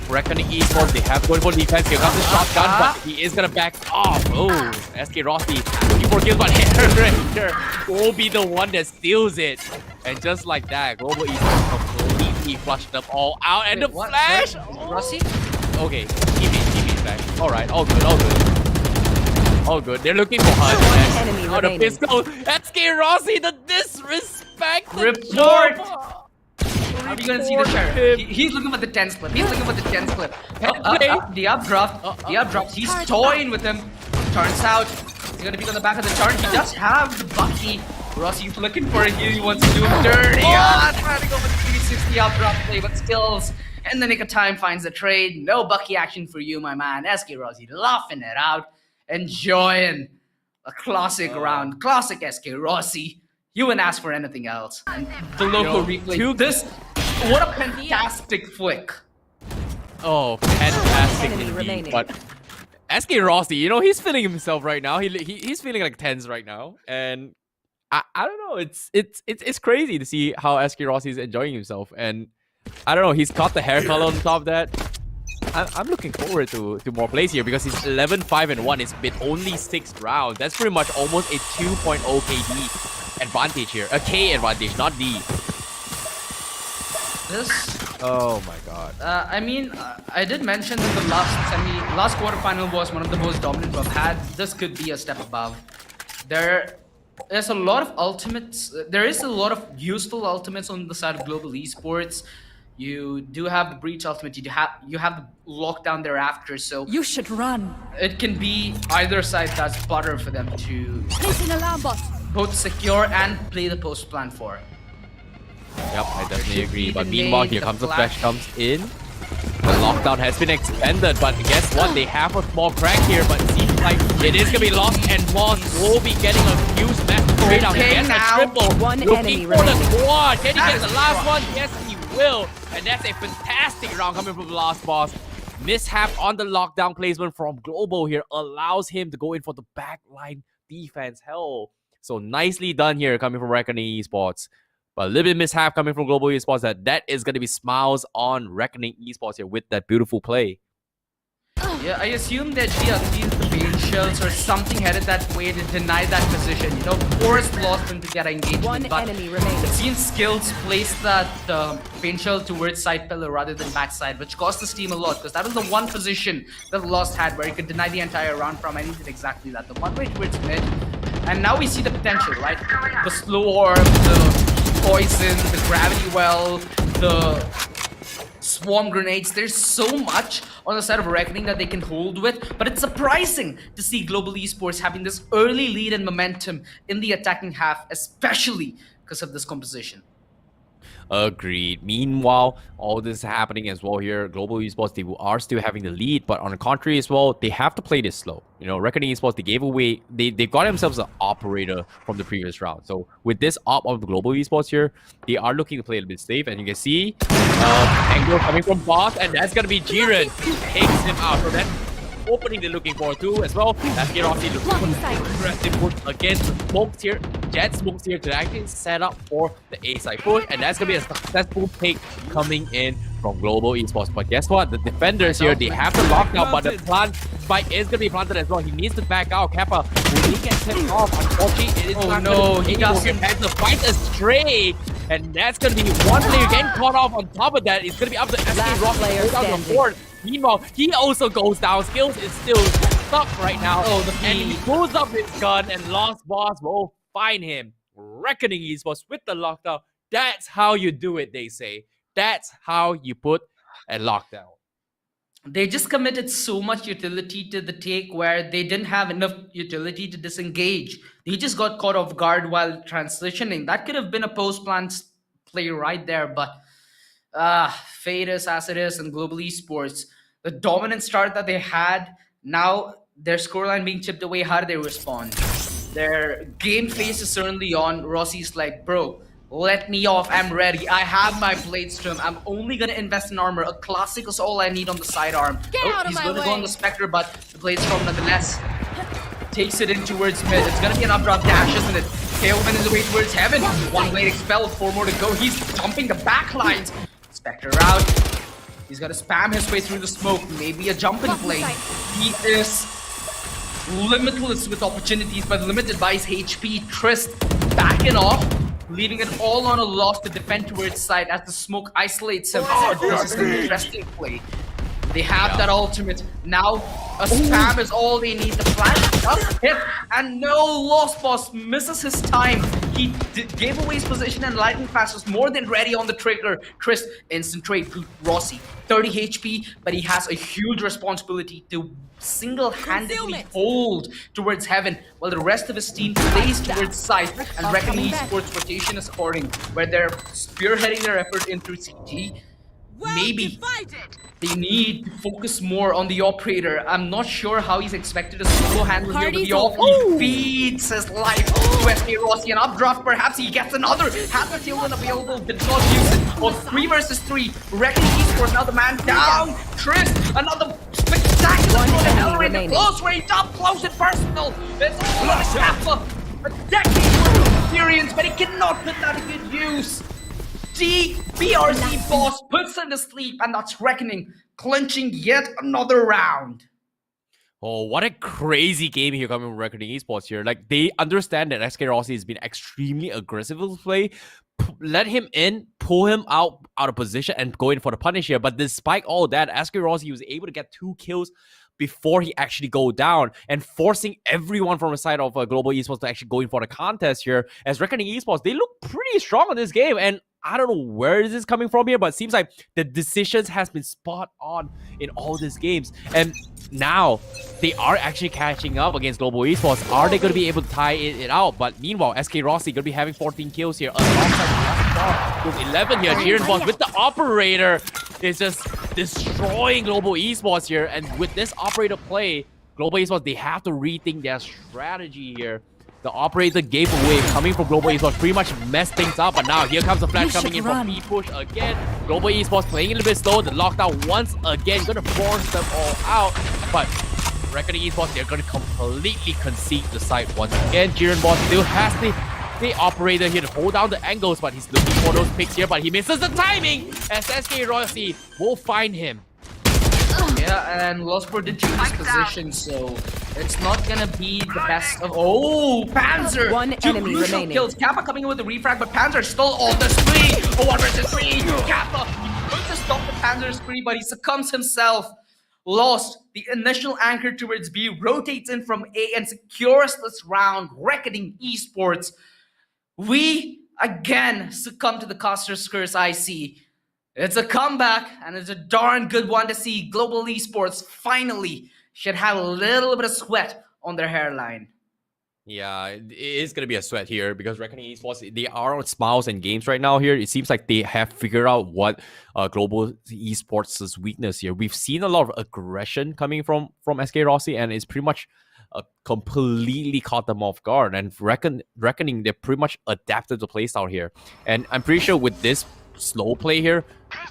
Reckoning Esports, they have going for defense. Here comes the shotgun, but he is gonna back off. Oh, SK Rossi looking for kills, but Ranger will be the one that steals it. And just like that, Global Esports completely flushed them all out. And the flash!
Rossi?
Okay, teammates back. Alright, all good. All good. They're looking for HUD.
One enemy
Oh, the
remaining.
pistol. SK Rossi, the disrespect. the
Report.
job.
Are we gonna see the chair? He's looking for the 10 clip. He's looking for the 10 clip.
Okay.
The updraft. He's toying with him. Turns out he's gonna be on the back of the turn. He does have the Bucky. Rossi's looking for a heal. He wants to do him dirty. Trying to go for the 360 updraft play, but skills. In the nick of time finds the trade. No Bucky action for you, my man. SK Rossi laughing it out, enjoying a classic round. Classic SK Rossi. You wouldn't ask for anything else. And the local replay. What a fantastic flick.
Oh, fantastic
Enemy
indeed.
remaining.
But SK Rossi, you know, he's feeling himself right now. He's feeling like tens right now. And I don't know, it's crazy to see how SK Rossi is enjoying himself. And I don't know, he's got the hair color on top of that. I'm looking forward to more plays here because he's 11-5-1. It's been only 6 rounds. That's pretty much almost a 2.0 KD advantage here. A K advantage, not D. Oh my god.
I mean, I did mention that the last quarterfinal was one of the most dominant we've had. This could be a step above. There's a lot of ultimates. There is a lot of useful ultimates on the side of Global Esports. You do have the breach ultimate. You have the lockdown thereafter. So
You should run.
it can be either side that's butter for them to
Placing alarm bot.
both secure and play the post plan for.
Yep, I definitely
should
agree.
be
But
the
meanwhile,
nade,
here
the
comes the
flash.
flash comes in. The lockdown has been extended, but guess what? They have a small crack here, but it seems like it is gonna be lost, and Moss will be getting a huge smash straight out. He
Okay,
gets
now.
a triple.
One
Looking
enemy
for the
remaining.
quad. Can he
That
get
is
the last
strong.
one? Yes, he will. And that's a fantastic round coming from the last boss. Mishap on the lockdown placement from Global here allows him to go in for the backline defense. Hell, so nicely done here coming from Reckoning Esports. But a little bit mishap coming from Global Esports. That is going to be smiles on Reckoning Esports here with that beautiful play.
Yeah, I assume that the paint shells or something headed that way to deny that position. You know, forced lost them to get engagement.
One
but
enemy remaining.
it seems Skills placed that paint shell towards side pillar rather than backside, which cost the team a lot because that was the one position that Lost had where he could deny the entire round from, and he did exactly that. The one way towards mid, and now we see the potential, right? The slow orb, the poison, the gravity well, the swarm grenades. There's so much on the side of Reckoning that they can hold with, but it's surprising to see Global Esports having this early lead and momentum in the attacking half, especially because of this composition.
Agreed. Meanwhile, all this is happening as well here. Global Esports, they are still having the lead, but on the contrary as well, they have to play this slow. You know, Reckoning Esports, they gave away, they got themselves an operator from the previous round. So with this op of Global Esports here, they are looking to play a little bit safe. And you can see angle coming from boss, and that's gonna be Jiren. Takes him out. So that's opening they're looking for too as well. That's Rossi looking for the aggressive push against the smokes here. Jet smokes here to actually set up for the A side push, and that's gonna be a successful pick coming in from Global Esports. But guess what? The defenders here, they have the lockdown, but the plant spike is gonna be planted as well. He needs to back out. Kappa, when he gets him off, unfortunately, it is not gonna be able to have the fight astray. And that's gonna be one player getting caught off. On top of that, it's gonna be up to SK Rock to hold down the board. Meanwhile, he also goes down. Skills is still stuck right now. And he pulls up his gun, and Lost Boss will find him. Reckoning Esports with the lockdown. That's how you do it, they say. That's how you put a lockdown.
They just committed so much utility to the take where they didn't have enough utility to disengage. He just got caught off guard while transitioning. That could have been a post-plan play right there, but fate is as it is in Global Esports. The dominant start that they had, now their scoreline being chipped away, how do they respond? Their game face is certainly on. Rossi's like, bro, let me off. I'm ready. I have my blade strom. I'm only gonna invest in armor. A classic is all I need on the sidearm. He's gonna go on the Spectre, but the blade strom nonetheless takes it in towards mid. It's gonna be an updraft dash, isn't it? Tailwind is away towards heaven. One blade expelled, 4 more to go. He's jumping the back lines. Spectre out. He's gonna spam his way through the smoke. Maybe a jump in play. He is limitless with opportunities, but limited by his HP. Trist backing off, leaving it all on a loss to defend towards side as the smoke isolates him. This is an interesting play. They have that ultimate. Now, a spam is all they need. The flash up, hit, and no, Lost Boss misses his time. He gave away his position, and Lightning Fast was more than ready on the trigger. Chris, instant trade to Rossi. 30 HP, but he has a huge responsibility to single-handedly hold towards heaven, while the rest of his team plays towards side. And Reckoning Esports rotation is according, where they're spearheading their effort in through CT. Maybe they need to focus more on the operator. I'm not sure how he's expected to solo handle here with the off. He feeds his life to SK Rossi. An updraft, perhaps he gets another. Has the tailwind available, did not use it. On 3 versus 3. Reckoning Esports, now the man down. Trist, another spectacular accelerated close range, up close and personal. It's a Kappa. A decade worth of experience, but he cannot put that to good use. BRC boss puts him to sleep, and that's Reckoning clinching yet another round.
Oh, what a crazy game here coming from Reckoning Esports here. Like, they understand that SK Rossi has been extremely aggressive with play. Let him in, pull him out of position, and go in for the punish here. But despite all that, SK Rossi was able to get 2 kills before he actually go down, and forcing everyone from the side of Global Esports to actually go in for the contest here. As Reckoning Esports, they look pretty strong in this game, and I don't know where this is coming from here, but it seems like the decisions has been spot on in all these games. And now they are actually catching up against Global Esports. Are they going to be able to tie it out? But meanwhile, SK Rossi going to be having 14 kills here. Alongside with 11 here. Jiren Boss with the operator is just destroying Global Esports here. And with this operator play, Global Esports, they have to rethink their strategy here. The operator gave away, coming from Global Esports, pretty much messed things up. But now here comes the flash coming in from B-Push again. Global Esports playing a little bit slow. The lockdown once again, gonna force them all out. But Reckoning Esports, they're gonna completely concede the side once again. Jiren Boss still has the operator here to hold down the angles, but he's looking for those picks here, but he misses the timing as SK Rossi will find him.
Yeah, and Lostport did change his position, so it's not gonna be the best of. Oh, Panzer!
One enemy remaining.
Kills. Kappa coming in with the refrag, but Panzer still on the spree. 1 versus 3. Kappa, he could to stop the Panzer spree, but he succumbs himself. Lost the initial anchor towards B, rotates in from A, and secures this round. Reckoning Esports. We again succumb to the caster's curse. I see. It's a comeback, and it's a darn good one to see. Global Esports finally should have a little bit of sweat on their hairline.
Yeah, it is going to be a sweat here because Reckoning Esports, they are on smiles and games right now here. It seems like they have figured out what Global Esports' weakness here. We've seen a lot of aggression coming from SK Rossi, and it's pretty much completely caught them off guard. And Reckoning, they're pretty much adapted the playstyle here. And I'm pretty sure with this slow play here,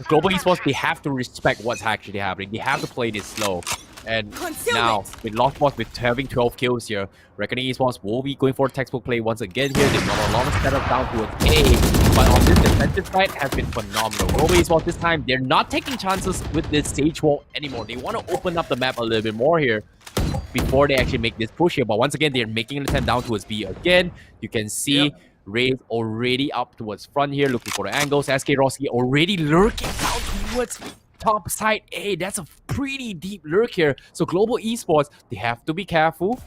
Global Esports, they have to respect what's actually happening. They have to play this slow. And now, with Lost Boss with having 12 kills here, Reckoning Esports will be going for a textbook play once again here. They've got a lot of setup down to an A. but on this defensive side has been phenomenal. GOQii Esports this time, they're not taking chances with this stage wall anymore. They want to open up the map a little bit more here before they actually make this push here. But once again, they're making an attempt down towards B again. You can see Ray's already up towards front here, looking for the angles. SK Rossi already lurking down towards top side A. That's a pretty deep lurk here. So Global Esports, they have to be careful.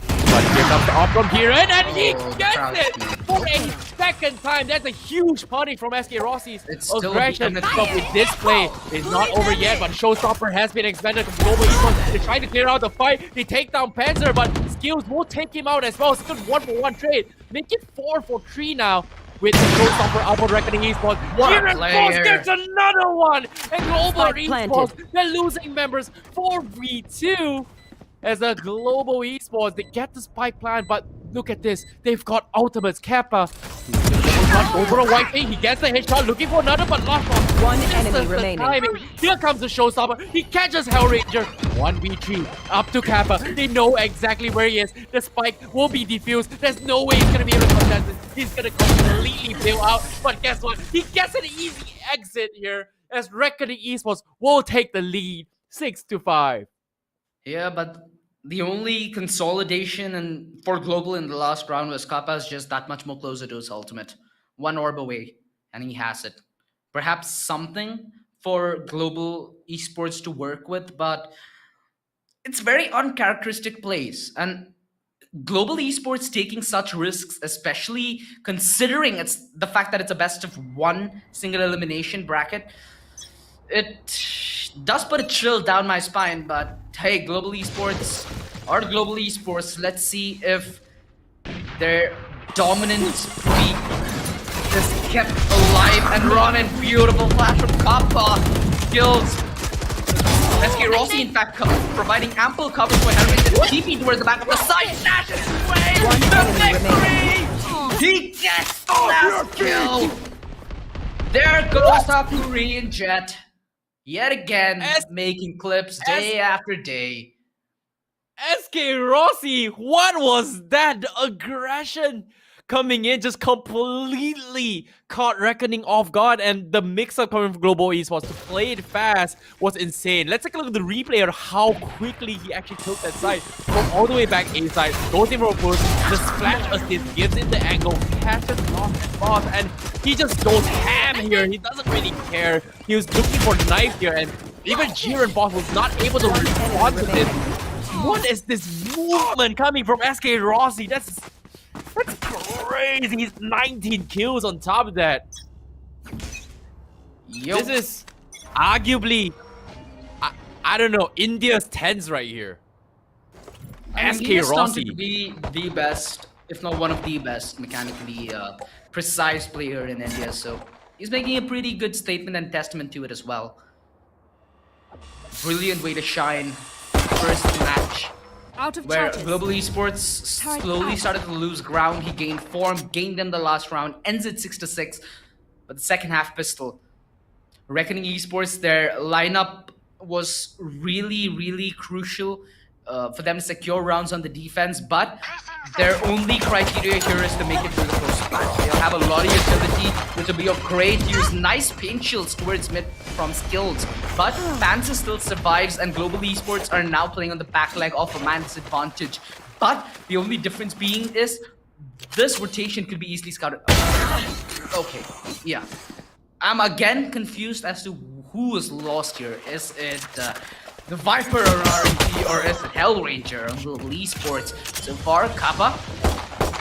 But here comes the op from here, and he gets it for a second time. That's a huge punish from SK Rossi's aggression. But with this play, it's not over yet, but Showstopper has been expanded from Global Esports. They're trying to clear out the fight. They take down Panzer, but Skills will take him out as well. Still 1-for-1 trade. Make it 4-for-3 now with the Showstopper up on Reckoning Esports. Here and Force gets another one! And Global Esports, they're losing members 4v2. As a Global Esports, they get the spike plan, but look at this. They've got ultimates. Kappa. Over a white thing. He gets the headshot, looking for another, but lost
one enemy remaining.
Timing. Here comes the Showstopper. He catches Hellranger. 1v3. Up to Kappa. They know exactly where he is. The spike will be defused. There's no way he's going to be able to contest it. He's going to completely bail out. But guess what? He gets an easy exit here as Reckoning Esports will take the lead. 6-5.
Yeah, but the only consolidation for Global in the last round was Kappa's just that much more closer to his ultimate. One orb away, and he has it. Perhaps something for Global Esports to work with, but it's very uncharacteristic plays. And Global Esports taking such risks, especially considering it's the fact that it's a best of one single elimination bracket, it does put a chill down my spine. But hey, Global Esports are Global Esports. Let's see if their dominant streak is kept alive and running. Beautiful flash from Kappa. Skills. SK Rossi, in fact, providing ample cover for Hellranger. TP towards the back of the side. Dashes away. The victory. He gets the last kill. There goes our Korean Jet. Yet again, making clips day after day.
SK Rossi, what was that? The aggression coming in just completely caught Reckoning off guard, and the mix-up coming from Global Esports to play it fast was insane. Let's take a look at the replay of how quickly he actually took that side. From all the way back A side, goes in for a push, the splash assist gives it the angle, catches off and boss, and he just goes ham here. He doesn't really care. He was looking for knife here, and even Jiren Boss was not able to respond to this. What is this movement coming from SK Rossi? That's crazy. He's 19 kills on top of that. This is arguably, I don't know, India's tens right here. SK Rossi
to be the best, if not one of the best, mechanically precise player in India. So he's making a pretty good statement and testament to it as well. Brilliant way to shine. First match where Global Esports slowly started to lose ground. He gained form, gained in the last round, ends it 6-6. But the second half pistol. Reckoning Esports, their lineup was really crucial for them to secure rounds on the defense, but their only criteria here is to make it through the first match. They'll have a lot of utility, which will be of great use. Nice paint shields towards mid from Skills, but Panzer still survives, and Global Esports are now playing on the back leg of a man disadvantage. But the only difference being is this rotation could be easily scouted. Okay, yeah. I'm again confused as to who is lost here. Is it the Viper or RNG, or is it Hellranger on Global Esports? So far, Kappa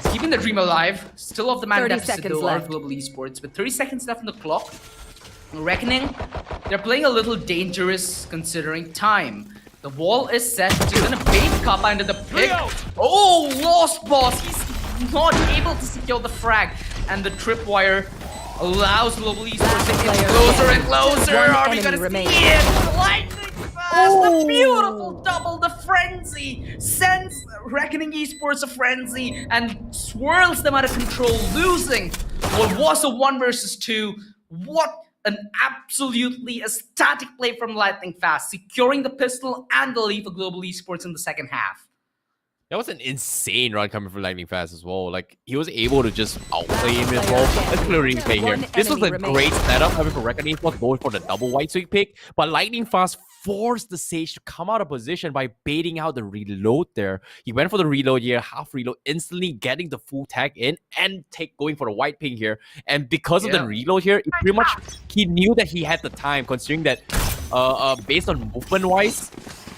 is keeping the dream alive. Still off the man deficit though, on Global Esports. With 30 seconds left on the clock. Reckoning, they're playing a little dangerous considering time. The wall is set, which is gonna bait Kappa into the pick. Oh, lost boss! He's not able to secure the frag. And the tripwire allows Global Esports to get closer and closer. Are we gonna see it? Lightning fast! The beautiful double, the frenzy sends Reckoning Esports a frenzy and swirls them out of control, losing what was a 1 versus 2. What an absolutely ecstatic play from Lightning Fast, securing the pistol and the lead for Global Esports in the second half.
That was an insane run coming from Lightning Fast as well. Like, he was able to just outplay him as well. Let's look at the replay here. This was a great setup coming from Reckoning Esports, going for the double white swing pick. But Lightning Fast forced the Sage to come out of position by baiting out the reload there. He went for the reload here, half reload, instantly getting the full tag in and going for the white ping here. And because of the reload here, it pretty much, he knew that he had the time, considering that based on movement-wise,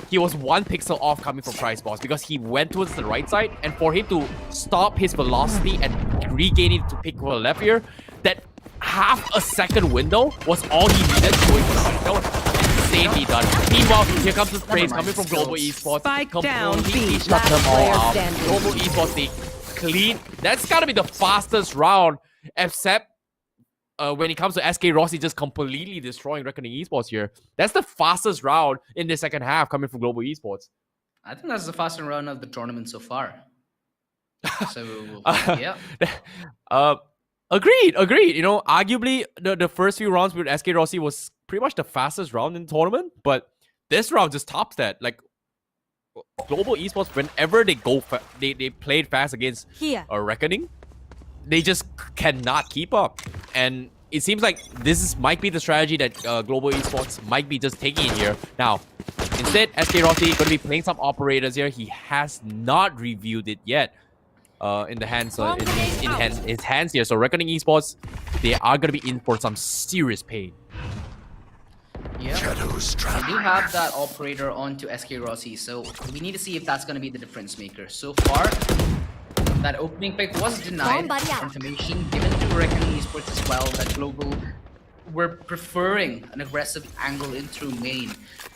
he was 1 pixel off coming from Price Boss because he went towards the right side, and for him to stop his velocity and regain it to pick for the left here, that half a second window was all he needed going for the right. That was insanely done. Meanwhile, here comes the sprays coming from Global Esports.
Spike down,
Completely
B.
shut them all
Player
out.
standing.
Global Esports, they clean. That's gotta be the fastest round, except when it comes to SK Rossi just completely destroying Reckoning Esports here. That's the fastest round in the second half coming from Global Esports.
I think that's the fastest round of the tournament so far. So, yeah.
Agreed. You know, arguably, the first few rounds with SK Rossi was pretty much the fastest round in the tournament, but this round just tops that. Like, Global Esports, whenever they go, they played fast against Reckoning, they just cannot keep up. And it seems like this might be the strategy that Global Esports might be just taking in here. Now, instead, SK Rossi going to be playing some operators here. He has not reviewed it yet in the hands, his hands here. So Reckoning Esports, they are going to be in for some serious pain.
Yeah, I do have that operator onto SK Rossi, so we need to see if that's going to be the difference maker. So far, that opening pick was denied. Information given to Reckoning Esports as well that Global were preferring an aggressive angle in through main.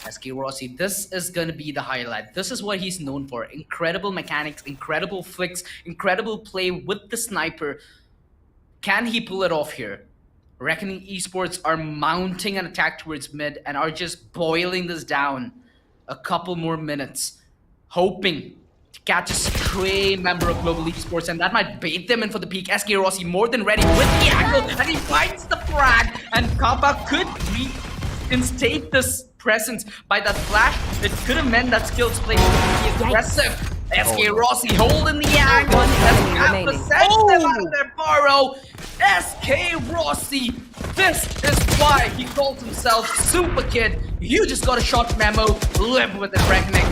SK Rossi, this is going to be the highlight. This is what he's known for. Incredible mechanics, incredible flicks, incredible play with the sniper. Can he pull it off here? Reckoning Esports are mounting an attack towards mid and are just boiling this down a couple more minutes, hoping to catch a stray member of Global Esports, and that might bait them in for the peak. SK Rossi more than ready with the angle, and he finds the frag, and Kappa could reinstate this presence by that flash. It could have meant that skills play would be aggressive. SK Rossi holding the angle. Kappa sends them out of their burrow. SK Rossi, this is why he calls himself Super Kid. You just got a short memo. Live with it, Reckoning.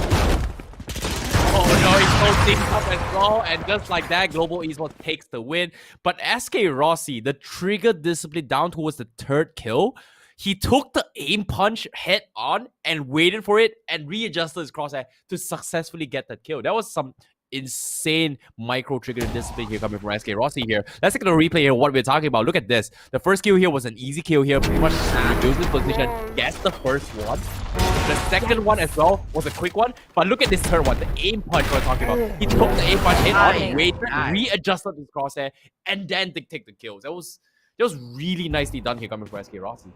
Oh no, he's so things up as well, and just like that, Global Esports takes the win. But SK Rossi, the trigger discipline down towards the 3rd kill, he took the aim punch head on and waited for it and readjusted his crosshair to successfully get that kill. That was some insane micro trigger discipline here coming from SK Rossi here. Let's take a replay here what we're talking about. Look at this. The first kill here was an easy kill here, pretty much reduces position, gets the first one. The second one as well was a quick one, but look at this third one, the aim punch we're talking about. He took the aim punch head on, waited, readjusted his crosshair, and then take the kills. That was really nicely done here coming from SK Rossi.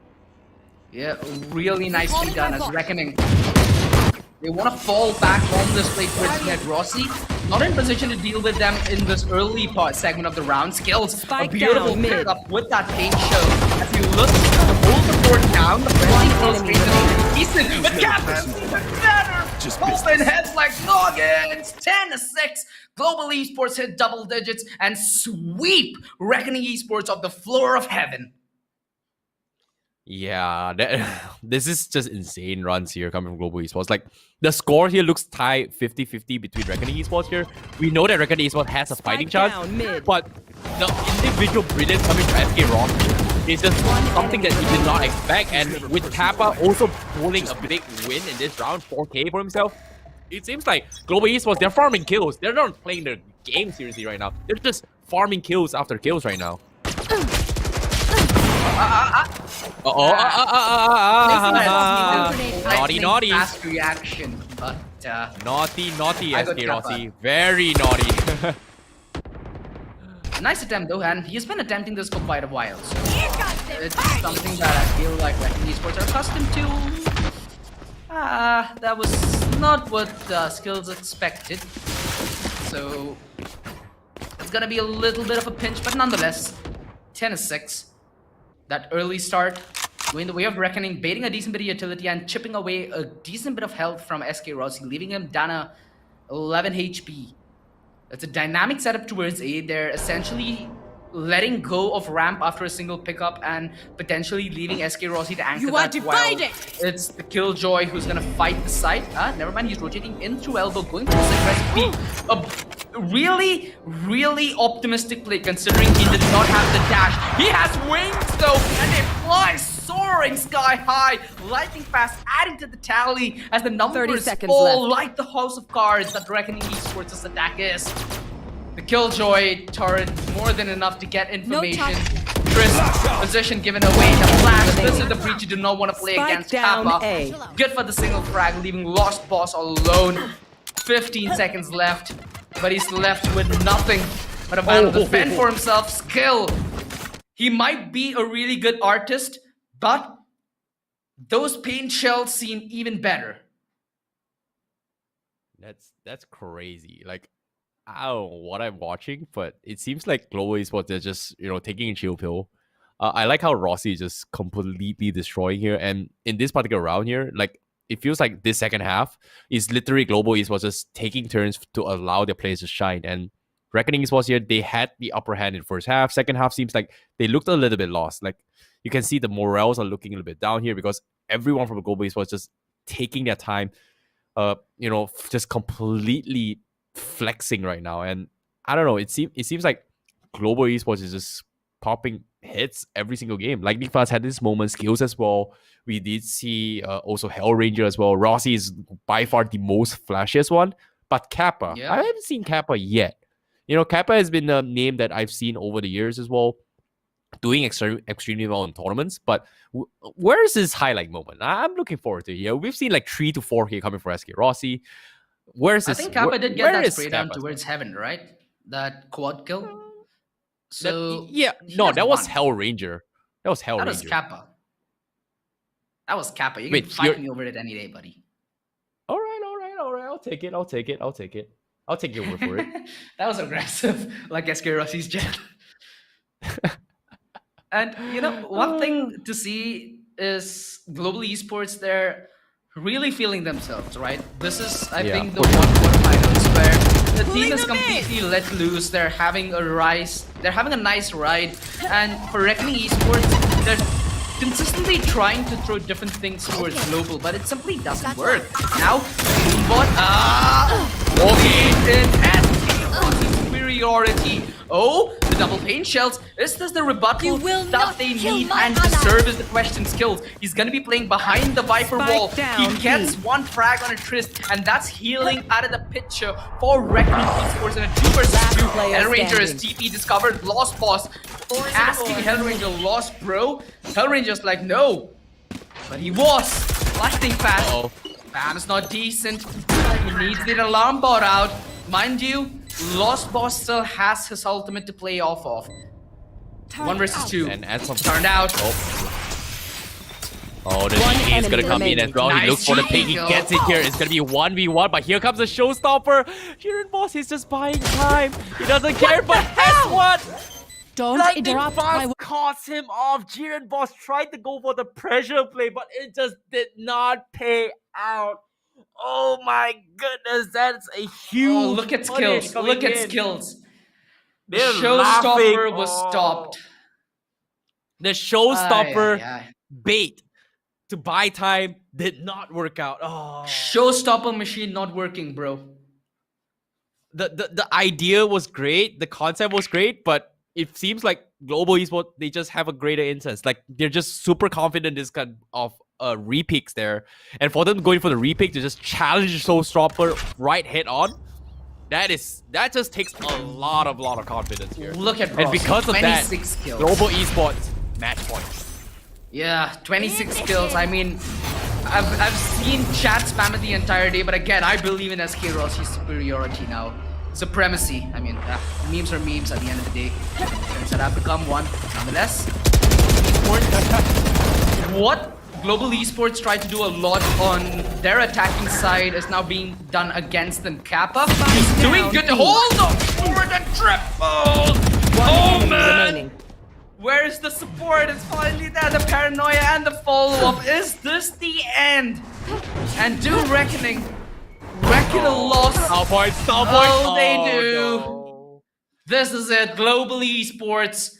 Yeah, really nicely done as Reckoning. They want to fall back on this play towards Ned Rossi. Not in position to deal with them in this early part segment of the round. Skills, a beautiful pickup with that paint show. As you look to hold the fort down, the friendly close range is decent. But Captain, better! Open heads like noggins! 10-6. Global Esports hit double digits and sweep Reckoning Esports off the floor of heaven.
Yeah, this is just insane runs here coming from Global Esports. Like, the score here looks tied 50-50 between Reckoning Esports here. We know that Reckoning Esports has a fighting chance, but the individual brilliance coming from SK Rossi is just something that he did not expect. And with Kappa also pulling a big win in this round, 4K for himself, it seems like Global Esports, they're farming kills. They're not playing their game seriously right now. They're just farming kills after kills right now. Naughty.
Fast reaction, but
naughty SK Rossi. Very naughty.
Nice attempt though, and he's been attempting this for quite a while. So it's something that I feel like Reckoning Esports are accustomed to. That was not what Skills expected. So it's gonna be a little bit of a pinch, but nonetheless, 10-6. That early start, going the way of Reckoning, baiting a decent bit of utility and chipping away a decent bit of health from SK Rossi, leaving him down a 11 HP. It's a dynamic setup towards A. They're essentially letting go of ramp after a single pickup and potentially leaving SK Rossi to anchor
You are
that while
divided!
it's the Killjoy who's gonna fight the side. Never mind, he's rotating in through elbow, going for this aggressive B. A really, really optimistic play considering he did not have the dash. He has wings though, and they fly soaring sky high, lightning fast, adding to the tally as the numbers
30 seconds
fall
left.
like the house of cards that Reckoning Esports' attack is. The Killjoy turret more than enough to get information. Chris, position given away, the flash. This is the breach you do not want to play
Spike
against
down
Kappa.
A.
Good for the single frag, leaving Lost Boss alone. 15 seconds left, but he's left with nothing but a battle to defend for himself. Skill. He might be a really good artist, but those paint shells seem even better.
That's crazy. Like, I don't know what I'm watching, but it seems like Global Esports, they're just, taking a chill pill. I like how Rossi is just completely destroying here. And in this particular round here, like, it feels like this second half is literally Global Esports just taking turns to allow their players to shine. And Reckoning Esports here, they had the upper hand in first half. Second half seems like they looked a little bit lost. Like, you can see the morales are looking a little bit down here because everyone from Global Esports just taking their time, just completely flexing right now. And I don't know, it seems like Global Esports is just popping hits every single game. Like Nick Fast had this moment, Skills as well. We did see also Hellranger as well. Rossi is by far the most flashiest one, but Kappa, I haven't seen Kappa yet. Kappa has been a name that I've seen over the years as well, doing extremely well in tournaments. But where is his highlight moment? I'm looking forward to it. Yeah, we've seen like 3 to 4K coming for SK Rossi. Where's this?
I think Kappa did get that spray down
Kappa?
towards heaven, right? That quad kill. So
that was Hellranger. That was Hellranger.
That was Kappa. That was Kappa. You
Wait,
can fight me over it any day, buddy.
All right. I'll take it. I'll take your word for it.
That was aggressive, like SK Rossi's jet. And one thing to see is Global Esports, they're really feeling themselves, right? This is, I think, the one quarterfinals where the team is completely let loose. They're having a rise. They're having a nice ride. And for Reckoning Esports, they're consistently trying to throw different things towards Global, but it simply doesn't work. Now, superiority. Oh, the double paint shells. Is this the rebuttal that they need and deserve is the question. Skills. He's gonna be playing behind the Viper wall. He gets one frag on a Trist, and that's healing out of the picture for Reckoning Esports in a 2 versus 2. Hellranger is TP discovered. Lost Boss asking Hellranger, lost bro. Hellranger's like, no. But he was. Lightning fast. Bam is not decent. He needs the alarm bot out. Mind you, Lost Boss still has his ultimate to play off of. 1 versus 2.
And add some
Turned out.
The GOQii is gonna come in as well.
Nice
He looks for the
GOQii.
pick. He gets it here. It's gonna be a 1v1, but here comes the showstopper. Jiren Boss is just buying time. He doesn't care, but guess what?
Don't interrupt my...
Caught him off. Jiren Boss tried to go for the pressure play, but it just did not pay out. Oh my goodness, that's a huge
Look at
punish
skills.
coming
Look at
in.
skills. The
They're
showstopper
laughing.
was stopped.
The showstopper
Ay.
bait to buy time did not work out.
Showstopper machine not working, bro.
The idea was great, the concept was great, but it seems like Global Esports, they just have a greater instance. Like, they're just super confident in this kind of repicks there. And for them going for the repick to just challenge Showstopper right head on, that just takes a lot of confidence here.
Look at
And
Ross,
because of that,
26 kills.
Global Esports match points.
Yeah, 26 kills. I mean, I've seen chat spam it the entire day, but again, I believe in SK Rossi's superiority now. Supremacy. I mean, memes are memes at the end of the day. Turns out I've become one. Nonetheless, what Global Esports tried to do a lot on their attacking side is now being done against them. Kappa is doing good. Hold on for the triple. Oh man. Where is the support? It's finally there. The paranoia and the follow-up. Is this the end? And do Reckoning reckon a loss.
Stop point.
Oh, they do.
No.
This is it. Global Esports.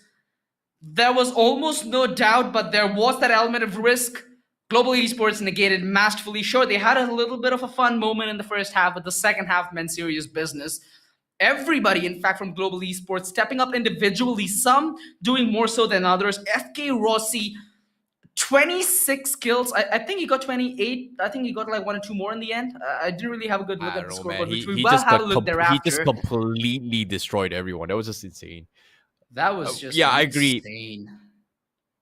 There was almost no doubt, but there was that element of risk. Global Esports negated masterfully. Sure, they had a little bit of a fun moment in the first half, but the second half meant serious business. Everybody, in fact, from Global Esports stepping up individually, some doing more so than others. FK Rossi, 26 kills. I think he got 28. I think he got like one or two more in the end. I didn't really have a good look
I
at
don't
the
know,
scoreboard,
man.
which we
He
will
just
have
got
a look
he
thereafter.
just completely destroyed everyone. That was just insane.
That was just
yeah, I agree.
insane.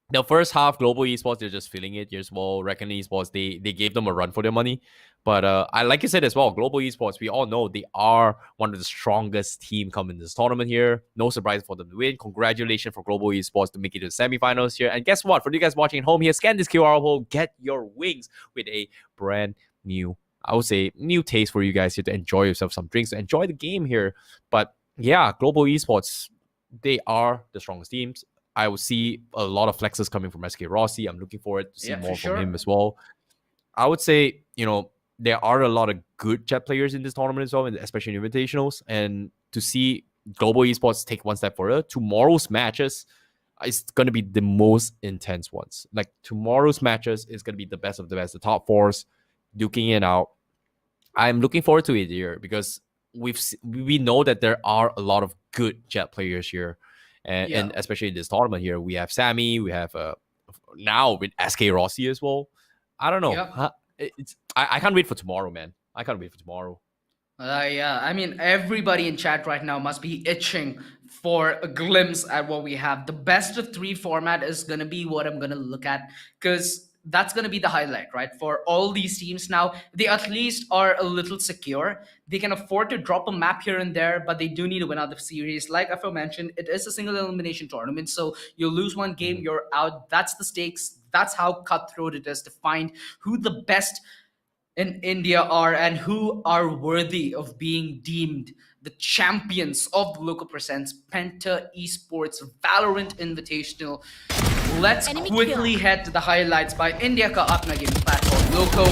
The first half, Global Esports, they're just feeling it. As well, Reckon Esports, they gave them a run for their money. But I like you said as well, Global Esports, we all know they are one of the strongest team coming in this tournament here. No surprise for them to win. Congratulations for Global Esports to make it to the semifinals here. And guess what? For you guys watching at home here, scan this QR code, get your wings with a brand new, I would say, new taste for you guys here to enjoy yourself some drinks, to enjoy the game here. But yeah, Global Esports, they are the strongest teams. I will see a lot of flexes coming from SK Rossi. I'm looking forward to see more from him as well. I would say, there are a lot of good Jet players in this tournament as well, especially in Invitationals. And to see Global Esports take one step further, tomorrow's matches is going to be the most intense ones. Like, tomorrow's matches is going to be the best of the best. The top fours duking it out. I'm looking forward to it here because we know that there are a lot of good Jet players here. And especially in this tournament here, we have Sammy, we have now with SK Rossi as well. I don't know. I can't wait for tomorrow, man. I can't wait for tomorrow.
Yeah, I mean, everybody in chat right now must be itching for a glimpse at what we have. The best of 3 format is going to be what I'm going to look at because that's going to be the highlight, right? For all these teams now, they at least are a little secure. They can afford to drop a map here and there, but they do need to win out the series. Like Afro mentioned, it is a single elimination tournament, so you lose one game, you're out. That's the stakes. That's how cutthroat it is to find who the best in India are and who are worthy of being deemed the champions of the LOCO presents Penta Esports Valorant Invitational. Let's quickly head to the highlights by India ka apna gaming platform LOCO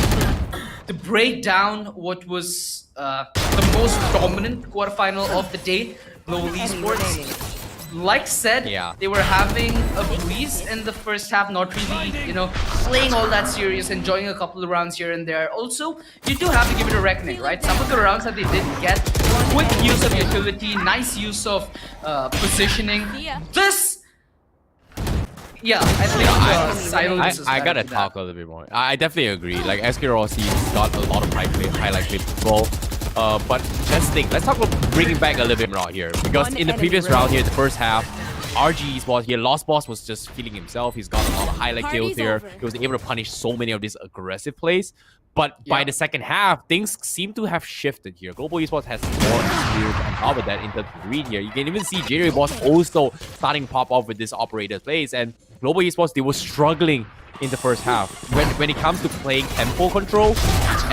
to break down what was the most dominant quarterfinal of the day. Global Esports, like said, they were having a breeze in the first half, not really, playing all that serious, enjoying a couple of rounds here and there. Also, you do have to give it a reckoning, right? Some of the rounds that they did get, quick use of utility, nice use of positioning. This, I think silence is
I gotta talk a little bit more. I definitely agree. Like, SK Rossi's got a lot of highlight clips as well. But let's think. Let's talk about bringing back a little bit more here. Because in the previous round here, the first half, RG's was here. Lost Boss was just feeling himself. He's got a lot of highlight kills here. He was able to punish so many of these aggressive plays. But by the second half, things seem to have shifted here. Global Esports has more experience on top of that in terms of read here. You can even see Jerry Boss also starting to pop off with this operator plays. And Global Esports, they were struggling in the first half when it comes to playing tempo control,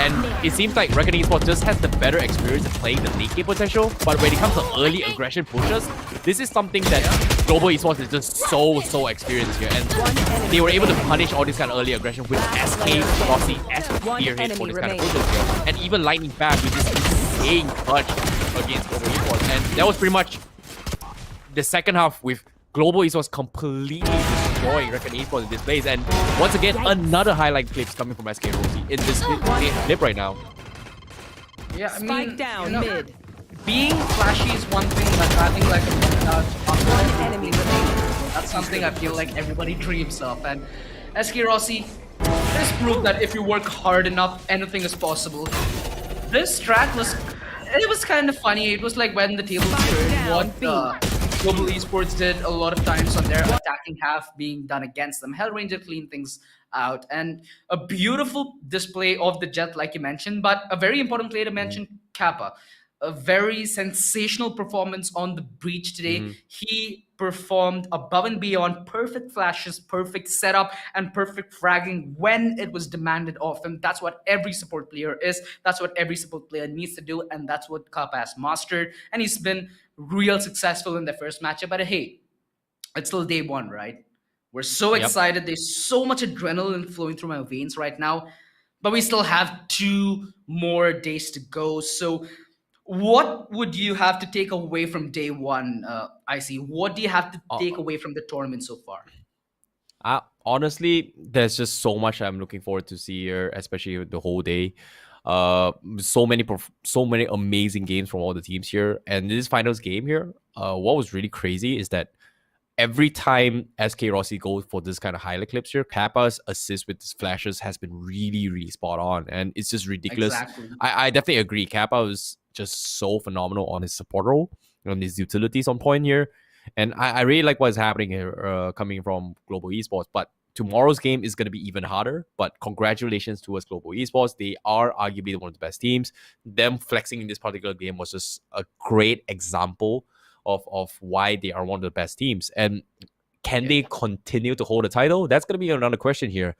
and it seems like Reckoning Esports just has the better experience of playing the late game potential. But when it comes to early aggression pushes, this is something that Global Esports is just so experienced here, and they were able to punish all this kind of early aggression with SK Rossi as spearhead for this kind of pushes here, and even Lightning Fast with this insane clutch against Global Esports. And that was pretty much the second half with Global Esports completely destroying Reckon Esports in this phase. And once again, another highlight clips coming from SK Rossi in this clip right now.
Yeah, I mean,
Spike down mid.
Being flashy is one thing, but having like a enemy that's something I feel like everybody dreams of. And SK Rossi has proved that if you work hard enough, anything is possible. This strat was kind of funny. It was like when the tables turned, what Global Esports did a lot of times on their attacking half being done against them. Hellranger cleaned things out, and a beautiful display of the Jet, like you mentioned, but a very important player to mention, Kappa. A very sensational performance on the Breach today. He performed above and beyond, perfect flashes, perfect setup, and perfect fragging when it was demanded of him. That's what every support player is. That's what every support player needs to do, and that's what Kappa has mastered. And he's been real successful in the first matchup. But hey, it's still day one, right? We're so excited. There's so much adrenaline flowing through my veins right now. but we still have 2 more days to go. So, what would you have to take away from day one? I see. What do you have to
Uh,
take away from the tournament so far?
Honestly, there's just so much I'm looking forward to see here, especially the whole day. So many amazing games from all the teams here, and this finals game here. What was really crazy is that every time SK Rossi goes for this kind of highlight clips here, Kappa's assist with his flashes has been really, really spot on. And it's just ridiculous.
Exactly.
I definitely agree. Kappa was just so phenomenal on his support role, on his utilities on point here. And I really like what's happening here coming from Global Esports. But tomorrow's game is going to be even harder. But congratulations towards Global Esports. They are arguably one of the best teams. Them flexing in this particular game was just a great example of why they are one of the best teams. And can they continue to hold the title? That's going to be another question here.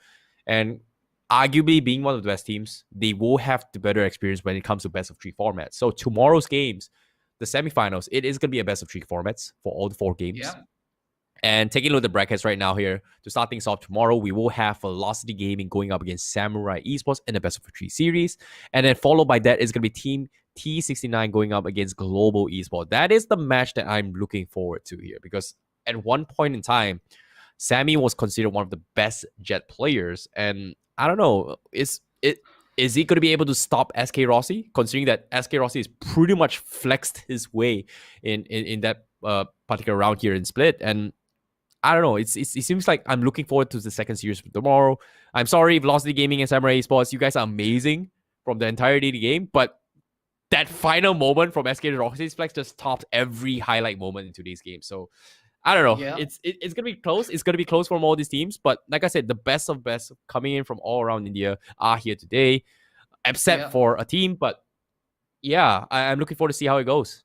And arguably being one of the best teams, they will have the better experience when it comes to best of 3 formats. So tomorrow's games, the semifinals, it is going to be a best of 3 formats for all the 4 games.
Yeah.
And taking a look at the brackets right now here, to start things off tomorrow, we will have Velocity Gaming going up against Samurai Esports in the best of 3 series. And then followed by that is going to be Team T69 going up against Global Esports. That is the match that I'm looking forward to here, because at one point in time, Sammy was considered one of the best Jet players. And I don't know, is he going to be able to stop SK Rossi, considering that SK Rossi is pretty much flexed his way in that particular round here in Split? And I don't know. It seems like I'm looking forward to the second series tomorrow. I'm sorry, Velocity Gaming and Samurai Esports, you guys are amazing from the entirety of the game, but that final moment from SK Rossi's flex just topped every highlight moment in today's game. So I don't know.
Yeah.
It's gonna be close. It's gonna be close from all these teams. But like I said, the best of best coming in from all around India are here today, except for a team. But yeah, I'm looking forward to see how it goes.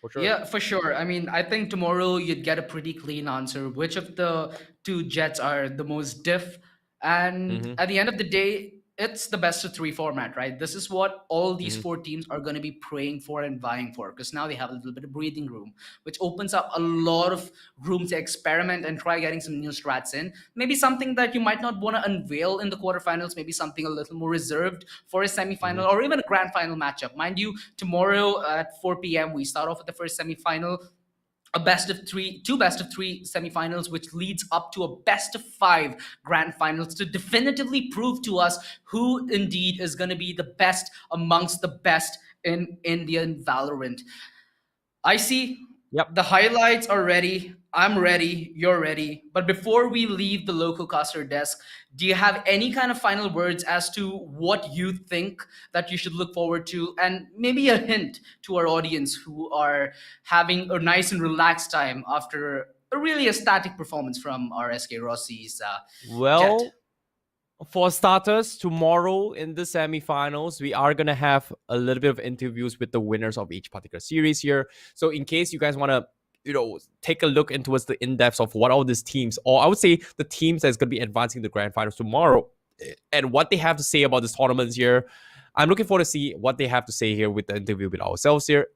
For sure.
Yeah, for sure. I mean, I think tomorrow you'd get a pretty clean answer. Which of the 2 Jets are the most diff? And
Mhm.
at the end of the day, it's the best of 3 format, right? This is what all these
Mhm.
4 teams are going to be praying for and vying for, because now they have a little bit of breathing room, which opens up a lot of room to experiment and try getting some new strats in. Maybe something that you might not want to unveil in the quarterfinals, maybe something a little more reserved for a semifinal or even a grand final matchup. Mind you, tomorrow at 4 p.m., we start off with the first semifinal, a two best of 3 semifinals, which leads up to a best of 5 grand finals to definitively prove to us who indeed is going to be the best amongst the best in Indian Valorant. I see
Yep.
the highlights are ready. I'm ready. You're ready. But before we leave the local caster desk, do you have any kind of final words as to what you think that you should look forward to? And maybe a hint to our audience who are having a nice and relaxed time after a really ecstatic performance from our SK Rossi's Jet.
Well, for starters, tomorrow in the semifinals, we are gonna have a little bit of interviews with the winners of each particular series here. So in case you guys want to, take a look into what's the in-depth of what all these teams, or I would say the teams that's gonna be advancing the grand finals tomorrow, and what they have to say about this tournament here. I'm looking forward to see what they have to say here with the interview with ourselves here.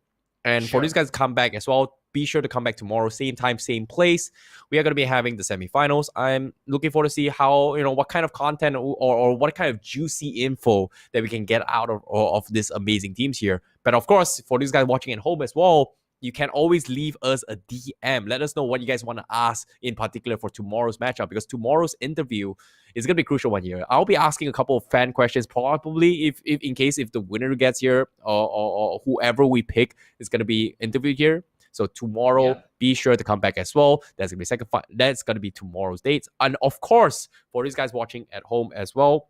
And for these guys to come back as well, be sure to come back tomorrow, same time, same place. We are going to be having the semifinals. I'm looking forward to see how, what kind of content or what kind of juicy info that we can get out of this amazing teams here. But of course, for these guys watching at home as well, you can always leave us a DM. Let us know what you guys want to ask in particular for tomorrow's matchup, because tomorrow's interview is going to be a crucial one here. I'll be asking a couple of fan questions, probably if in case if the winner gets here, or whoever we pick is going to be interviewed here. So tomorrow, be sure to come back as well. That's gonna be that's gonna be tomorrow's dates. And of course, for these guys watching at home as well,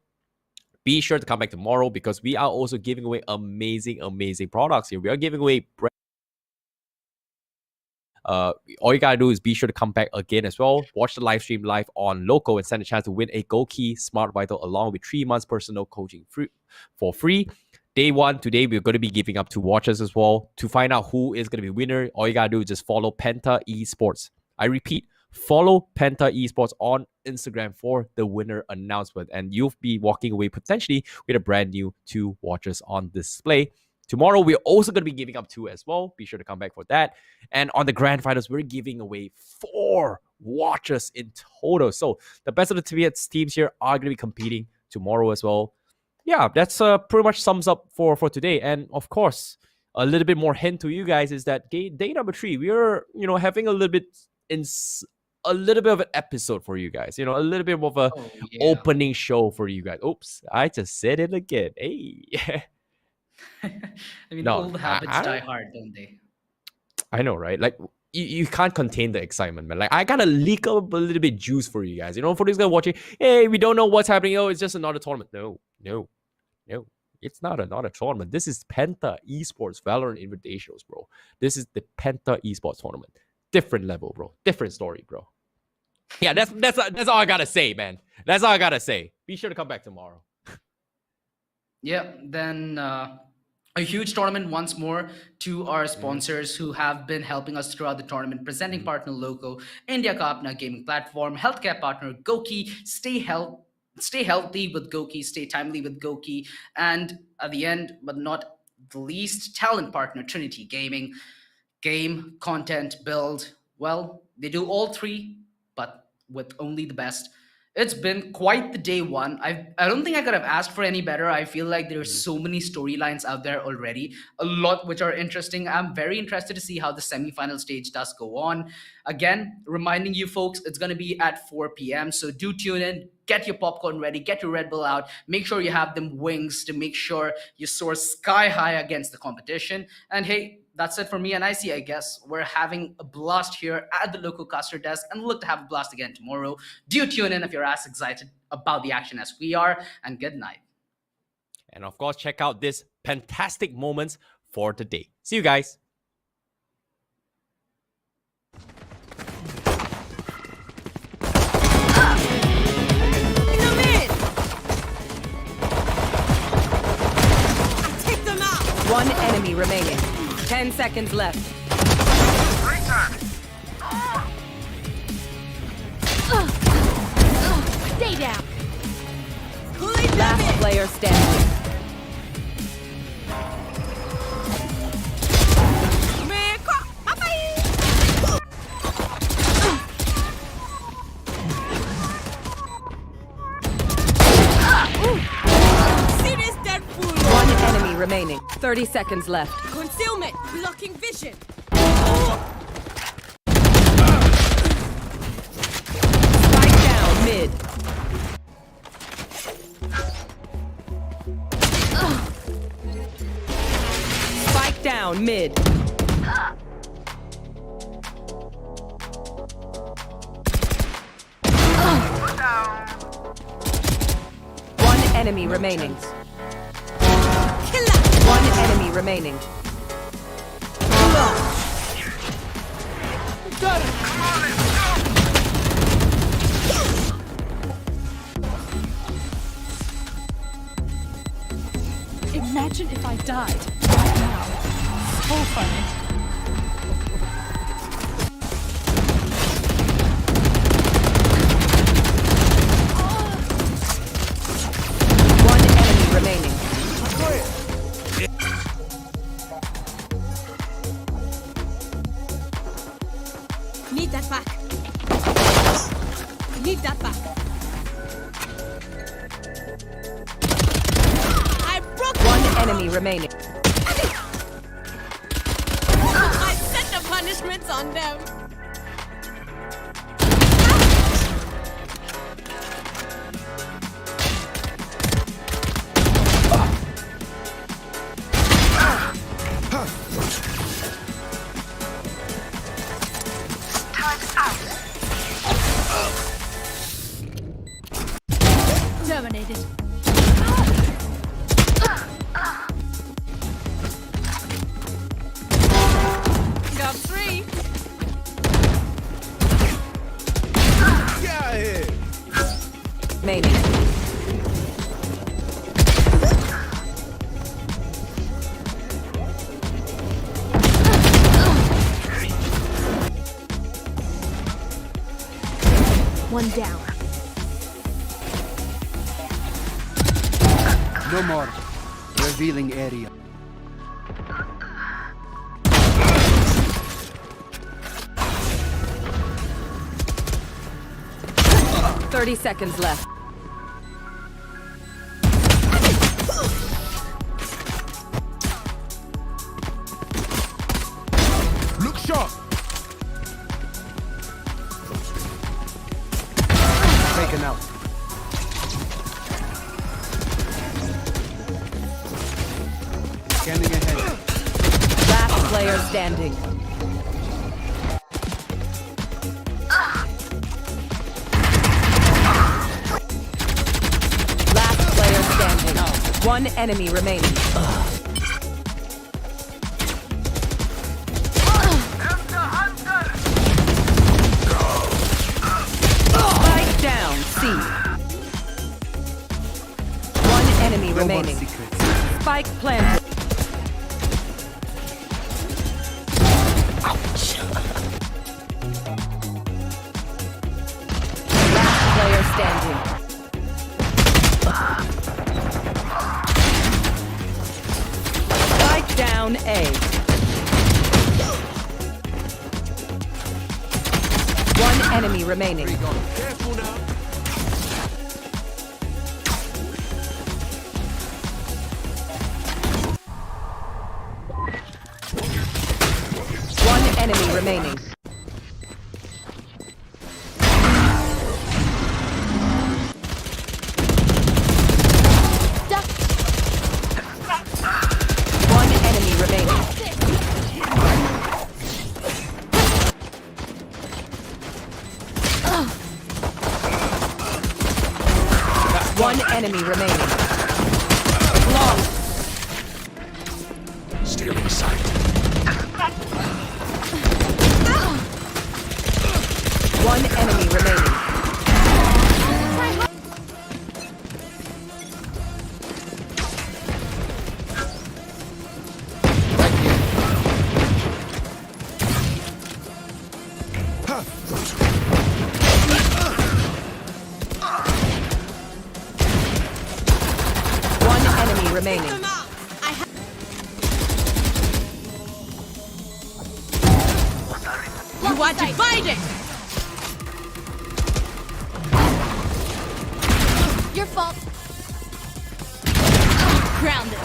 be sure to come back tomorrow, because we are also giving away amazing products here. We are giving away all you gotta do is be sure to come back again as well. Watch the live stream live on LOCO and stand a chance to win a GOQii Smart Vital along with 3 months personal coaching for free. Day 1 today, we're going to be giving up 2 watches as well. To find out who is going to be winner, all you gotta do is just follow Penta Esports. I repeat, follow Penta Esports on Instagram for the winner announcement, and you'll be walking away potentially with a brand new 2 watches on display. Tomorrow, we're also going to be giving up 2 as well. Be sure to come back for that. And on the grand finals, we're giving away 4 watches in total. So the best of the teams here are going to be competing tomorrow as well. yeah, that's pretty much sums up for today. And of course, a little bit more hint to you guys is that day number 3, we're having a little bit a little bit of an episode for you guys. A little bit of a
Oh yeah.
opening show for you guys. Oops, I just said it again. Hey.
I mean,
No,
old habits die hard, don't they?
I know, right? Like you can't contain the excitement, man. Like I gotta leak up a little bit juice for you guys. For these guys watching, hey, we don't know what's happening. Oh, it's just another tournament. No. It's not another tournament. This is Penta Esports Valorant Invitationals, bro. This is the Penta Esports tournament. Different level, bro. Different story, bro. Yeah, that's all I gotta say, man. That's all I gotta say. Be sure to come back tomorrow.
Yeah, then a huge tournament once more to our sponsors who have been helping us throughout the tournament. Presenting partner LOCO, India Kapna gaming platform, healthcare partner GOQii. Stay healthy with GOQii, stay timely with GOQii, and at the end, but not the least, talent partner Trinity Gaming. Game, content, build. Well, they do all three, but with only the best. It's been quite the day one. I don't think I could have asked for any better. I feel like there's so many storylines out there already, a lot which are interesting. I'm very interested to see how the semifinal stage does go on. Again, reminding you folks, it's going to be at 4 p.m. So do tune in, get your popcorn ready, get your Red Bull out, make sure you have them wings to make sure you soar sky high against the competition. And hey, that's it for me and IC, I guess. We're having a blast here at the local caster desk and look to have a blast again tomorrow. Do tune in if you're as excited about the action as we are, and good night.
And of course, check out this fantastic moments for the day. See you guys.
One enemy remaining. 10 seconds left.
Stay down.
Last player standing. One enemy remaining. 30 seconds left.
Concealment. Blocking vision.
Spike down mid. Spike down mid. One enemy remaining. One enemy remaining.
Got him.
Imagine if I died right now. So funny. One enemy remaining.
Need that back. Need that back. I broke
One enemy remaining.
I set the punishments on them.
3. Remaining.
One down.
No more. Revealing area.
.30 seconds left. player standing. Last player standing. One enemy remaining. Spike down, C. One enemy
No more
remaining.
secrets.
Spike planted. Last player standing. Spike down A. One enemy remaining. One enemy remaining. One enemy remaining. One enemy remaining. Lost.
Stealing sight.
One enemy remaining. One enemy remaining.
You are divided! Your fault. Grounded.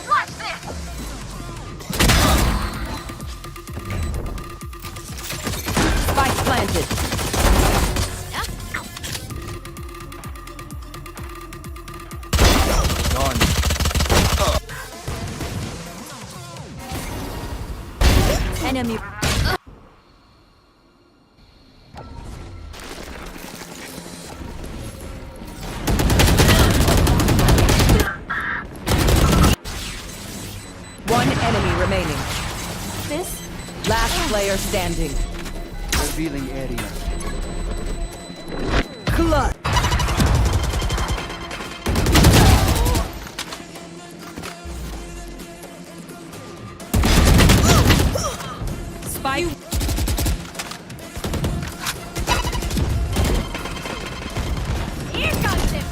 Watch this!
Spike planted.
Gone.
Enemy.
One enemy remaining.
This?
Last player standing.
Revealing area.
Clutch. Spike.
Here comes it!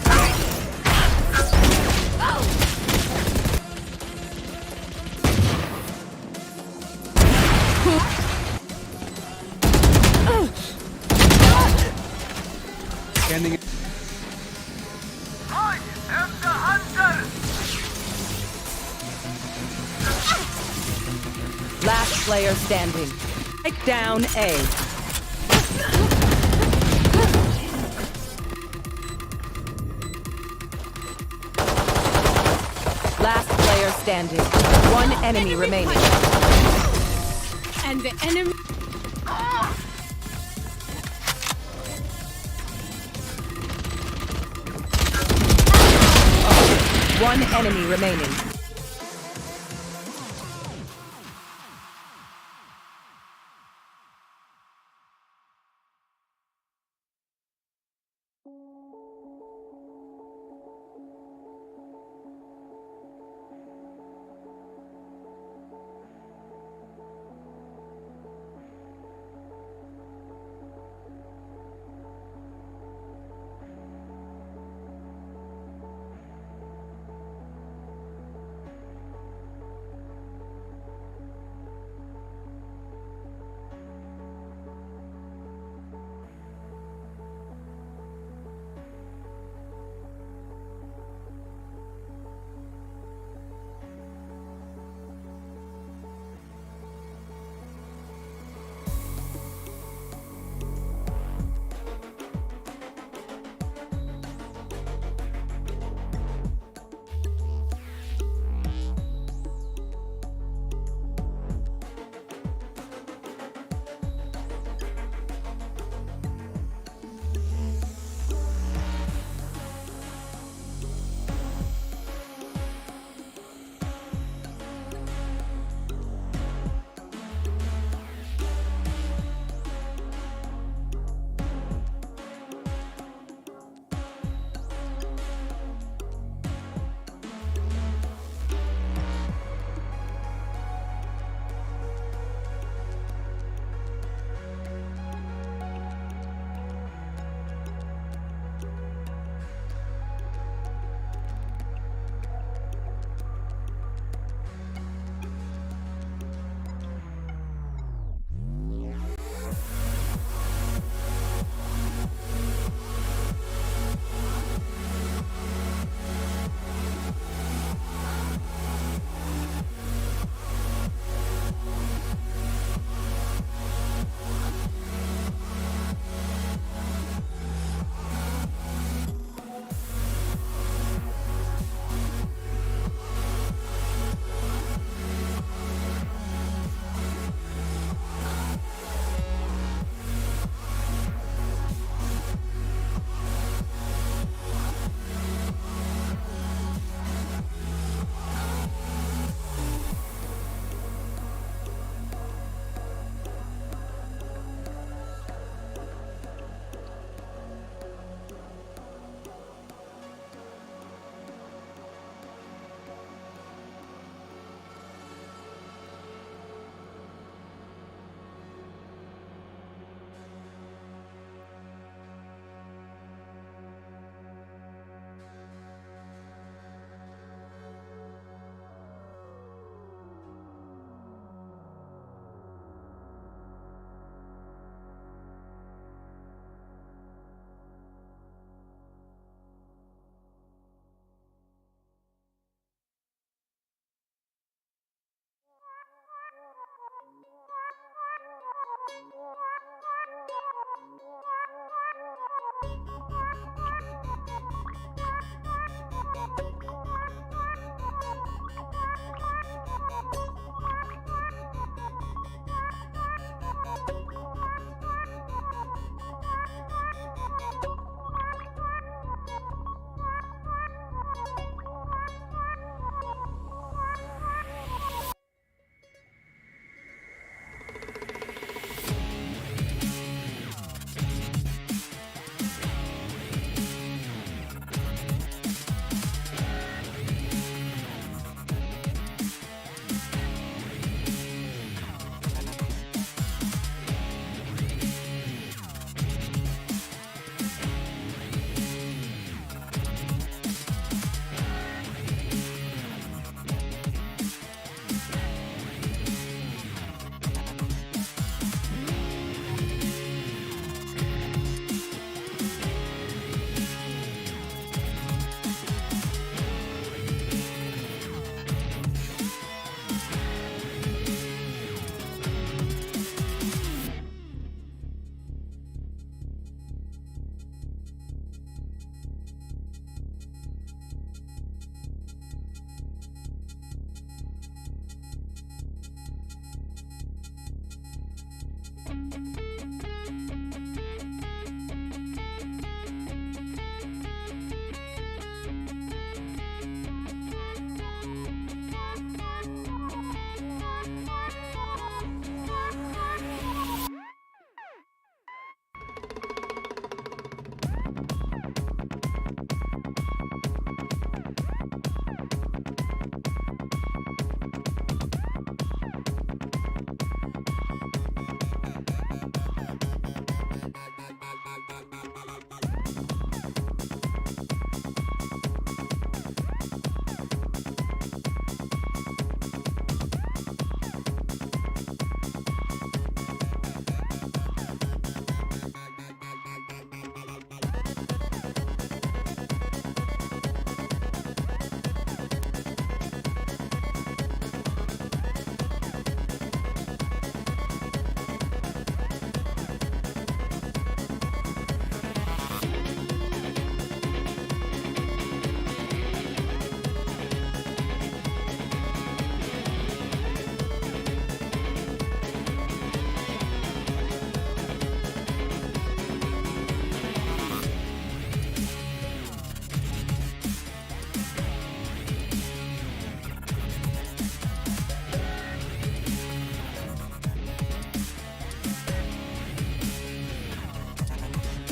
Scanning.
Last player standing. Take down A. Last player standing. One enemy remaining.
And the enemy.
One enemy remaining.